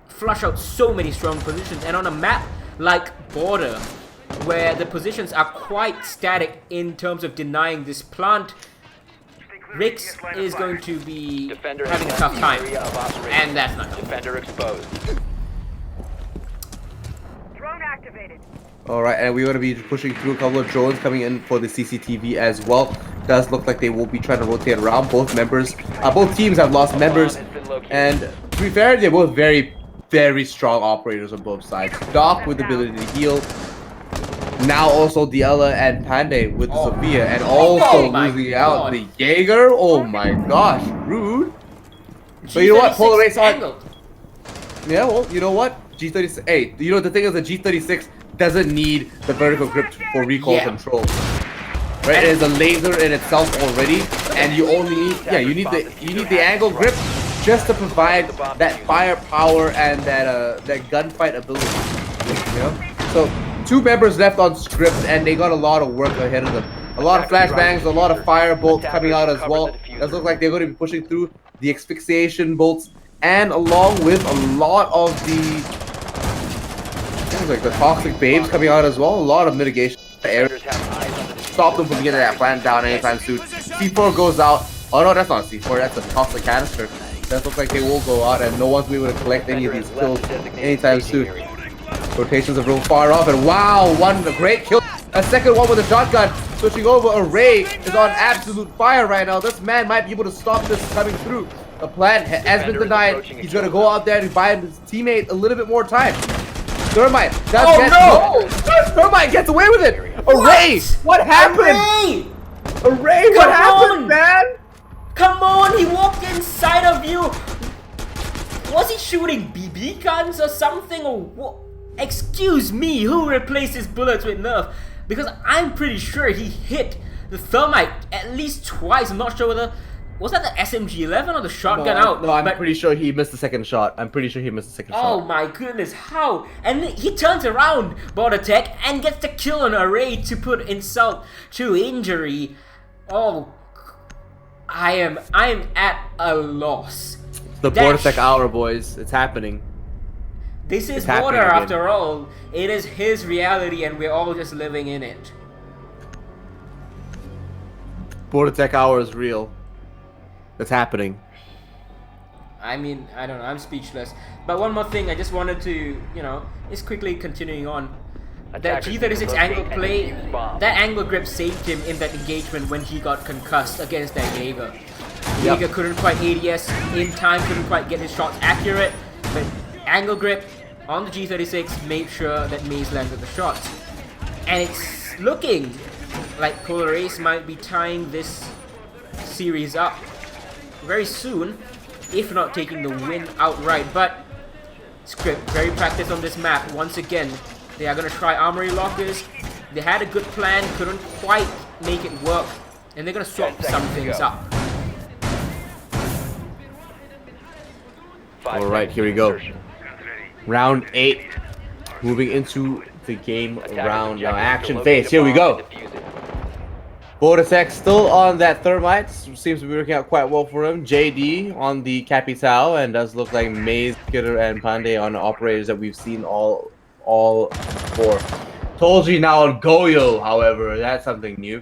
flush out so many strong positions, and on a map like Border, where the positions are quite static in terms of denying this plant, Riggs is going to be Defender having a has tough the time, area of operation. and that's not good. Defender exposed. Drone activated. Alright, and we're going to be pushing through a couple of drones coming in for the CCTV as well. Does look like they will be trying to rotate around. Both teams have lost members, and to be fair, they're both very, very strong operators on both sides. Doc with the ability to heal. Now also Diella and Pandey with the Sophia, and also losing out the Jaeger. Oh my gosh, rude. But you know what, Polar Ace angled. Yeah, well, you know what? G36. Hey, you know the thing is, the G36 doesn't need the vertical grip for recoil control. Right? It is a laser in itself already, and you only need you need the angle grip just to provide that firepower and that gunfight ability. You know? So 2 members left on script, and they got a lot of work ahead of them. A lot of flashbangs, a lot of fire bolts coming out as well. Does look like they're going to be pushing through the asphyxiation bolts, and along with a lot of the the toxic babes coming out as well. A lot of mitigation areas. Stop them from getting that plant down anytime soon. C4 goes out. Oh no, that's not C4. That's a toxic canister. That looks like they will go out, and no one's will be able to collect any of these kills anytime soon. Rotations are real far off, and wow, one great kill. A second one with a shotgun. Switching over, Array is on absolute fire right now. This man might be able to stop this coming through. The plant has been denied. He's going to go out there and buy his teammate a little bit more time. Thermite Thermite gets away with it. Array, what happened? Array, what happened, man? Come on, he walked inside of you. Was he shooting BB guns or something, or what? Excuse me, who replaces bullets with Nerf? Because I'm pretty sure he hit the Thermite at least twice. I'm not sure whether... Was that the SMG-11 or the shotgun out? No, I'm pretty sure he missed the second shot. Oh my goodness, how? And he turns around, Border Tech, and gets the kill on Array to put insult to injury. Oh, I am at a loss. The Border Tech hour, boys. It's happening. This is Border after all. It is his reality, and we're all just living in it. Border Tech hour is real. It's happening. I mean, I don't know, I'm speechless. But one more thing I just wanted to, you know, is quickly continuing on. That G36 angle play, that angle grip saved him in that engagement when he got concussed against that Jaeger. Jaeger couldn't quite ADS in time, couldn't quite get his shots accurate, but angle grip on the G36 made sure that Maze landed the shots. And it's looking like Polar Ace might be tying this series up very soon, if not taking the win outright. But Script, very practiced on this map. Once again, they are going to try armory lockers. They had a good plan, couldn't quite make it work, and they're going to swap some things up. Alright, here we go. Round 8. Moving into the game round now. Action phase. Here we go. Border Tech still on that Thermite. Seems to be working out quite well for him. JD on the Capital, and does look like Maze, Kidder, and Pandey on the operators that we've seen all four. Told you now on Goyo, however, that's something new.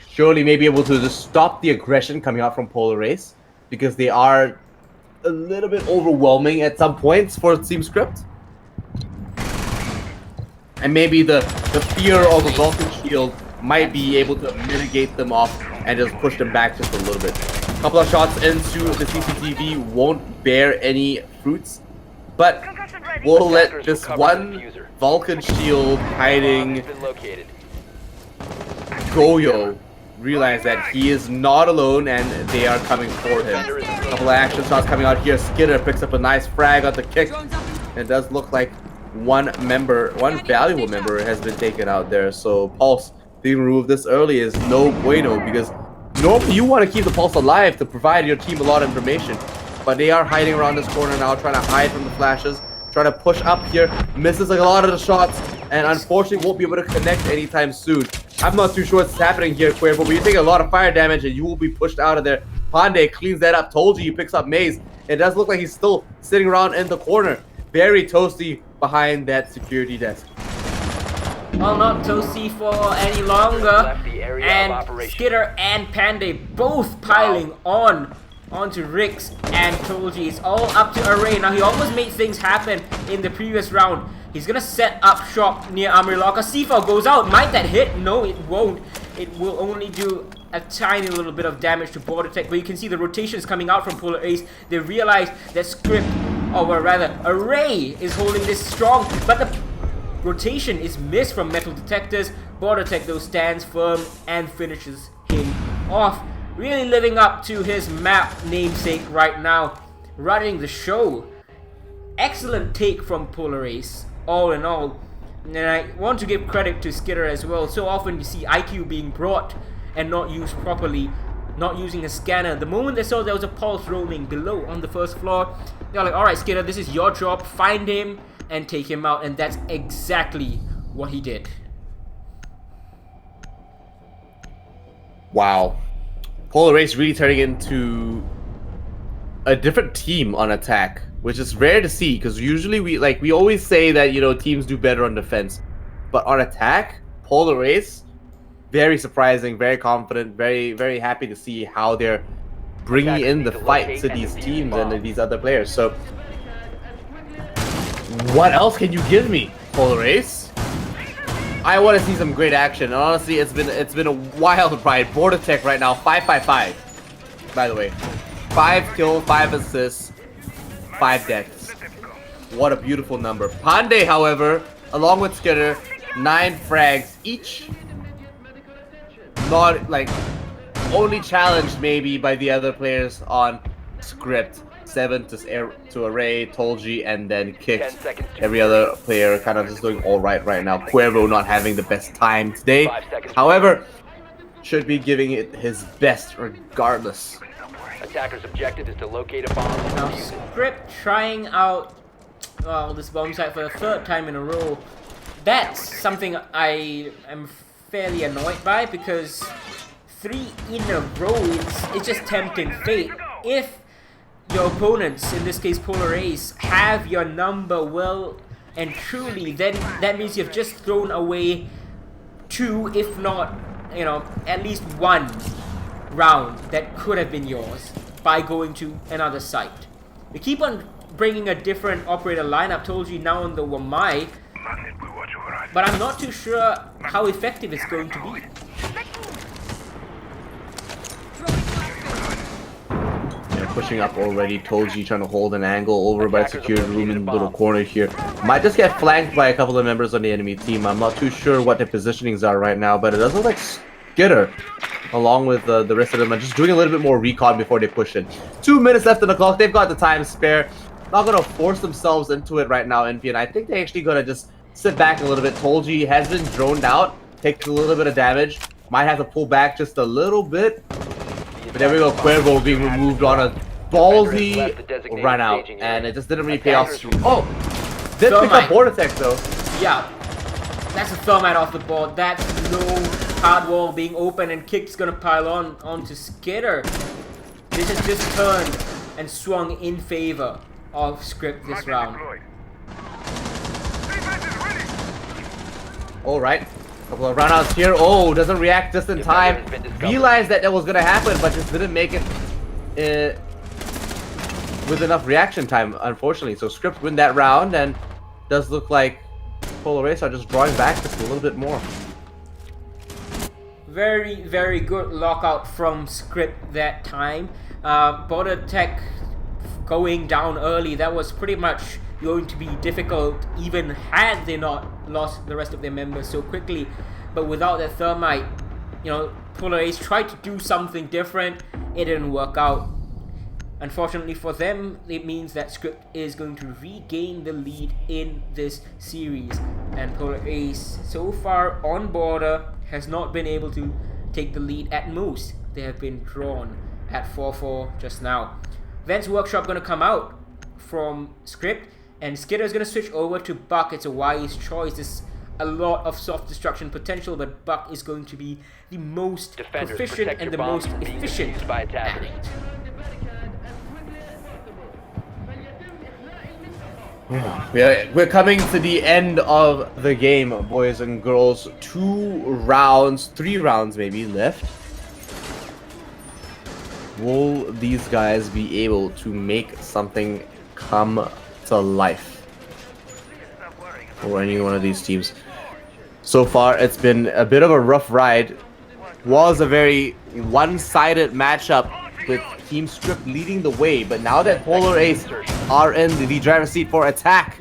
Surely may be able to just stop the aggression coming out from Polar Ace, because they are a little bit overwhelming at some points for Team Script. And maybe the fear of the Vulcan Shield might be able to mitigate them off and just push them back just a little bit. A couple of shots into the CCTV won't bear any fruits, but we'll let this one Vulcan Shield hiding Goyo realize that he is not alone and they are coming for him. A couple of action shots coming out here. Skidder picks up a nice frag on the kick. And it does look like one valuable member has been taken out there. So Pulse being removed this early is no bueno, because normally you want to keep the Pulse alive to provide your team a lot of information. But they are hiding around this corner now, trying to hide from the flashes, trying to push up here, misses like a lot of the shots, and unfortunately won't be able to connect anytime soon. I'm not too sure what's happening here, Cuervo, but you take a lot of fire damage and you will be pushed out of there. Pandey cleans that up. Told you he picks up Maze. It does look like he's still sitting around in the corner. Very toasty behind that security desk. Well, not toasty for any longer. Left the area of And operation. Skidder and Pandey both piling onto Rix and Tolji. It's all up to Array. Now, he almost made things happen in the previous round. He's gonna set up shop near Armory Locker. C4 goes out. Might that hit? No, it won't. It will only do a tiny little bit of damage to Border Tech, but you can see the rotations coming out from Polar Ace. They realize that Script, or rather Array, is holding this strong, but the rotation is missed from Metal Detectors. Border Tech though stands firm and finishes him off. Really living up to his map namesake right now, running the show. Excellent take from Polar Ace, all in all. And I want to give credit to Skidder as well. So often you see IQ being brought and not used properly, not using a scanner. The moment they saw there was a Pulse roaming below on the first floor, they're like, alright Skidder, this is your job, find him and take him out. And that's exactly what he did. Wow. Polar Ace really turning into a different team on attack, which is rare to see, because usually we always say that, you know, teams do better on defense, but on attack, Polar Ace, very surprising, very confident, very happy to see how they're bringing in the fight to these teams and these other players. So what else can you give me, Polar Ace? I want to see some great action. And honestly, it's been a wild ride. Border Tech right now, 5-5-5. By the way, 5 kills, 5 assists, 5 deaths. What a beautiful number. Pandey, however, along with Skidder, 9 frags each. Not like only challenged maybe by the other players on Script. 7 to Array, Tolji, and then kicked. Every other player kind of just doing all right now. Cuervo not having the best time today. However, should be giving it his best regardless. Attacker's objective is to locate a bomb. Now Script trying out this bomb site for the 3rd time in a row. That's something I am fairly annoyed by, because 3 in a row, it's just tempting fate. If your opponents, in this case Polar Ace, have your number well and truly, then that means you've just thrown away 2, if not, you know, at least 1 round that could have been yours by going to another site. We keep on bringing a different operator lineup. Told you now on the Wamai, but I'm not too sure how effective it's going to be. Pushing up already. Tolji trying to hold an angle over by the security room in the little corner here. Might just get flanked by a couple of members on the enemy team. I'm not too sure what their positionings are right now, but it does look like Skidder, along with the rest of them, are just doing a little bit more recon before they push in. 2 minutes left on the clock. They've got the time spare. Not going to force themselves into it right now, Envy, and I think they're actually going to just sit back a little bit. Tolji has been droned out, takes a little bit of damage. Might have to pull back just a little bit. But there we go, Cuervo being removed on a ballsy run out, and it just didn't really pay off. Oh! Did pick up Border Tech though. Yeah. That's a thermite off the board. That's no hard wall being open, and Kick's gonna pile onto Skidder. This has just turned and swung in favor of Script this round. Alright. Couple of runouts here. Oh, doesn't react just in time. Realized that was gonna happen, but just didn't make it with enough reaction time, unfortunately. So Script win that round, and does look like Polar Ace are just drawing back just a little bit more. Very, very good lockout from Script that time. Border Tech going down early, that was pretty much going to be difficult, even had they not lost the rest of their members so quickly. But without that thermite, you know, Polar Ace tried to do something different. It didn't work out. Unfortunately for them, it means that Script is going to regain the lead in this series. And Polar Ace, so far on border, has not been able to take the lead at most. They have been drawn at 4-4 just now. Vents Workshop going to come out from Script, and Skitter is going to switch over to Buck. It's a wise choice. There's a lot of soft destruction potential, but Buck is going to be the most Defenders, proficient protect and your the bombs most from being efficient defused by at attackers. it. We're coming to the end of the game, boys and girls. 3 rounds maybe left. Will these guys be able to make something come to life for any one of these teams? So far, it's been a bit of a rough ride. Was a very one-sided matchup with Team Script leading the way, but now that Polar Ace are in the driver's seat for attack,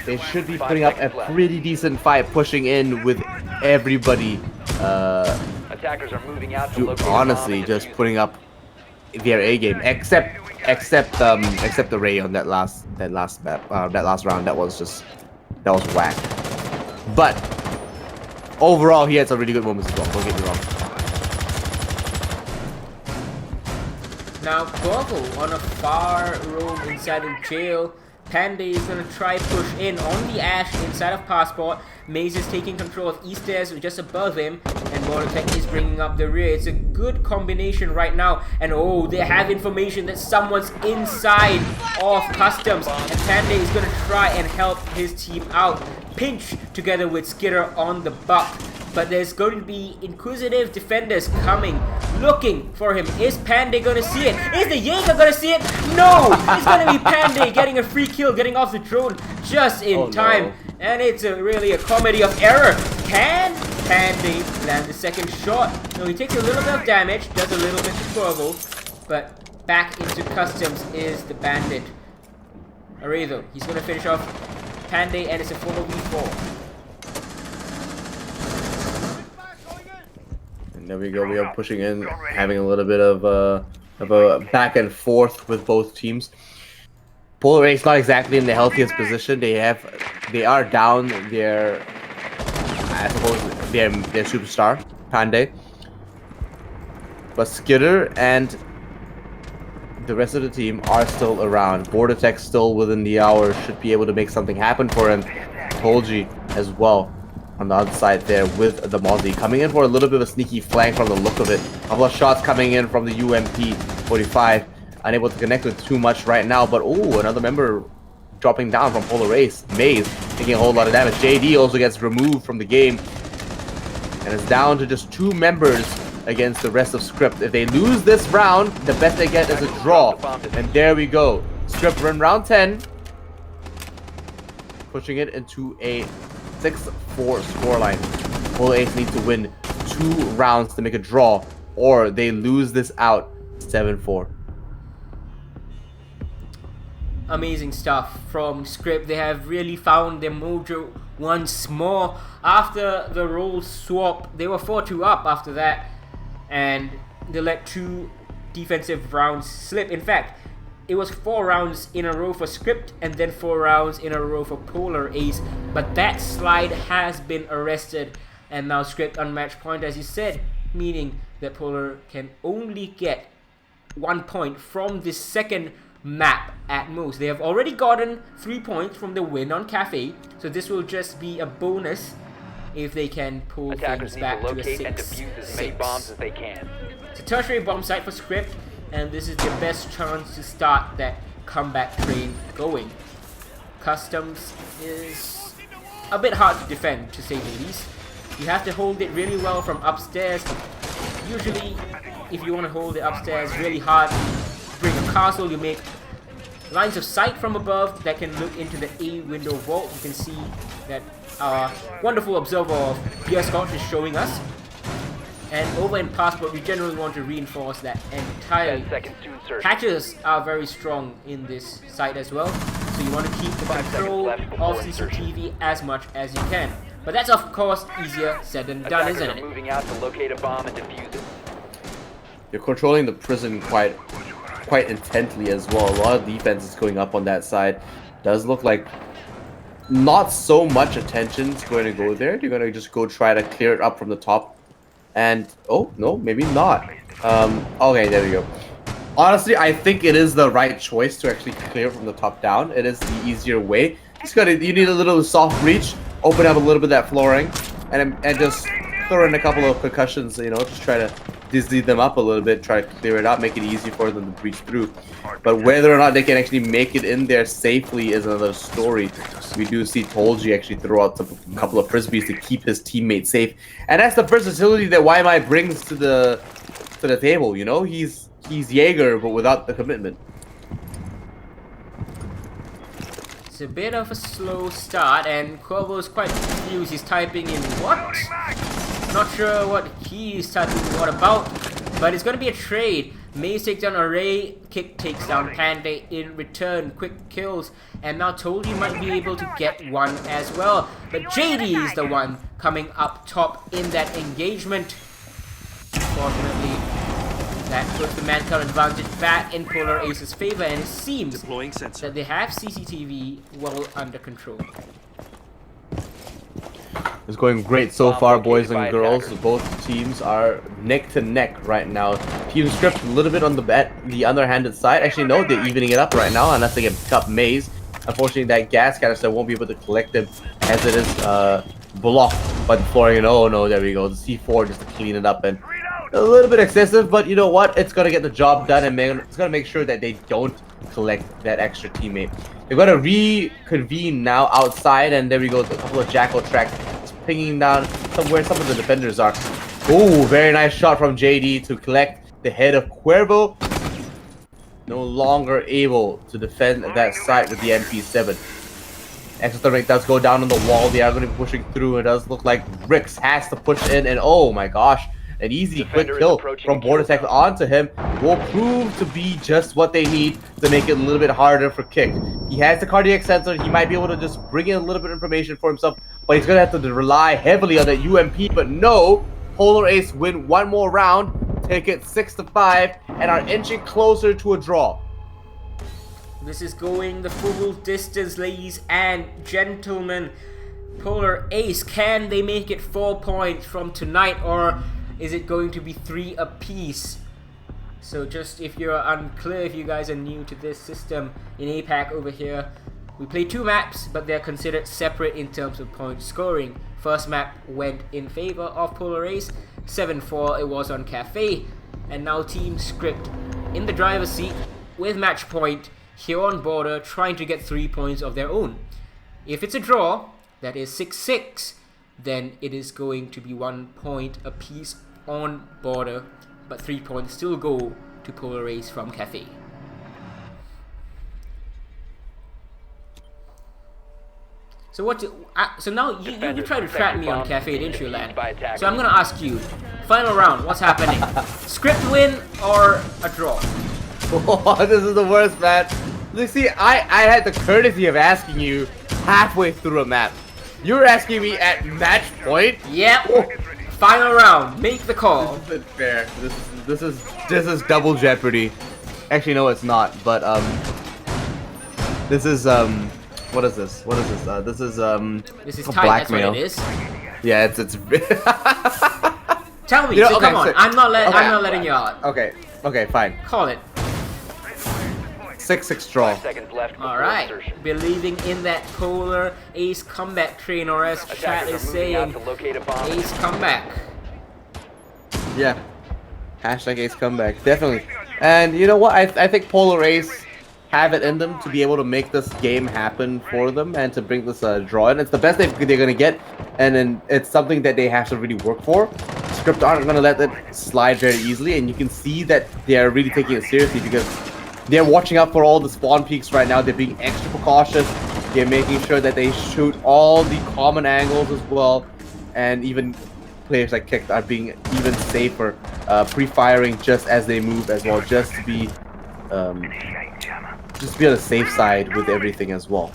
they should be putting up a pretty decent fight, pushing in with everybody. Attackers are moving out to locate Honestly, just putting up their A game, except the Ray on that last round. That was whack. But overall, he had some really good moments as well. Don't get me wrong. Now Corvo on a far roam inside of jail. Panday is going to try push in on the Ash inside of Passport. Maze is taking control of East Stairs just above him, and Mordecai is bringing up the rear. It's a good combination right now, and oh, they have information that someone's inside of Customs, and Panday is going to try and help his team out. Pinch together with Skitter on the Buck. But there's going to be inquisitive defenders coming, looking for him. Is Panday going to see it? Is the Jaeger going to see it? No! It's going to be Panday getting a free kill, getting off the drone just in time. No. And it's really a comedy of error. Can Panday land the second shot? No, he takes a little bit of damage, does a little bit to Corvo, but back into Customs is the Bandit. Arezo, he's going to finish off Panday, and it's a 4v4. There we go. We are pushing in, having a little bit of a back and forth with both teams. Polar Ace not exactly in the healthiest position. They are down their, I suppose, their superstar Panday. But Skitter and the rest of the team are still around. Bordertech still within the hour, should be able to make something happen for him. Tolji as well on the other side there with the Mozzie, coming in for a little bit of a sneaky flank from the look of it. A couple of shots coming in from the UMP 45. Unable to connect with too much right now, but oh, another member dropping down from Polar Ace. Maze taking a whole lot of damage. JD also gets removed from the game, and it's down to just 2 members against the rest of Script. If they lose this round, the best they get is a draw. And there we go. Script run round 10, pushing it into a 6-4 scoreline. Polar Ace need to win 2 rounds to make a draw, or they lose this out 7-4. Amazing stuff from Script. They have really found their mojo once more after the role swap. They were 4-2 up after that, and they let 2 defensive rounds slip. In fact, it was 4 rounds in a row for Script and then 4 rounds in a row for Polar Ace, but that slide has been arrested, and now Script on match point, as you said, meaning that Polar can only get 1 point from this second map at most. They have already gotten 3 points from the win on Cafe, so this will just be a bonus if they can pull Attackers things need back to to a locate and defuse as many 6-6. bombs as they can. It's a tertiary bomb site for Script, and this is the best chance to start that comeback train going. Customs is a bit hard to defend, to say the least. You have to hold it really well from upstairs. Usually, if you want to hold it upstairs really hard, bring a castle, you make lines of sight from above that can look into the A window vault. You can see that our wonderful observer of Beer Scotch is showing us. And over in Passport, we generally want to reinforce that entirely. 10 seconds to insert. Hatches are very strong in this site as well, So you want to keep the 5 seconds control left before of insertion. CCTV as much as you can. But that's of course easier said than done, Attackers isn't are it? moving out to locate a bomb and defuse it. You're controlling the prison quite intently as well. A lot of defense is going up on that side. Does look like not so much attention's going to go there. They're going to just go try to clear it up from the top. And oh no, maybe not. Okay, there we go. Honestly, I think it is the right choice to actually clear from the top down. It is the easier way. You need a little soft breach, open up a little bit of that flooring, and just throw in a couple of concussions. You know, just try to dizzy them up a little bit, try to clear it out, make it easy for them to breach through. But whether or not they can actually make it in there safely is another story. We do see Tolji actually throw out a couple of frisbees to keep his teammates safe, and that's the versatility that YMI brings to the table. You know, he's Jaeger but without the commitment. It's a bit of a slow start, and Quovo's quite confused. He's typing in what? Not sure what he's typing what about, but it's going to be a trade. Maze takes down Array, Kick takes down Panda in return. Quick kills, and now Tolji might be able to get one as well. But JD is the one coming up top in that engagement. Fortunately, that puts the man-count advantage back in Polar Ace's favor, and it seems that they have CCTV well under control. It's going great so far, boys and girls. Both teams are neck to neck right now. Team Script a little bit on the underhanded side. Actually, no, they're evening it up right now unless they get Cup Maze. Unfortunately, that gas canister won't be able to collect them as it is blocked by the flooring. And oh no, there we go. The C4 just to clean it up, and a little bit excessive, but you know what? It's gonna get the job done, and it's gonna make sure that they don't collect that extra teammate. They're gonna reconvene now outside, and there we go. A couple of Jackal tracks pinging down somewhere some of the defenders are. Oh, very nice shot from JD to collect the head of Cuervo. No longer able to defend that site with the MP7. Exothermic does go down on the wall. They are going to be pushing through. It does look like Rix has to push in, and oh my gosh, an easy quick kill from Vortex onto him will prove to be just what they need to make it a little bit harder for Kick. He has the cardiac sensor. He might be able to just bring in a little bit of information for himself, but he's going to have to rely heavily on that UMP. But no, Polar Ace win one more round, take it 6-5, and are inching closer to a draw. This is going the full distance, ladies and gentlemen. Polar Ace, can they make it 4 points from tonight, or is it going to be 3 apiece? So just if you're unclear, if you guys are new to this system in APAC over here, we play 2 maps, but they're considered separate in terms of point scoring. First map went in favor of Polar Ace, 7-4 it was on Cafe, and now Team Script in the driver's seat with match point here on Border, trying to get 3 points of their own. If it's a draw, that is 6-6, then it is going to be 1 point apiece on Border, but 3 points still go to Polar Ace from Cafe. So what? So now you tried to trap me on Cafe, didn't you, lad? So I'm gonna ask you, final round, what's happening? Script win or a draw? Oh, this is the worst, man. You see, I had the courtesy of asking you halfway through a map. You're asking me at match point? Yep. Oh. Final round. Make the call. This isn't fair. This is double jeopardy. Actually, no, it's not. But this is what is this? What is this? This is tight. Blackmail. That's what it is. Yeah, it's. Tell me. You know, so okay, come on. So, I'm not letting you out. Okay, fine. Call it. 6-6 draw. 5 seconds left. Alright, believing in that Polar Ace comeback train, or as chat is saying, Ace comeback. Yeah. Hashtag Ace comeback, definitely. And you know what? I think Polar Ace have it in them to be able to make this game happen for them and to bring this draw in. It's the best they're going to get, and then it's something that they have to really work for. Script aren't going to let that slide very easily, and you can see that they are really taking it seriously because they're watching out for all the spawn peaks right now. They're being extra precautious. They're making sure that they shoot all the common angles as well. And even players like Kick are being even safer, pre-firing just as they move as well, just to be just be on the safe side with everything as well.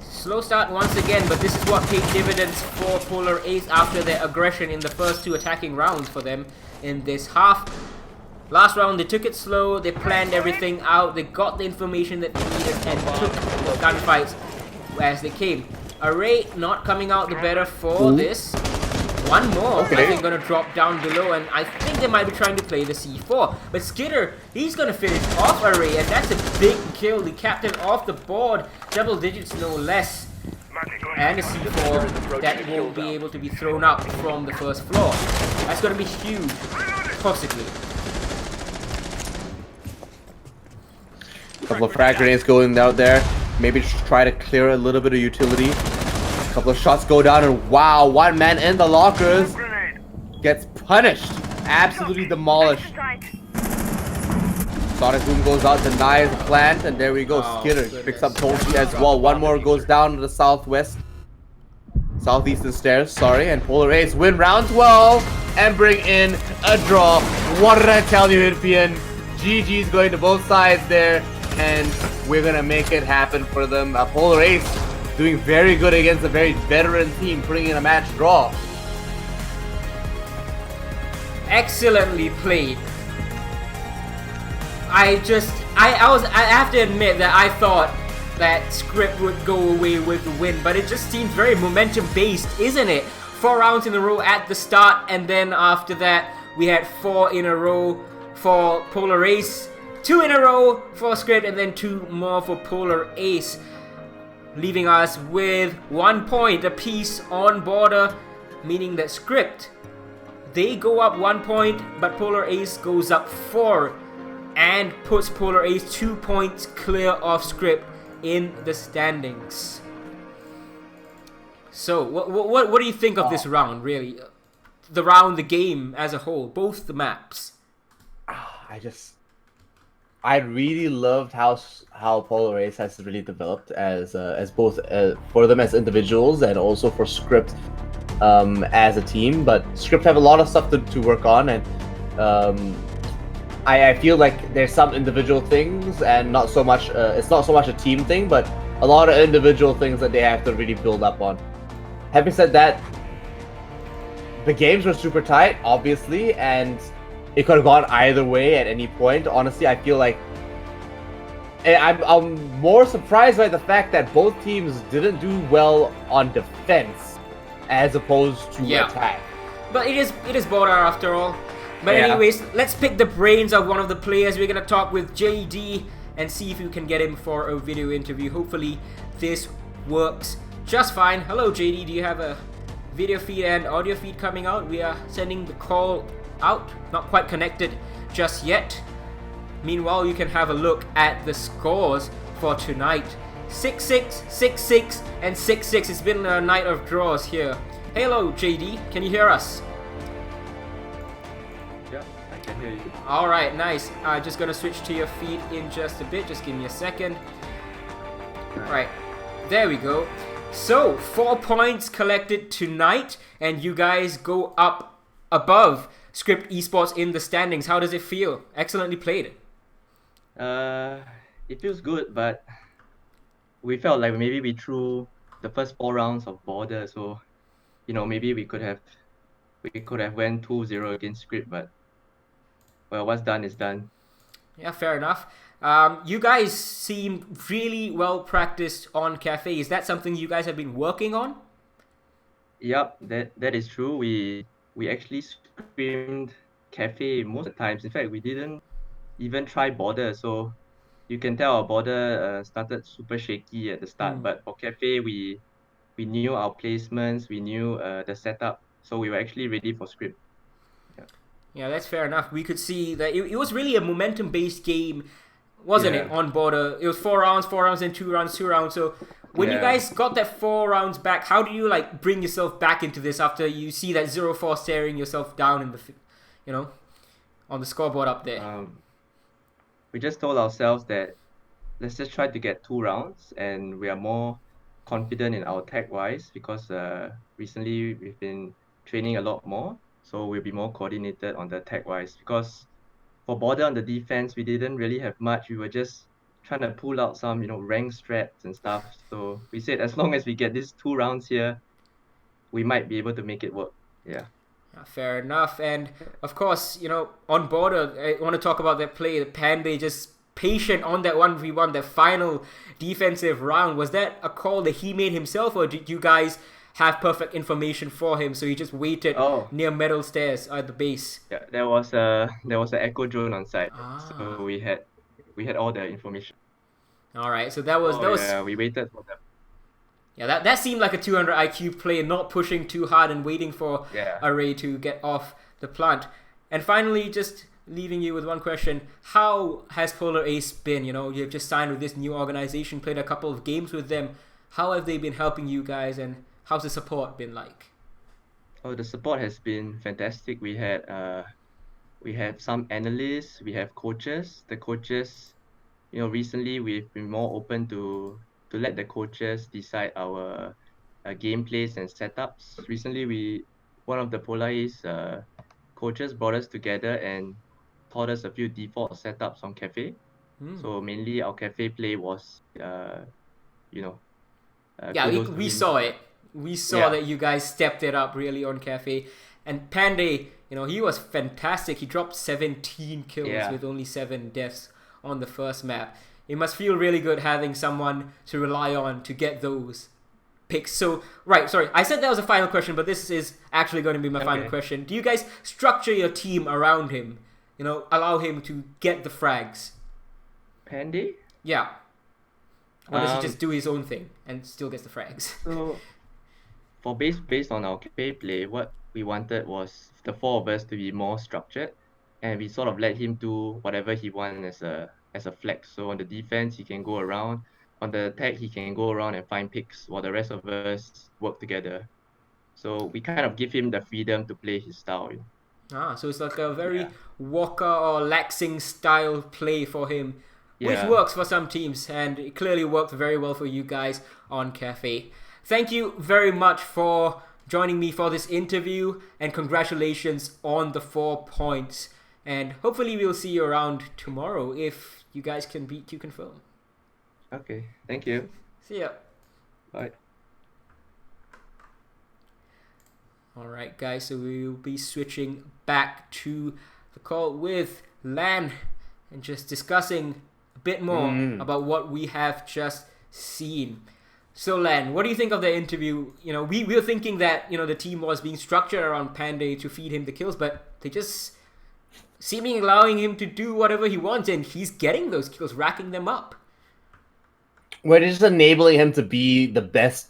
Slow start once again, but this is what paid dividends for Polar Ace after their aggression in the first 2 attacking rounds for them in this half. Last round they took it slow, they planned everything out, they got the information that they needed and took the gunfights as they came. Array not coming out the better for this. One more, I think, gonna drop down below, and I think they might be trying to play the C4. But Skitter, he's gonna finish off Array, and that's a big kill. The captain off the board, double digits no less. And a C4 that will be able to be thrown out from the first floor. That's gonna be huge, possibly. Couple of frag grenades going out there. Maybe just try to clear a little bit of utility. Couple of shots go down, and wow, one man in the lockers gets punished. Absolutely demolished. Sonic Boom goes out, denies the plant, and there we go. Skitter picks up Toshi as well. One more goes down to the southeastern stairs, sorry, and Polar Ace win round 12 and bring in a draw. What did I tell you, Hirpian? GG's going to both sides there, and we're gonna make it happen for them. Polar Ace doing very good against a very veteran team, putting in a match draw. Excellently played. I have to admit that I thought that Script would go away with the win, but it just seems very momentum based, isn't it? 4 rounds in a row at the start, and then after that we had 4 in a row for Polar Ace, 2 in a row for Script, and then 2 more for Polar Ace, leaving us with 1 point apiece on border, meaning that Script, they go up 1 point, but Polar Ace goes up 4, and puts Polar Ace 2 points clear of Script in the standings. So, what do you think of this round, really? The round, the game as a whole, both the maps. I really loved how Polar Ace has really developed as both for them as individuals and also for Script as a team. But Script have a lot of stuff to work on, and I feel like there's some individual things and not so much. It's not so much a team thing, but a lot of individual things that they have to really build up on. Having said that, the games were super tight, obviously, and it could have gone either way at any point. Honestly, I feel like I'm more surprised by the fact that both teams didn't do well on defense as opposed to attack. But it is border after all. But anyways, let's pick the brains of one of the players. We're gonna talk with JD and see if we can get him for a video interview. Hopefully this works just fine. Hello JD, do you have a video feed and audio feed coming out? We are sending the call out, not quite connected just yet. Meanwhile, you can have a look at the scores for tonight. 6-6, 6-6, and 6-6. It's been a night of draws here. Hello JD, can you hear us? Yeah, I can hear you. Alright, nice. Just gonna switch to your feed in just a bit. Just give me a second. Right, there we go. So, 4 points collected tonight, and you guys go up above Script Esports in the standings. How does it feel? Excellently played. It feels good, but we felt like maybe we threw the first 4 rounds of border, so maybe we could have went 2-0 against Script, but well, what's done is done. Yeah, fair enough. You guys seem really well practiced on Cafe. Is that something you guys have been working on? Yep, that is true. We actually screamed Cafe most of the times. In fact, we didn't even try border, so you can tell our border started super shaky at the start. But for Cafe, we knew our placements, we knew the setup, so we were actually ready for Script. Yeah, that's fair enough. We could see that it was really a momentum-based game, wasn't it, on border? It was 4 rounds, and 2 rounds. So when you guys got that 4 rounds back, how do you bring yourself back into this after you see that 0-4 staring yourself down in the, on the scoreboard up there? We just told ourselves that let's just try to get 2 rounds, and we are more confident in our tech-wise because recently we've been training a lot more, so we'll be more coordinated on the tech-wise because for Border on the defense, we didn't really have much. We were just trying to pull out some, rank strats and stuff. So we said as long as we get these 2 rounds here, we might be able to make it work. Yeah. Fair enough. And of course, on Border, I want to talk about that play. Panday just patient on that 1v1, that final defensive round. Was that a call that he made himself, or did you guys have perfect information for him, so he just waited near metal stairs at the base? Yeah, there was an echo drone on site, so we had all the information. All right, so that was yeah, we waited for them. Yeah, that seemed like a 200 IQ play, not pushing too hard and waiting for Array to get off the plant. And finally, just leaving you with one question: how has Polar Ace been? You've just signed with this new organization, played a couple of games with them. How have they been helping you guys, and how's the support been like? Oh, the support has been fantastic. We have some analysts, we have coaches. The coaches, recently we've been more open to let the coaches decide our gameplays and setups. Recently, one of the Polar Ace coaches brought us together and taught us a few default setups on Cafe. So mainly our Cafe play was, we saw it. We saw that you guys stepped it up really on Cafe. And Panday, he was fantastic. He dropped 17 kills with only 7 deaths on the first map. It must feel really good having someone to rely on to get those picks. So, I said that was a final question, but this is actually going to be my final question. Do you guys structure your team around him? Allow him to get the frags? Panday? Yeah. Or does he just do his own thing and still gets the frags? So, for based on our play, what we wanted was the 4 of us to be more structured, and we sort of let him do whatever he wants as a flex. So on the defense, he can go around. On the attack, he can go around and find picks, while the rest of us work together. So we kind of give him the freedom to play his style. So it's like a very Walker or Laxing style play for him, which works for some teams, and it clearly worked very well for you guys on Cafe. Thank you very much for joining me for this interview, and congratulations on the 4 points. And hopefully we'll see you around tomorrow if you guys can beat Qconfirm. Okay, thank you. See ya. Bye. Alright guys, so we will be switching back to the call with Lan and just discussing a bit more about what we have just seen. So Lan, what do you think of the interview? We were thinking that, the team was being structured around Panday to feed him the kills, but they just seeming allowing him to do whatever he wants, and he's getting those kills, racking them up. We're just enabling him to be the best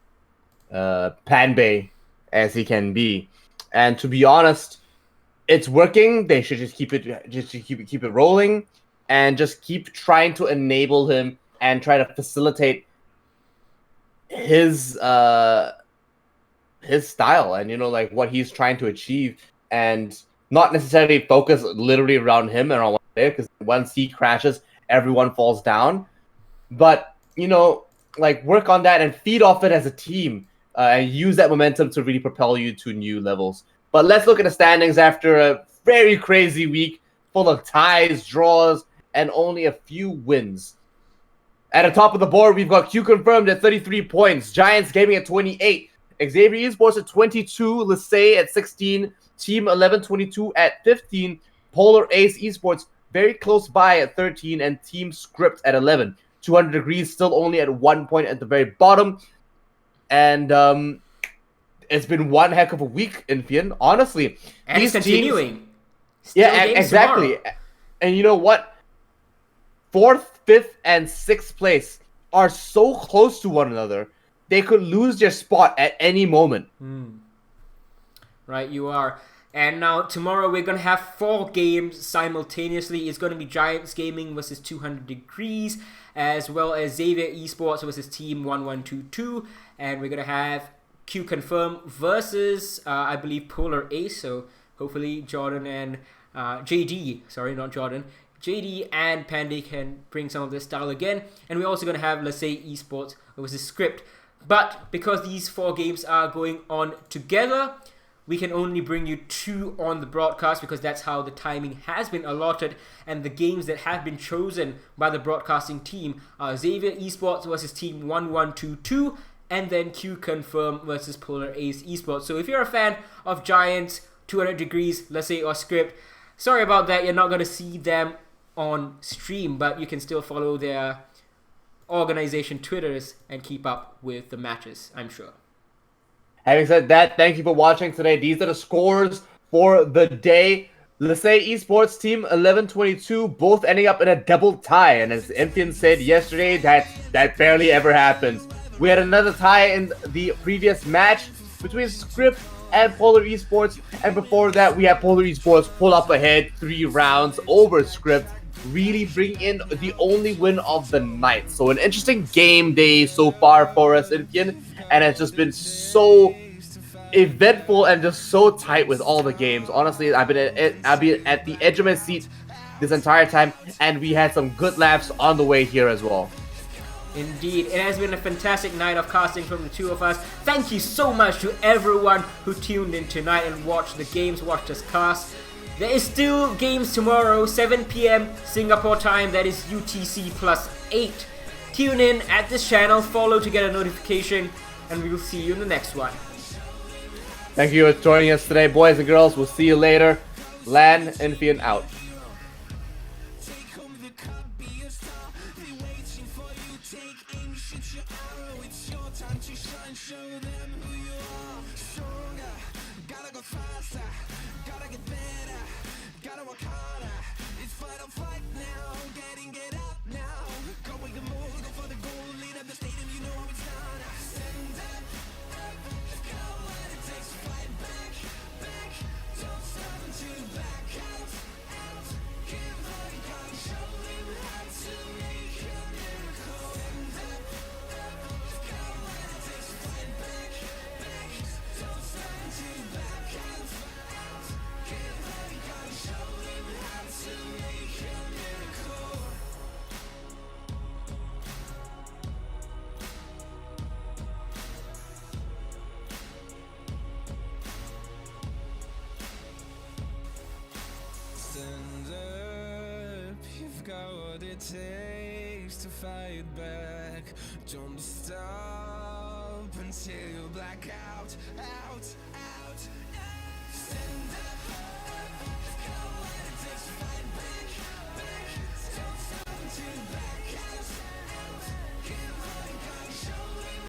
Panbay as he can be. And to be honest, it's working. They should just keep it rolling, and just keep trying to enable him and try to facilitate his style and what he's trying to achieve, and not necessarily focus literally around him and around one player, because once he crashes, everyone falls down. But work on that and feed off it as a team, and use that momentum to really propel you to new levels. But let's look at the standings after a very crazy week full of ties, draws, and only a few wins. At the top of the board, we've got Qconfirmed at 33 points, Giants Gaming at 28, Xavier Esports at 22, Lisay at 16, Team 1122 at 15, Polar Ace Esports very close by at 13, and Team Script at 11. 200 Degrees still only at 1 point at the very bottom. And it's been one heck of a week in Fien, honestly. And it's continuing. Exactly. Tomorrow. And you know what? 4th, 5th, and 6th place are so close to one another, they could lose their spot at any moment. Right, you are. And now tomorrow we're going to have 4 games simultaneously. It's going to be Giants Gaming versus 200 Degrees, as well as Xavier Esports versus Team 1122. And we're going to have Qconfirm versus, I believe, Polar Ace. So hopefully Jordan and JD and Panday can bring some of this style again. And we're also going to have, let's say, Esports versus Script. But because these 4 games are going on together, we can only bring you 2 on the broadcast because that's how the timing has been allotted, and the games that have been chosen by the broadcasting team are Xavier Esports versus Team 1122 and then Q Confirm versus Polar Ace Esports. So if you're a fan of Giants, 200 Degrees, let's say, or Script, sorry about that, you're not going to see them on stream, but you can still follow their organization Twitters and keep up with the matches, I'm sure. Having said that, thank you for watching today. These are the scores for the day. Let's say Esports Team 1122 both ending up in a double tie. And as Imphian said yesterday, that barely ever happens. We had another tie in the previous match between Script and Polar Esports. And before that, we had Polar Esports pull up ahead 3 rounds over Script, really bring in the only win of the night. So an interesting game day so far for us, Imphian. And it's just been so eventful and just so tight with all the games. Honestly, I've been at the edge of my seat this entire time, and we had some good laughs on the way here as well. Indeed, it has been a fantastic night of casting from the 2 of us. Thank you so much to everyone who tuned in tonight and watched the games, watched us cast. There is still games tomorrow, 7 p.m. Singapore time, that is UTC +8. Tune in at this channel, follow to get a notification, and we will see you in the next one. Thank you for joining us today, boys and girls. We'll see you later. Lan Imphian out. Takes to fight back. Don't stop until you black out.